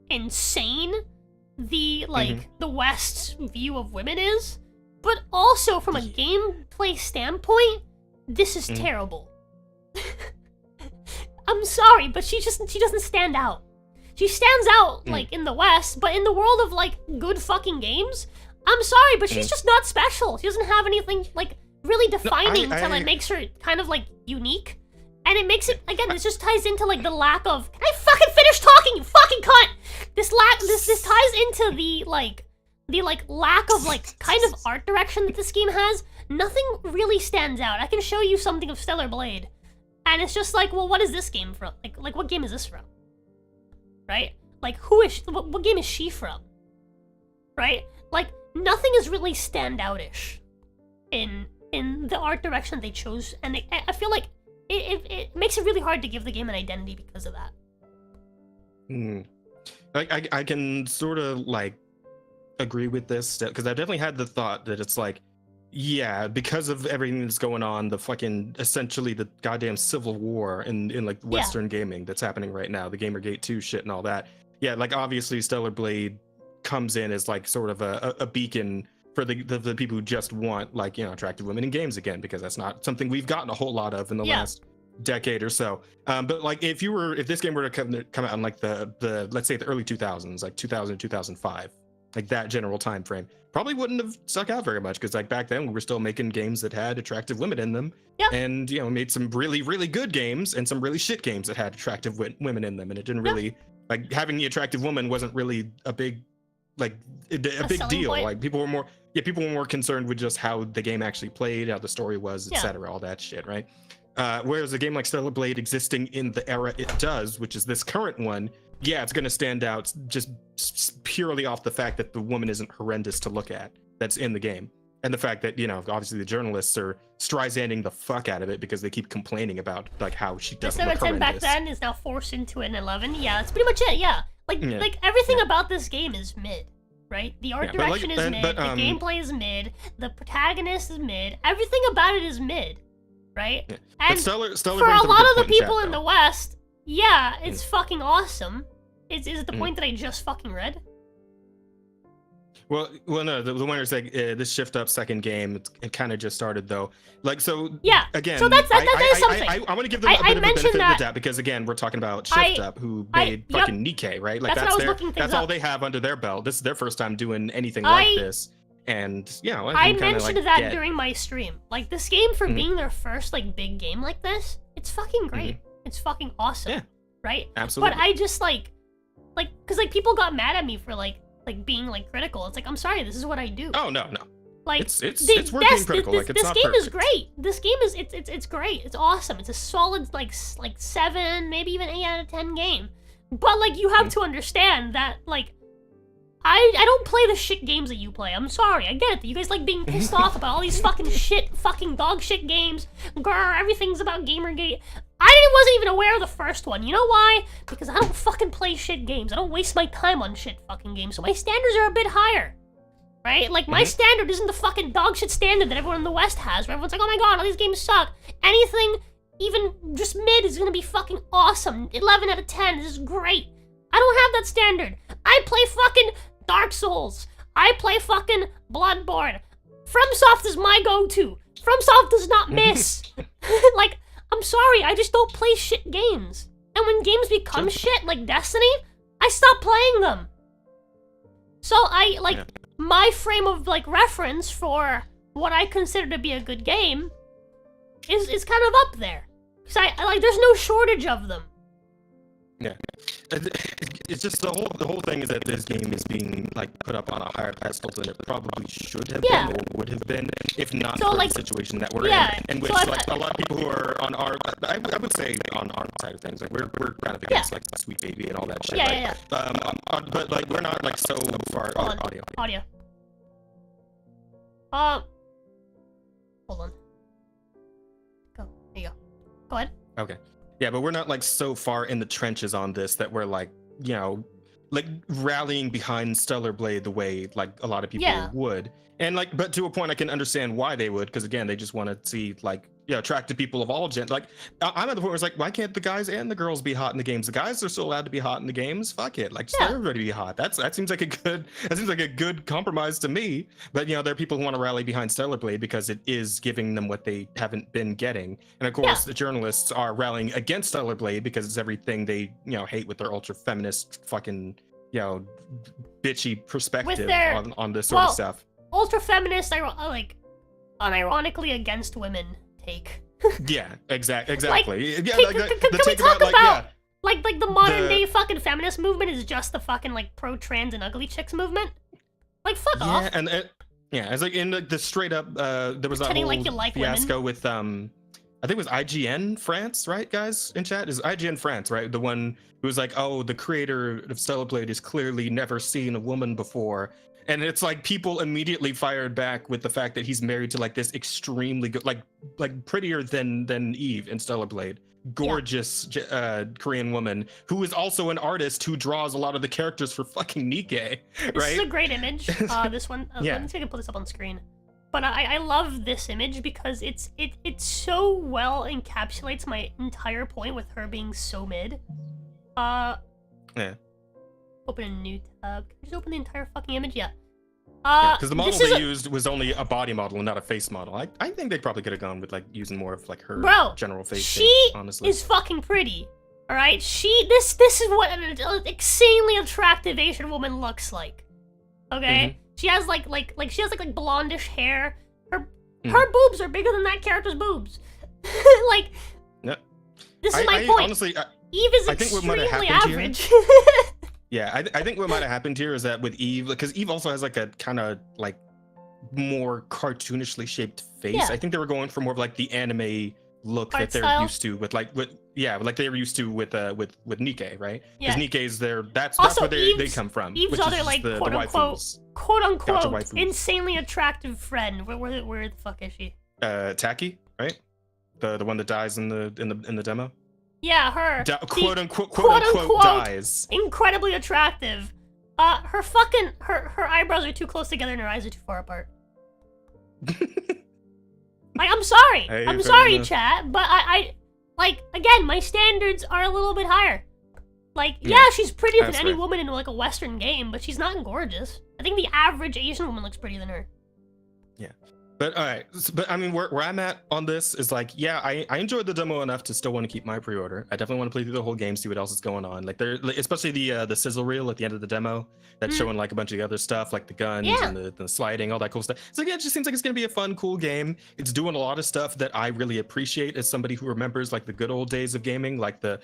Speaker 1: insane the the West's view of women is, but also from a gameplay standpoint, this is terrible. I'm sorry, but she doesn't stand out. She stands out like in the West, but in the world of like good fucking games, I'm sorry, but she's just not special. She doesn't have anything like really defining to like makes her kind of like unique, and it makes it again. This just ties into like the lack of. Can I fucking finish talking? You fucking cunt. This ties into the lack of like kind of art direction that this game has. Nothing really stands out. I can show you something of Stellar Blade, and it's just like, well, what is this game from? Like what game is this from? Right? Like what game is she from? Right? Like nothing is really standoutish in the art direction they chose, and I feel like it makes it really hard to give the game an identity because of that.
Speaker 2: I can sort of like agree with this because I definitely had the thought that it's like, yeah, because of everything that's going on, the fucking essentially the goddamn civil war in like Western gaming that's happening right now, the Gamergate 2 shit and all that. Yeah, like obviously Stellar Blade comes in as like sort of a beacon for the people who just want like attractive women in games again, because that's not something we've gotten a whole lot of in the last decade or so. But like if this game were to come out in like the let's say the early 2000s, like 2000 2005, like that general time frame, probably wouldn't have stuck out very much because like back then we were still making games that had attractive women in them, and made some really really good games and some really shit games that had attractive women in them, and it didn't really like having the attractive woman wasn't really a big like a big deal. Like people were more concerned with just how the game actually played, how the story was, etc., all that shit, right? Whereas a game like Stellar Blade existing in the era it does, which is this current one, it's going to stand out just purely off the fact that the woman isn't horrendous to look at that's in the game, and the fact that obviously the journalists are Streisanding the fuck out of it because they keep complaining about like how she doesn't look horrendous.
Speaker 1: 10 back then is now forced into an 11. Yeah, that's pretty much it. Yeah. Like everything about this game is mid, right? The art direction is mid, the gameplay is mid, the protagonist is mid, everything about it is mid, right?
Speaker 2: Yeah.
Speaker 1: And
Speaker 2: Stellar
Speaker 1: for a lot of the people in the West, it's fucking awesome. Is it the point that I just fucking read?
Speaker 2: Well, no. The winner's like this shift up second game. It kind of just started though. Like so.
Speaker 1: Yeah.
Speaker 2: Again,
Speaker 1: so that is something.
Speaker 2: I want to give them a bit of a benefit of the doubt because again, we're talking about Shift Up, who made fucking Nikkei, right? Like that's all they have under their belt. This is their first time doing anything like this, and
Speaker 1: I mentioned that during my stream. Like this game for being their first like big game like this, it's fucking great. It's fucking awesome. Yeah. Right.
Speaker 2: Absolutely.
Speaker 1: But I just because people got mad at me for like being like critical. It's like, I'm sorry, this is what I do.
Speaker 2: Oh no.
Speaker 1: Like
Speaker 2: it's worth being critical. This
Speaker 1: game is great. This game is it's great. It's awesome. It's a solid like 7, maybe even 8 out of 10 game. But like you have to understand that like I don't play the shit games that you play. I'm sorry. I get it. You guys like being pissed off about all these fucking dog shit games. Grr, everything's about Gamergate. I wasn't even aware of the first one. You know why? Because I don't fucking play shit games. I don't waste my time on shit fucking games. So my standards are a bit higher. Right? Like, my standard isn't the fucking dog shit standard that everyone in the West has, where everyone's like, oh my god, all these games suck. Anything, even just mid, is gonna be fucking awesome. 11 out of 10, this is great. I don't have that standard. I play fucking Dark Souls. I play fucking Bloodborne. FromSoft is my go-to. FromSoft does not miss. Like, I'm sorry, I just don't play shit games. And when games become shit, like Destiny, I stop playing them. So my frame of like reference for what I consider to be a good game is kind of up there. Cause I like, there's no shortage of them.
Speaker 2: Yeah, it's just the whole thing is that this game is being like put up on a higher pedestal than it probably should have been or would have been if not for the situation that we're in. And which like a lot of people who are on our, I would say on our side of things, like we're kind of against like Sweet Baby and all that shit. But like we're not like so far. Audio.
Speaker 1: Hold on. Go. There you go. Go ahead.
Speaker 2: Okay. Yeah, but we're not like so far in the trenches on this that we're like, you know, like rallying behind Stellar Blade the way like a lot of people would. And like, but to a point I can understand why they would, because again, they just want to see like, you know, attractive people of all genders. Like, I'm at the point where it's like, why can't the guys and the girls be hot in the games? The guys are still allowed to be hot in the games. Fuck it, like just let everybody be hot. That seems like a good compromise to me. But you know, there are people who want to rally behind Stellar Blade because it is giving them what they haven't been getting. And of course, the journalists are rallying against Stellar Blade because it's everything they hate with their ultra feminist fucking bitchy perspective on this sort of stuff.
Speaker 1: Ultra feminist, like unironically against women. Take.
Speaker 2: Yeah, exactly.
Speaker 1: Like, can we talk about the modern day fucking feminist movement is just the fucking like pro trans and ugly chicks movement? Like fuck off.
Speaker 2: And it's like in the straight up there was that whole fiasco with I think it was IGN France, right, guys in chat? Is IGN France, right? The one who was like, oh, the creator of Stellar Blade has clearly never seen a woman before. And it's like people immediately fired back with the fact that he's married to like this extremely good, like prettier than Eve in Stellar Blade, gorgeous Korean woman who is also an artist who draws a lot of the characters for fucking Nikke, right?
Speaker 1: This is a great image. This one, let me see if I can put this up on screen. But I love this image because it so well encapsulates my entire point with her being so mid. Open a new tab. Can you just open the entire fucking image? Yeah.
Speaker 2: Because the model they used was only a body model and not a face model. I think they probably could have gone with like using more of like her general face.
Speaker 1: She
Speaker 2: honestly
Speaker 1: is fucking pretty. All right. This is what an insanely attractive Asian woman looks like. Okay. She has like blondish hair. Her boobs are bigger than that character's boobs. Like. This is my point.
Speaker 2: Honestly,
Speaker 1: Eve is extremely average.
Speaker 2: Yeah, I think what might have happened here is that with Eve, because Eve also has like a kind of like more cartoonishly shaped face. I think they were going for more of like the anime look that they're used to with like they were used to with Nikke, right? Because Nikke is that's where they come from.
Speaker 1: Eve's other like quote unquote insanely attractive friend. Where the fuck is she?
Speaker 2: Taki, right? The one that dies in the demo.
Speaker 1: Yeah, her.
Speaker 2: Quote unquote dies.
Speaker 1: Incredibly attractive. Her eyebrows are too close together and her eyes are too far apart. Like, I'm sorry. I'm sorry, chat, but I like, again, my standards are a little bit higher. Like, she's prettier than any woman in like a Western game, but she's not gorgeous. I think the average Asian woman looks prettier than her. Yeah.
Speaker 2: But all right, but I mean, where I'm at on this is like, I enjoyed the demo enough to still want to keep my pre-order. I definitely want to play through the whole game, see what else is going on. Like especially the sizzle reel at the end of the demo that's showing like a bunch of the other stuff, like the guns and the sliding, all that cool stuff. So yeah, it just seems like it's gonna be a fun, cool game. It's doing a lot of stuff that I really appreciate as somebody who remembers like the good old days of gaming, like the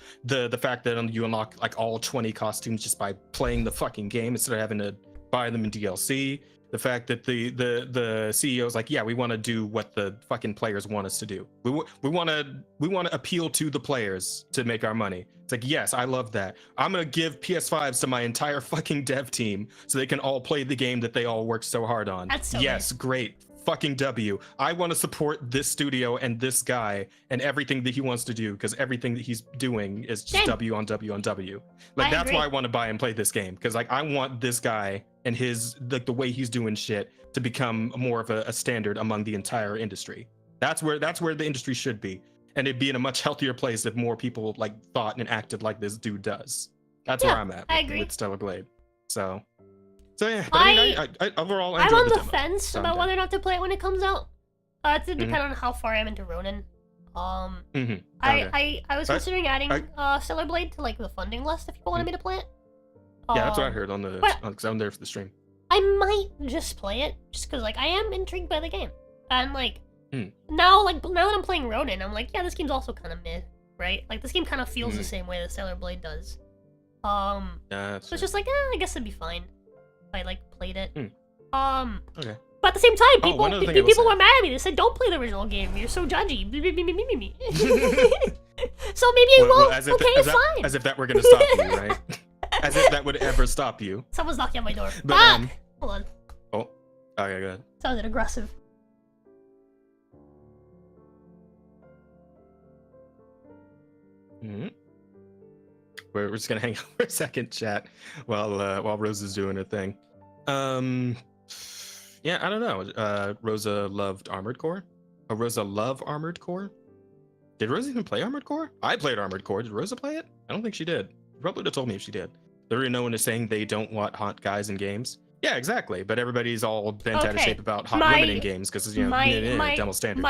Speaker 2: fact that you unlock like all 20 costumes just by playing the fucking game instead of having to buy them in DLC. The fact that the CEO is like, we want to do what the fucking players want us to do. We want to appeal to the players to make our money. It's like, yes, I love that. I'm gonna give PS5s to my entire fucking dev team so they can all play the game that they all worked so hard on.
Speaker 1: That's so
Speaker 2: yes, great. Fucking W. I want to support this studio and this guy and everything that he wants to do, because everything that he's doing is just W on W on W. Like, that's why I want to buy and play this game, because like I want this guy and his like the way he's doing shit to become more of a standard among the entire industry. That's where the industry should be, and it'd be in a much healthier place if more people like thought and acted like this dude does. That's where I'm at with Stellar Blade. So So yeah, but I overall I
Speaker 1: I'm
Speaker 2: enjoyed
Speaker 1: on the
Speaker 2: demo.
Speaker 1: fence about whether or not to play it when it comes out. It's to depend on how far I'm into Ronin.
Speaker 2: Okay.
Speaker 1: I was considering adding Stellar Blade to like the funding list if people wanted me to play it.
Speaker 2: Yeah, that's what I heard on the because I'm there for the stream.
Speaker 1: I might just play it just because like I am intrigued by the game, and like now that I'm playing Ronin, I'm like, yeah, this game's also kind of mid, right? Like this game kind of feels the same way that Stellar Blade does. So it's just like, I guess it'd be fine if I like played it.
Speaker 2: Okay.
Speaker 1: But at the same time, people
Speaker 2: were
Speaker 1: were mad at me. They said, "Don't play the original game. You're so judgy." So maybe I won't. Fine.
Speaker 2: As if that were gonna stop you, right? As if that would ever stop you.
Speaker 1: Someone's knocking on my door.
Speaker 2: But,
Speaker 1: hold on.
Speaker 2: Oh, okay, go ahead.
Speaker 1: Sounded aggressive.
Speaker 2: We're just gonna hang out for a second, chat, while Rose is doing her thing. Yeah, I don't know. Rosa loved Armored Core. Oh, Rosa love Armored Core. Did Rosa even play Armored Core? I played Armored Core. Did Rosa play it? I don't think she did. You probably would have told me if she did. Literally, no one is saying they don't want hot guys in games. Yeah, exactly. But everybody's all bent out of shape about hot women in games because demo standard.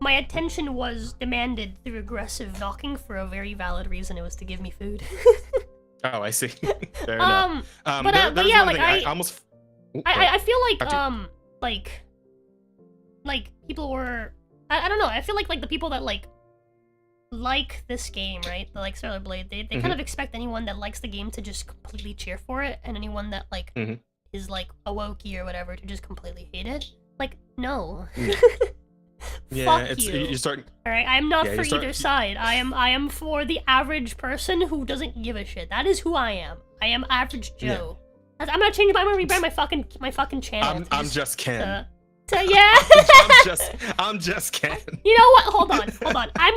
Speaker 1: My attention was demanded through aggressive knocking for a very valid reason. It was to give me food.
Speaker 2: Oh, I see. Fair enough.
Speaker 1: But yeah, like
Speaker 2: I almost.
Speaker 1: I feel like people were. I don't know. I feel like the people that like this game, right? The like Stellar Blade, they kind of expect anyone that likes the game to just completely cheer for it, and anyone that is like a wokey or whatever to just completely hate it. Like, no.
Speaker 2: Yeah,
Speaker 1: Fuck you.
Speaker 2: You start.
Speaker 1: All right, I'm not for either side. I am for the average person who doesn't give a shit. That is who I am. I am average Joe. Yeah. I'm not changing. I'm gonna rebrand my fucking channel.
Speaker 2: I'm just Ken.
Speaker 1: Yeah.
Speaker 2: I'm just Ken.
Speaker 1: You know what? Hold on. I'm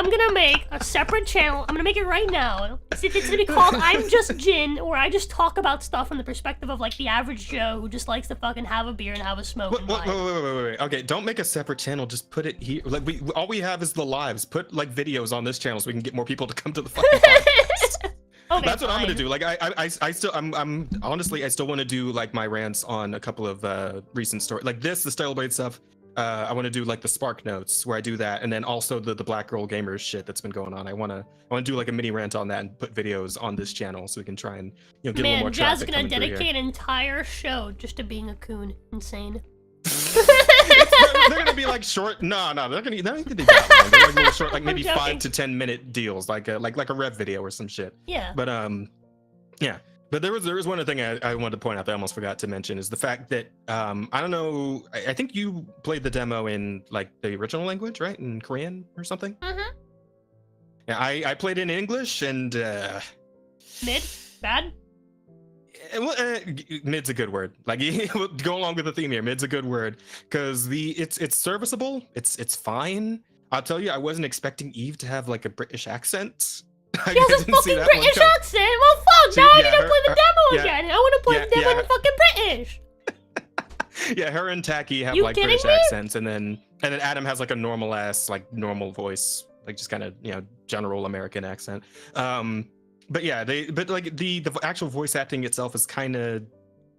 Speaker 1: gonna make a separate channel. I'm gonna make it right now. It's gonna be called I'm Just Jin, where I just talk about stuff from the perspective of like the average Joe who just likes to fucking have a beer and have a smoke.
Speaker 2: Wait. Okay, don't make a separate channel. Just put it here. Like all we have is the lives. Put like videos on this channel so we can get more people to come to the fucking podcast. Okay, that's what I'm gonna do. Like I'm honestly I still want to do like my rants on a couple of recent stories like the Stellar Blade stuff. I want to do like the Spark Notes where I do that, and then also the Black Girl Gamers shit that's been going on. I want to do like a mini rant on that and put videos on this channel so we can try and get a little more traffic.
Speaker 1: Jazz gonna dedicate an entire show just to being a coon. Insane.
Speaker 2: They're gonna be like short. No, they're gonna be that long. They're like little short, like maybe 5 to 10 minute deals, like a rev video or some shit.
Speaker 1: Yeah.
Speaker 2: But yeah. But there was one other thing I wanted to point out that I almost forgot to mention is the fact that I don't know. I think you played the demo in like the original language, right? In Korean or something.
Speaker 1: Mm-hmm.
Speaker 2: Yeah, I played in English and
Speaker 1: mid bad.
Speaker 2: Mid's a good word. Like go along with the theme here. Mid's a good word because it's serviceable. It's fine. I'll tell you, I wasn't expecting Eve to have like a British accent.
Speaker 1: She has a fucking British accent. Well, fuck. Now I need to play the demo again. I want to play the demo in fucking British.
Speaker 2: Yeah, her and Taki have like British accents, and then Adam has like a normal normal voice, like just kind of general American accent. But yeah, like the actual voice acting itself is kind of,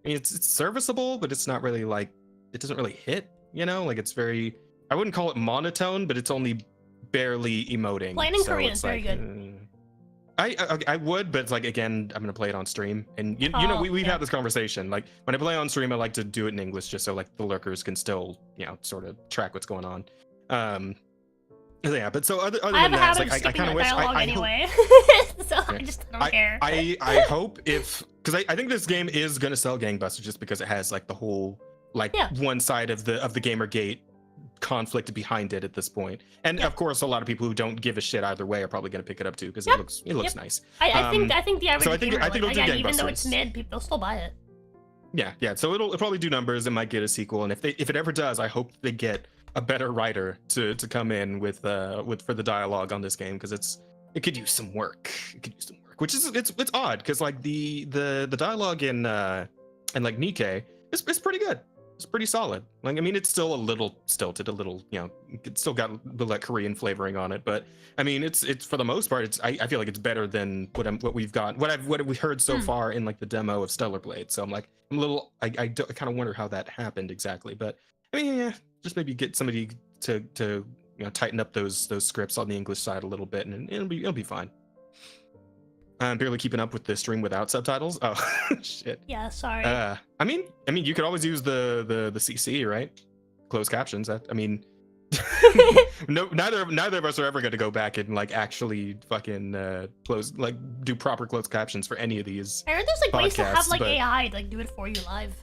Speaker 2: it's serviceable, but it's not really like, it doesn't really hit, like it's very, I wouldn't call it monotone, but it's only barely emoting.
Speaker 1: Playing in Korean is very good.
Speaker 2: I would, but it's like, again, I'm gonna play it on stream, and we've had this conversation. Like when I play on stream, I like to do it in English just so like the lurkers can still sort of track what's going on. Yeah, but so other than that, like I kind of wish
Speaker 1: anyway. So I just don't care.
Speaker 2: I hope because I think this game is gonna sell gangbusters just because it has like the whole one side of the Gamergate conflict behind it at this point, and of course a lot of people who don't give a shit either way are probably going to pick it up too because it looks nice.
Speaker 1: I think the average gamer,
Speaker 2: again,
Speaker 1: even though it's mid, people still buy it.
Speaker 2: Yeah, so it'll probably do numbers. It might get a sequel, and if it ever does, I hope they get a better writer to come in with for the dialogue on this game, because it could use some work. Which is it's odd because like the dialogue in like Nikkei is pretty good. it's pretty solid. Like, I mean, it's still a little stilted, a little, it's still got that Korean flavoring on it, but I mean, it's for the most part, I feel like it's better than what we've got, what we heard so far in like the demo of Stellar Blade. So I'm like, I'm a little, I kind of wonder how that happened exactly, but I mean, yeah, just maybe get somebody to tighten up those scripts on the English side a little bit, and it'll be fine. I'm barely keeping up with the stream without subtitles. Oh shit.
Speaker 1: Yeah, sorry.
Speaker 2: I mean, you could always use the CC, right? Closed captions. I mean, no, neither of us are ever going to go back and like actually fucking do proper closed captions for any of these.
Speaker 1: I heard there's like ways to have like
Speaker 2: but...
Speaker 1: AI to like do it for you live.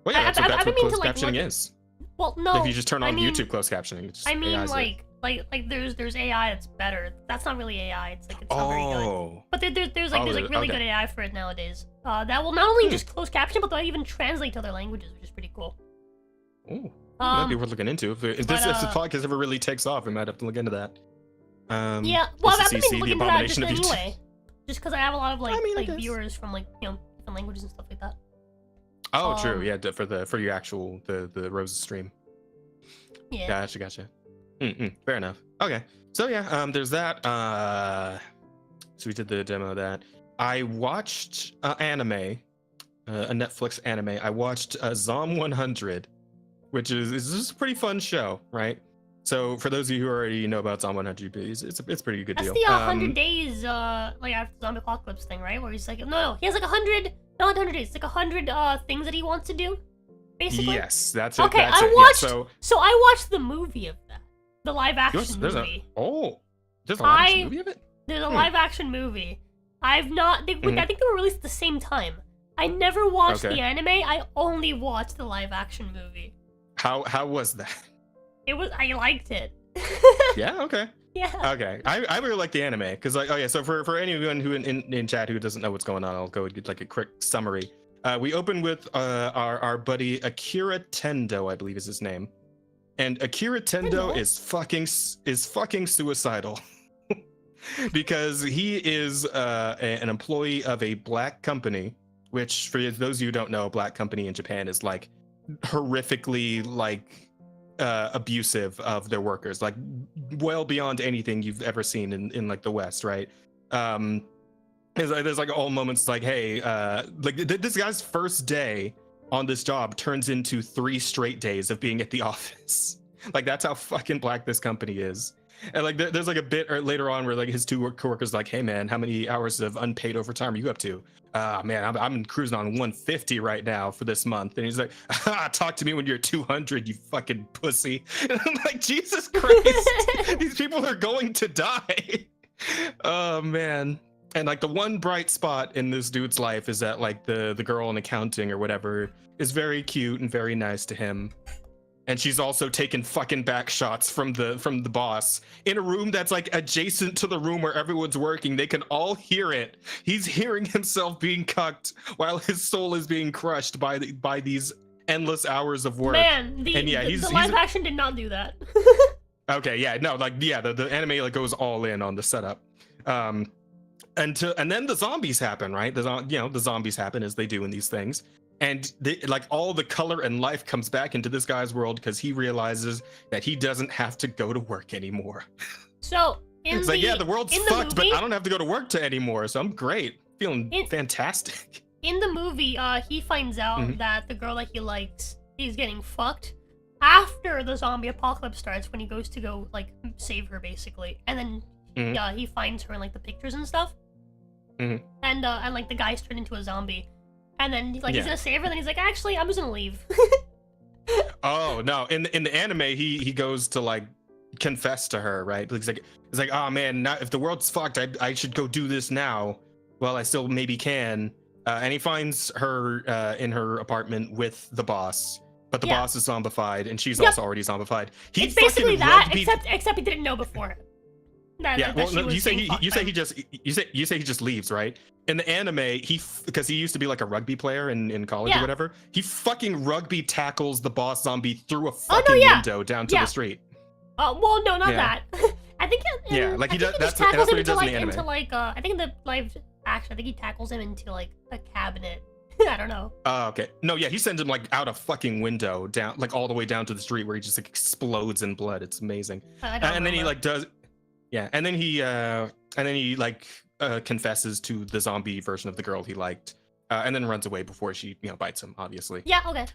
Speaker 2: Well, yeah, that's what closed captioning is.
Speaker 1: Well, no.
Speaker 2: If you just turn on YouTube closed captioning, it's just AI's
Speaker 1: like there's AI that's better. That's not really AI. It's like it's not very good. But there's really good AI for it nowadays. That will not only just close caption, but they'll even translate to other languages, which is pretty cool.
Speaker 2: Oh, might be worth looking into. If the podcast ever really takes off, we might have to look into that.
Speaker 1: Yeah, well, I've been looking into that just anyway. Just because I have a lot of viewers from different languages and stuff like that.
Speaker 2: Oh, true. Yeah, for your actual the Roses stream.
Speaker 1: Yeah.
Speaker 2: Gotcha. Fair enough. Okay. So yeah, there's that. So we did the demo of that. I watched anime, a Netflix anime. I watched Zom 100, which is a pretty fun show, right? So for those of you who already know about Zom 100, it's a pretty good deal.
Speaker 1: That's the 100 days after the zombie apocalypse thing, right? Where he's like, no, he has like 100, not 100 days, like 100 things that he wants to do, basically.
Speaker 2: Yes, that's it.
Speaker 1: Okay,
Speaker 2: that's
Speaker 1: I watched.
Speaker 2: Yeah,
Speaker 1: so I watched the movie of that, the live action movie.
Speaker 2: There's a live action movie of it.
Speaker 1: There's a live action movie. I've not. I think they were released at the same time. I never watched the anime. I only watched the live action movie.
Speaker 2: How was that?
Speaker 1: I liked it.
Speaker 2: Yeah. Okay.
Speaker 1: Yeah.
Speaker 2: Okay. I really like the anime because so for anyone who in chat who doesn't know what's going on, I'll go get like a quick summary. We open with our buddy Akira Tendo, I believe is his name, and Akira Tendo is fucking suicidal because he is an employee of a black company, which for those of you who don't know, a black company in Japan is like horrifically like abusive of their workers, like well beyond anything you've ever seen in like the West, right? There's like all moments like, hey, like this guy's first day on this job turns into 3 straight days of being at the office. Like that's how fucking black this company is. And like there's like a bit later on where like his 2 coworkers like, hey man, how many hours of unpaid overtime are you up to? Man, I'm cruising on 150 right now for this month. And he's like, talk to me when you're 200, you fucking pussy. And I'm like, Jesus Christ, these people are going to die. Oh man. And like the one bright spot in this dude's life is that like the girl in accounting or whatever is very cute and very nice to him. And she's also taking fucking back shots from the boss in a room that's like adjacent to the room where everyone's working. They can all hear it. He's hearing himself being cucked while his soul is being crushed by these endless hours of work.
Speaker 1: Man, the live action did not do that.
Speaker 2: Okay, yeah, no, like the anime like goes all in on the setup. And then the zombies happen, right? The zombies happen as they do in these things. And like all the color and life comes back into this guy's world because he realizes that he doesn't have to go to work anymore.
Speaker 1: So
Speaker 2: it's like, yeah, the world's fucked, but I don't have to go to work anymore, so I'm great, feeling fantastic.
Speaker 1: In the movie, he finds out that the girl that he likes is getting fucked after the zombie apocalypse starts, when he goes to go like save her basically, and then he finds her in like the pictures and stuff, and like the guy's turned into a zombie. And then he's gonna save her, then he's like, actually, I'm just gonna leave.
Speaker 2: Oh no! In the anime, he goes to like confess to her, right? He's like, oh man, now, if the world's fucked, I should go do this now. Well, I still maybe can. And he finds her in her apartment with the boss, but the boss is zombified, and she's also already zombified.
Speaker 1: It's basically that, except he didn't know before.
Speaker 2: You say he just leaves, right? In the anime, because he used to be like a rugby player in college or whatever, he fucking rugby tackles the boss zombie through a fucking window down to the street.
Speaker 1: Well, no, not that. I think he
Speaker 2: tackles him into the anime.
Speaker 1: I think in the live action, I think he tackles him into like a cabinet. I don't know.
Speaker 2: Okay. No, yeah, he sends him like out a fucking window down, like all the way down to the street where he just like explodes in blood. It's amazing. And then he like does, yeah, and then he like confesses to the zombie version of the girl he liked, and then runs away before she bites him. Obviously.
Speaker 1: Yeah. Okay.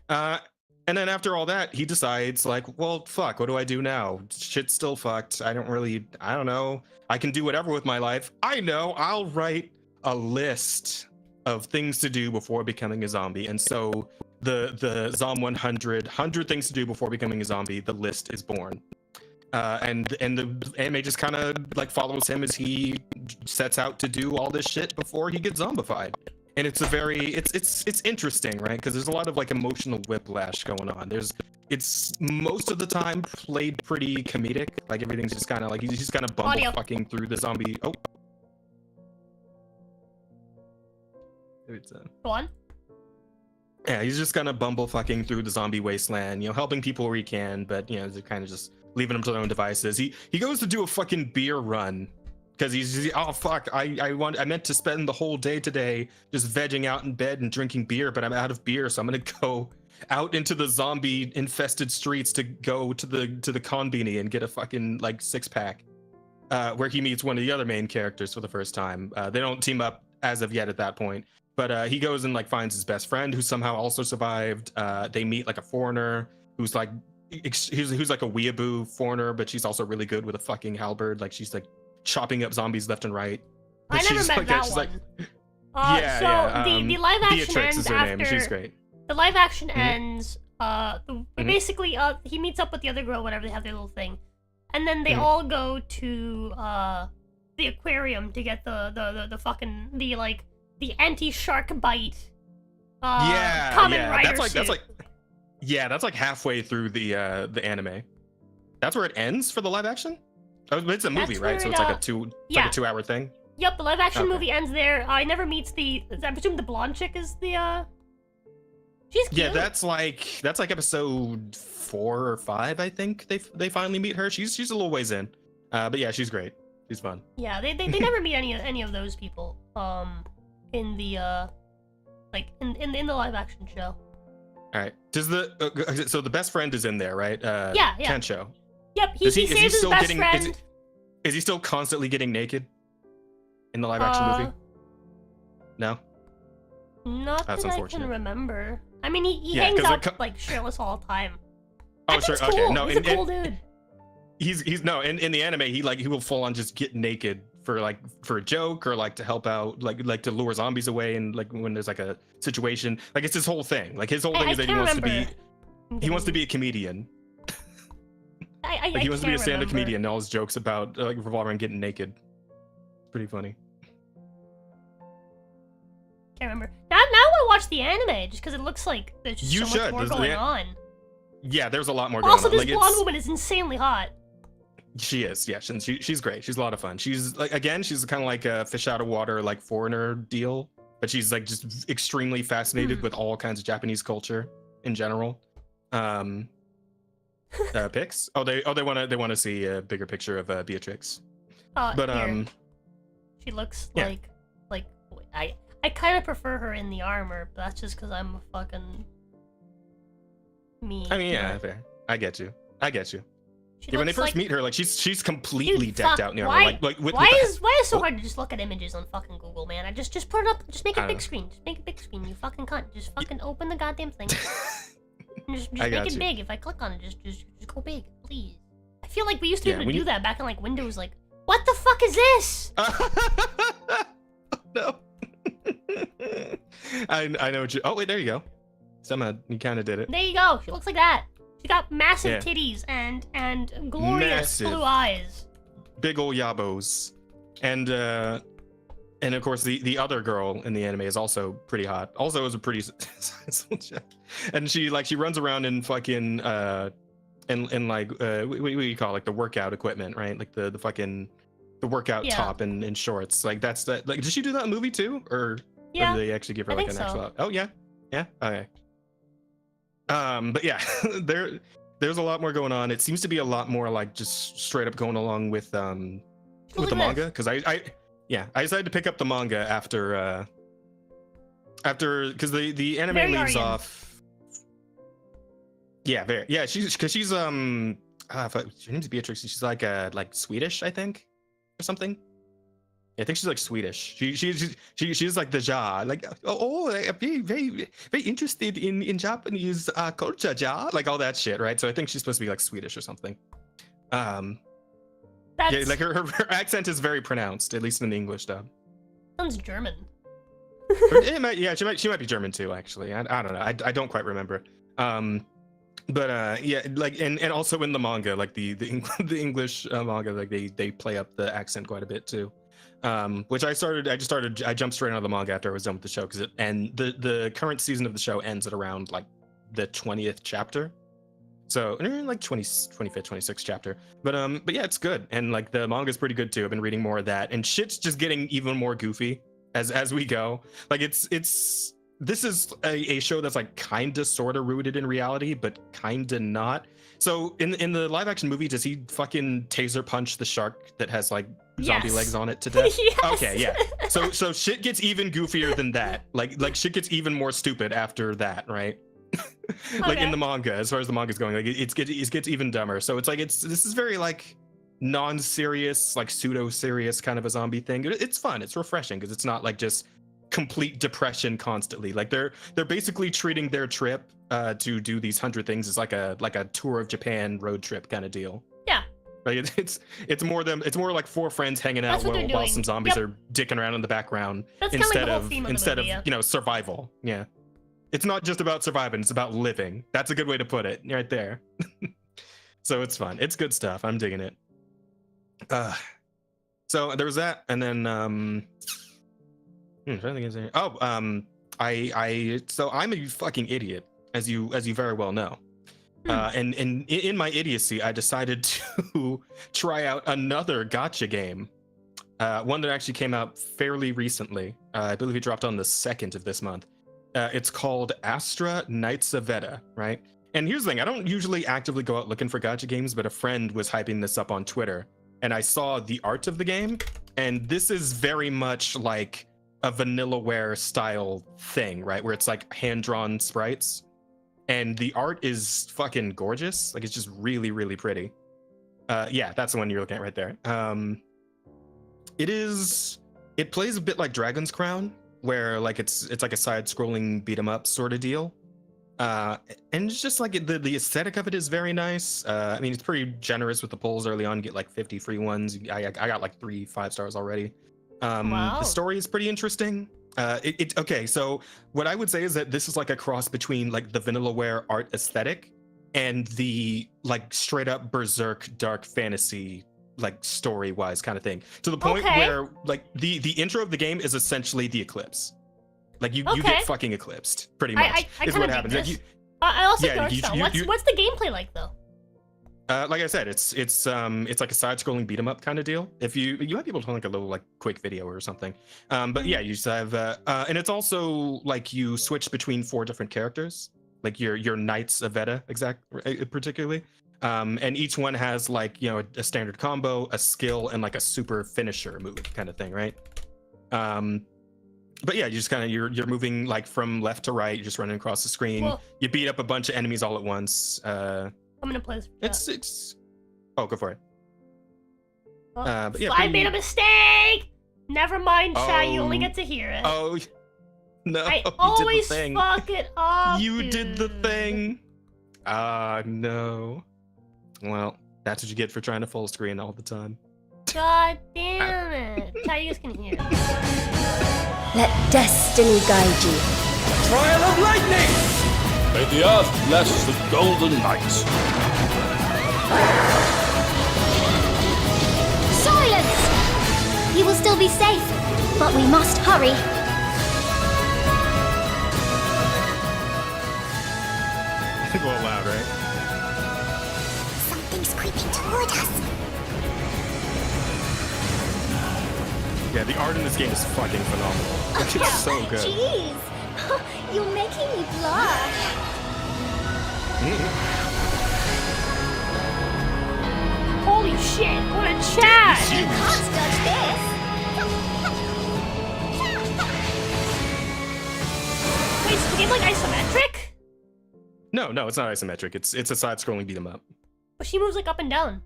Speaker 2: And then after all that, he decides like, well, fuck, what do I do now? Shit's still fucked. I don't know. I can do whatever with my life. I know. I'll write a list of things to do before becoming a zombie. And so the Zom 100 things to do before becoming a zombie, the list is born. And the anime just kind of like follows him as he sets out to do all this shit before he gets zombified. And it's it's interesting, right? Because there's a lot of like emotional whiplash going on. It's most of the time played pretty comedic. Like everything's just kind of like he's just kind of bumble fucking through the zombie. Oh.
Speaker 1: Go on.
Speaker 2: Yeah, he's just gonna bumble fucking through the zombie wasteland, helping people where he can, but they're kind of just leaving him to their own devices. He goes to do a fucking beer run because he's oh fuck, I meant to spend the whole day today just vegging out in bed and drinking beer, but I'm out of beer, so I'm gonna go out into the zombie infested streets to go to the konbini and get a fucking like 6-pack, where he meets one of the other main characters for the first time. They don't team up as of yet at that point. But he goes and like finds his best friend who somehow also survived. They meet like a foreigner who's like who's like a weeaboo foreigner, but she's also really good with a fucking halberd. Like she's like chopping up zombies left and right. But
Speaker 1: I never met
Speaker 2: like,
Speaker 1: that one. The live action
Speaker 2: Beatrix
Speaker 1: ends
Speaker 2: is her
Speaker 1: after.
Speaker 2: name. She's great.
Speaker 1: The live action ends. Basically, he meets up with the other girl whenever they have their little thing, and then they all go to the aquarium to get the fucking the anti-shark bite. Common Rider
Speaker 2: that's like halfway through the anime. That's where it ends for the live action. Oh, it's a movie, right? So it's like a 2-hour thing.
Speaker 1: Yep, the live action movie ends there. He never meets I presume the blonde chick is the. She's cute.
Speaker 2: Yeah, that's like episode 4 or 5, I think. They finally meet her. She's a little ways in, but yeah, she's great. She's fun.
Speaker 1: Yeah, they never meet any of those people. In the in the live action show.
Speaker 2: All right. Does so the best friend is in there, right?
Speaker 1: Yeah.
Speaker 2: Kencho.
Speaker 1: Yep. He saves his best friend.
Speaker 2: Is he still constantly getting naked in the live action movie? No.
Speaker 1: Not
Speaker 2: That's
Speaker 1: that I
Speaker 2: unfortunate.
Speaker 1: can remember. I mean, he hangs out like shirtless all the time.
Speaker 2: Oh sure.
Speaker 1: Cool.
Speaker 2: Okay. No.
Speaker 1: He's a cool dude.
Speaker 2: He's no in the anime he will full on just get naked for a joke or like to help out like to lure zombies away, and like when there's like a situation, like it's his whole thing. Like his whole thing is that he wants to be a comedian. He wants to be a stand-up comedian, and all his jokes about like revolve around getting naked. Pretty funny.
Speaker 1: Can't remember. Now I want to watch the anime just because it looks like there's just so much more going on.
Speaker 2: Yeah, there's a lot more going on.
Speaker 1: Also, this blonde woman is insanely hot.
Speaker 2: She is, yeah. She's great. She's a lot of fun. She's like, again, she's kind of like a fish out of water, like foreigner deal, but she's like just extremely fascinated with all kinds of Japanese culture in general. Pics? They want to see a bigger picture of Beatrix. But
Speaker 1: here. She looks like I kind of prefer her in the armor, but that's just because I'm a fucking me.
Speaker 2: I mean, yeah, fair. I get you. Yeah, when they first meet her, like she's completely decked out in armor.
Speaker 1: Why is it so hard to just look at images on fucking Google, man? I just put it up. Just make it big screen. Just make it big screen. You fucking cunt. Just fucking open the goddamn thing. just make it big. If I click on it, just go big, please. I feel like we used to be able to do that back in like Windows. Like, what the fuck is this?
Speaker 2: No. I know what you. Oh wait, there you go. Somehow you kind of did it.
Speaker 1: There you go. She looks like that. She got massive titties and glorious blue eyes.
Speaker 2: Big ol' yabos. And of course the other girl in the anime is also pretty hot. Also is a pretty sizable chick. And she runs around in fucking in like what do you call it? Like the workout equipment, right? Like the fucking the workout top and shorts. Like that's that. Like did she do that in the movie too? Or did they actually give her like an actual Oh yeah. Yeah? Okay. But yeah, there's a lot more going on. It seems to be a lot more like just straight up going along with the manga, because I decided to pick up the manga after because the anime
Speaker 1: Very
Speaker 2: leaves
Speaker 1: Aryan.
Speaker 2: off. Yeah, very. Yeah, she's her name's Beatrix. She's like Swedish, I think, or something. Yeah, I think she's like Swedish. She's like the Ja, like I'm very interested in Japanese culture, Ja, like all that shit, right? So I think she's supposed to be like Swedish or something.
Speaker 1: That's,
Speaker 2: Yeah, like her accent is very pronounced, at least in the English dub.
Speaker 1: sounds German.
Speaker 2: She might be German too, actually. I don't know. I don't quite remember. But yeah, like and also in the manga, like the English manga, like they play up the accent quite a bit too. Which I jumped straight onto the manga after I was done with the show because the current season of the show ends at around like the 20th chapter. So like 25th, 26th chapter. But yeah, it's good. And like the manga is pretty good too. I've been reading more of that. And shit's just getting even more goofy as we go. Like this is a show that's like kinda sorta rooted in reality, but kinda not. So in the live action movie, does he fucking taser punch the shark that has like zombie
Speaker 1: Yes.
Speaker 2: legs on it to death?
Speaker 1: Yes.
Speaker 2: Okay, yeah. So shit gets even goofier than that. Like shit gets even more stupid after that, right? Like in the manga, as far as the manga's going, like it gets even dumber. So it's like this is very like non-serious, like pseudo-serious kind of a zombie thing. It's fun, it's refreshing because it's not like just complete depression constantly. Like they're basically treating their trip to do these 100 things as like a tour of Japan road trip kind of deal.
Speaker 1: Yeah.
Speaker 2: Like it's more like four friends hanging out
Speaker 1: That's what they're
Speaker 2: while
Speaker 1: doing.
Speaker 2: some zombies
Speaker 1: Yep.
Speaker 2: are dicking around in the background
Speaker 1: That's kind of like
Speaker 2: instead
Speaker 1: the whole
Speaker 2: of
Speaker 1: theme of the movie, yeah.
Speaker 2: you know, survival. Yeah. It's not just about surviving, it's about living. That's a good way to put it right there. So it's fun. It's good stuff. I'm digging it. So there was that, and then I'm trying to think of anything. So I'm a fucking idiot, as you very well know. And in my idiocy, I decided to try out another gacha game. One that actually came out fairly recently. I believe it dropped on the 2nd of this month. It's called Astra Knights of Veda, right? And here's the thing, I don't usually actively go out looking for gacha games, but a friend was hyping this up on Twitter, and I saw the art of the game, and this is very much like a Vanillaware style thing, right? Where it's like hand-drawn sprites, and the art is fucking gorgeous. Like, it's just really, really pretty. Yeah, that's the one you're looking at right there. It plays a bit like Dragon's Crown, where like it's like a side-scrolling beat 'em up sort of deal, and it's just like the aesthetic of it is very nice. I mean, it's pretty generous with the polls early on. You get like 50 free ones. I got like 3 5-stars already.
Speaker 1: Wow.
Speaker 2: The story is pretty interesting. Okay, so what I would say is that this is like a cross between like the Vanillaware art aesthetic and the like straight up berserk dark fantasy like story-wise kind of thing, to the point where like the intro of the game is essentially the eclipse. Like you get fucking eclipsed pretty much.
Speaker 1: I
Speaker 2: is
Speaker 1: kind
Speaker 2: what
Speaker 1: of
Speaker 2: happens.
Speaker 1: this.
Speaker 2: Like,
Speaker 1: I also
Speaker 2: yeah,
Speaker 1: noticed that. What's the gameplay like though?
Speaker 2: like I said, it's like a side-scrolling beat 'em up kind of deal. If you might be able to find like a little like quick video or something. But yeah, you just have and it's also like you switch between 4 different characters, like your Knights of Veda, particularly. And each one has like, you know, a standard combo, a skill, and like a super finisher move kind of thing, right? But yeah, you just kind of you're moving like from left to right, you're just running across the screen.
Speaker 1: Well,
Speaker 2: you beat up a bunch of enemies all at once.
Speaker 1: I'm gonna play this.
Speaker 2: It's oh, go for it.
Speaker 1: Oh,
Speaker 2: but yeah,
Speaker 1: I made a mistake. Never mind, Shy. You only
Speaker 2: Oh.
Speaker 1: get to hear it.
Speaker 2: Oh no!
Speaker 1: I
Speaker 2: you
Speaker 1: always
Speaker 2: did the thing.
Speaker 1: fuck it up.
Speaker 2: You did the
Speaker 1: dude.
Speaker 2: thing. No. Well, that's what you get for trying to full screen all the time.
Speaker 1: God damn it! Shy, you guys can hear.
Speaker 5: Let destiny guide you.
Speaker 6: Trial of lightning! May the earth bless the golden knights.
Speaker 5: Silence! You will still be safe, but we must hurry.
Speaker 2: Go loud, right?
Speaker 5: Something's creeping toward us.
Speaker 2: Yeah, the art in this game is fucking phenomenal. Like, it's so good.
Speaker 5: Jeez, you're making me blush.
Speaker 1: Holy shit! What a chat!
Speaker 5: You can't dodge this.
Speaker 1: Wait, is the game like isometric?
Speaker 2: No, it's not isometric. It's a side-scrolling beat 'em up.
Speaker 1: But she moves like up and down.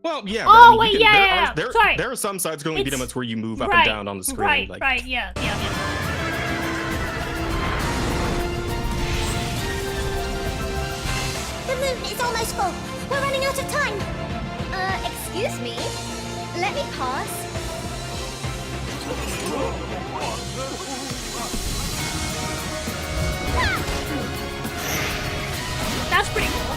Speaker 2: Well, yeah.
Speaker 1: Oh,
Speaker 2: but, I mean,
Speaker 1: wait,
Speaker 2: you can,
Speaker 1: yeah. Sorry.
Speaker 2: There are some side-scrolling beat 'em ups where you move up
Speaker 1: right,
Speaker 2: and down on the screen.
Speaker 1: Right, yeah.
Speaker 5: The moon is almost full. We're running out of time. Excuse me. Let me pass.
Speaker 1: That's pretty cool.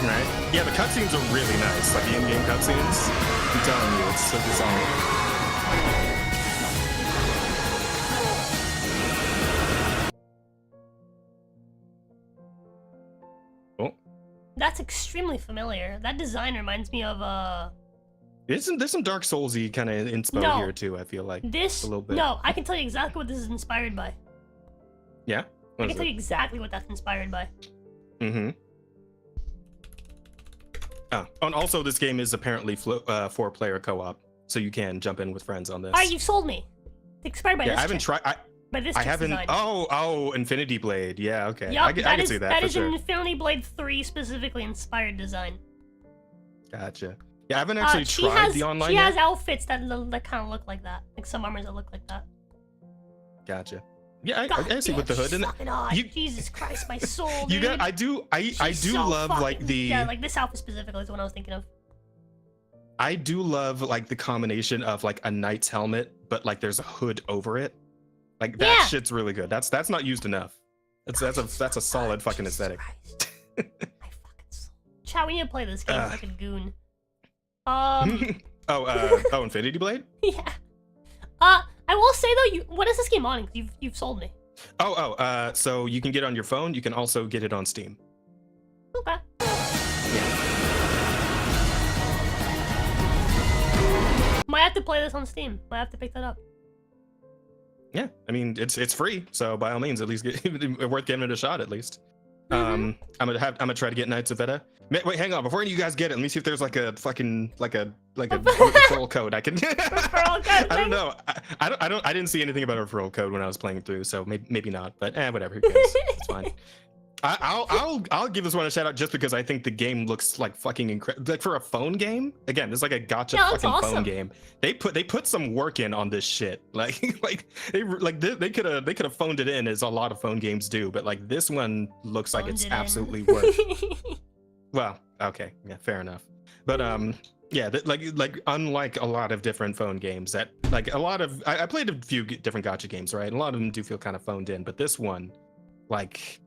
Speaker 2: Right? Yeah, the cutscenes are really nice. Like the in-game cutscenes. I'm telling you, it's so solid. Oh.
Speaker 1: That's extremely familiar. That design reminds me of
Speaker 2: There's some Dark Souls-y kind of inspo here too, I feel like.
Speaker 1: this.
Speaker 2: A little bit.
Speaker 1: No, I can tell you exactly what this is inspired by.
Speaker 2: Yeah?
Speaker 1: I can tell you exactly what that's inspired by.
Speaker 2: Mm-hmm. Oh, and also this game is apparently 4-player co-op, so you can jump in with friends on this.
Speaker 1: Alright, you've sold me. It's inspired by this.
Speaker 2: I haven't tried.
Speaker 1: By this.
Speaker 2: I haven't.
Speaker 1: Design.
Speaker 2: Oh, Infinity Blade. Yeah, okay.
Speaker 1: Yep,
Speaker 2: I can see that.
Speaker 1: That
Speaker 2: for
Speaker 1: is
Speaker 2: sure.
Speaker 1: an Infinity Blade 3 specifically inspired design.
Speaker 2: Gotcha. Yeah, I haven't actually tried the online
Speaker 1: She
Speaker 2: yet.
Speaker 1: has outfits that kind of look like that, like some armors that look like that.
Speaker 2: Gotcha. Yeah, I see
Speaker 1: damn,
Speaker 2: with the hood
Speaker 1: she's
Speaker 2: and
Speaker 1: fucking hot. Jesus Christ, my soul, dude.
Speaker 2: you got. I do
Speaker 1: So
Speaker 2: love like
Speaker 1: fucking-
Speaker 2: the.
Speaker 1: Yeah, like this outfit specifically is the one I was thinking of.
Speaker 2: I do love like the combination of like a knight's helmet, but like there's a hood over it. Like that
Speaker 1: Yeah.
Speaker 2: shit's really good. That's not used enough. That's a solid fucking aesthetic.
Speaker 1: My fucking soul. Chat, we need to play this game, fucking goon.
Speaker 2: Infinity Blade?
Speaker 1: Yeah. I will say though, what is this game on? You've sold me.
Speaker 2: So you can get it on your phone. You can also get it on Steam.
Speaker 1: Okay. Might have to play this on Steam. Might have to pick that up.
Speaker 2: Yeah, I mean it's free, so by all means, at least worth giving it a shot at least. I'm gonna try to get Knights of Veda. Wait, hang on. Before you guys get it, let me see if there's like a fucking like a referral code I can.
Speaker 1: Referral code.
Speaker 2: I don't know. I didn't see anything about a referral code when I was playing through, so maybe not. But whatever. Who cares? It's fine. I'll give this one a shout out just because I think the game looks like fucking incredible. Like for a phone game, again, it's like a gotcha fucking phone game. They put some work in on this shit. Like they could have phoned it in as a lot of phone games do, but like this one looks like it's absolutely worth. Well, okay, yeah, fair enough. But yeah, like unlike a lot of different phone games that like a lot of I played a few different gotcha games, right? And a lot of them do feel kind of phoned in, but this one, like.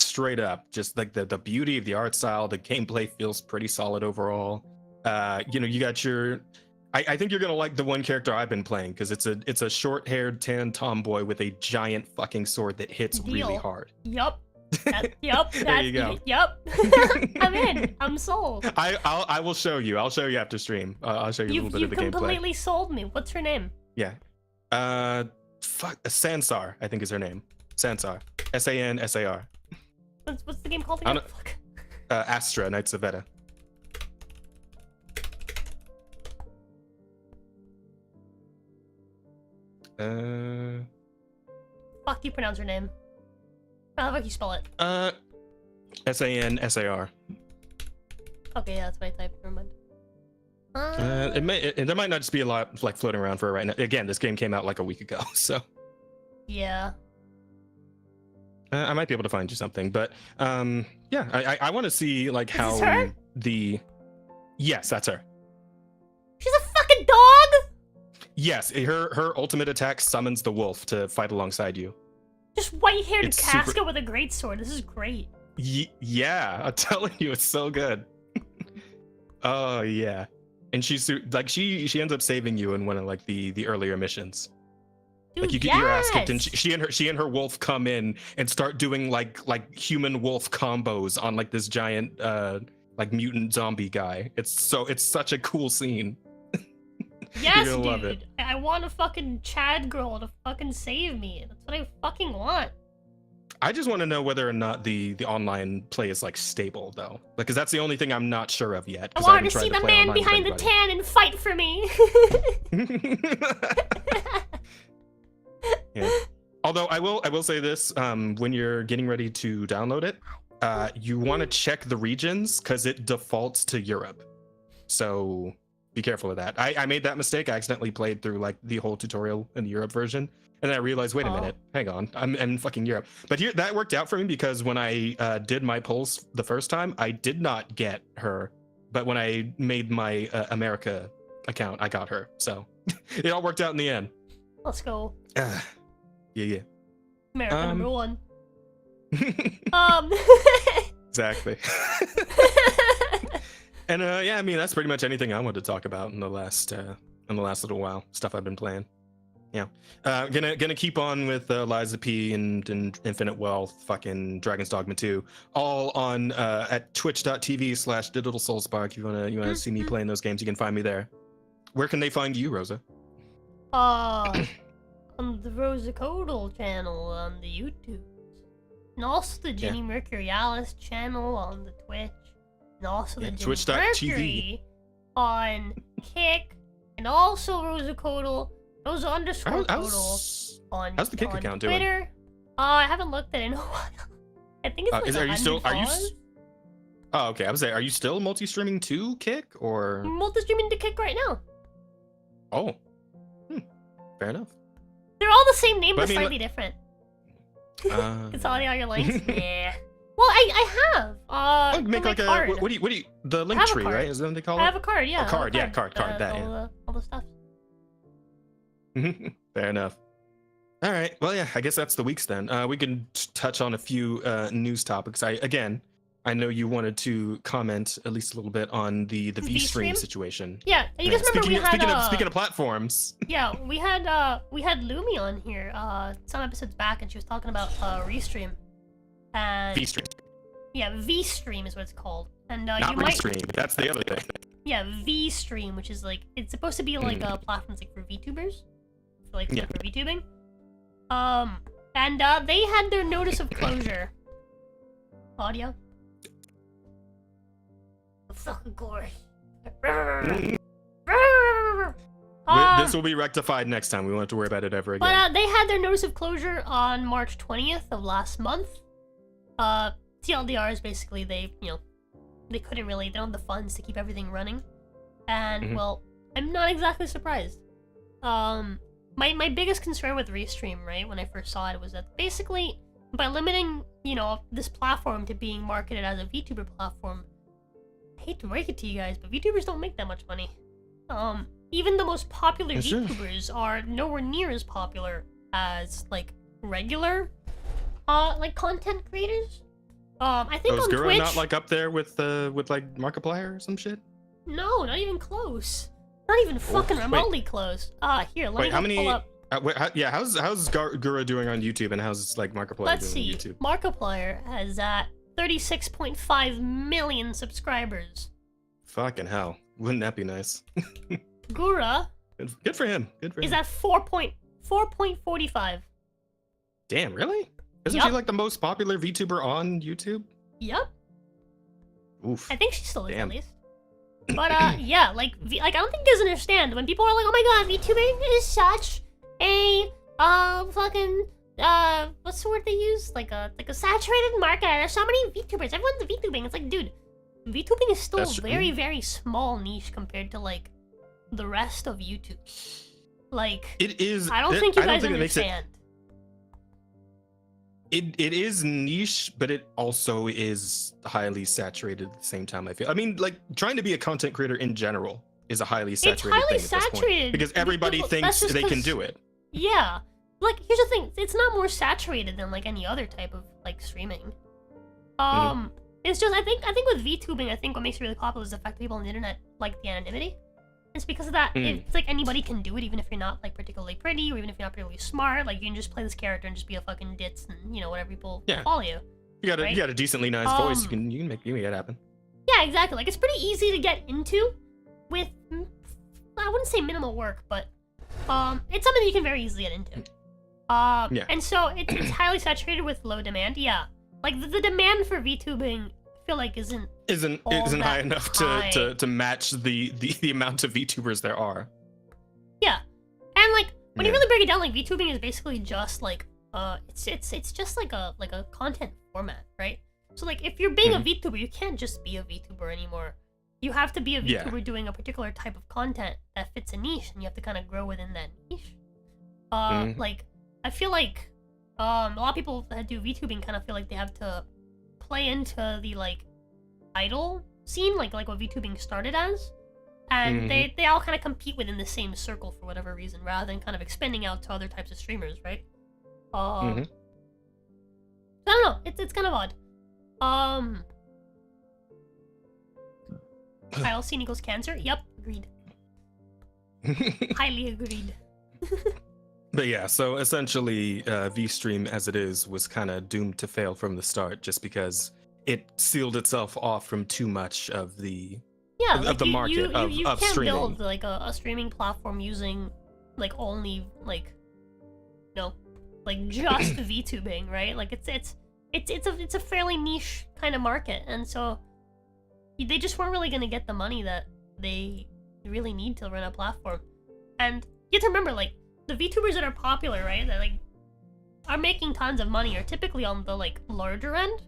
Speaker 2: Straight up, just like the beauty of the art style, the gameplay feels pretty solid overall. You got your. I think you're gonna like the one character I've been playing because it's a short-haired tan tomboy with a giant fucking sword that hits really hard.
Speaker 1: Yup. Yup.
Speaker 2: There you go.
Speaker 1: Yup. I'm in. I'm sold.
Speaker 2: I will show you. I'll show you after stream. I'll show you a little bit of the gameplay.
Speaker 1: You completely sold me. What's her name?
Speaker 2: Yeah. Sansar, I think is her name. Sansar. Sansar.
Speaker 1: What's the game called again?
Speaker 2: Astra, Knights of Veda.
Speaker 1: Fuck do you pronounce her name? How the fuck you spell it?
Speaker 2: Sansar.
Speaker 1: Okay, yeah, that's what I typed. Never mind.
Speaker 2: There might not just be a lot like floating around for it right now. Again, this game came out like a week ago, so.
Speaker 1: Yeah.
Speaker 2: I might be able to find you something, but yeah, I want to see like how
Speaker 1: this her?
Speaker 2: Yes, that's her.
Speaker 1: She's a fucking dog.
Speaker 2: Yes, her ultimate attack summons the wolf to fight alongside you.
Speaker 1: Just white-haired
Speaker 2: It's
Speaker 1: Casca
Speaker 2: super-
Speaker 1: with a great sword. This is great.
Speaker 2: Yeah, I'm telling you, it's so good. Oh yeah, and she's like she ends up saving you in one of like the earlier missions.
Speaker 1: Dude,
Speaker 2: Like you get your ass kicked, and she and her wolf come in and start doing like human wolf combos on like this giant like mutant zombie guy. It's such a cool scene.
Speaker 1: Yes,
Speaker 2: You're gonna love
Speaker 1: dude.
Speaker 2: it.
Speaker 1: I want a fucking Chad girl to fucking save me. That's what I fucking want.
Speaker 2: I just want to know whether or not the online play is like stable though, because that's the only thing I'm not sure of yet.
Speaker 1: I
Speaker 2: 'cause
Speaker 1: want
Speaker 2: haven't
Speaker 1: to see
Speaker 2: tried
Speaker 1: the
Speaker 2: play
Speaker 1: man
Speaker 2: online with
Speaker 1: behind the
Speaker 2: anybody.
Speaker 1: tan and fight for me.
Speaker 2: Yeah. Although I will say this, when you're getting ready to download it, you want to check the regions because it defaults to Europe. So be careful of that. I made that mistake. I accidentally played through like the whole tutorial in the Europe version, and then I realized, wait a minute, hang on, I'm in fucking Europe. But here, that worked out for me because when I did my polls the first time, I did not get her, but when I made my America account, I got her. So it all worked out in the end.
Speaker 1: Let's go.
Speaker 2: Yeah.
Speaker 1: America number one.
Speaker 2: Exactly. And yeah, I mean that's pretty much anything I wanted to talk about in the last little while. Stuff I've been playing. Yeah. Gonna keep on with Liza P and Infinite Wealth, fucking Dragon's Dogma 2, all on at twitch.tv/digitalsoulspark. You wanna see me playing those games, you can find me there. Where can they find you, Rosa?
Speaker 1: On the Rosa Codal channel on the YouTube. And also the Jenny Mercurialis channel on the Twitch. And also the Jenny Mercury on Kick. And also Rosa Codal. Rosa _ Codal on
Speaker 2: how's the Kick
Speaker 1: on
Speaker 2: account
Speaker 1: Twitter.
Speaker 2: doing?
Speaker 1: I haven't looked at it in a while. I think it's like
Speaker 2: are you still?
Speaker 1: $100.
Speaker 2: Oh, okay. I was saying, are you still multi-streaming to Kick or?
Speaker 1: I'm multi-streaming to Kick right now.
Speaker 2: Oh, fair enough.
Speaker 1: They're all the same name,
Speaker 2: But I
Speaker 1: but
Speaker 2: mean,
Speaker 1: slightly different. Consolidate all your links. Yeah. Well, I have.
Speaker 2: Make like a
Speaker 1: card.
Speaker 2: what do you the link tree,
Speaker 1: card.
Speaker 2: right? Is that what they call it?
Speaker 1: I have a card. Yeah.
Speaker 2: A card.
Speaker 1: I have
Speaker 2: Yeah, card. That.
Speaker 1: all the stuff.
Speaker 2: Fair enough. All right. Well, yeah. I guess that's the weeks then. We can touch on a few news topics. I know you wanted to comment at least a little bit on the V-Stream situation.
Speaker 1: Yeah, and you guys remember
Speaker 2: speaking of platforms.
Speaker 1: Yeah, we had Lumi on here some episodes back, and she was talking about Restream. And
Speaker 2: V-Stream.
Speaker 1: Yeah, V-Stream is what it's called. And
Speaker 2: Not
Speaker 1: you might.
Speaker 2: Restream. That's the other thing.
Speaker 1: Yeah, V-Stream, which is like it's supposed to be like a platform like for VTubers, for VTubing. And they had their notice of closure. Audio. Fucking course.
Speaker 2: This will be rectified next time. We won't have to worry about it ever again.
Speaker 1: But they had their notice of closure on March 20th of last month. TLDR is basically they couldn't really, they don't have the funds to keep everything running. And well, I'm not exactly surprised. My biggest concern with Restream, right, when I first saw it was that basically by limiting, this platform to being marketed as a VTuber platform, I hate to break it to you guys, but VTubers don't make that much money. Even the most popular VTubers are nowhere near as popular as like regular content creators. I think on
Speaker 2: Gura
Speaker 1: Twitch
Speaker 2: not like up there with like Markiplier or some shit?
Speaker 1: No, not even close. Not even fucking remotely close. Here, let me pull up.
Speaker 2: How's Gura doing on YouTube and how's like Markiplier doing on YouTube?
Speaker 1: Markiplier has 36.5 million subscribers.
Speaker 2: Fucking hell. Wouldn't that be nice?
Speaker 1: Gura
Speaker 2: Good for him.
Speaker 1: is at 4.45.
Speaker 2: Damn, really? Isn't she like the most popular VTuber on YouTube?
Speaker 1: Yep.
Speaker 2: Oof.
Speaker 1: I think she still is at least. But yeah, like I don't think you guys understand when people are like, oh my god, VTubing is such a fucking what's the word they use? Like a saturated market. There's so many VTubers. Everyone's VTubing. It's like, dude, VTubing is still very, very small niche compared to like the rest of YouTube. Like
Speaker 2: it is.
Speaker 1: I don't think you guys understand.
Speaker 2: It is niche, but it also is highly saturated at the same time. I feel. I mean, like trying to be a content creator in general is a highly saturated
Speaker 1: thing
Speaker 2: at this point, because everybody thinks they can do it.
Speaker 1: Yeah. Like, here's the thing, it's not more saturated than like any other type of like streaming. It's just I think with VTubing, I think what makes it really popular is the fact that people on the internet like the anonymity. It's because of that. It's like anybody can do it, even if you're not like particularly pretty, or even if you're not particularly smart. Like you can just play this character and just be a fucking ditz, and whatever people follow you.
Speaker 2: You got a decently nice voice. You can make it happen.
Speaker 1: Yeah, exactly. Like it's pretty easy to get into with I wouldn't say minimal work, but it's something you can very easily get into. And so it's highly saturated with low demand. Yeah, like the demand for VTubing, I feel like isn't
Speaker 2: high enough to match the amount of VTubers there are.
Speaker 1: Yeah, and like when you really break it down, like VTubing is basically just like it's just like a content format, right? So like if you're being a VTuber, you can't just be a VTuber anymore. You have to be a VTuber doing a particular type of content that fits a niche, and you have to kind of grow within that niche. Like I feel like a lot of people that do VTubing kind of feel like they have to play into the like idol scene, like what VTubing started as, and they all kind of compete within the same circle for whatever reason, rather than kind of expanding out to other types of streamers, right? I don't know. It's kind of odd. Kyle seen equals cancer. Yep, agreed. Highly agreed.
Speaker 2: But yeah, so essentially, VStream as it is was kind of doomed to fail from the start, just because it sealed itself off from too much of the
Speaker 1: like
Speaker 2: the market of
Speaker 1: can't
Speaker 2: streaming.
Speaker 1: build like a streaming platform using like only like like just VTubing, right? Like it's a fairly niche kind of market, and so they just weren't really gonna get the money that they really need to run a platform. And you have to remember, like, the VTubers that are popular, right, that like are making tons of money are typically on the like larger end.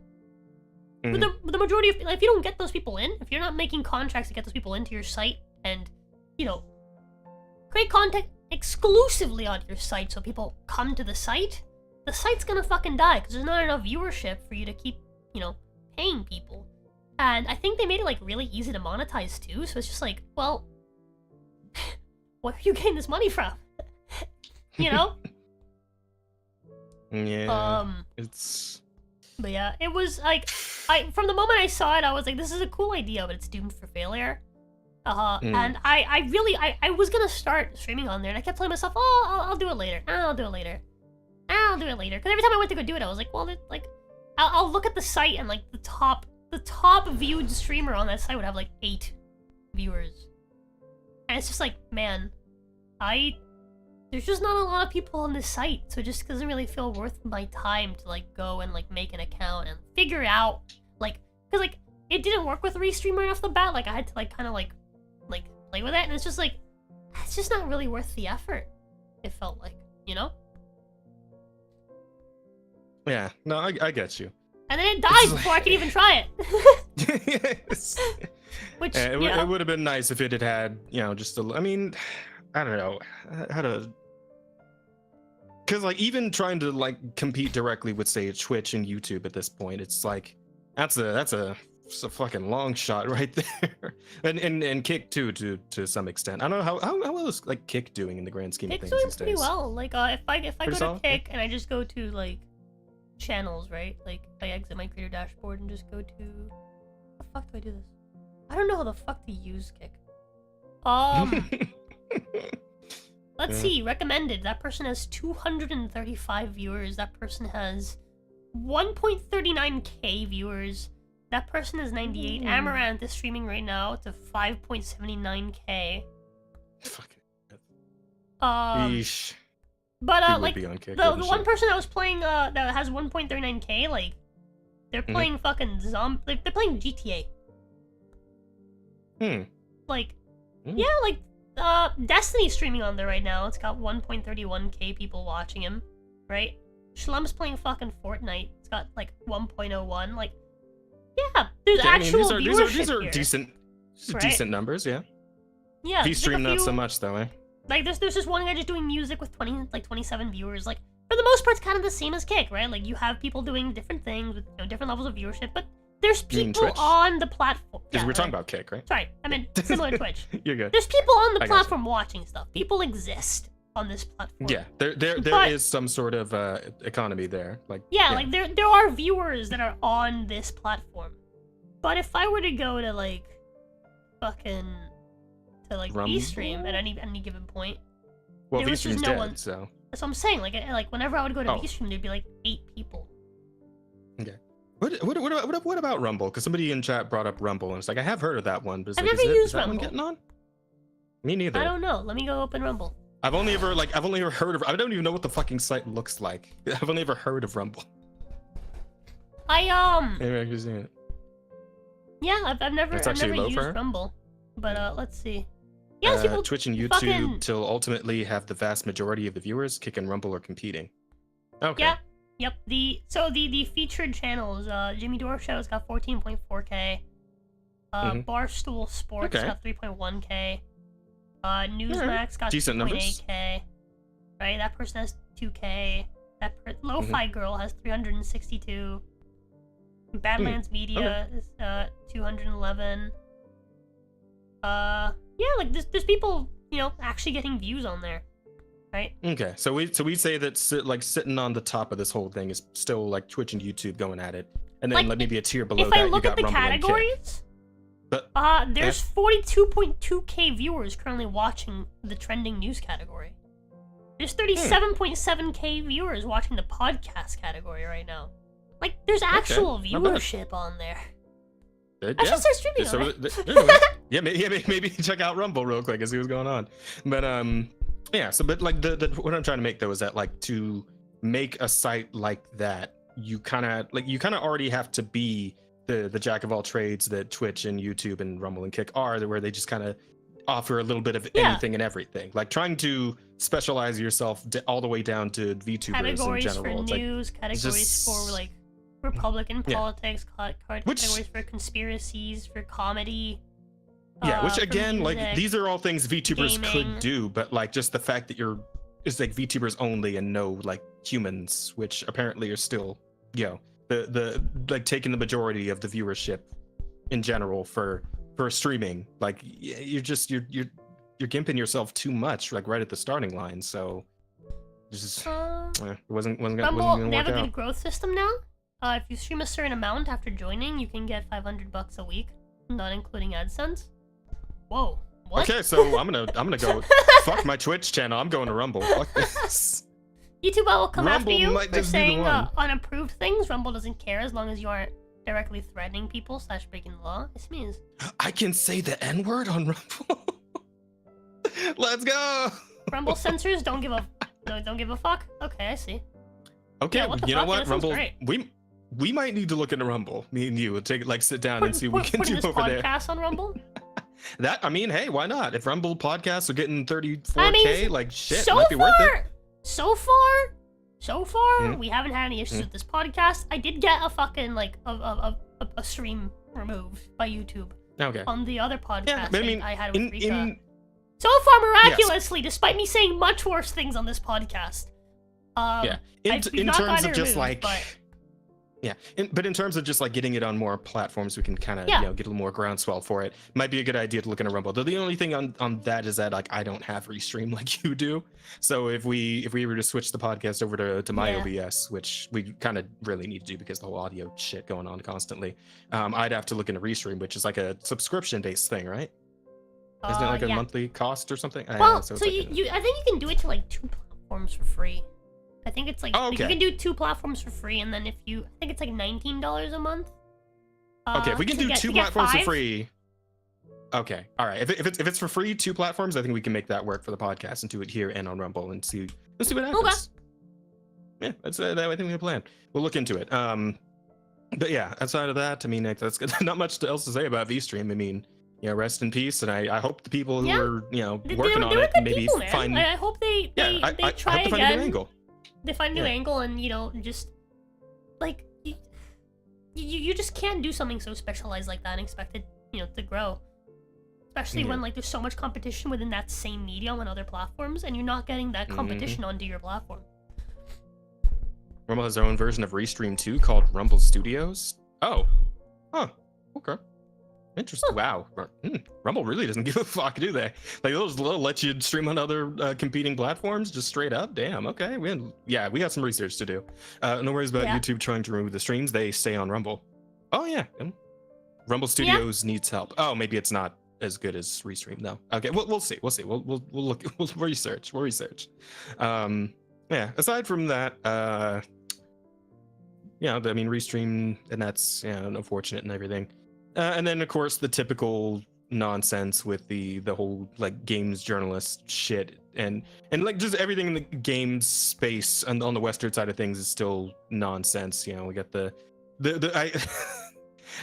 Speaker 1: But the majority of, like, if you don't get those people in, if you're not making contracts to get those people into your site and, you know, create content exclusively on your site so people come to the site's gonna fucking die because there's not enough viewership for you to keep, you know, paying people. And I think they made it like really easy to monetize too, so it's just like, well, where are you getting this money from? You know?
Speaker 2: Yeah. It's.
Speaker 1: But yeah, it was like, from the moment I saw it, I was like, this is a cool idea, but it's doomed for failure. And I was gonna start streaming on there, and I kept telling myself, oh, I'll do it later. I'll do it later. Because every time I went to go do it, I was like, well, like, I'll look at the site, and like the top viewed streamer on that site would have like 8 viewers, and it's just like, man, there's just not a lot of people on this site, so it just doesn't really feel worth my time to like go and like make an account and figure out, like, because like it didn't work with Restreamer off the bat. Like I had to like kind of like play with it, and it's just like, it's just not really worth the effort. It felt like, you know?
Speaker 2: Yeah, no, I get you.
Speaker 1: And then it died before I could even try it.
Speaker 2: Yes.
Speaker 1: Which,
Speaker 2: yeah,
Speaker 1: you know,
Speaker 2: it would have been nice if it had, you know, just I mean, I don't know how to, because like even trying to like compete directly with say Twitch and YouTube at this point, it's like that's a fucking long shot right there. and Kick too to some extent. I don't know how well is like Kick doing in the grand scheme of things
Speaker 1: Kick's
Speaker 2: these
Speaker 1: doing pretty
Speaker 2: days.
Speaker 1: well. Like if I go to
Speaker 2: solid?
Speaker 1: Kick and I just go to like channels, right? Like I exit my creator dashboard and just go to, how the fuck do I do this? I don't know how the fuck to use Kick. Let's see, recommended. That person has 235 viewers. That person has 1.39k viewers. That person has 98. Amaranth is streaming right now to 5.79k.
Speaker 2: Fucking.
Speaker 1: But like the one person I was playing that has 1.39k, like they're playing fucking they're playing GTA. Like yeah, like Destiny's streaming on there right now. It's got 1.31k people watching him, right? Shlum's playing fucking Fortnite. It's got like 1.01. Like, yeah, there's actual viewership
Speaker 2: these are
Speaker 1: here,
Speaker 2: decent
Speaker 1: right?
Speaker 2: numbers, yeah.
Speaker 1: Yeah,
Speaker 2: V stream not so much though, eh?
Speaker 1: Like there's this one guy just doing music with 27 viewers. Like for the most part, it's kind of the same as Kick, right? Like you have people doing different things with, you know, different levels of viewership, but there's people on the platform.
Speaker 2: Because we're talking about Kick, right?
Speaker 1: Sorry, I meant similar to Twitch.
Speaker 2: You're good.
Speaker 1: There's people on the platform watching stuff. People exist on this platform.
Speaker 2: Yeah, there is some sort of economy there. Like
Speaker 1: like there are viewers that are on this platform. But if I were to go to like fucking to like VStream at any given point,
Speaker 2: well, VStream's dead, so
Speaker 1: that's what I'm saying. Like whenever I would go to VStream, there'd be like 8 people.
Speaker 2: Okay. What about Rumble? Because somebody in chat brought up Rumble, and it's like I have heard of that one, but
Speaker 1: I've never used
Speaker 2: that
Speaker 1: Rumble.
Speaker 2: one getting on? Me neither.
Speaker 1: I don't know. Let me go open Rumble.
Speaker 2: I've only ever heard of. I don't even know what the fucking site looks like. I've only ever heard of Rumble.
Speaker 1: Maybe
Speaker 2: I can see it.
Speaker 1: Yeah, I've never used Rumble, but let's see. Yeah, people
Speaker 2: Twitch and YouTube till ultimately have the vast majority of the viewers. Kick and Rumble are competing. Okay.
Speaker 1: Yeah. Yep. The featured channels, Jimmy Dore Show's got 14.4K. Barstool Sports got 3.1K. Newsmax got
Speaker 2: Decent
Speaker 1: 2.8K. Right, that person has 2K. That Lo-Fi Girl has 362. Badlands Media is 211. Yeah, like there's people, you know, actually getting views on there, right?
Speaker 2: Okay, so we say that sitting on the top of this whole thing is still like Twitch and YouTube going at it, and then like maybe a tier below
Speaker 1: if
Speaker 2: that
Speaker 1: I look
Speaker 2: you
Speaker 1: at
Speaker 2: got
Speaker 1: the
Speaker 2: Rumble
Speaker 1: categories, there's 42.2K viewers currently watching the trending news category. There's 37.7K viewers watching the podcast category right now. Like, there's actual viewership on there. I should start streaming on it.
Speaker 2: Yeah, maybe check out Rumble real quick and see what's going on. But yeah. So, but like the what I'm trying to make though is that like to make a site like that, you kind of already have to be the jack of all trades that Twitch and YouTube and Rumble and Kick are, where they just kind of offer a little bit of anything and everything. Like trying to specialize yourself all the way down to VTubers
Speaker 1: categories
Speaker 2: in general.
Speaker 1: For news, categories for like Republican politics, categories for conspiracies, for comedy.
Speaker 2: Yeah, which again,
Speaker 1: music,
Speaker 2: like these are all things VTubers
Speaker 1: gaming.
Speaker 2: could do, but like just the fact that it's like VTubers only and no like humans, which apparently are still, you know, the like taking the majority of the viewership in general for streaming. Like you're gimping yourself too much, like right at the starting line. So just it wasn't gonna
Speaker 1: Rumble,
Speaker 2: work
Speaker 1: they have a
Speaker 2: out.
Speaker 1: good growth system now. If you stream a certain amount after joining, you can get $500 a week, not including AdSense. Whoa, what?
Speaker 2: Okay, so I'm gonna go fuck my Twitch channel. I'm going to Rumble. Fuck this.
Speaker 1: YouTube will come
Speaker 2: Rumble
Speaker 1: after you
Speaker 2: might
Speaker 1: for
Speaker 2: just be the
Speaker 1: saying
Speaker 2: one.
Speaker 1: unapproved things. Rumble doesn't care as long as you aren't directly threatening people / breaking the law. This means
Speaker 2: I can say the N-word on Rumble. Let's go.
Speaker 1: Rumble censors don't give a fuck. Okay, I see.
Speaker 2: Okay,
Speaker 1: Yeah, what the
Speaker 2: you know
Speaker 1: fuck?
Speaker 2: what,
Speaker 1: That sounds
Speaker 2: Rumble?
Speaker 1: great.
Speaker 2: We might need to look into Rumble. Me and you take sit down and see what we can
Speaker 1: Putting
Speaker 2: do
Speaker 1: this
Speaker 2: over there.
Speaker 1: podcast on Rumble.
Speaker 2: That I mean, hey, why not? If Rumble podcasts are getting 34K, like shit,
Speaker 1: so
Speaker 2: might be worth it.
Speaker 1: So far,
Speaker 2: Mhm.
Speaker 1: we haven't had any issues with this podcast. I did get a fucking like a stream removed by YouTube
Speaker 2: Okay.
Speaker 1: on the other podcast
Speaker 2: Yeah, but I mean,
Speaker 1: I had with Rika.
Speaker 2: in
Speaker 1: So far, miraculously, despite me saying much worse things on this podcast.
Speaker 2: in
Speaker 1: we've not
Speaker 2: terms
Speaker 1: gotten
Speaker 2: of just
Speaker 1: removed,
Speaker 2: like
Speaker 1: but-
Speaker 2: but in terms of just like getting it on more platforms, we can kind of
Speaker 1: Yeah.
Speaker 2: you know get a little more groundswell for it. Might be a good idea to look into Rumble. Though the only thing on that is that like I don't have Restream like you do. So if we were to switch the podcast over to my
Speaker 1: Yeah.
Speaker 2: OBS, which we kind of really need to do because the whole audio shit going on constantly, I'd have to look into Restream, which is like a subscription based thing, right? Isn't it like a
Speaker 1: yeah.
Speaker 2: monthly cost or something?
Speaker 1: Well,
Speaker 2: so
Speaker 1: so
Speaker 2: it's like
Speaker 1: I think you can do it to like 2 platforms for free. I think it's like,
Speaker 2: Oh,
Speaker 1: like, you
Speaker 2: okay.
Speaker 1: can do 2 platforms for free, and then I think it's like $19 a month.
Speaker 2: okay, if we can
Speaker 1: to
Speaker 2: do
Speaker 1: get-
Speaker 2: 2
Speaker 1: to get
Speaker 2: platforms for
Speaker 1: 5.
Speaker 2: free. Okay, all right. If it's for free, 2 platforms, I think we can make that work for the podcast and do it here and on Rumble and see what happens. Yeah, that's I think we have a plan. We'll look into it. But yeah, outside of that, I mean, that's not much else to say about VStream. I mean, you know, rest in peace, and I hope the people who
Speaker 1: Yeah.
Speaker 2: are
Speaker 1: They
Speaker 2: working
Speaker 1: were
Speaker 2: on it
Speaker 1: good
Speaker 2: maybe
Speaker 1: people, man.
Speaker 2: find
Speaker 1: I hope they
Speaker 2: I
Speaker 1: try
Speaker 2: hope they find a
Speaker 1: again.
Speaker 2: new angle.
Speaker 1: They find a new
Speaker 2: Yeah.
Speaker 1: angle, and just like you just can't do something so specialized like that and expect it to grow. Especially when like there's so much competition within that same medium on other platforms, and you're not getting that competition onto your platform.
Speaker 2: Rumble has their own version of Restream 2 called Rumble Studios. Oh. Huh. Okay. Interesting. Wow. Rumble really doesn't give a fuck, do they? Like they'll let you stream on other competing platforms just straight up. Damn. Okay. We got some research to do. No worries about YouTube trying to remove the streams. They stay on Rumble. Oh yeah. Rumble Studios needs help. Oh, maybe it's not as good as Restream though. Okay. We'll see. We'll see. We'll look. We'll research. Yeah. Aside from that, I mean, Restream, and that's unfortunate and everything. And then of course the typical nonsense with the whole like games journalist shit and like just everything in the games space and on the Western side of things is still nonsense. We got the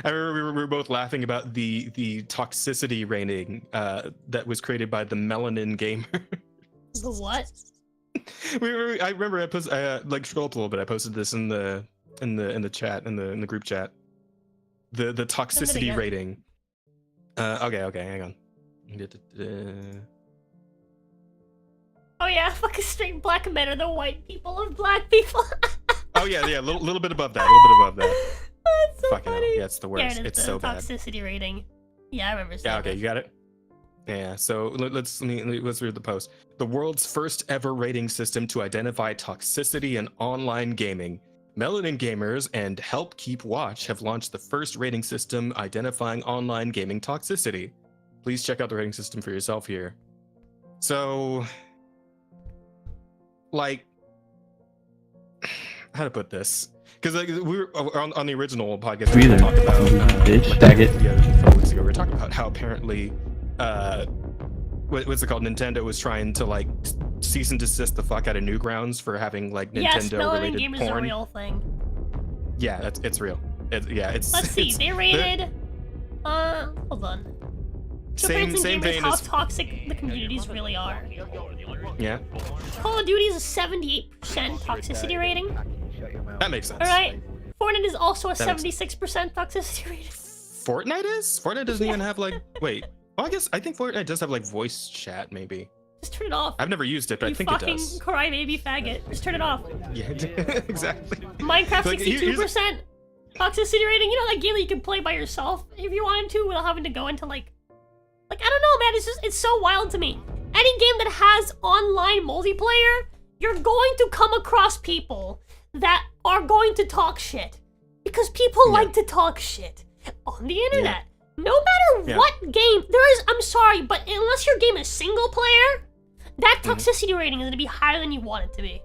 Speaker 2: I remember we were both laughing about the toxicity rating that was created by the Melanin Gamer.
Speaker 1: The what?
Speaker 2: I remember I posted like scroll up a little bit. I posted this in the chat in the group chat. The toxicity rating. Okay, hang on.
Speaker 1: Oh yeah, fucking straight black men are the white people of black people.
Speaker 2: Oh yeah, a little bit above that, a little bit above that.
Speaker 1: That's so
Speaker 2: fucking
Speaker 1: funny.
Speaker 2: hell. Yeah, it's the worst.
Speaker 1: Yeah,
Speaker 2: it's so bad.
Speaker 1: Toxicity rating. Yeah, I remember seeing
Speaker 2: Yeah, okay,
Speaker 1: that.
Speaker 2: you got it. Yeah, so let's read the post. The world's first ever rating system to identify toxicity in online gaming. Melanin Gamers and Help Keep Watch have launched the first rating system identifying online gaming toxicity. Please check out the rating system for yourself here. So, like, how to put this? Because like we were on the original podcast, we were talking about we were talking about how apparently what's it called? Nintendo was trying to like cease and desist the fuck out of Newgrounds for having like Nintendo related
Speaker 1: gamers
Speaker 2: porn.
Speaker 1: Is a real thing.
Speaker 2: Yeah, it's real. It's.
Speaker 1: Let's see. They rated. Hold on.
Speaker 2: Same vein
Speaker 1: how
Speaker 2: as
Speaker 1: toxic the communities really are.
Speaker 2: Yeah.
Speaker 1: Call of Duty is a 78% toxicity rating.
Speaker 2: That makes sense.
Speaker 1: All right. Fortnite is also a
Speaker 2: That
Speaker 1: 76% toxicity rating.
Speaker 2: Fortnite is? Fortnite doesn't even have like. Wait. Well, I think Fortnite does have like voice chat, maybe.
Speaker 1: Just turn it off.
Speaker 2: I've never used it, but I think it does.
Speaker 1: You fucking crybaby faggot. Just turn it off.
Speaker 2: Yeah, exactly.
Speaker 1: Minecraft
Speaker 2: Like,
Speaker 1: 62% toxicity rating. You know that game that you can play by yourself if you wanted to without having to go into like I don't know, man. It's so wild to me. Any game that has online multiplayer, you're going to come across people that are going to talk shit because people like to talk shit on the internet. No matter what game, I'm sorry, but unless your game is single player, that toxicity rating is going to be higher than you want it to be.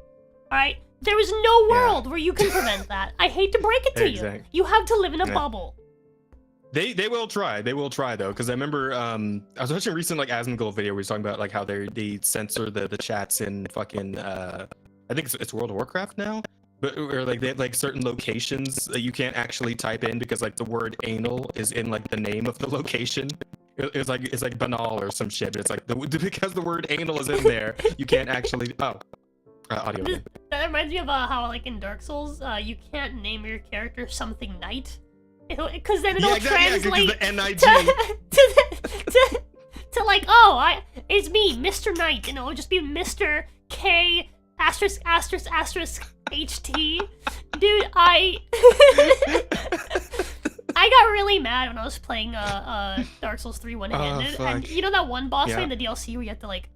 Speaker 1: All right? There is no world where you can prevent that. I hate to break it to you. You have to live in a bubble.
Speaker 2: They will try. They will try though, because I remember I was watching a recent like Asmongold video where he's talking about like how they censor the chats in fucking I think it's World of Warcraft now, but or like they have like certain locations that you can't actually type in because like the word anal is in like the name of the location. It's like banal or some shit, but it's like because the word anal is in there, you can't actually audio.
Speaker 1: That reminds me of how like in Dark Souls, you can't name your character something knight. Because then it'll translate to like, it's me, Mr. Knight, and it'll just be Mr. K asterisk asterisk asterisk HT. Dude, I got really mad when I was playing Dark Souls 3 one-handed, and you know that one boss fight in the DLC where you have to like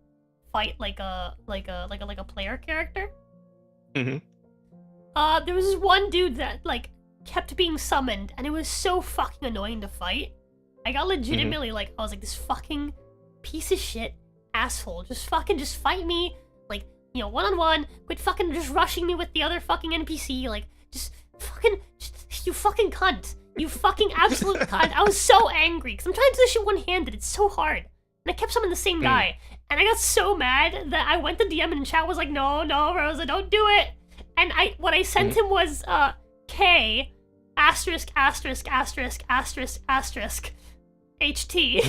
Speaker 1: fight like a player character. There was this one dude that like kept being summoned, and it was so fucking annoying to fight. I got legitimately I was like, this fucking piece of shit asshole, just fight me, like, you know, one-on-one, quit fucking just rushing me with the other fucking NPC, like, you fucking cunt, you fucking absolute cunt. I was so angry, because I'm trying to do this shit one-handed, it's so hard, and I kept summoning the same guy, and I got so mad that I went to DM and chat was like, no, Rosa, don't do it, and what I sent him was, K asterisk asterisk asterisk asterisk asterisk HT.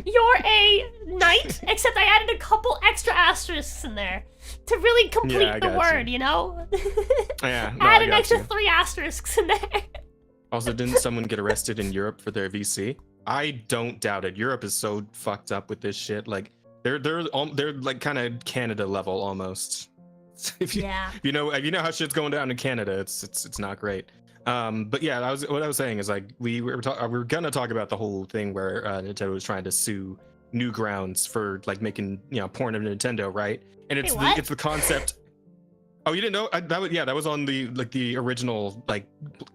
Speaker 1: You're a knight, except I added a couple extra asterisks in there to really complete the word, you know? Add an extra 3 asterisks in there.
Speaker 2: Also, didn't someone get arrested in Europe for their VC? I don't doubt it. Europe is so fucked up with this shit. Like they're like kind of Canada level almost. If you know how shit's going down in Canada, it's not great. But yeah, what I was saying is like we were gonna talk about the whole thing where Nintendo was trying to sue Newgrounds for like making porn of Nintendo, right? And it's the concept. Oh, you didn't know? That was on the original like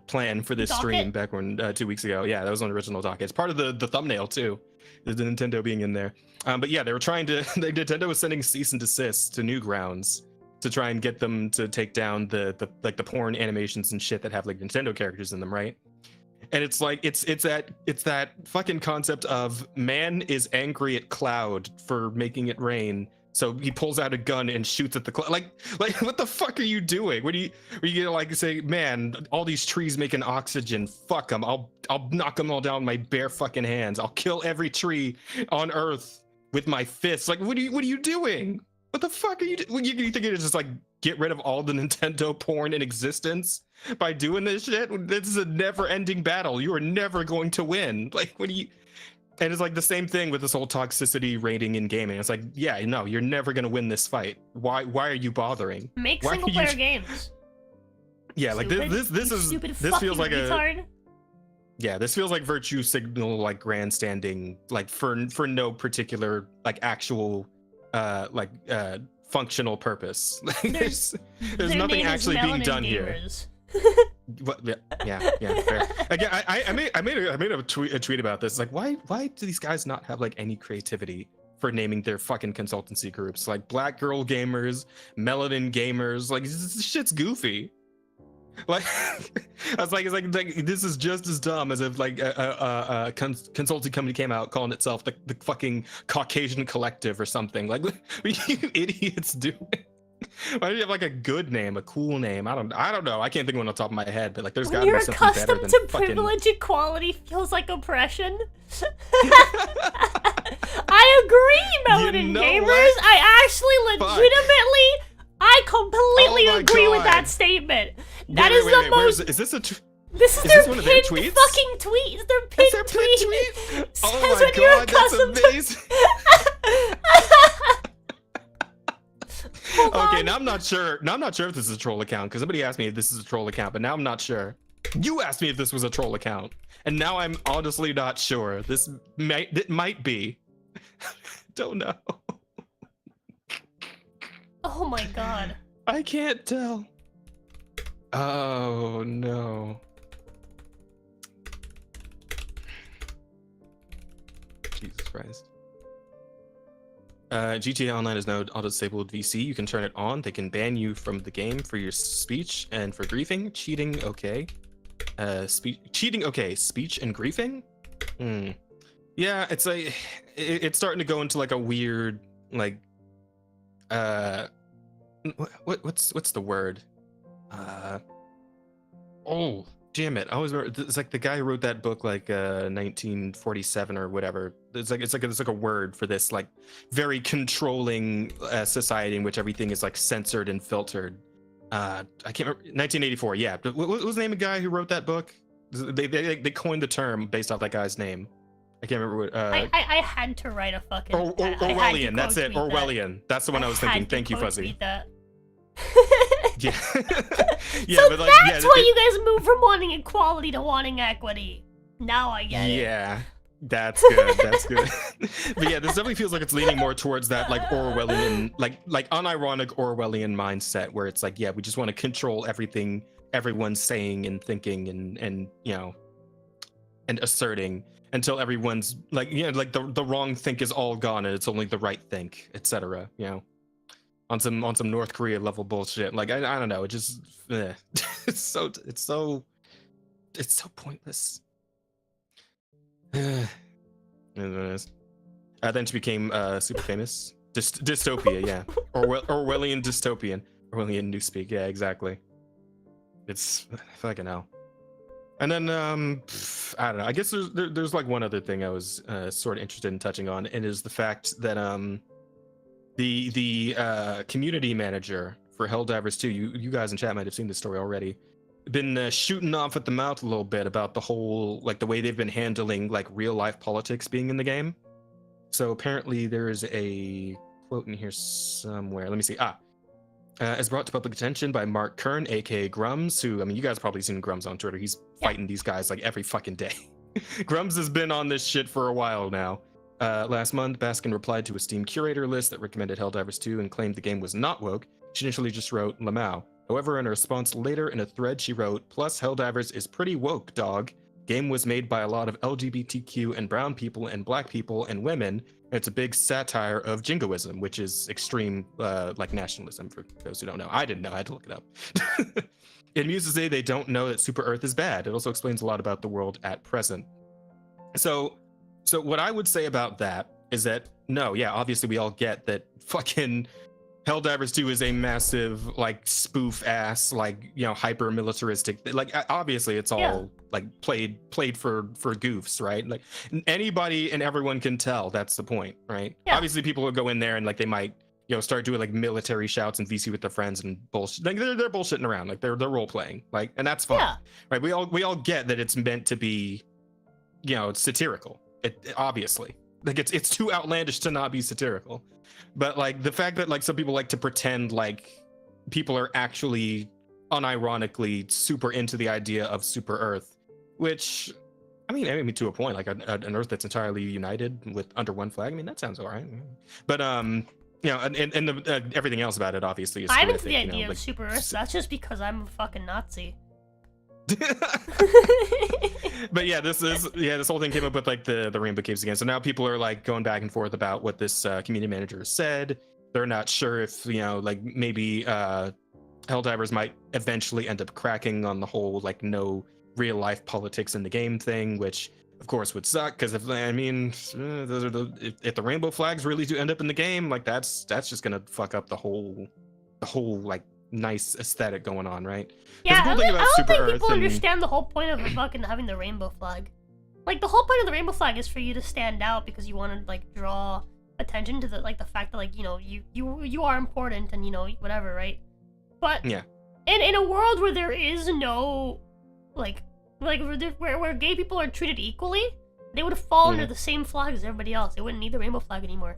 Speaker 2: plan for this stream back when 2 weeks ago. Yeah, that was on the original docket. It's part of the thumbnail too. The Nintendo being in there. But yeah, they were trying to. Nintendo was sending cease and desist to Newgrounds to try and get them to take down the porn animations and shit that have like Nintendo characters in them, right? And it's like it's that fucking concept of man is angry at Cloud for making it rain, so he pulls out a gun and shoots at the cloud. Like what the fuck are you doing? Are you gonna like say, man, all these trees making oxygen, fuck them, I'll knock them all down with my bare fucking hands, I'll kill every tree on Earth with my fists. Like, what are you doing? What the fuck are you doing? You think you're just like get rid of all the Nintendo porn in existence by doing this shit? This is a never-ending battle. You are never going to win. Like, what do you? And it's like the same thing with this whole toxicity rating in gaming. It's like, yeah, no, you're never gonna win this fight. Why are you bothering?
Speaker 1: Make
Speaker 2: Why
Speaker 1: single player games.
Speaker 2: Yeah, like this feels like
Speaker 1: retard.
Speaker 2: this feels like virtue signal, like grandstanding, like for no particular like actual functional purpose. There's nothing actually being done
Speaker 1: gamers.
Speaker 2: here. What, yeah, fair. Again, I made a tweet about this. Like, why do these guys not have like any creativity for naming their fucking consultancy groups? Like Black Girl Gamers, Melanin Gamers. Like, this shit's goofy. Like, I was like, it's like this is just as dumb as if like a consulting company came out calling itself the fucking Caucasian Collective or something. Like, what are you idiots doing? Why do you have like a good name, a cool name? I don't know. I can't think of one on the top of my head, but like there's got to be something better than
Speaker 1: accustomed to
Speaker 2: fucking...
Speaker 1: privilege, equality feels like oppression. I agree, Melanin Gamers.
Speaker 2: What?
Speaker 1: I actually legitimately, I completely agree with that statement. That is the most.
Speaker 2: Is this a?
Speaker 1: This is their pinned fucking tweet. Their pinned tweet.
Speaker 2: Oh my god, that's amazing. Okay, now I'm not sure. Now I'm not sure if this is a troll account because somebody asked me if this is a troll account, but now I'm not sure. You asked me if this was a troll account, and now I'm honestly not sure. It might be. Don't know.
Speaker 1: Oh my god.
Speaker 2: I can't tell. Oh no. Jesus Christ. GTA Online is now auto-disabled VC. You can turn it on. They can ban you from the game for your speech and for griefing. Cheating, okay. Cheating, okay. Speech and griefing? Yeah, it's like it's starting to go into like a weird like what's the word? Oh, damn it. I always remember it's like the guy who wrote that book like 1947 or whatever. It's like a word for this like very controlling society in which everything is like censored and filtered. I can't remember. 1984, yeah. What was the name of the guy who wrote that book? They coined the term based off that guy's name. I can't remember what.
Speaker 1: I had to write a fucking.
Speaker 2: Orwellian. That's it. Orwellian. That's the one I was thinking. Thank you, Fuzzy.
Speaker 1: Yeah.
Speaker 2: Yeah,
Speaker 1: so
Speaker 2: but like,
Speaker 1: that's why you guys moved from wanting equality to wanting equity. Now I get it.
Speaker 2: Yeah, that's good. That's good. But yeah, this definitely feels like it's leaning more towards that like Orwellian, like unironic Orwellian mindset, where it's like, yeah, we just want to control everything everyone's saying and thinking and you know and asserting until everyone's like, you know, like the wrong think is all gone and it's only the right think, etc. You know. On some North Korea level bullshit. Like I don't know. It just it's so pointless. Then she became super famous. Dystopia, yeah. Orwellian dystopian. Orwellian newspeak, yeah, exactly. It's fucking hell. And then I don't know. I guess there's like one other thing I was sort of interested in touching on, and it is the fact that the community manager for Helldivers 2, you guys in chat might have seen this story already, been shooting off at the mouth a little bit about the whole, like the way they've been handling like real life politics being in the game. So apparently there is a quote in here somewhere. Let me see. As brought to public attention by Mark Kern, aka Grums, who, I mean, you guys probably seen Grums on Twitter. He's fighting these guys like every fucking day. Grums has been on this shit for a while now. Last month, Baskin replied to a Steam curator list that recommended Helldivers 2 and claimed the game was not woke. She initially just wrote Lamau. However, in a response later in a thread, she wrote, "Plus, Helldivers is pretty woke, dog. Game was made by a lot of LGBTQ and brown people and black people and women. And it's a big satire of jingoism," which is extreme like nationalism for those who don't know. I didn't know. I had to look it up. It amuses to say they don't know that Super Earth is bad. It also explains a lot about the world at present. So what I would say about that is that, no, yeah, obviously we all get that fucking Helldivers 2 is a massive like spoof ass like hyper militaristic, like obviously it's all like played for goofs, right? Like anybody and everyone can tell that's the point, right? Obviously people will go in there and like they might start doing like military shouts and VC with their friends and bullshit, like they're bullshitting around, like they're role playing, like, and that's fine, right? We all get that it's meant to be satirical. It obviously, like it's too outlandish to not be satirical. But like the fact that like some people like to pretend like people are actually unironically super into the idea of super Earth, which I mean to a point, like an Earth that's entirely united with under one flag. I mean that sounds all right. But and everything else about it obviously is.
Speaker 1: I'm into the idea of super Earth. That's just because I'm a fucking Nazi.
Speaker 2: But this whole thing came up with like the Rainbow Caves again. So now people are like going back and forth about what this community manager said. They're not sure if like maybe Helldivers might eventually end up cracking on the whole like no real life politics in the game thing, which of course would suck, because if the rainbow flags really do end up in the game, like that's just gonna fuck up the whole like nice aesthetic going on, right?
Speaker 1: Yeah, I don't think people understand the whole point of fucking having the rainbow flag. Like the whole point of the rainbow flag is for you to stand out because you want to like draw attention to the fact that like you are important and whatever, right? But in a world where there is no where gay people are treated equally, they would fall under the same flag as everybody else. They wouldn't need the rainbow flag anymore.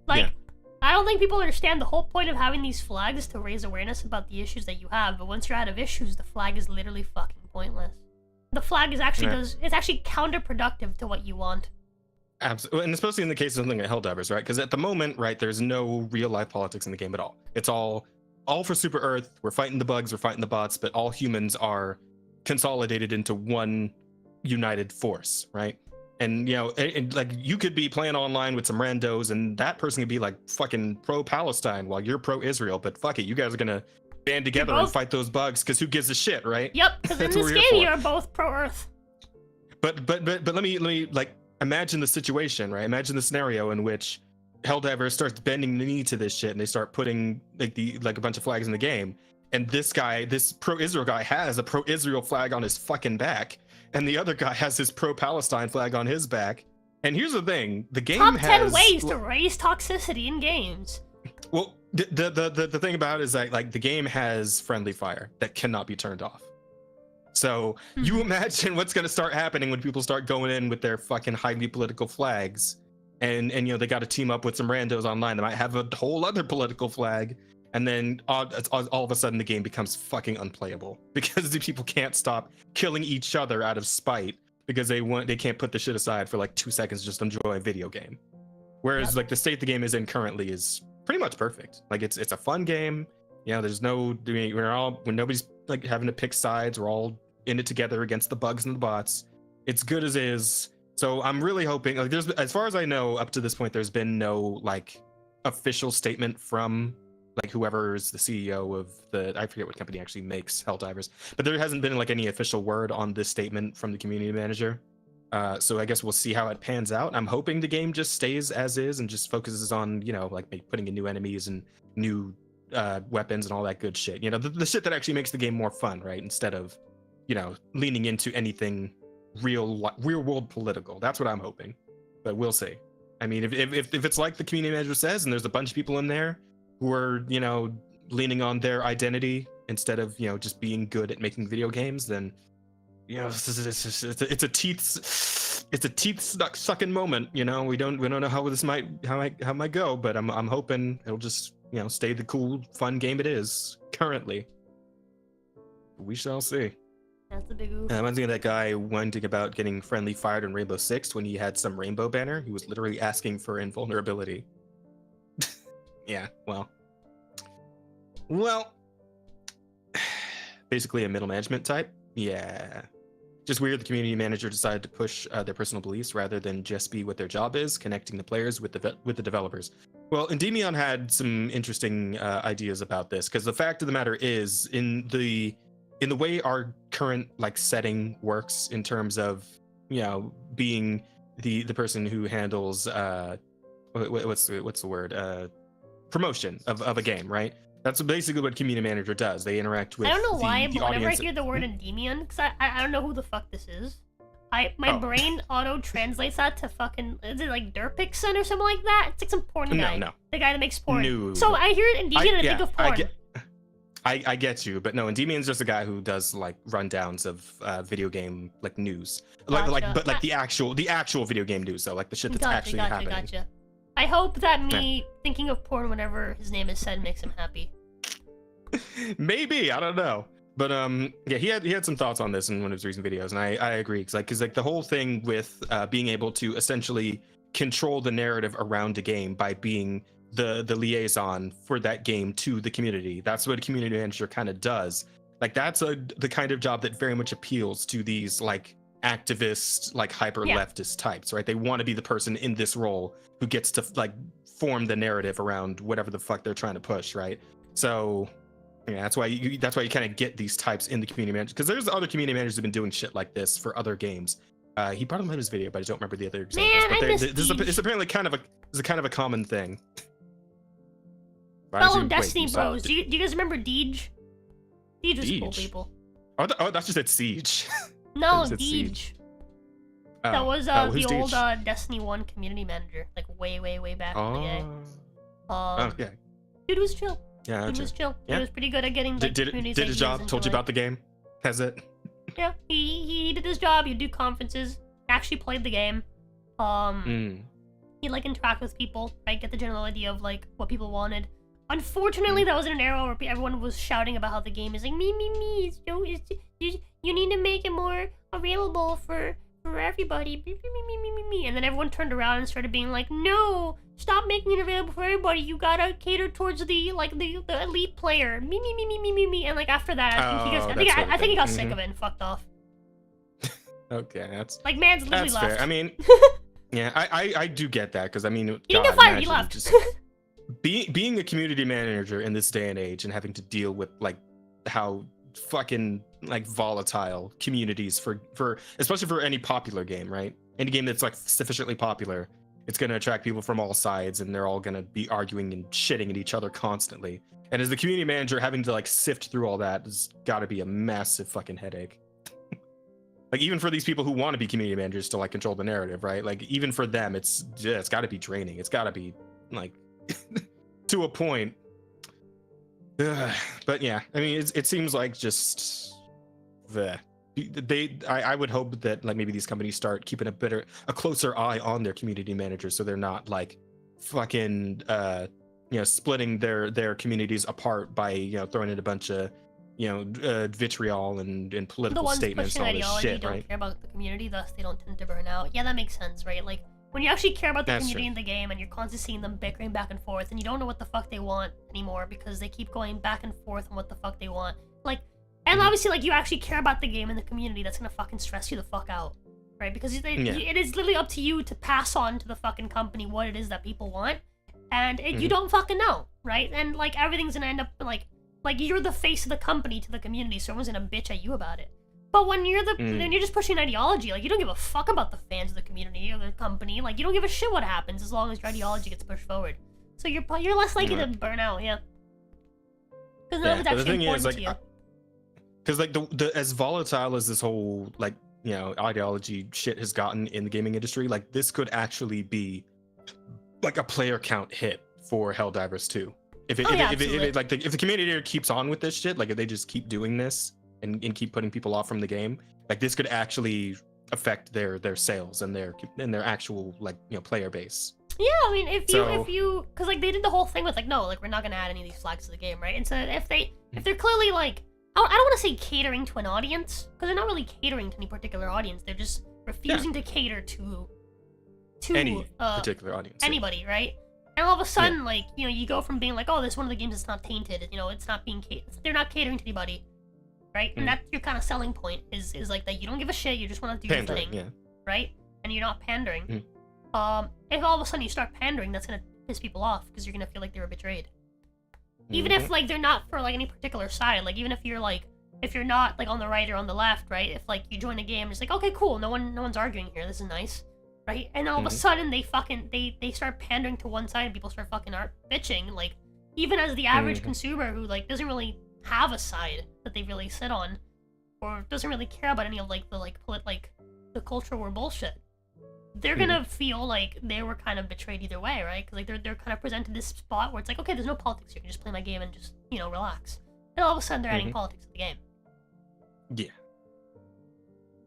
Speaker 1: Like I don't think people understand the whole point of having these flags is to raise awareness about the issues that you have, but once you're out of issues, the flag is literally fucking pointless. The flag is actually it's actually counterproductive to what you want.
Speaker 2: Absolutely, and especially in the case of something like Helldivers, right? Because at the moment, right, there's no real life politics in the game at all. It's all for Super Earth. We're fighting the bugs, we're fighting the bots, but all humans are consolidated into one united force, right? And like you could be playing online with some randos, and that person could be like fucking pro-Palestine while you're pro-Israel. But fuck it, you guys are gonna band together and fight those bugs, because who gives a shit, right?
Speaker 1: Yep, because in this game you're both pro-Earth.
Speaker 2: But let me like imagine the situation, right? Imagine the scenario in which Helldivers starts bending the knee to this shit, and they start putting like a bunch of flags in the game, and this pro-Israel guy has a pro-Israel flag on his fucking back, and the other guy has his pro-Palestine flag on his back. And here's the thing: the game
Speaker 1: has
Speaker 2: top
Speaker 1: 10 ways to raise toxicity in games.
Speaker 2: Well, the thing about it is that like the game has friendly fire that cannot be turned off. So you imagine what's going to start happening when people start going in with their fucking highly political flags, and they got to team up with some randos online that might have a whole other political flag. And then all of a sudden the game becomes fucking unplayable because the people can't stop killing each other out of spite because they can't put the shit aside for like 2 seconds to just enjoy a video game. Whereas like the state the game is in currently is pretty much perfect. Like it's a fun game. There's when nobody's like having to pick sides. We're all in it together against the bugs and the bots. It's good as is. So I'm really hoping, like, as far as I know, up to this point, there's been no like official statement from like whoever is the CEO of I forget what company actually makes Helldivers, but there hasn't been like any official word on this statement from the community manager. So I guess we'll see how it pans out. I'm hoping the game just stays as is and just focuses on, like putting in new enemies and new weapons and all that good shit. The shit that actually makes the game more fun, right? Instead of, leaning into anything real world political. That's what I'm hoping, but we'll see. I mean, if it's like the community manager says, and there's a bunch of people in there who are, leaning on their identity instead of, just being good at making video games, then, it's a teeth sucking moment. We don't know how this might go, but I'm hoping it'll just, stay the cool, fun game it is currently. We shall see.
Speaker 1: That's a big oof.
Speaker 2: I'm thinking of that guy whining about getting friendly fired in Rainbow Six when he had some rainbow banner. He was literally asking for invulnerability. Yeah, well, basically a middle management type. Yeah, just weird. The community manager decided to push their personal beliefs rather than just be what their job is, connecting the players with the developers. Well, Endymion had some interesting ideas about this, because the fact of the matter is, in the way our current like setting works, in terms of being the person who handles what's the word promotion of a game, right? That's basically what community manager does. They interact with.
Speaker 1: I don't know why,
Speaker 2: the
Speaker 1: but whenever I
Speaker 2: audience.
Speaker 1: hear the word Endymion, because I don't know who the fuck this is. My brain auto translates that to fucking, is it like Derpixon or something like that? It's like some porn guy.
Speaker 2: No.
Speaker 1: The guy that makes porn.
Speaker 2: No.
Speaker 1: So I hear Endymion and I think of porn.
Speaker 2: I get you, but no, Endymion's just a guy who does like rundowns of video game like news, like the actual video game news, though, like the shit that's actually happening.
Speaker 1: Gotcha. I hope that me thinking of porn whenever his name is said makes him happy.
Speaker 2: Maybe, I don't know, but yeah, he had some thoughts on this in one of his recent videos, and I agree, because the whole thing with being able to essentially control the narrative around a game by being the liaison for that game to the community. That's what a community manager kind of does. Like that's the kind of job that very much appeals to these like activist, like hyper leftist types, right? They want to be the person in this role who gets to like form the narrative around whatever the fuck they're trying to push, right? So yeah, that's why you kind of get these types in the community manager, because there's other community managers who've been doing shit like this for other games. He brought them in his video, but I don't remember the other examples.
Speaker 1: Man,
Speaker 2: but it's apparently kind of a common thing.
Speaker 1: Fellow Destiny bros, do you guys remember Deej? Deej was cool people.
Speaker 2: Oh, that's just at Siege.
Speaker 1: No, Deej. That was the old
Speaker 2: Deej?
Speaker 1: Destiny 1 community manager, like way back in the day.
Speaker 2: Okay.
Speaker 1: Dude was chill.
Speaker 2: Yeah,
Speaker 1: Dude was chill.
Speaker 2: Yeah.
Speaker 1: He was pretty good at getting like,
Speaker 2: did his job. Told you about the game. Has it?
Speaker 1: Yeah, he did his job. He'd do conferences. Actually played the game. He'd like interact with people, right? Get the general idea of like what people wanted. Unfortunately, that was in an era where everyone was shouting about how the game is like me. You need to make it more available for everybody. Me. And then everyone turned around and started being like, no, stop making it available for everybody. You gotta cater towards the elite player. Me. And like after that, I think he got sick of it and fucked off.
Speaker 2: Okay, that's
Speaker 1: like man's literally left.
Speaker 2: Fair. I mean, yeah, I do get that, because I mean,
Speaker 1: he didn't get fired. He left.
Speaker 2: Just being a community manager in this day and age and having to deal with like how fucking like volatile communities for especially for any popular game, right? Any game that's like sufficiently popular, it's going to attract people from all sides, and they're all going to be arguing and shitting at each other constantly. And as the community manager, having to like sift through all that has got to be a massive fucking headache. Like even for these people who want to be community managers to like control the narrative, right? Like even for them, it's got to be draining. It's got to be like to a point. But yeah, I mean, it seems like just I would hope that like maybe these companies start keeping a closer eye on their community managers, so they're not like fucking splitting their communities apart by throwing in a bunch of vitriol and political statements and all this shit,
Speaker 1: don't
Speaker 2: right?
Speaker 1: care about the community, thus they don't tend to burn out. Yeah, that makes sense, right? Like when you actually care about the community in the game and you're constantly seeing them bickering back and forth and you don't know what the fuck they want anymore because they keep going back and forth on what the fuck they want. Like, and obviously like you actually care about the game and the community, that's gonna fucking stress you the fuck out, right? Because it is literally up to you to pass on to the fucking company what it is that people want, and you don't fucking know, right? And like everything's gonna end up like you're the face of the company to the community, so everyone's gonna bitch at you about it. But when you're then you're just pushing ideology, like you don't give a fuck about the fans of the community or the company, like you don't give a shit what happens as long as your ideology gets pushed forward. So you're less likely to burn out, because none of it's actually important to you.
Speaker 2: Because like the as volatile as this whole like ideology shit has gotten in the gaming industry, like this could actually be like a player count hit for Helldivers 2. If the community keeps on with this shit, like if they just keep doing this and keep putting people off from the game, like this could actually affect their sales and their actual like player base.
Speaker 1: Yeah, I mean if you because like they did the whole thing with like no, like we're not gonna add any of these flags to the game, right? And so if they're clearly like I don't want to say catering to an audience, because they're not really catering to any particular audience. They're just refusing to cater to
Speaker 2: any particular audience,
Speaker 1: anybody, right? And all of a sudden, like, you go from being like, oh, this is one of the games that's not tainted, it's not being they're not catering to anybody, right? And that's your kind of selling point is like that you don't give a shit, you just want to do your thing, right? And you're not pandering. If all of a sudden you start pandering, that's gonna piss people off because you're gonna feel like they were betrayed. Even if like they're not for like any particular side, like even if you're not like on the right or on the left, right? If like you join a game, it's like okay, cool, no one's arguing here, this is nice. right? And all of a sudden they start pandering to one side and people start fucking bitching, like, even as the average consumer who like doesn't really have a side that they really sit on, or doesn't really care about any of like the cultural war bullshit. They're gonna feel like they were kind of betrayed either way, right? Because like they're kind of presented this spot where it's like, okay, there's no politics here. You can just play my game and just, you know, relax. And all of a sudden they're adding politics to the game.
Speaker 2: Yeah.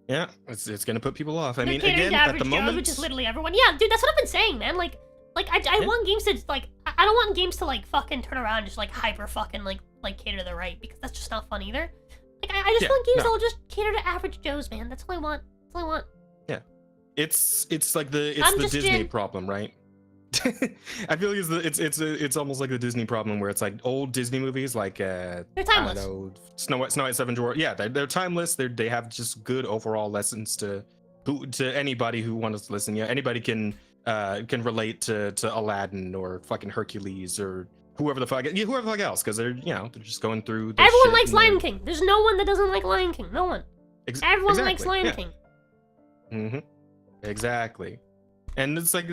Speaker 2: Yeah, it's gonna put people off. I mean,
Speaker 1: catering
Speaker 2: again,
Speaker 1: to
Speaker 2: at
Speaker 1: average
Speaker 2: the
Speaker 1: Joes,
Speaker 2: moment,
Speaker 1: which is literally everyone. Yeah, dude, that's what I've been saying, man. Like I want games to like, I don't want games to like fucking turn around and just like hyper fucking like cater to the right, because that's just not fun either. Like I just want games that will just cater to average Joes, man. That's all I want. That's all I want.
Speaker 2: Yeah, it's like the Disney problem, right? I feel like it's almost like the Disney problem where it's like old Disney movies, like
Speaker 1: they're timeless.
Speaker 2: I don't know, Snow White, Seven Dwarfs. Yeah, they're timeless. They have just good overall lessons to anybody who wants to listen. Yeah, anybody can relate to Aladdin or fucking Hercules or whoever the fuck else, because they're just going through.
Speaker 1: Everyone likes Lion King. There's no one that doesn't like Lion King. No one. Everyone likes Lion King.
Speaker 2: Mm-hmm. Exactly. And it's like,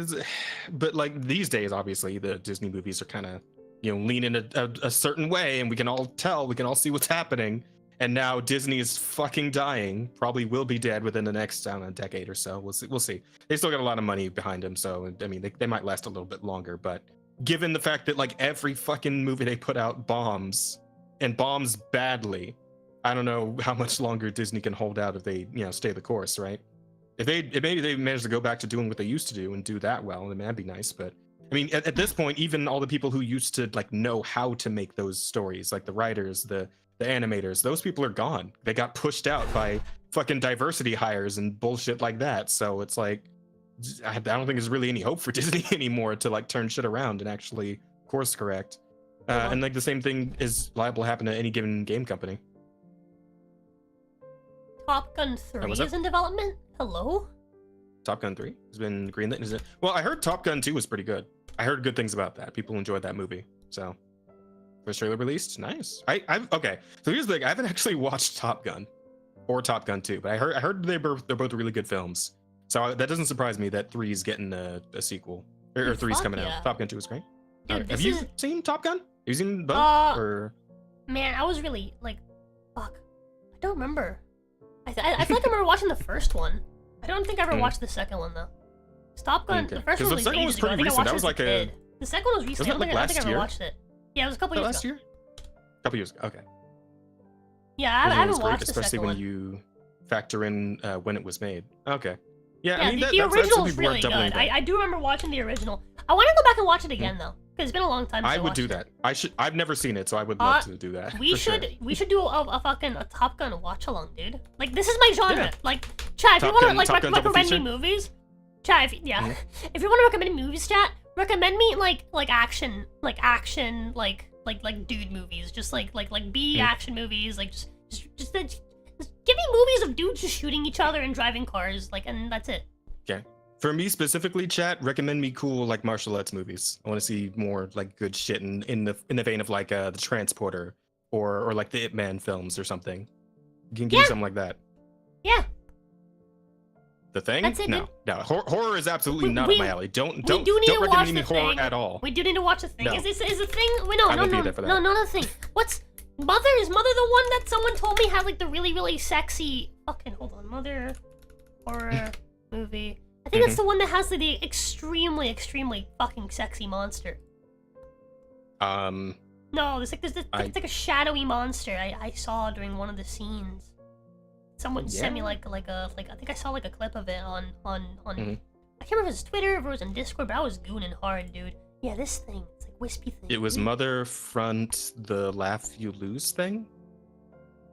Speaker 2: but like these days, obviously, the Disney movies are kind of, leaning a certain way, and we can all see what's happening. And now Disney is fucking dying. Probably will be dead within the next, I don't know, decade or so. We'll see. They still got a lot of money behind them, so I mean, they might last a little bit longer. But given the fact that like every fucking movie they put out bombs, and bombs badly, I don't know how much longer Disney can hold out if they, stay the course, right? If maybe they manage to go back to doing what they used to do and do that well, then that'd be nice. But I mean, at this point, even all the people who used to like know how to make those stories, like the writers, the animators, those people are gone. They got pushed out by fucking diversity hires and bullshit like that. So it's like, I don't think there's really any hope for Disney anymore to like turn shit around and actually course correct. And like the same thing is liable to happen to any given game company.
Speaker 1: Top Gun 3 is in development? Hello?
Speaker 2: Top Gun 3 has been greenlit, isn't it? Well, I heard Top Gun 2 was pretty good. I heard good things about that. People enjoyed that movie. So, first trailer released, nice. Okay. So here's the thing: I haven't actually watched Top Gun or Top Gun 2, but I heard they're both really good films. So that doesn't surprise me that 3 is getting a sequel, or 3's coming out. Top Gun 2 is great.
Speaker 1: Dude,
Speaker 2: have you seen Top Gun? Have you seen both? Or
Speaker 1: man, I was really like, fuck, I don't remember. I feel like I remember watching the first one. I don't think I ever watched the second one though. Top Gun, the first one was ages ago. I think I watched it as a kid. The second one was recent. I don't think I ever watched it. Yeah, it was a couple years ago.
Speaker 2: Last year? A couple years ago. Okay.
Speaker 1: Yeah, I haven't watched the second one.
Speaker 2: Especially when you factor in when it was made. Okay. Yeah,
Speaker 1: I mean, the original is really good. I do remember watching the original. I want to go back and watch it again though, because it's been a long time since I
Speaker 2: would do that. I've never seen it, so I would love to do that.
Speaker 1: We should do a fucking Top Gun watch along, dude. Like this is my genre. Yeah. Like, chat, if you want to like recommend me movies, chat. If you want to recommend me movies, chat, recommend me like action, like dude movies, just like B action movies, like just give me movies of dudes just shooting each other and driving cars, like, and that's it.
Speaker 2: Okay. For me specifically, chat, recommend me cool like martial arts movies. I want to see more like good shit in the vein of like the Transporter or like the Ip Man films or something. You can give me something like that.
Speaker 1: Yeah.
Speaker 2: The Thing?
Speaker 1: That's it,
Speaker 2: no. Horror is absolutely not up my alley. Don't recommend me horror at all.
Speaker 1: We do need to watch The Thing.
Speaker 2: No.
Speaker 1: Is The Thing? Wait, no, not The Thing. What's Mother? Is Mother the one that someone told me had like the really, really sexy fucking hold on, Mother horror movie. I think it's the one that has the extremely, extremely fucking sexy monster. No, it's like a shadowy monster I saw during one of the scenes. Someone sent me like I think I saw like a clip of it on I can't remember if it was Twitter or if it was on Discord, but I was gooning hard, dude. Yeah, this thing. It's like wispy thing.
Speaker 2: It was Mother Front the Laugh You Lose thing?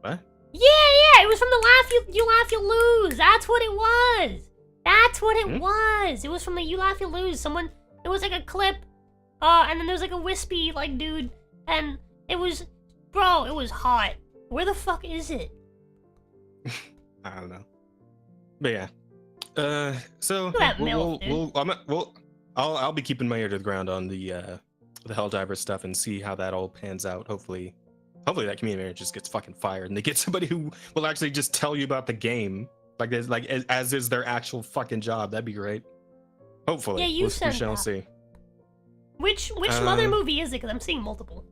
Speaker 2: What?
Speaker 1: Yeah, it was from the You Laugh You Lose. That's what it was. That's what it was. It was from the You Laugh You Lose. It was like a clip, and then there was like a wispy like dude, and it was, bro, it was hot. Where the fuck is it?
Speaker 2: I don't know. But yeah. So I'll be keeping my ear to the ground on the Helldiver stuff and see how that all pans out. Hopefully that community manager just gets fucking fired and they get somebody who will actually just tell you about the game. Like as is their actual fucking job. That'd be great. Hopefully.
Speaker 1: Yeah, you
Speaker 2: we
Speaker 1: said
Speaker 2: shall
Speaker 1: that.
Speaker 2: see.
Speaker 1: Which mother movie is it? Because I'm seeing multiple.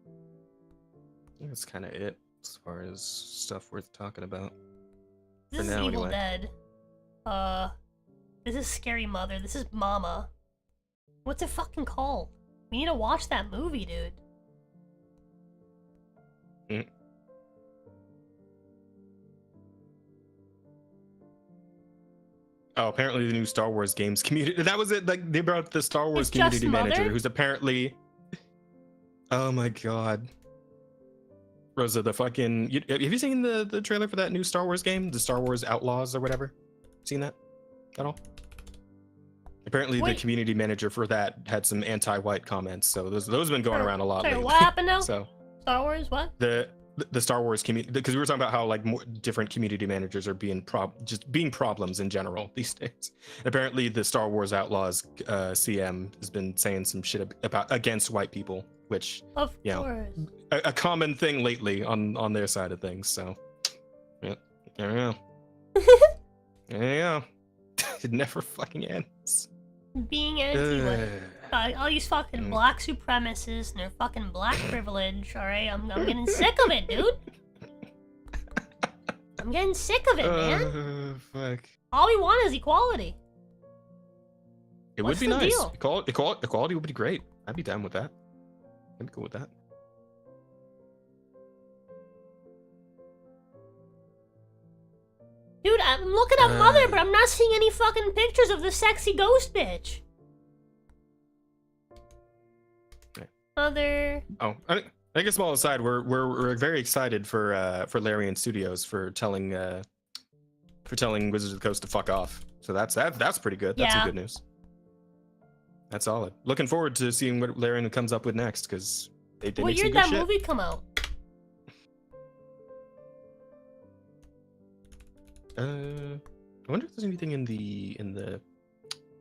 Speaker 2: I think that's kind of it as far as stuff worth talking about.
Speaker 1: This
Speaker 2: For
Speaker 1: is
Speaker 2: now,
Speaker 1: Evil
Speaker 2: anyway.
Speaker 1: Dead. This is Scary Mother. This is Mama. What's it fucking called? We need to watch that movie, dude.
Speaker 2: Oh, apparently the new Star Wars games community. That was it. Like they brought the Star Wars
Speaker 1: It's just
Speaker 2: community manager,
Speaker 1: Mother?
Speaker 2: who's apparently. Oh my god. Rosa, the fucking. Have you seen the trailer for that new Star Wars game, the Star Wars Outlaws or whatever? Seen that at all? Apparently, the
Speaker 1: Wait.
Speaker 2: community manager for that had some anti-white comments, so those have been going around a lot.
Speaker 1: Sorry,
Speaker 2: lately.
Speaker 1: what happened now?
Speaker 2: So
Speaker 1: Star Wars, what?
Speaker 2: the Star Wars community, because we were talking about how like more different community managers are being problems in general these days. Apparently, the Star Wars Outlaws CM has been saying some shit about against white people, which
Speaker 1: Of
Speaker 2: you know,
Speaker 1: course.
Speaker 2: a common thing lately on their side of things. So yeah, there you go. There you go. It never fucking ends.
Speaker 1: Being anti-white. All these fucking black supremacists and their fucking black privilege, alright? I'm getting sick of it, dude. I'm getting sick of it, man.
Speaker 2: Fuck.
Speaker 1: All we want is equality.
Speaker 2: It
Speaker 1: What's
Speaker 2: would be
Speaker 1: the
Speaker 2: nice.
Speaker 1: deal?
Speaker 2: Equality would be great. I'd be down with that. I'd be cool with that.
Speaker 1: Dude, I'm looking at Mother, but I'm not seeing any fucking pictures of the sexy ghost bitch.
Speaker 2: Okay.
Speaker 1: Mother.
Speaker 2: Oh, I think a small aside. We're very excited for Larian Studios for telling Wizards of the Coast to fuck off. So that's pretty good. That's
Speaker 1: Yeah.
Speaker 2: some good news. That's solid. Looking forward to seeing what Larian comes up with next because they
Speaker 1: What
Speaker 2: make some
Speaker 1: year
Speaker 2: good
Speaker 1: did that
Speaker 2: shit.
Speaker 1: movie come out?
Speaker 2: I wonder if there's anything in the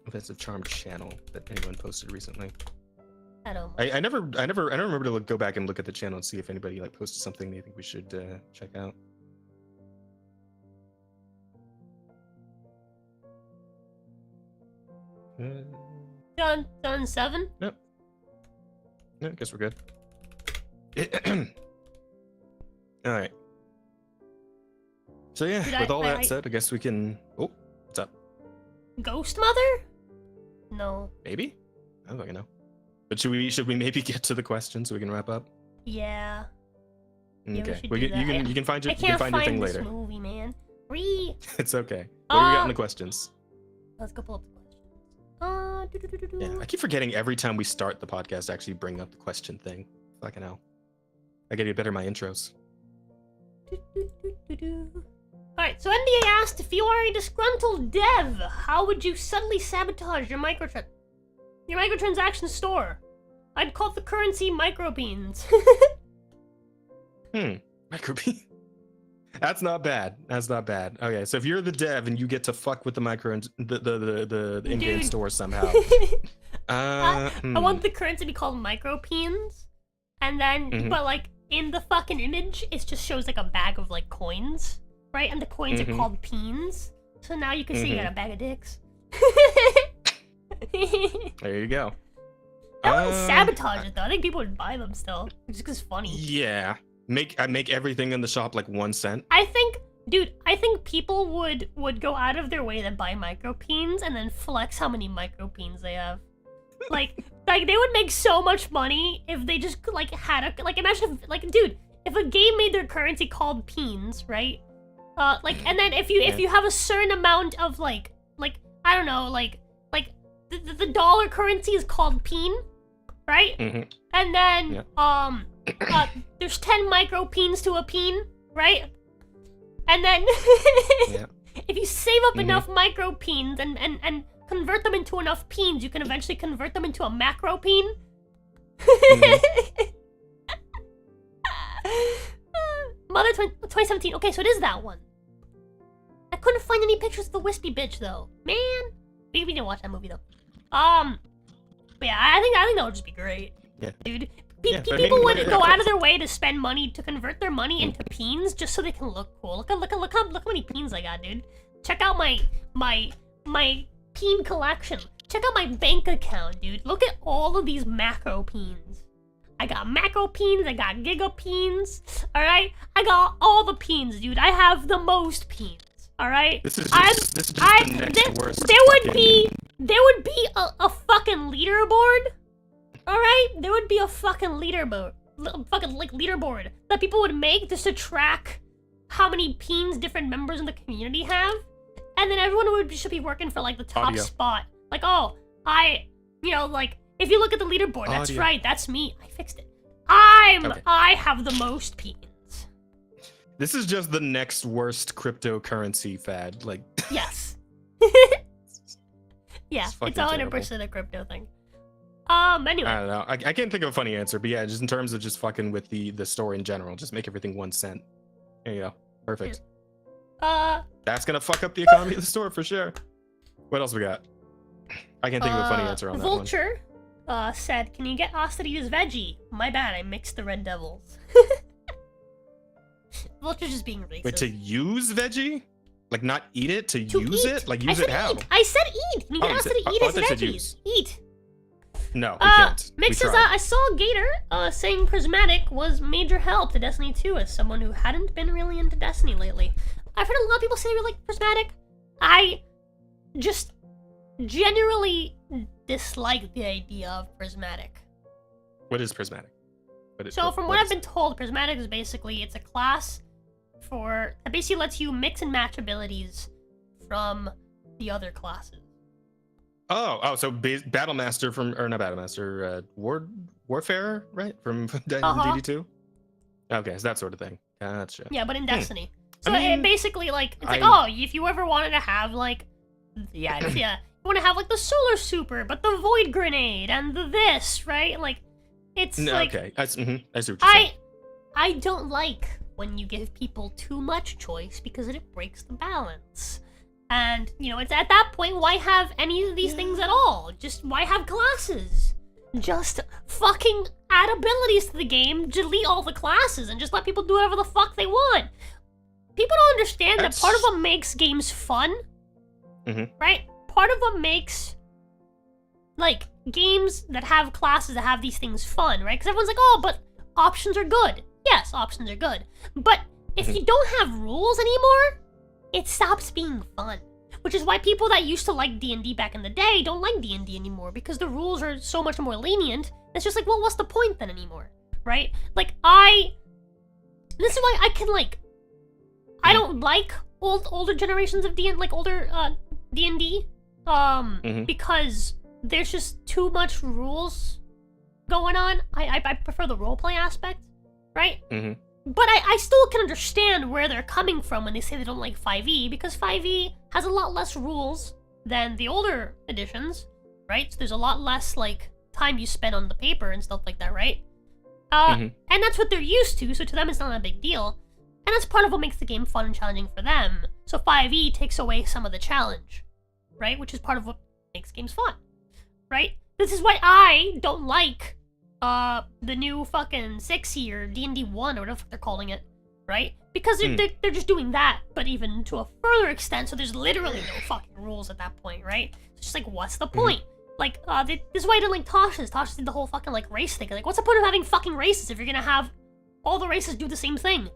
Speaker 2: Offensive Charm channel that anyone posted recently.
Speaker 1: I don't.
Speaker 2: I never remember to go back and look at the channel and see if anybody like posted something they think we should check out.
Speaker 1: Done 7?
Speaker 2: Nope. No, I guess we're good. All right. So yeah,
Speaker 1: Dude,
Speaker 2: with all
Speaker 1: I-
Speaker 2: that said, I guess we can. Oh, what's up?
Speaker 1: Ghost Mother? No.
Speaker 2: Maybe? I don't fucking know. But should we maybe get to the question so we can wrap up?
Speaker 1: Yeah. Yeah, we
Speaker 2: Okay.
Speaker 1: should
Speaker 2: Well,
Speaker 1: do
Speaker 2: you
Speaker 1: that.
Speaker 2: can you can find your
Speaker 1: I can't
Speaker 2: your thing
Speaker 1: this
Speaker 2: later.
Speaker 1: movie, man.
Speaker 2: It's okay. What do we got in the
Speaker 1: Uh,
Speaker 2: questions?
Speaker 1: Let's go pull up the questions.
Speaker 2: Yeah, I keep forgetting every time we start the podcast to actually bring up the question thing. Fucking hell. I gotta get better at my intros.
Speaker 1: Alright, so NDA asked, if you are a disgruntled dev, how would you suddenly sabotage your microtransaction store? I'd call the currency Micro-peens.
Speaker 2: Micro-peen. That's not bad. That's not bad. Okay, so if you're the dev and you get to fuck with the the in-game
Speaker 1: Dude.
Speaker 2: store somehow.
Speaker 1: I want the currency to be called Micro-peens, and then, but like, in the fucking image, it just shows like a bag of like coins, right? And the coins are called peens. So now you can see you got a bag of dicks.
Speaker 2: There you go.
Speaker 1: I wouldn't sabotage it though. I think people would buy them still, just because it's funny.
Speaker 2: Yeah. I make everything in the shop like 1 cent.
Speaker 1: I think people would go out of their way to buy Micro-peens and then flex how many Micro-peens they have. Like they would make so much money if they just like had a like imagine if like dude, if a game made their currency called peens, right? And then if you have a certain amount of like I don't know, like the dollar currency is called peen, right? And then there's 10 Micro-peens to a peen, right? And then if you save up enough Micro-peens and convert them into enough peens, you can eventually convert them into a Macro-peen. Mother 2017. Okay, so it is that one. I couldn't find any pictures of the wispy bitch though. Man, we didn't watch that movie though. But yeah, I think that would just be great.
Speaker 2: Yeah.
Speaker 1: Dude.
Speaker 2: Yeah, but I
Speaker 1: People
Speaker 2: mean,
Speaker 1: would go out of their way to spend money to convert their money into peens just so they can look cool. Look how many peens I got, dude. Check out my peen collection. check out my bank account, dude. Look at all of these Macro-peens. I got Macro-peens, I got Giga-peens, alright? I got all the peens, dude. I have the most peens, alright?
Speaker 2: This is just the next worst.
Speaker 1: There would be a fucking leaderboard, alright? There would be a fucking leaderboard. Fucking, like, leaderboard that people would make just to track how many peens different members in the community have. And then everyone should be working for, like, the top spot. Like, oh, like, if you look at the leaderboard, that's right, that's me. I fixed it. I have the most peens.
Speaker 2: This is just the next worst cryptocurrency fad. Like,
Speaker 1: yes. Yeah, it's 100% a crypto thing. Anyway.
Speaker 2: I don't know. I can't think of a funny answer, but yeah, just in terms of just fucking with the store in general, just make everything 1 cent. There you go. Perfect. That's gonna fuck up the economy of the store for sure. What else we got? I can't think of a funny answer on that one.
Speaker 1: Vulture said, can you get us to use veggie? My bad, I mixed the Red Devils. Vulture's just being racist.
Speaker 2: Wait, to use veggie? Like not eat it? To use it? Like use it how?
Speaker 1: I said eat! Can you get us to eat his veggies? Eat!
Speaker 2: No, we can't.
Speaker 1: Mix says, I saw Gator saying Prismatic was major help to Destiny 2 as someone who hadn't been really into Destiny lately. I've heard a lot of people say they were like Prismatic. I just generally dislike the idea of Prismatic.
Speaker 2: What is Prismatic?
Speaker 1: From what I've been told, Prismatic is basically, it's a class that basically lets you mix and match abilities from the other classes.
Speaker 2: So Battlemaster not Battlemaster, Warfare, right? From DD2? Okay, so that sort of thing. Gotcha.
Speaker 1: Yeah, but in Destiny. So it basically, like, it's like, if you ever wanted to have, like, you want to have, like, the Solar Super, but the Void Grenade, and the this, right? Like, it's like...
Speaker 2: Okay, I see what you're saying.
Speaker 1: I don't like when you give people too much choice because it breaks the balance. And, it's at that point, why have any of these things at all? Just, why have classes? Just fucking add abilities to the game, delete all the classes, and just let people do whatever the fuck they want. People don't understand that part of what makes games fun, right? Part of what makes, like, games that have classes that have these things fun, right? Because everyone's like, oh, but options are good. Yes, options are good. But if you don't have rules anymore, it stops being fun. Which is why people that used to like D&D back in the day don't like D&D anymore, because the rules are so much more lenient. It's just like, well, what's the point then anymore? Right? Like, this is why I can, like, I don't like older generations of D&D, like older D&D, because there's just too much rules going on. I prefer the roleplay aspect, right? But I still can understand where they're coming from when they say they don't like 5e, because 5e has a lot less rules than the older editions, right? So there's a lot less, like, time you spend on the paper and stuff like that, right? And that's what they're used to, so to them it's not a big deal. And that's part of what makes the game fun and challenging for them. So 5e takes away some of the challenge, right? Which is part of what makes games fun, right? This is why I don't like the new fucking 6e or D&D 1 or whatever the fuck they're calling it, right? Because they're just doing that, but even to a further extent, so there's literally no fucking rules at that point, right? It's just like, what's the point? Like, this is why I didn't like Tasha's. Tasha's did the whole fucking, like, race thing. Like, what's the point of having fucking races if you're gonna have all the races do the same thing?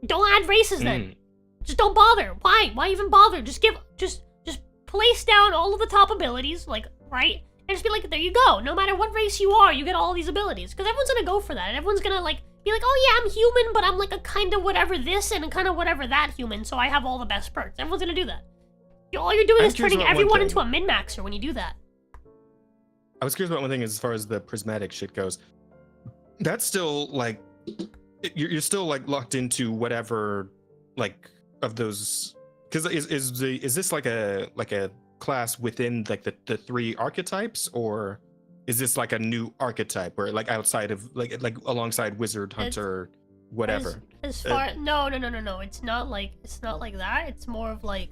Speaker 1: Don't add races then. Just don't bother. Why? Why even bother? Just place down all of the top abilities, like, right? And just be like, there you go. No matter what race you are, you get all these abilities. Because everyone's gonna go for that. And everyone's gonna, like, be like, oh yeah, I'm human, but I'm like a kind of whatever this and a kind of whatever that human, so I have all the best perks. Everyone's gonna do that. All you're doing is turning everyone into a min-maxer when you do that.
Speaker 2: I was curious about one thing as far as the prismatic shit goes. That's still, like, you're still, like, locked into whatever, like, of those... Because is this like a class within, like, the three archetypes, or is this like a new archetype where, like, outside of like alongside wizard, hunter, whatever?
Speaker 1: As far no, it's not like that. It's more of like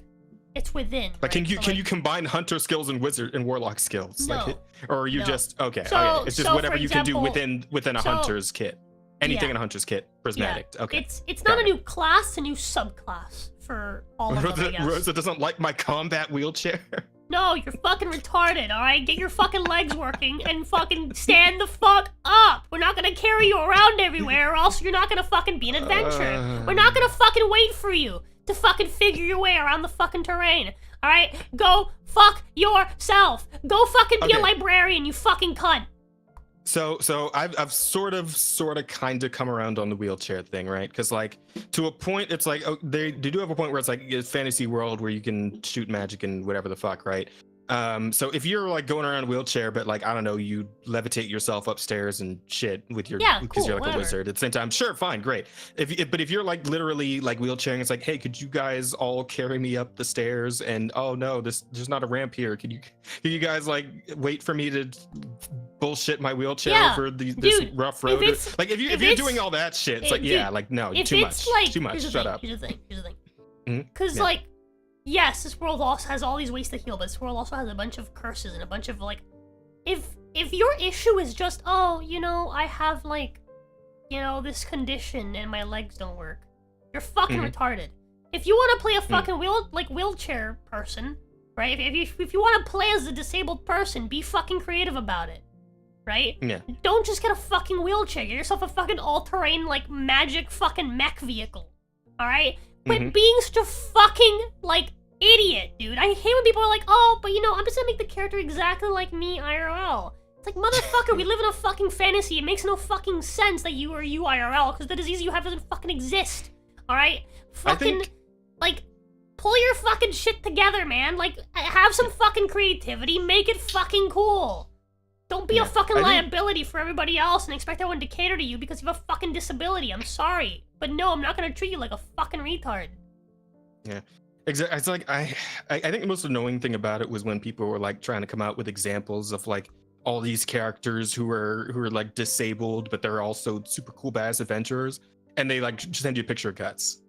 Speaker 1: it's within.
Speaker 2: Like,
Speaker 1: right?
Speaker 2: can you combine hunter skills and wizard and warlock skills?
Speaker 1: No.
Speaker 2: Like, or are you just okay? It's just
Speaker 1: so
Speaker 2: whatever you
Speaker 1: example,
Speaker 2: can do within a hunter's kit. Anything in a hunter's kit, prismatic.
Speaker 1: Yeah.
Speaker 2: Okay.
Speaker 1: It's not a new class, it's a new subclass for all of them, I guess.
Speaker 2: Rosa doesn't like my combat wheelchair.
Speaker 1: No, you're fucking retarded, alright? Get your fucking legs working and fucking stand the fuck up! We're not gonna carry you around everywhere or else you're not gonna fucking be an adventure. We're not gonna fucking wait for you to fucking figure your way around the fucking terrain. Alright? Go fuck yourself! Go fucking be a librarian, you fucking cunt!
Speaker 2: So I've sort of kind of come around on the wheelchair thing, right? Because like to a point, it's like they do have a point where it's like a fantasy world where you can shoot magic and whatever the fuck, right? So if you're like going around a wheelchair, but like I don't know, you levitate yourself upstairs and shit with your because you're like a wizard at the same time. Sure, fine, great. But if you're like literally like wheelchairing, it's like, hey, could you guys all carry me up the stairs? And oh no, there's not a ramp here. Can you guys like wait for me to bullshit my wheelchair over this rough road? Like if you're doing all that shit, it's like like no, too much. Shut up.
Speaker 1: Here's the thing. Because like. Yes, this world also has all these ways to heal, but this world also has a bunch of curses and a bunch of, like... If your issue is just, oh, you know, I have, like, you know, this condition and my legs don't work, you're fucking retarded. If you want to play a fucking wheelchair person, right? If you want to play as a disabled person, be fucking creative about it, right?
Speaker 2: Yeah.
Speaker 1: Don't just get a fucking wheelchair. Get yourself a fucking all-terrain, like, magic fucking mech vehicle, alright? But being such a fucking, like, idiot, dude. I hate when people are like, oh, but you know, I'm just gonna make the character exactly like me IRL. It's like, motherfucker, we live in a fucking fantasy. It makes no fucking sense that you are you IRL, because the disease you have doesn't fucking exist. Alright? Fucking, like, pull your fucking shit together, man. Like, have some fucking creativity. Make it fucking cool. Don't be a fucking liability for everybody else and expect everyone to cater to you because you have a fucking disability. I'm sorry. But no, I'm not gonna treat you like a fucking retard.
Speaker 2: Yeah. Exactly. It's like I think the most annoying thing about it was when people were like trying to come out with examples of like all these characters who are like disabled, but they're also super cool badass adventurers, and they like send you a picture of Guts.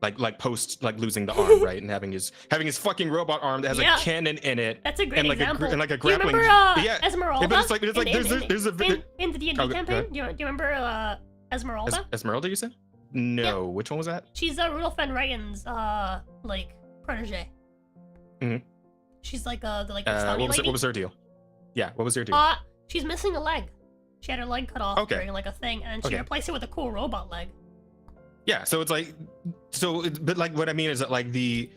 Speaker 2: Like post like losing the arm, right, and having his fucking robot arm that has a cannon in it.
Speaker 1: That's a great example.
Speaker 2: And like a grappling.
Speaker 1: Do you remember Esmeralda?
Speaker 2: But it's like there's a
Speaker 1: in the D&D campaign. Do you remember Esmeralda?
Speaker 2: Esmeralda, you said? No, which one was that?
Speaker 1: She's Rudolph Van Ryan's like protege. She's like the
Speaker 2: what was her deal? Yeah, what was her deal?
Speaker 1: She's missing a leg. She had her leg cut off during like a thing, and she replaced it with a cool robot leg.
Speaker 2: Yeah, so it's like, but like what I mean is that like the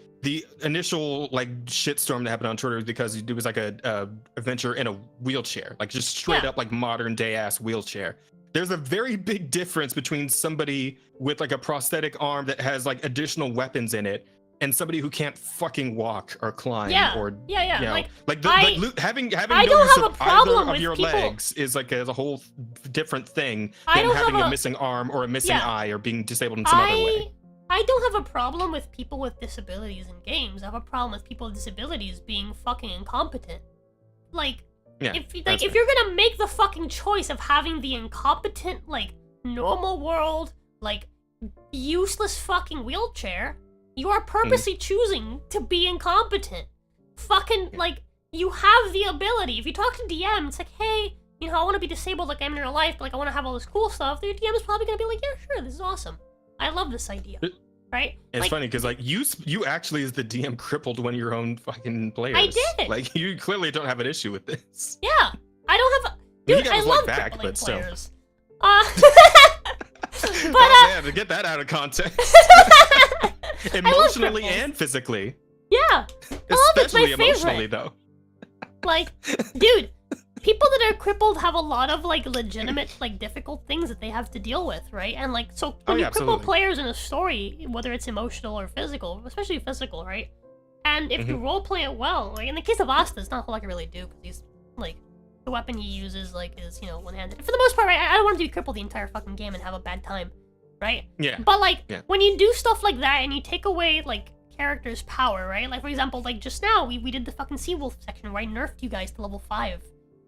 Speaker 2: initial like shitstorm that happened on Twitter because it was like a adventure in a wheelchair, like just straight up like modern day ass wheelchair. There's a very big difference between somebody with like a prosthetic arm that has like additional weapons in it and somebody who can't fucking walk or climb or you know, having no use of either of your legs is like a whole different thing than having a missing arm or a missing eye or being disabled in some other way.
Speaker 1: I don't have a problem with people with disabilities in games. I have a problem with people with disabilities being fucking incompetent. Like, if you're gonna make the fucking choice of having the incompetent, like, normal world, like, useless fucking wheelchair, you are purposely choosing to be incompetent. Fucking, like, you have the ability. If you talk to DM, it's like, hey, you know, I want to be disabled like I'm in real life, but like I want to have all this cool stuff. Your DM is probably gonna be like, yeah, sure, this is awesome. I love this idea. Right?
Speaker 2: It's like, funny because like you actually as the DM crippled one of your own fucking players.
Speaker 1: I did.
Speaker 2: Like you clearly don't have an issue with this.
Speaker 1: Yeah, I don't have. Dude, I love crippling players.
Speaker 2: To get that out of context, emotionally and physically.
Speaker 1: Yeah,
Speaker 2: especially emotionally though.
Speaker 1: Like, dude. People that are crippled have a lot of, like, legitimate, like, difficult things that they have to deal with, right? And, like, so when you cripple players in a story, whether it's emotional or physical, especially physical, right? And if you roleplay it well, like, in the case of Asta, it's not a whole lot I can really do, because he's, like, the weapon he uses, like, is, you know, one-handed. For the most part, right, I don't want him to be crippled the entire fucking game and have a bad time, right?
Speaker 2: Yeah.
Speaker 1: But, like, when you do stuff like that and you take away, like, characters' power, right? Like, for example, like, just now, we did the fucking Seawolf section where I nerfed you guys to level 5.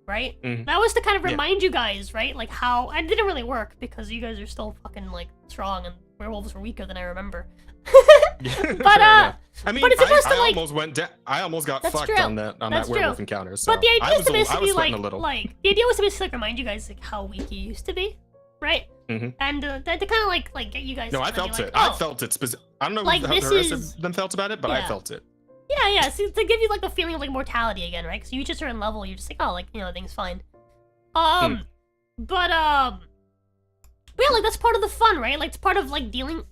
Speaker 1: Right? That was to kind of remind you guys, right? Like how it didn't really work because you guys are still fucking like strong and werewolves were weaker than I remember. But
Speaker 2: I mean,
Speaker 1: but it's supposed to like
Speaker 2: almost went down. I almost got fucked on that werewolf encounter. So
Speaker 1: but the idea was to basically like the idea was to basically like remind you guys like how weak you used to be, right? And to kind of like get you guys.
Speaker 2: No, I felt it. I felt it. I don't know
Speaker 1: like
Speaker 2: how the rest of them felt about it, but I felt it.
Speaker 1: Yeah. So to give you like the feeling of like mortality again, right? Because you reach a certain level, you're just like, oh, like things fine. But yeah, like that's part of the fun, right? Like it's part of like dealing.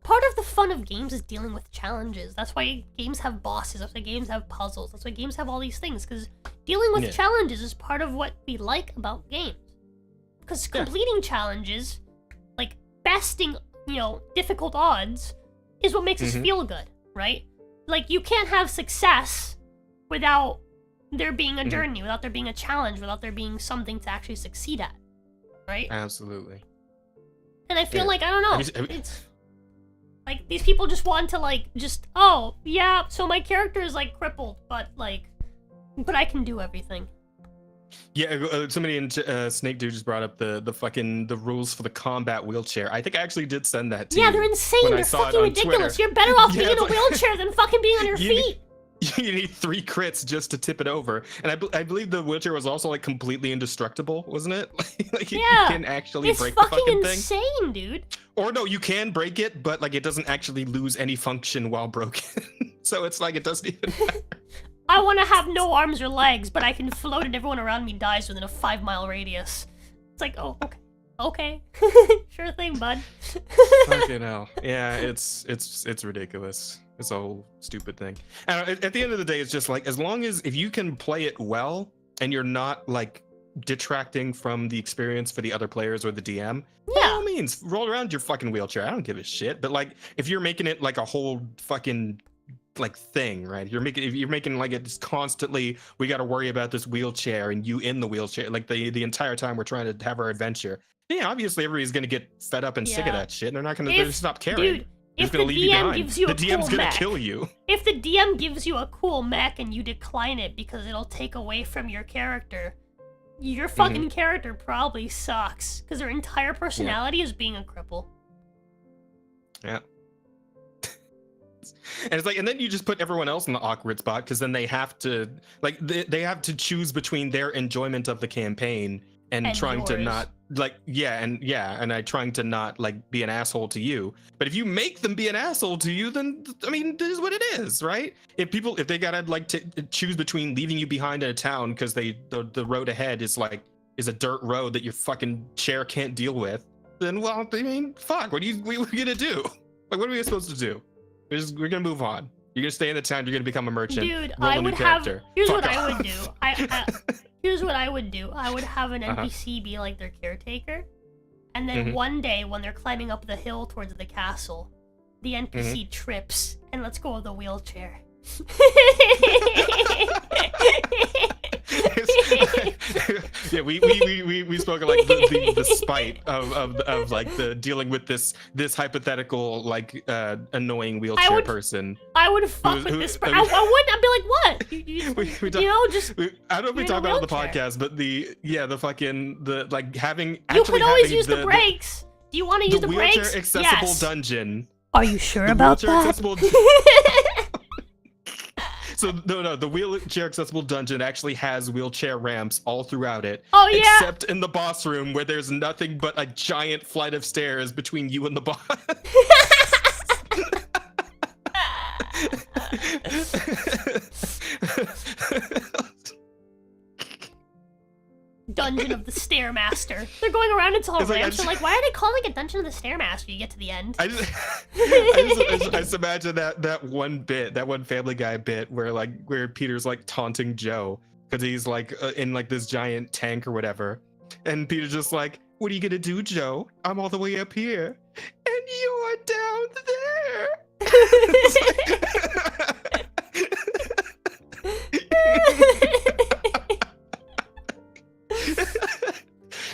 Speaker 1: Part of the fun of games is dealing with challenges. That's why games have bosses. That's why games have puzzles. That's why games have all these things. Because dealing with challenges is part of what we like about games. Because completing challenges, like besting, difficult odds, is what makes us feel good, right? Like you can't have success without there being a journey, without there being a challenge, without there being something to actually succeed at, right?
Speaker 2: Absolutely.
Speaker 1: And I feel like, I don't know, it's like these people just want to like, oh, yeah, so my character is like crippled, but I can do everything.
Speaker 2: Yeah, somebody in Snake Dude just brought up the rules for the combat wheelchair. I think I actually did send that to you.
Speaker 1: Yeah, they're insane. They're fucking ridiculous. Twitter. You're better off being in a wheelchair than fucking being on your feet.
Speaker 2: You need 3 crits just to tip it over. And I believe the wheelchair was also like completely indestructible, wasn't it? Like you can actually break the fucking thing.
Speaker 1: It's fucking insane, dude.
Speaker 2: Or no, you can break it, but like it doesn't actually lose any function while broken. So it's like it doesn't even matter.
Speaker 1: I want to have no arms or legs, but I can float and everyone around me dies within a 5-mile radius. It's like, oh, okay. Sure thing, bud.
Speaker 2: Fucking hell. Yeah, it's ridiculous. It's a whole stupid thing. And at the end of the day, it's just like, as long as if you can play it well and you're not like detracting from the experience for the other players or the DM, by all means, roll around your fucking wheelchair. I don't give a shit. But like, if you're making it like a whole fucking like thing, right? If you're making like it's constantly, we got to worry about this wheelchair and you in the wheelchair like the entire time we're trying to have our adventure. Yeah, obviously everybody's gonna get fed up and sick of that shit, and they're gonna stop caring.
Speaker 1: Dude, if the DM gives you a cool
Speaker 2: DM's gonna
Speaker 1: mech,
Speaker 2: kill you.
Speaker 1: If the DM gives you a cool mech and you decline it because it'll take away from your character, your fucking character probably sucks because their entire personality is being a cripple.
Speaker 2: Yeah. And it's like, and then you just put everyone else in the awkward spot because then they have to like they have to choose between their enjoyment of the campaign and trying yours. To not like and I trying to not like be an asshole to you. But if you make them be an asshole to you, then I mean, this is what it is, right? If they gotta like to choose between leaving you behind in a town because the road ahead is a dirt road that your fucking chair can't deal with, then well, I mean, fuck, what are we gonna do? Like, what are we supposed to do? We're gonna move on. You're gonna stay in the town. You're gonna become a merchant.
Speaker 1: Dude, I would have. Here's what I would do. Here's what I would do. I would have an NPC be like their caretaker, and then one day when they're climbing up the hill towards the castle, the NPC trips and lets go of the wheelchair.
Speaker 2: Yeah, we spoke of like the spite of like the dealing with this hypothetical like annoying wheelchair person.
Speaker 1: I would fuck with this person. I wouldn't. I'd be like, what?
Speaker 2: I don't know if we talked about it on the podcast, but the like having.
Speaker 1: You could always use the brakes. Do you want to use the brakes?
Speaker 2: Wheelchair accessible dungeon.
Speaker 1: Are you sure about that?
Speaker 2: So no, the wheelchair accessible dungeon actually has wheelchair ramps all throughout it.
Speaker 1: Oh yeah.
Speaker 2: Except in the boss room where there's nothing but a giant flight of stairs between you and the boss.
Speaker 1: Dungeon of the Stairmaster. They're going around into all ramps. They're like, why are they calling it Dungeon of the Stairmaster? You get to the end.
Speaker 2: I just imagine that one Family Guy bit where Peter's like taunting Joe because he's like in like this giant tank or whatever, and Peter's just like, "What are you gonna do, Joe? I'm all the way up here, and you're down there."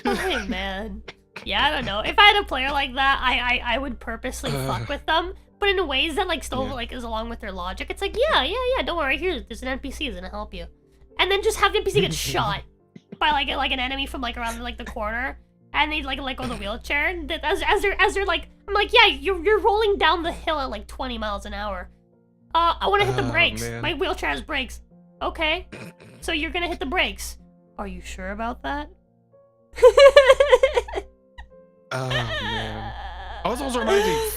Speaker 1: Oh man. Yeah, I don't know. If I had a player like that, I would purposely fuck with them, but in ways that like still like is along with their logic. It's like, yeah, don't worry, there's an NPC that's gonna help you. And then just have the NPC get shot by like an enemy from like around like the corner, and they like let go of the wheelchair. And as they're like, I'm like, yeah, you're rolling down the hill at like 20 miles an hour. I wanna hit the brakes. Man. My wheelchair has brakes. Okay. So you're gonna hit the brakes. Are you sure about that?
Speaker 2: Oh man. I was also reminding me,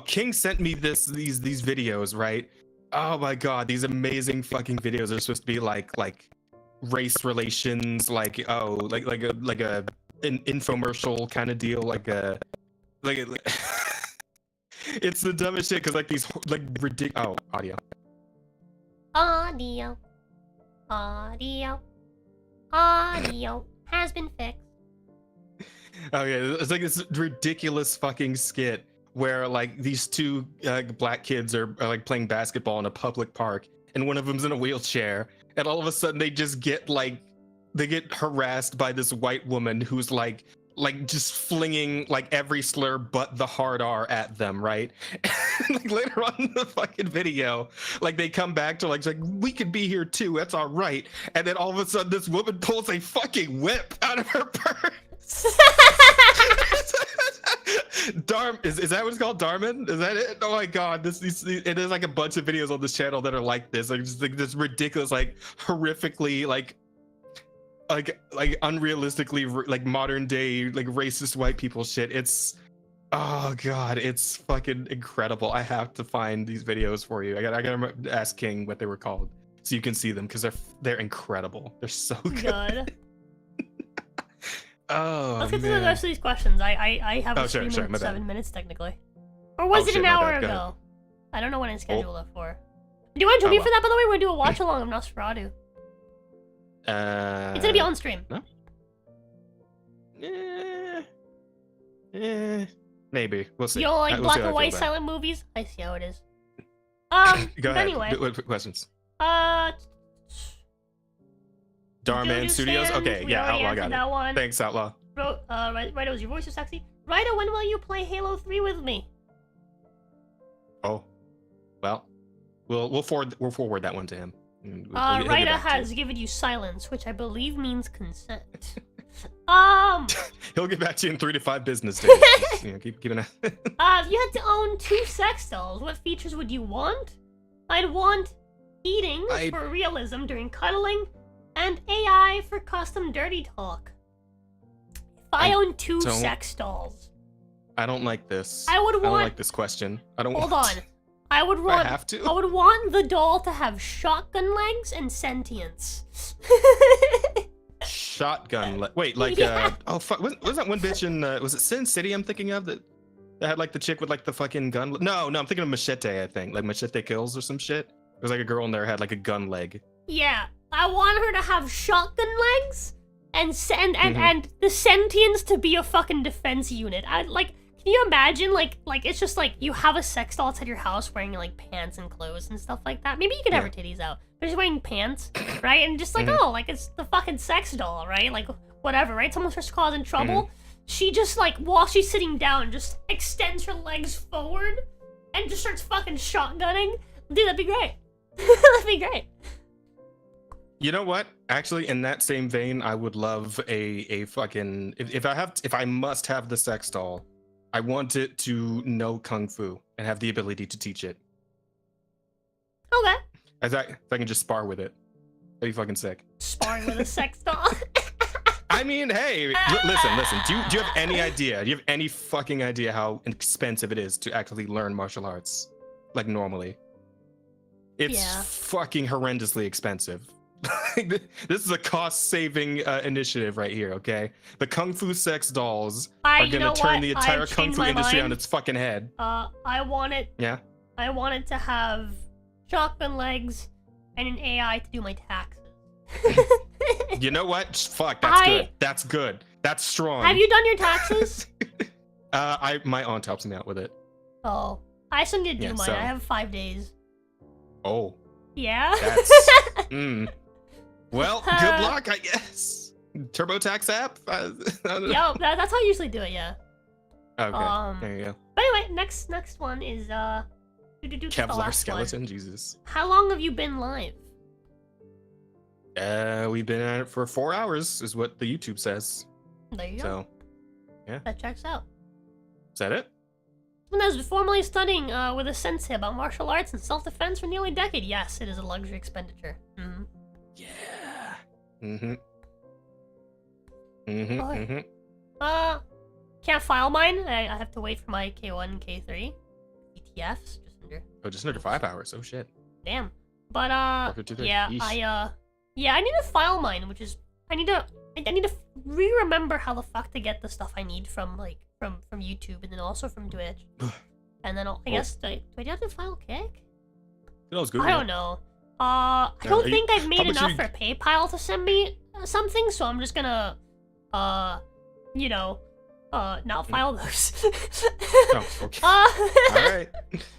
Speaker 2: King sent me these videos, right? Oh my god, these amazing fucking videos are supposed to be like race relations, like an infomercial kind of deal, it's the dumbest shit because like these like ridiculous. Oh, audio.
Speaker 1: Audio has been fixed.
Speaker 2: Oh yeah, it's like this ridiculous fucking skit where like these two black kids are like playing basketball in a public park, and one of them's in a wheelchair, and all of a sudden they just get harassed by this white woman who's like just flinging like every slur but the hard R at them, right? Like later on in the fucking video, like they come back to like we could be here too, that's all right, and then all of a sudden this woman pulls a fucking whip out of her purse. Is that what it's called? Darman? Is that it? Oh my god, it is like a bunch of videos on this channel that are like this, like just like this ridiculous, like horrifically, like unrealistically like modern day like racist white people shit. It's oh god, it's fucking incredible. I have to find these videos for you. I gotta ask King what they were called so you can see them because they're incredible. They're so good. Oh,
Speaker 1: let's get to the rest of these questions. I have a stream in 7 minutes technically, or was it an hour ago? I don't know when I scheduled it for. Do you want to join me for that? By the way, we're gonna do a watch along of Nosferatu. It's gonna be on stream.
Speaker 2: No? Maybe we'll see.
Speaker 1: You don't like black and white silent movies? I see how it is.
Speaker 2: Go ahead.
Speaker 1: Anyway.
Speaker 2: What questions? Darman Studios? Okay, yeah, Outlaw got it.
Speaker 1: One.
Speaker 2: Thanks, Outlaw.
Speaker 1: Raida, was your voice so sexy? Raida, when will you play Halo 3 with me?
Speaker 2: Oh, well, we'll forward that one to him.
Speaker 1: Raida has given you silence, which I believe means consent.
Speaker 2: He'll get back to you in 3 to 5 business days. Just, keep an eye.
Speaker 1: If you had to own 2 sex dolls, what features would you want? I'd want eating for realism during cuddling, and AI for custom dirty talk. If I own 2 sex dolls,
Speaker 2: I don't like this.
Speaker 1: I don't
Speaker 2: like this question.
Speaker 1: Hold on. I would want.
Speaker 2: I have to.
Speaker 1: I would want the doll to have shotgun legs and sentience.
Speaker 2: Shotgun. Wait, like oh fuck. Was that one bitch in? Was it Sin City? I'm thinking of that had like the chick with like the fucking gun. No, I'm thinking of Machete. I think like Machete Kills or some shit. There was like a girl in there who had like a gun leg.
Speaker 1: Yeah, I want her to have shotgun legs and the sentience to be a fucking defense unit. Can you imagine, like it's just like you have a sex doll outside your house wearing like pants and clothes and stuff like that. Maybe you can have her titties out, but she's wearing pants, right? And just like, oh, like it's the fucking sex doll, right? Like whatever, right? Someone starts causing trouble. She just like, while she's sitting down, just extends her legs forward and just starts fucking shotgunning. Dude, that'd be great. That'd be great.
Speaker 2: You know what? Actually, in that same vein, I would love a fucking if I must have the sex doll, I want it to know kung fu and have the ability to teach it.
Speaker 1: Okay.
Speaker 2: If I can just spar with it, that'd be fucking sick.
Speaker 1: Sparring with a sex doll.
Speaker 2: I mean, hey, listen. Do you have any idea? Do you have any fucking idea how expensive it is to actually learn martial arts, like normally? It's fucking horrendously expensive. This is a cost-saving initiative right here, okay? The Kung Fu sex dolls are gonna turn the entire Kung Fu industry on its fucking head.
Speaker 1: I want it.
Speaker 2: Yeah?
Speaker 1: I want it to have shotgun legs and an AI to do my taxes.
Speaker 2: You know what? Fuck, that's good. That's good. That's strong.
Speaker 1: Have you done your taxes?
Speaker 2: My aunt helps me out with it.
Speaker 1: Oh. I still need to do mine. So. I have 5 days.
Speaker 2: Oh.
Speaker 1: Yeah?
Speaker 2: That's... Well, good luck, I guess. TurboTax app?
Speaker 1: Yeah, that's how I usually do it, yeah.
Speaker 2: Okay, there you go.
Speaker 1: But anyway, next one is,
Speaker 2: Kevlar skeleton, Jesus.
Speaker 1: How long have you been live?
Speaker 2: We've been at it for 4 hours, is what the YouTube says.
Speaker 1: There you go.
Speaker 2: So, yeah.
Speaker 1: That checks out.
Speaker 2: Is that it?
Speaker 1: Someone has been formerly studying with a sensei about martial arts and self-defense for nearly a decade. Yes, it is a luxury expenditure. Mm-hmm.
Speaker 2: Yeah.
Speaker 1: Can't file mine. I have to wait for my K1 and K3 ETFs.
Speaker 2: Just under 5 hours. Oh shit.
Speaker 1: Damn. But
Speaker 2: Parker 2-3.
Speaker 1: yeah,
Speaker 2: Yeesh.
Speaker 1: I need to file mine, which is I need to re-remember how the fuck to get the stuff I need from from YouTube and then also from Twitch. And then I guess do I have to file Kick?
Speaker 2: That was good.
Speaker 1: I don't know. I don't think I've made
Speaker 2: much
Speaker 1: enough
Speaker 2: you-
Speaker 1: for PayPal to send me something, so I'm just gonna you know, not file those.
Speaker 2: Oh, okay. All right.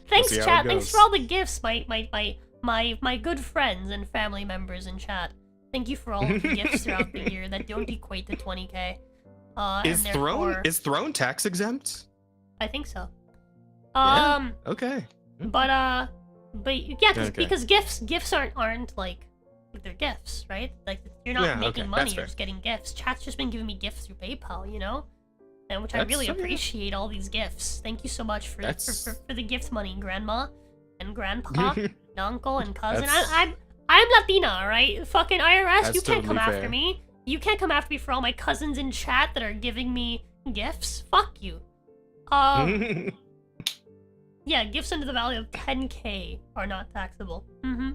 Speaker 1: Thanks,
Speaker 2: see how it
Speaker 1: chat. Thanks
Speaker 2: goes.
Speaker 1: for all the gifts, my good friends and family members in chat. Thank you for all of the gifts throughout the year that don't equate to 20k.
Speaker 2: Is
Speaker 1: and
Speaker 2: Throne
Speaker 1: therefore-
Speaker 2: tax exempt?
Speaker 1: I think so.
Speaker 2: Yeah. Okay.
Speaker 1: But yeah,
Speaker 2: Okay.
Speaker 1: because gifts aren't like they're gifts, right? Like you're not
Speaker 2: Yeah,
Speaker 1: making
Speaker 2: okay,
Speaker 1: money,
Speaker 2: that's
Speaker 1: you're
Speaker 2: fair.
Speaker 1: just getting gifts. Chat's just been giving me gifts through PayPal, you know, and which I
Speaker 2: That's
Speaker 1: really
Speaker 2: okay.
Speaker 1: appreciate all these gifts. Thank you so much for
Speaker 2: That's-
Speaker 1: for the gift money, Grandma and Grandpa, and Uncle and cousin.
Speaker 2: That's-
Speaker 1: I'm Latina, alright? Fucking IRS,
Speaker 2: That's
Speaker 1: you can't come
Speaker 2: totally
Speaker 1: after
Speaker 2: fair.
Speaker 1: me. You can't come after me for all my cousins in chat that are giving me gifts. Fuck you. Yeah, gifts under the value of 10k are not taxable. Mm-hmm.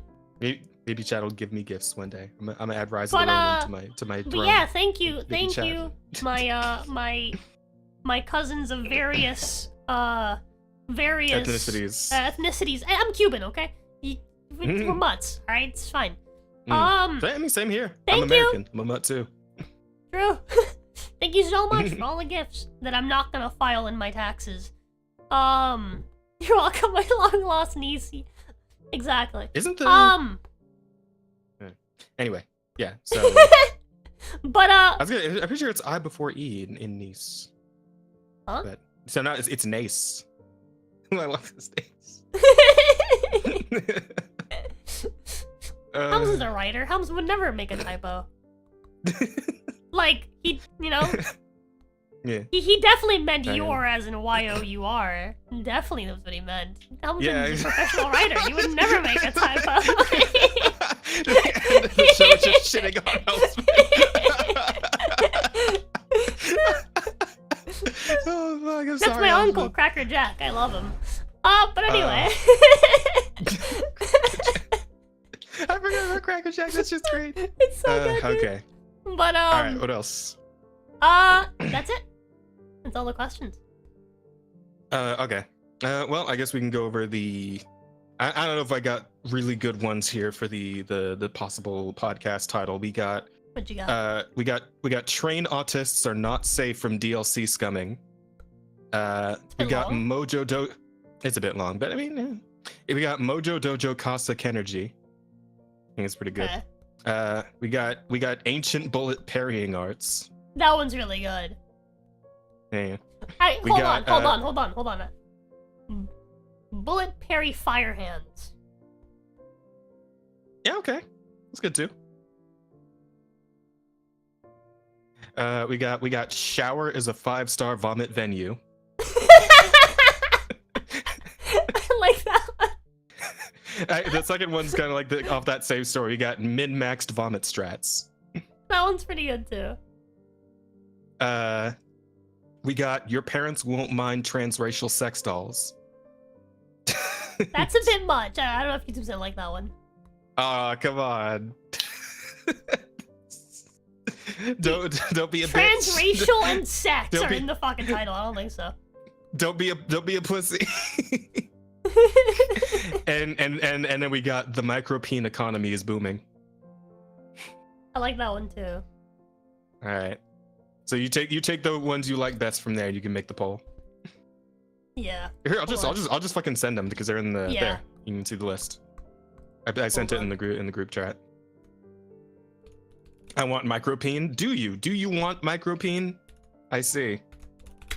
Speaker 2: Maybe Chad will give me gifts one day. I'm gonna add Rise
Speaker 1: But,
Speaker 2: of the Ronin to my
Speaker 1: But
Speaker 2: throne.
Speaker 1: yeah, thank you,
Speaker 2: Maybe
Speaker 1: thank
Speaker 2: chat.
Speaker 1: you, my cousins of various
Speaker 2: Ethnicities.
Speaker 1: ethnicities. I'm Cuban, okay? We're mutts, all right? It's fine.
Speaker 2: Same here.
Speaker 1: Thank
Speaker 2: I'm
Speaker 1: you.
Speaker 2: American. I'm a mutt too.
Speaker 1: True. Thank you so much for all the gifts that I'm not gonna file in my taxes. You're welcome, my long lost niece. Exactly.
Speaker 2: Isn't the Anyway, yeah. So
Speaker 1: But
Speaker 2: I'm pretty sure it's I before E in Nice.
Speaker 1: Huh?
Speaker 2: But, so now it's Nace. I love this Nace.
Speaker 1: Helms is a writer. Helms would never make a typo. Like he, you know,
Speaker 2: Yeah.
Speaker 1: he definitely meant
Speaker 2: I know.
Speaker 1: your as in YOUR. Definitely knows what he meant. Helms
Speaker 2: Yeah,
Speaker 1: is a
Speaker 2: exactly.
Speaker 1: professional writer. You would never make a typo.
Speaker 2: The show just shitting on Oh fuck, I'm
Speaker 1: That's
Speaker 2: sorry.
Speaker 1: my
Speaker 2: Elspeth.
Speaker 1: uncle, Cracker Jack. I love him. But anyway.
Speaker 2: I forgot about Cracker Jack. That's just great.
Speaker 1: It's so good. Dude.
Speaker 2: Okay.
Speaker 1: But
Speaker 2: All right. What else?
Speaker 1: that's it. That's all the questions.
Speaker 2: Okay. Well, I guess we can go over the. I don't know if I got really good ones here for the possible podcast title. We got.
Speaker 1: What you got?
Speaker 2: We got train autists are not safe from DLC scumming. We
Speaker 1: been
Speaker 2: got
Speaker 1: long.
Speaker 2: Mojo Do. It's a bit long, but I mean, we got Mojo Dojo Casa Kenergy. I think it's pretty good.
Speaker 1: Okay.
Speaker 2: We got ancient bullet parrying arts.
Speaker 1: That one's really good.
Speaker 2: Yeah.
Speaker 1: Hey,
Speaker 2: We
Speaker 1: hold
Speaker 2: got,
Speaker 1: on. Bullet parry fire hands.
Speaker 2: Yeah, okay. That's good too. We got shower is a 5-star vomit venue.
Speaker 1: I like that one.
Speaker 2: The second one's kind of like off that same story. We got min-maxed vomit strats.
Speaker 1: That one's pretty good too.
Speaker 2: We got your parents won't mind transracial sex dolls.
Speaker 1: That's a bit much. I don't know if YouTube's gonna like that one.
Speaker 2: Aw, come on. don't be a
Speaker 1: Transracial
Speaker 2: bitch.
Speaker 1: and sex
Speaker 2: Don't
Speaker 1: are
Speaker 2: be-
Speaker 1: in the fucking title. I don't think so.
Speaker 2: Don't be a pussy. and then we got the micro-peen economy is booming.
Speaker 1: I like that one too.
Speaker 2: All right. So you take the ones you like best from there. You can make the poll.
Speaker 1: Yeah.
Speaker 2: Here, I'll
Speaker 1: Hold
Speaker 2: just fucking send them because they're in the
Speaker 1: Yeah.
Speaker 2: there. You can see the list. I sent it
Speaker 1: on.
Speaker 2: in the group chat. I want micro-peen. Do you want micro-peen? I see.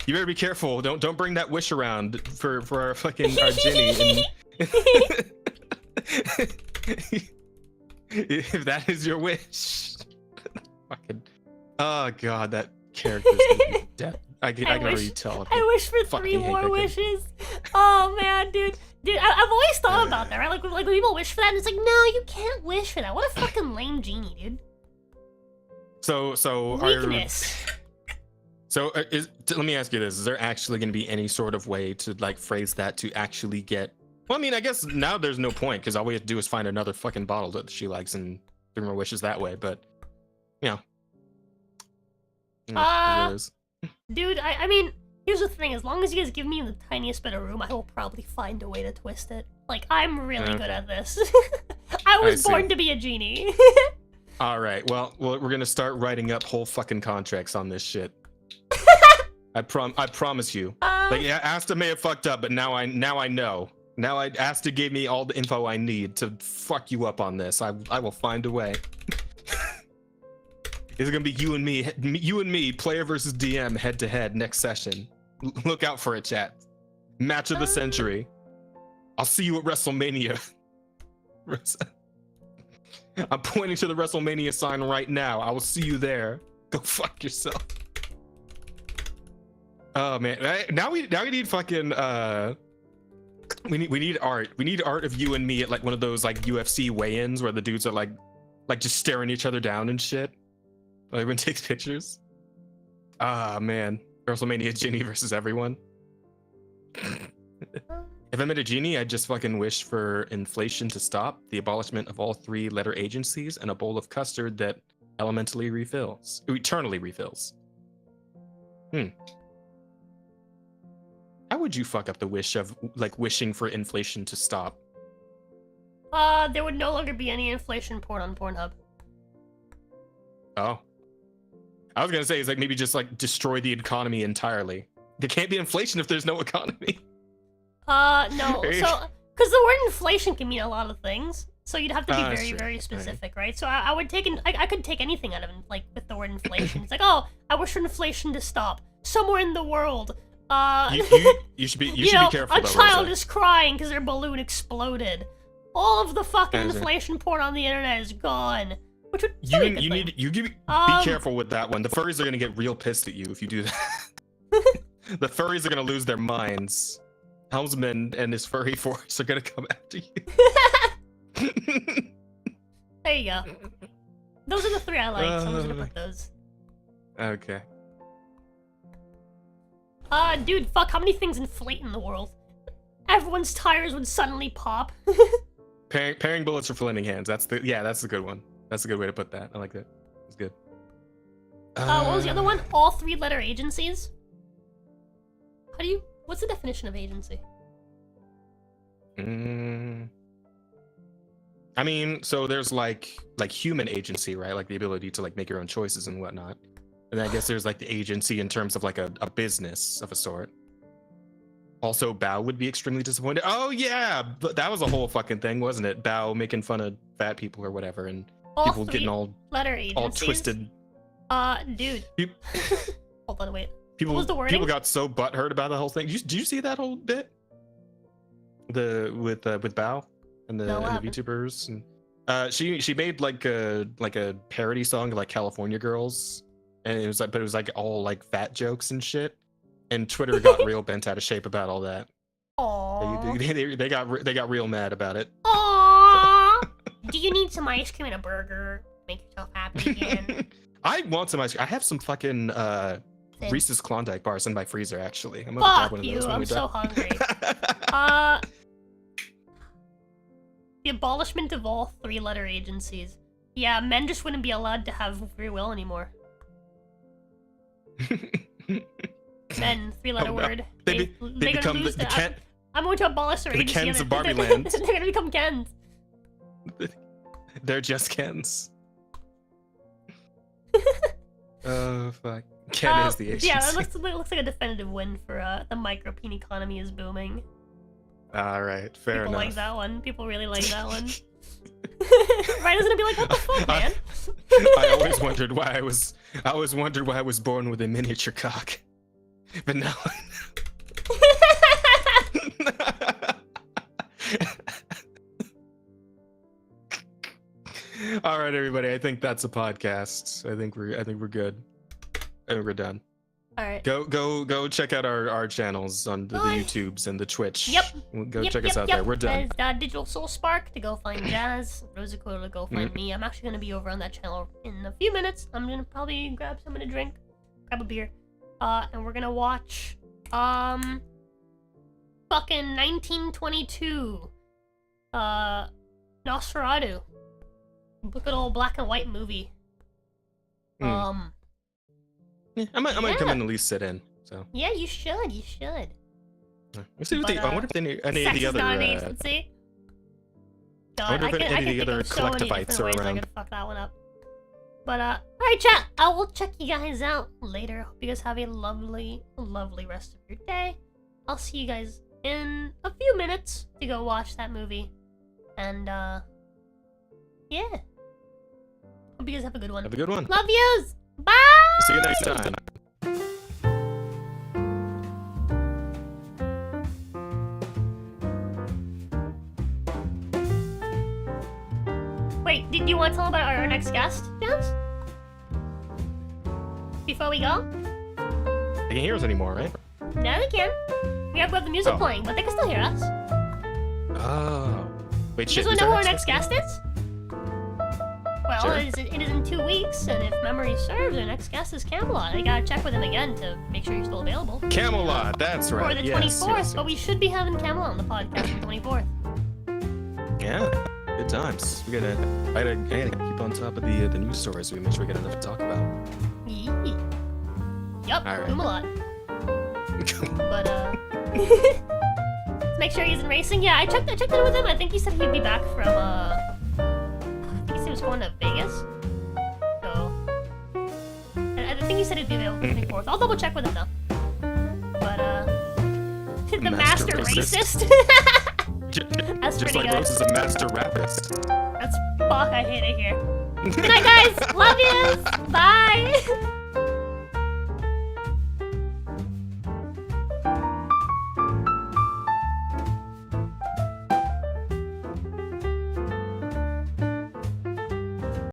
Speaker 2: You better be careful. Don't bring that wish around for our fucking our Ginny. If that is your wish. Fucking. Oh god, that character's gonna be dead. I can already tell.
Speaker 1: I wish for 3
Speaker 2: fucking hate
Speaker 1: more
Speaker 2: that guy.
Speaker 1: wishes. Oh man, dude. I've always thought about that, right? Like when people wish for that, and it's like, no, you can't wish for that. What a fucking lame genie, dude.
Speaker 2: So
Speaker 1: Weakness.
Speaker 2: let me ask you this: is there actually going to be any sort of way to like phrase that to actually get Well, I mean, I guess now there's no point because all we have to do is find another fucking bottle that she likes and do more wishes that way. But, you know. It is.
Speaker 1: Dude, I mean, here's the thing. As long as you guys give me the tiniest bit of room, I will probably find a way to twist it. Like, I'm really good at this. I was born to be a genie.
Speaker 2: All right. Well, we're going to start writing up whole fucking contracts on this shit. I promise you. Like, yeah, Asta may have fucked up, but now I know. Now Asta gave me all the info I need to fuck you up on this. I will find a way. It's gonna be you and me, player versus DM, head to head next session. Look out for it, chat. Match of the century. I'll see you at WrestleMania. I'm pointing to the WrestleMania sign right now. I will see you there. Go fuck yourself. Oh man, now we need fucking we need art. We need art of you and me at like one of those like UFC weigh-ins where the dudes are like just staring each other down and shit. Everyone takes pictures. Ah man, WrestleMania Genie versus everyone. If I met a genie, I'd just fucking wish for inflation to stop, the abolishment of all 3-letter agencies, and a bowl of custard that eternally refills. How would you fuck up the wish of like wishing for inflation to stop?
Speaker 1: There would no longer be any inflation porn on Pornhub.
Speaker 2: Oh. I was gonna say, it's like maybe just like destroy the economy entirely. There can't be inflation if there's no economy.
Speaker 1: No. So, because the word inflation can mean a lot of things, so you'd have to be very, very specific, right? So I would take I could take anything out of like with the word inflation. It's like, oh, I wish for inflation to stop somewhere in the world.
Speaker 2: You should be careful.
Speaker 1: A child is crying because their balloon exploded. All of the fucking inflation porn on the internet is gone. Which would be
Speaker 2: careful with that one. The furries are gonna get real pissed at you if you do that. The furries are gonna lose their minds. Helmsman and his furry force are gonna come after you.
Speaker 1: There you go. Those are the 3 I like, so I'm just gonna put those.
Speaker 2: Okay.
Speaker 1: Dude, fuck, how many things inflate in the world? Everyone's tires would suddenly pop.
Speaker 2: Pairing bullets for flaming hands. That's the good one. That's a good way to put that. I like that. It's good.
Speaker 1: What was the other one? All 3-letter agencies? What's the definition of agency?
Speaker 2: I mean, so there's like human agency, right? Like the ability to like make your own choices and whatnot. And I guess there's like the agency in terms of like a business of a sort. Also, Bao would be extremely disappointed. Oh yeah, but that was a whole fucking thing, wasn't it? Bao making fun of fat people or whatever, and people getting all twisted.
Speaker 1: Dude. Hold on, wait.
Speaker 2: People,
Speaker 1: what was the wording?
Speaker 2: People got so butthurt about the whole thing. Did you see that whole bit? With Bao and the VTubers, and she made like a parody song of like California Girls, and it was like all like fat jokes and shit. And Twitter got real bent out of shape about all that.
Speaker 1: Aww.
Speaker 2: They got real mad about it.
Speaker 1: Aww. Do you need some ice cream and a burger to make yourself happy again?
Speaker 2: I want some ice cream. I have some fucking Reese's Klondike bars in my freezer, actually. I'm
Speaker 1: gonna grab one of those when we're done. I'm so hungry. The abolishment of all 3-letter agencies. Yeah, men just wouldn't be allowed to have free will anymore. Men, 3-letter word.
Speaker 2: They become the Ken.
Speaker 1: I'm going to abolish their agency.
Speaker 2: The Kens of Barbie Land.
Speaker 1: They're going to become Kens.
Speaker 2: They're just Kens. Oh fuck. Ken is the agency.
Speaker 1: Yeah, it looks like a definitive win for the micro-peen economy is booming.
Speaker 2: All right, fair enough.
Speaker 1: People like that one. People really like that one. Raida's gonna be like, "What the fuck, man?"
Speaker 2: I always wondered why I was born with a miniature cock, but now. All right, everybody. I think that's a podcast. I think we're good. I think we're done.
Speaker 1: All right.
Speaker 2: Go check out our channels on the YouTubes and the Twitch.
Speaker 1: Yep.
Speaker 2: Check us out there. We're done.
Speaker 1: There's Digital Soul Spark to go find Jazz. Rosico to go find me. I'm actually gonna be over on that channel in a few minutes. I'm gonna probably grab something to drink, grab a beer, and we're gonna watch fucking 1922. Nosferatu. Good old black and white movie.
Speaker 2: Yeah, I might come in and at least sit in. So.
Speaker 1: Yeah, you should. You should.
Speaker 2: Let's see what I wonder if any of the other.
Speaker 1: Let's see. God,
Speaker 2: I wonder if any of the other collectivites are around.
Speaker 1: I could fuck that one up. But alright, chat. I will check you guys out later. Hope you guys have a lovely, lovely rest of your day. I'll see you guys in a few minutes to go watch that movie. And yeah. Hope you guys have a good one.
Speaker 2: Have a good one.
Speaker 1: Love yous. Bye.
Speaker 2: See you next time.
Speaker 1: Wait, did you want to tell about our next guest, Jens? Before we go?
Speaker 2: They can't hear us anymore, right?
Speaker 1: No, they can. We have the music playing, but they can still hear us.
Speaker 2: Oh. Wait,
Speaker 1: You
Speaker 2: shit.
Speaker 1: guys want to know who our next guest is? Well,
Speaker 2: Sure.
Speaker 1: it is in 2 weeks, and if memory serves, our next guest is Camelot. I gotta check with him again to make sure he's still available.
Speaker 2: Camelot, that's right.
Speaker 1: Or the 24th, but we should be having Camelot on the podcast on the 24th.
Speaker 2: Yeah, good times. I gotta keep on top of the news stories so we make sure we get enough to talk about.
Speaker 1: Yee. Yup,
Speaker 2: All right.
Speaker 1: Camelot. But let's make sure he's in racing. Yeah, I checked in with him. I think he said he'd be back from I think he said he was going to Vegas. So I think he said he'd be available the 24th. I'll double check with him though. But the master racist. That's
Speaker 2: Just
Speaker 1: pretty
Speaker 2: like
Speaker 1: good.
Speaker 2: Rose is a master rapist.
Speaker 1: That's fuck. I hate it here. Good night, guys. Love yous. Bye.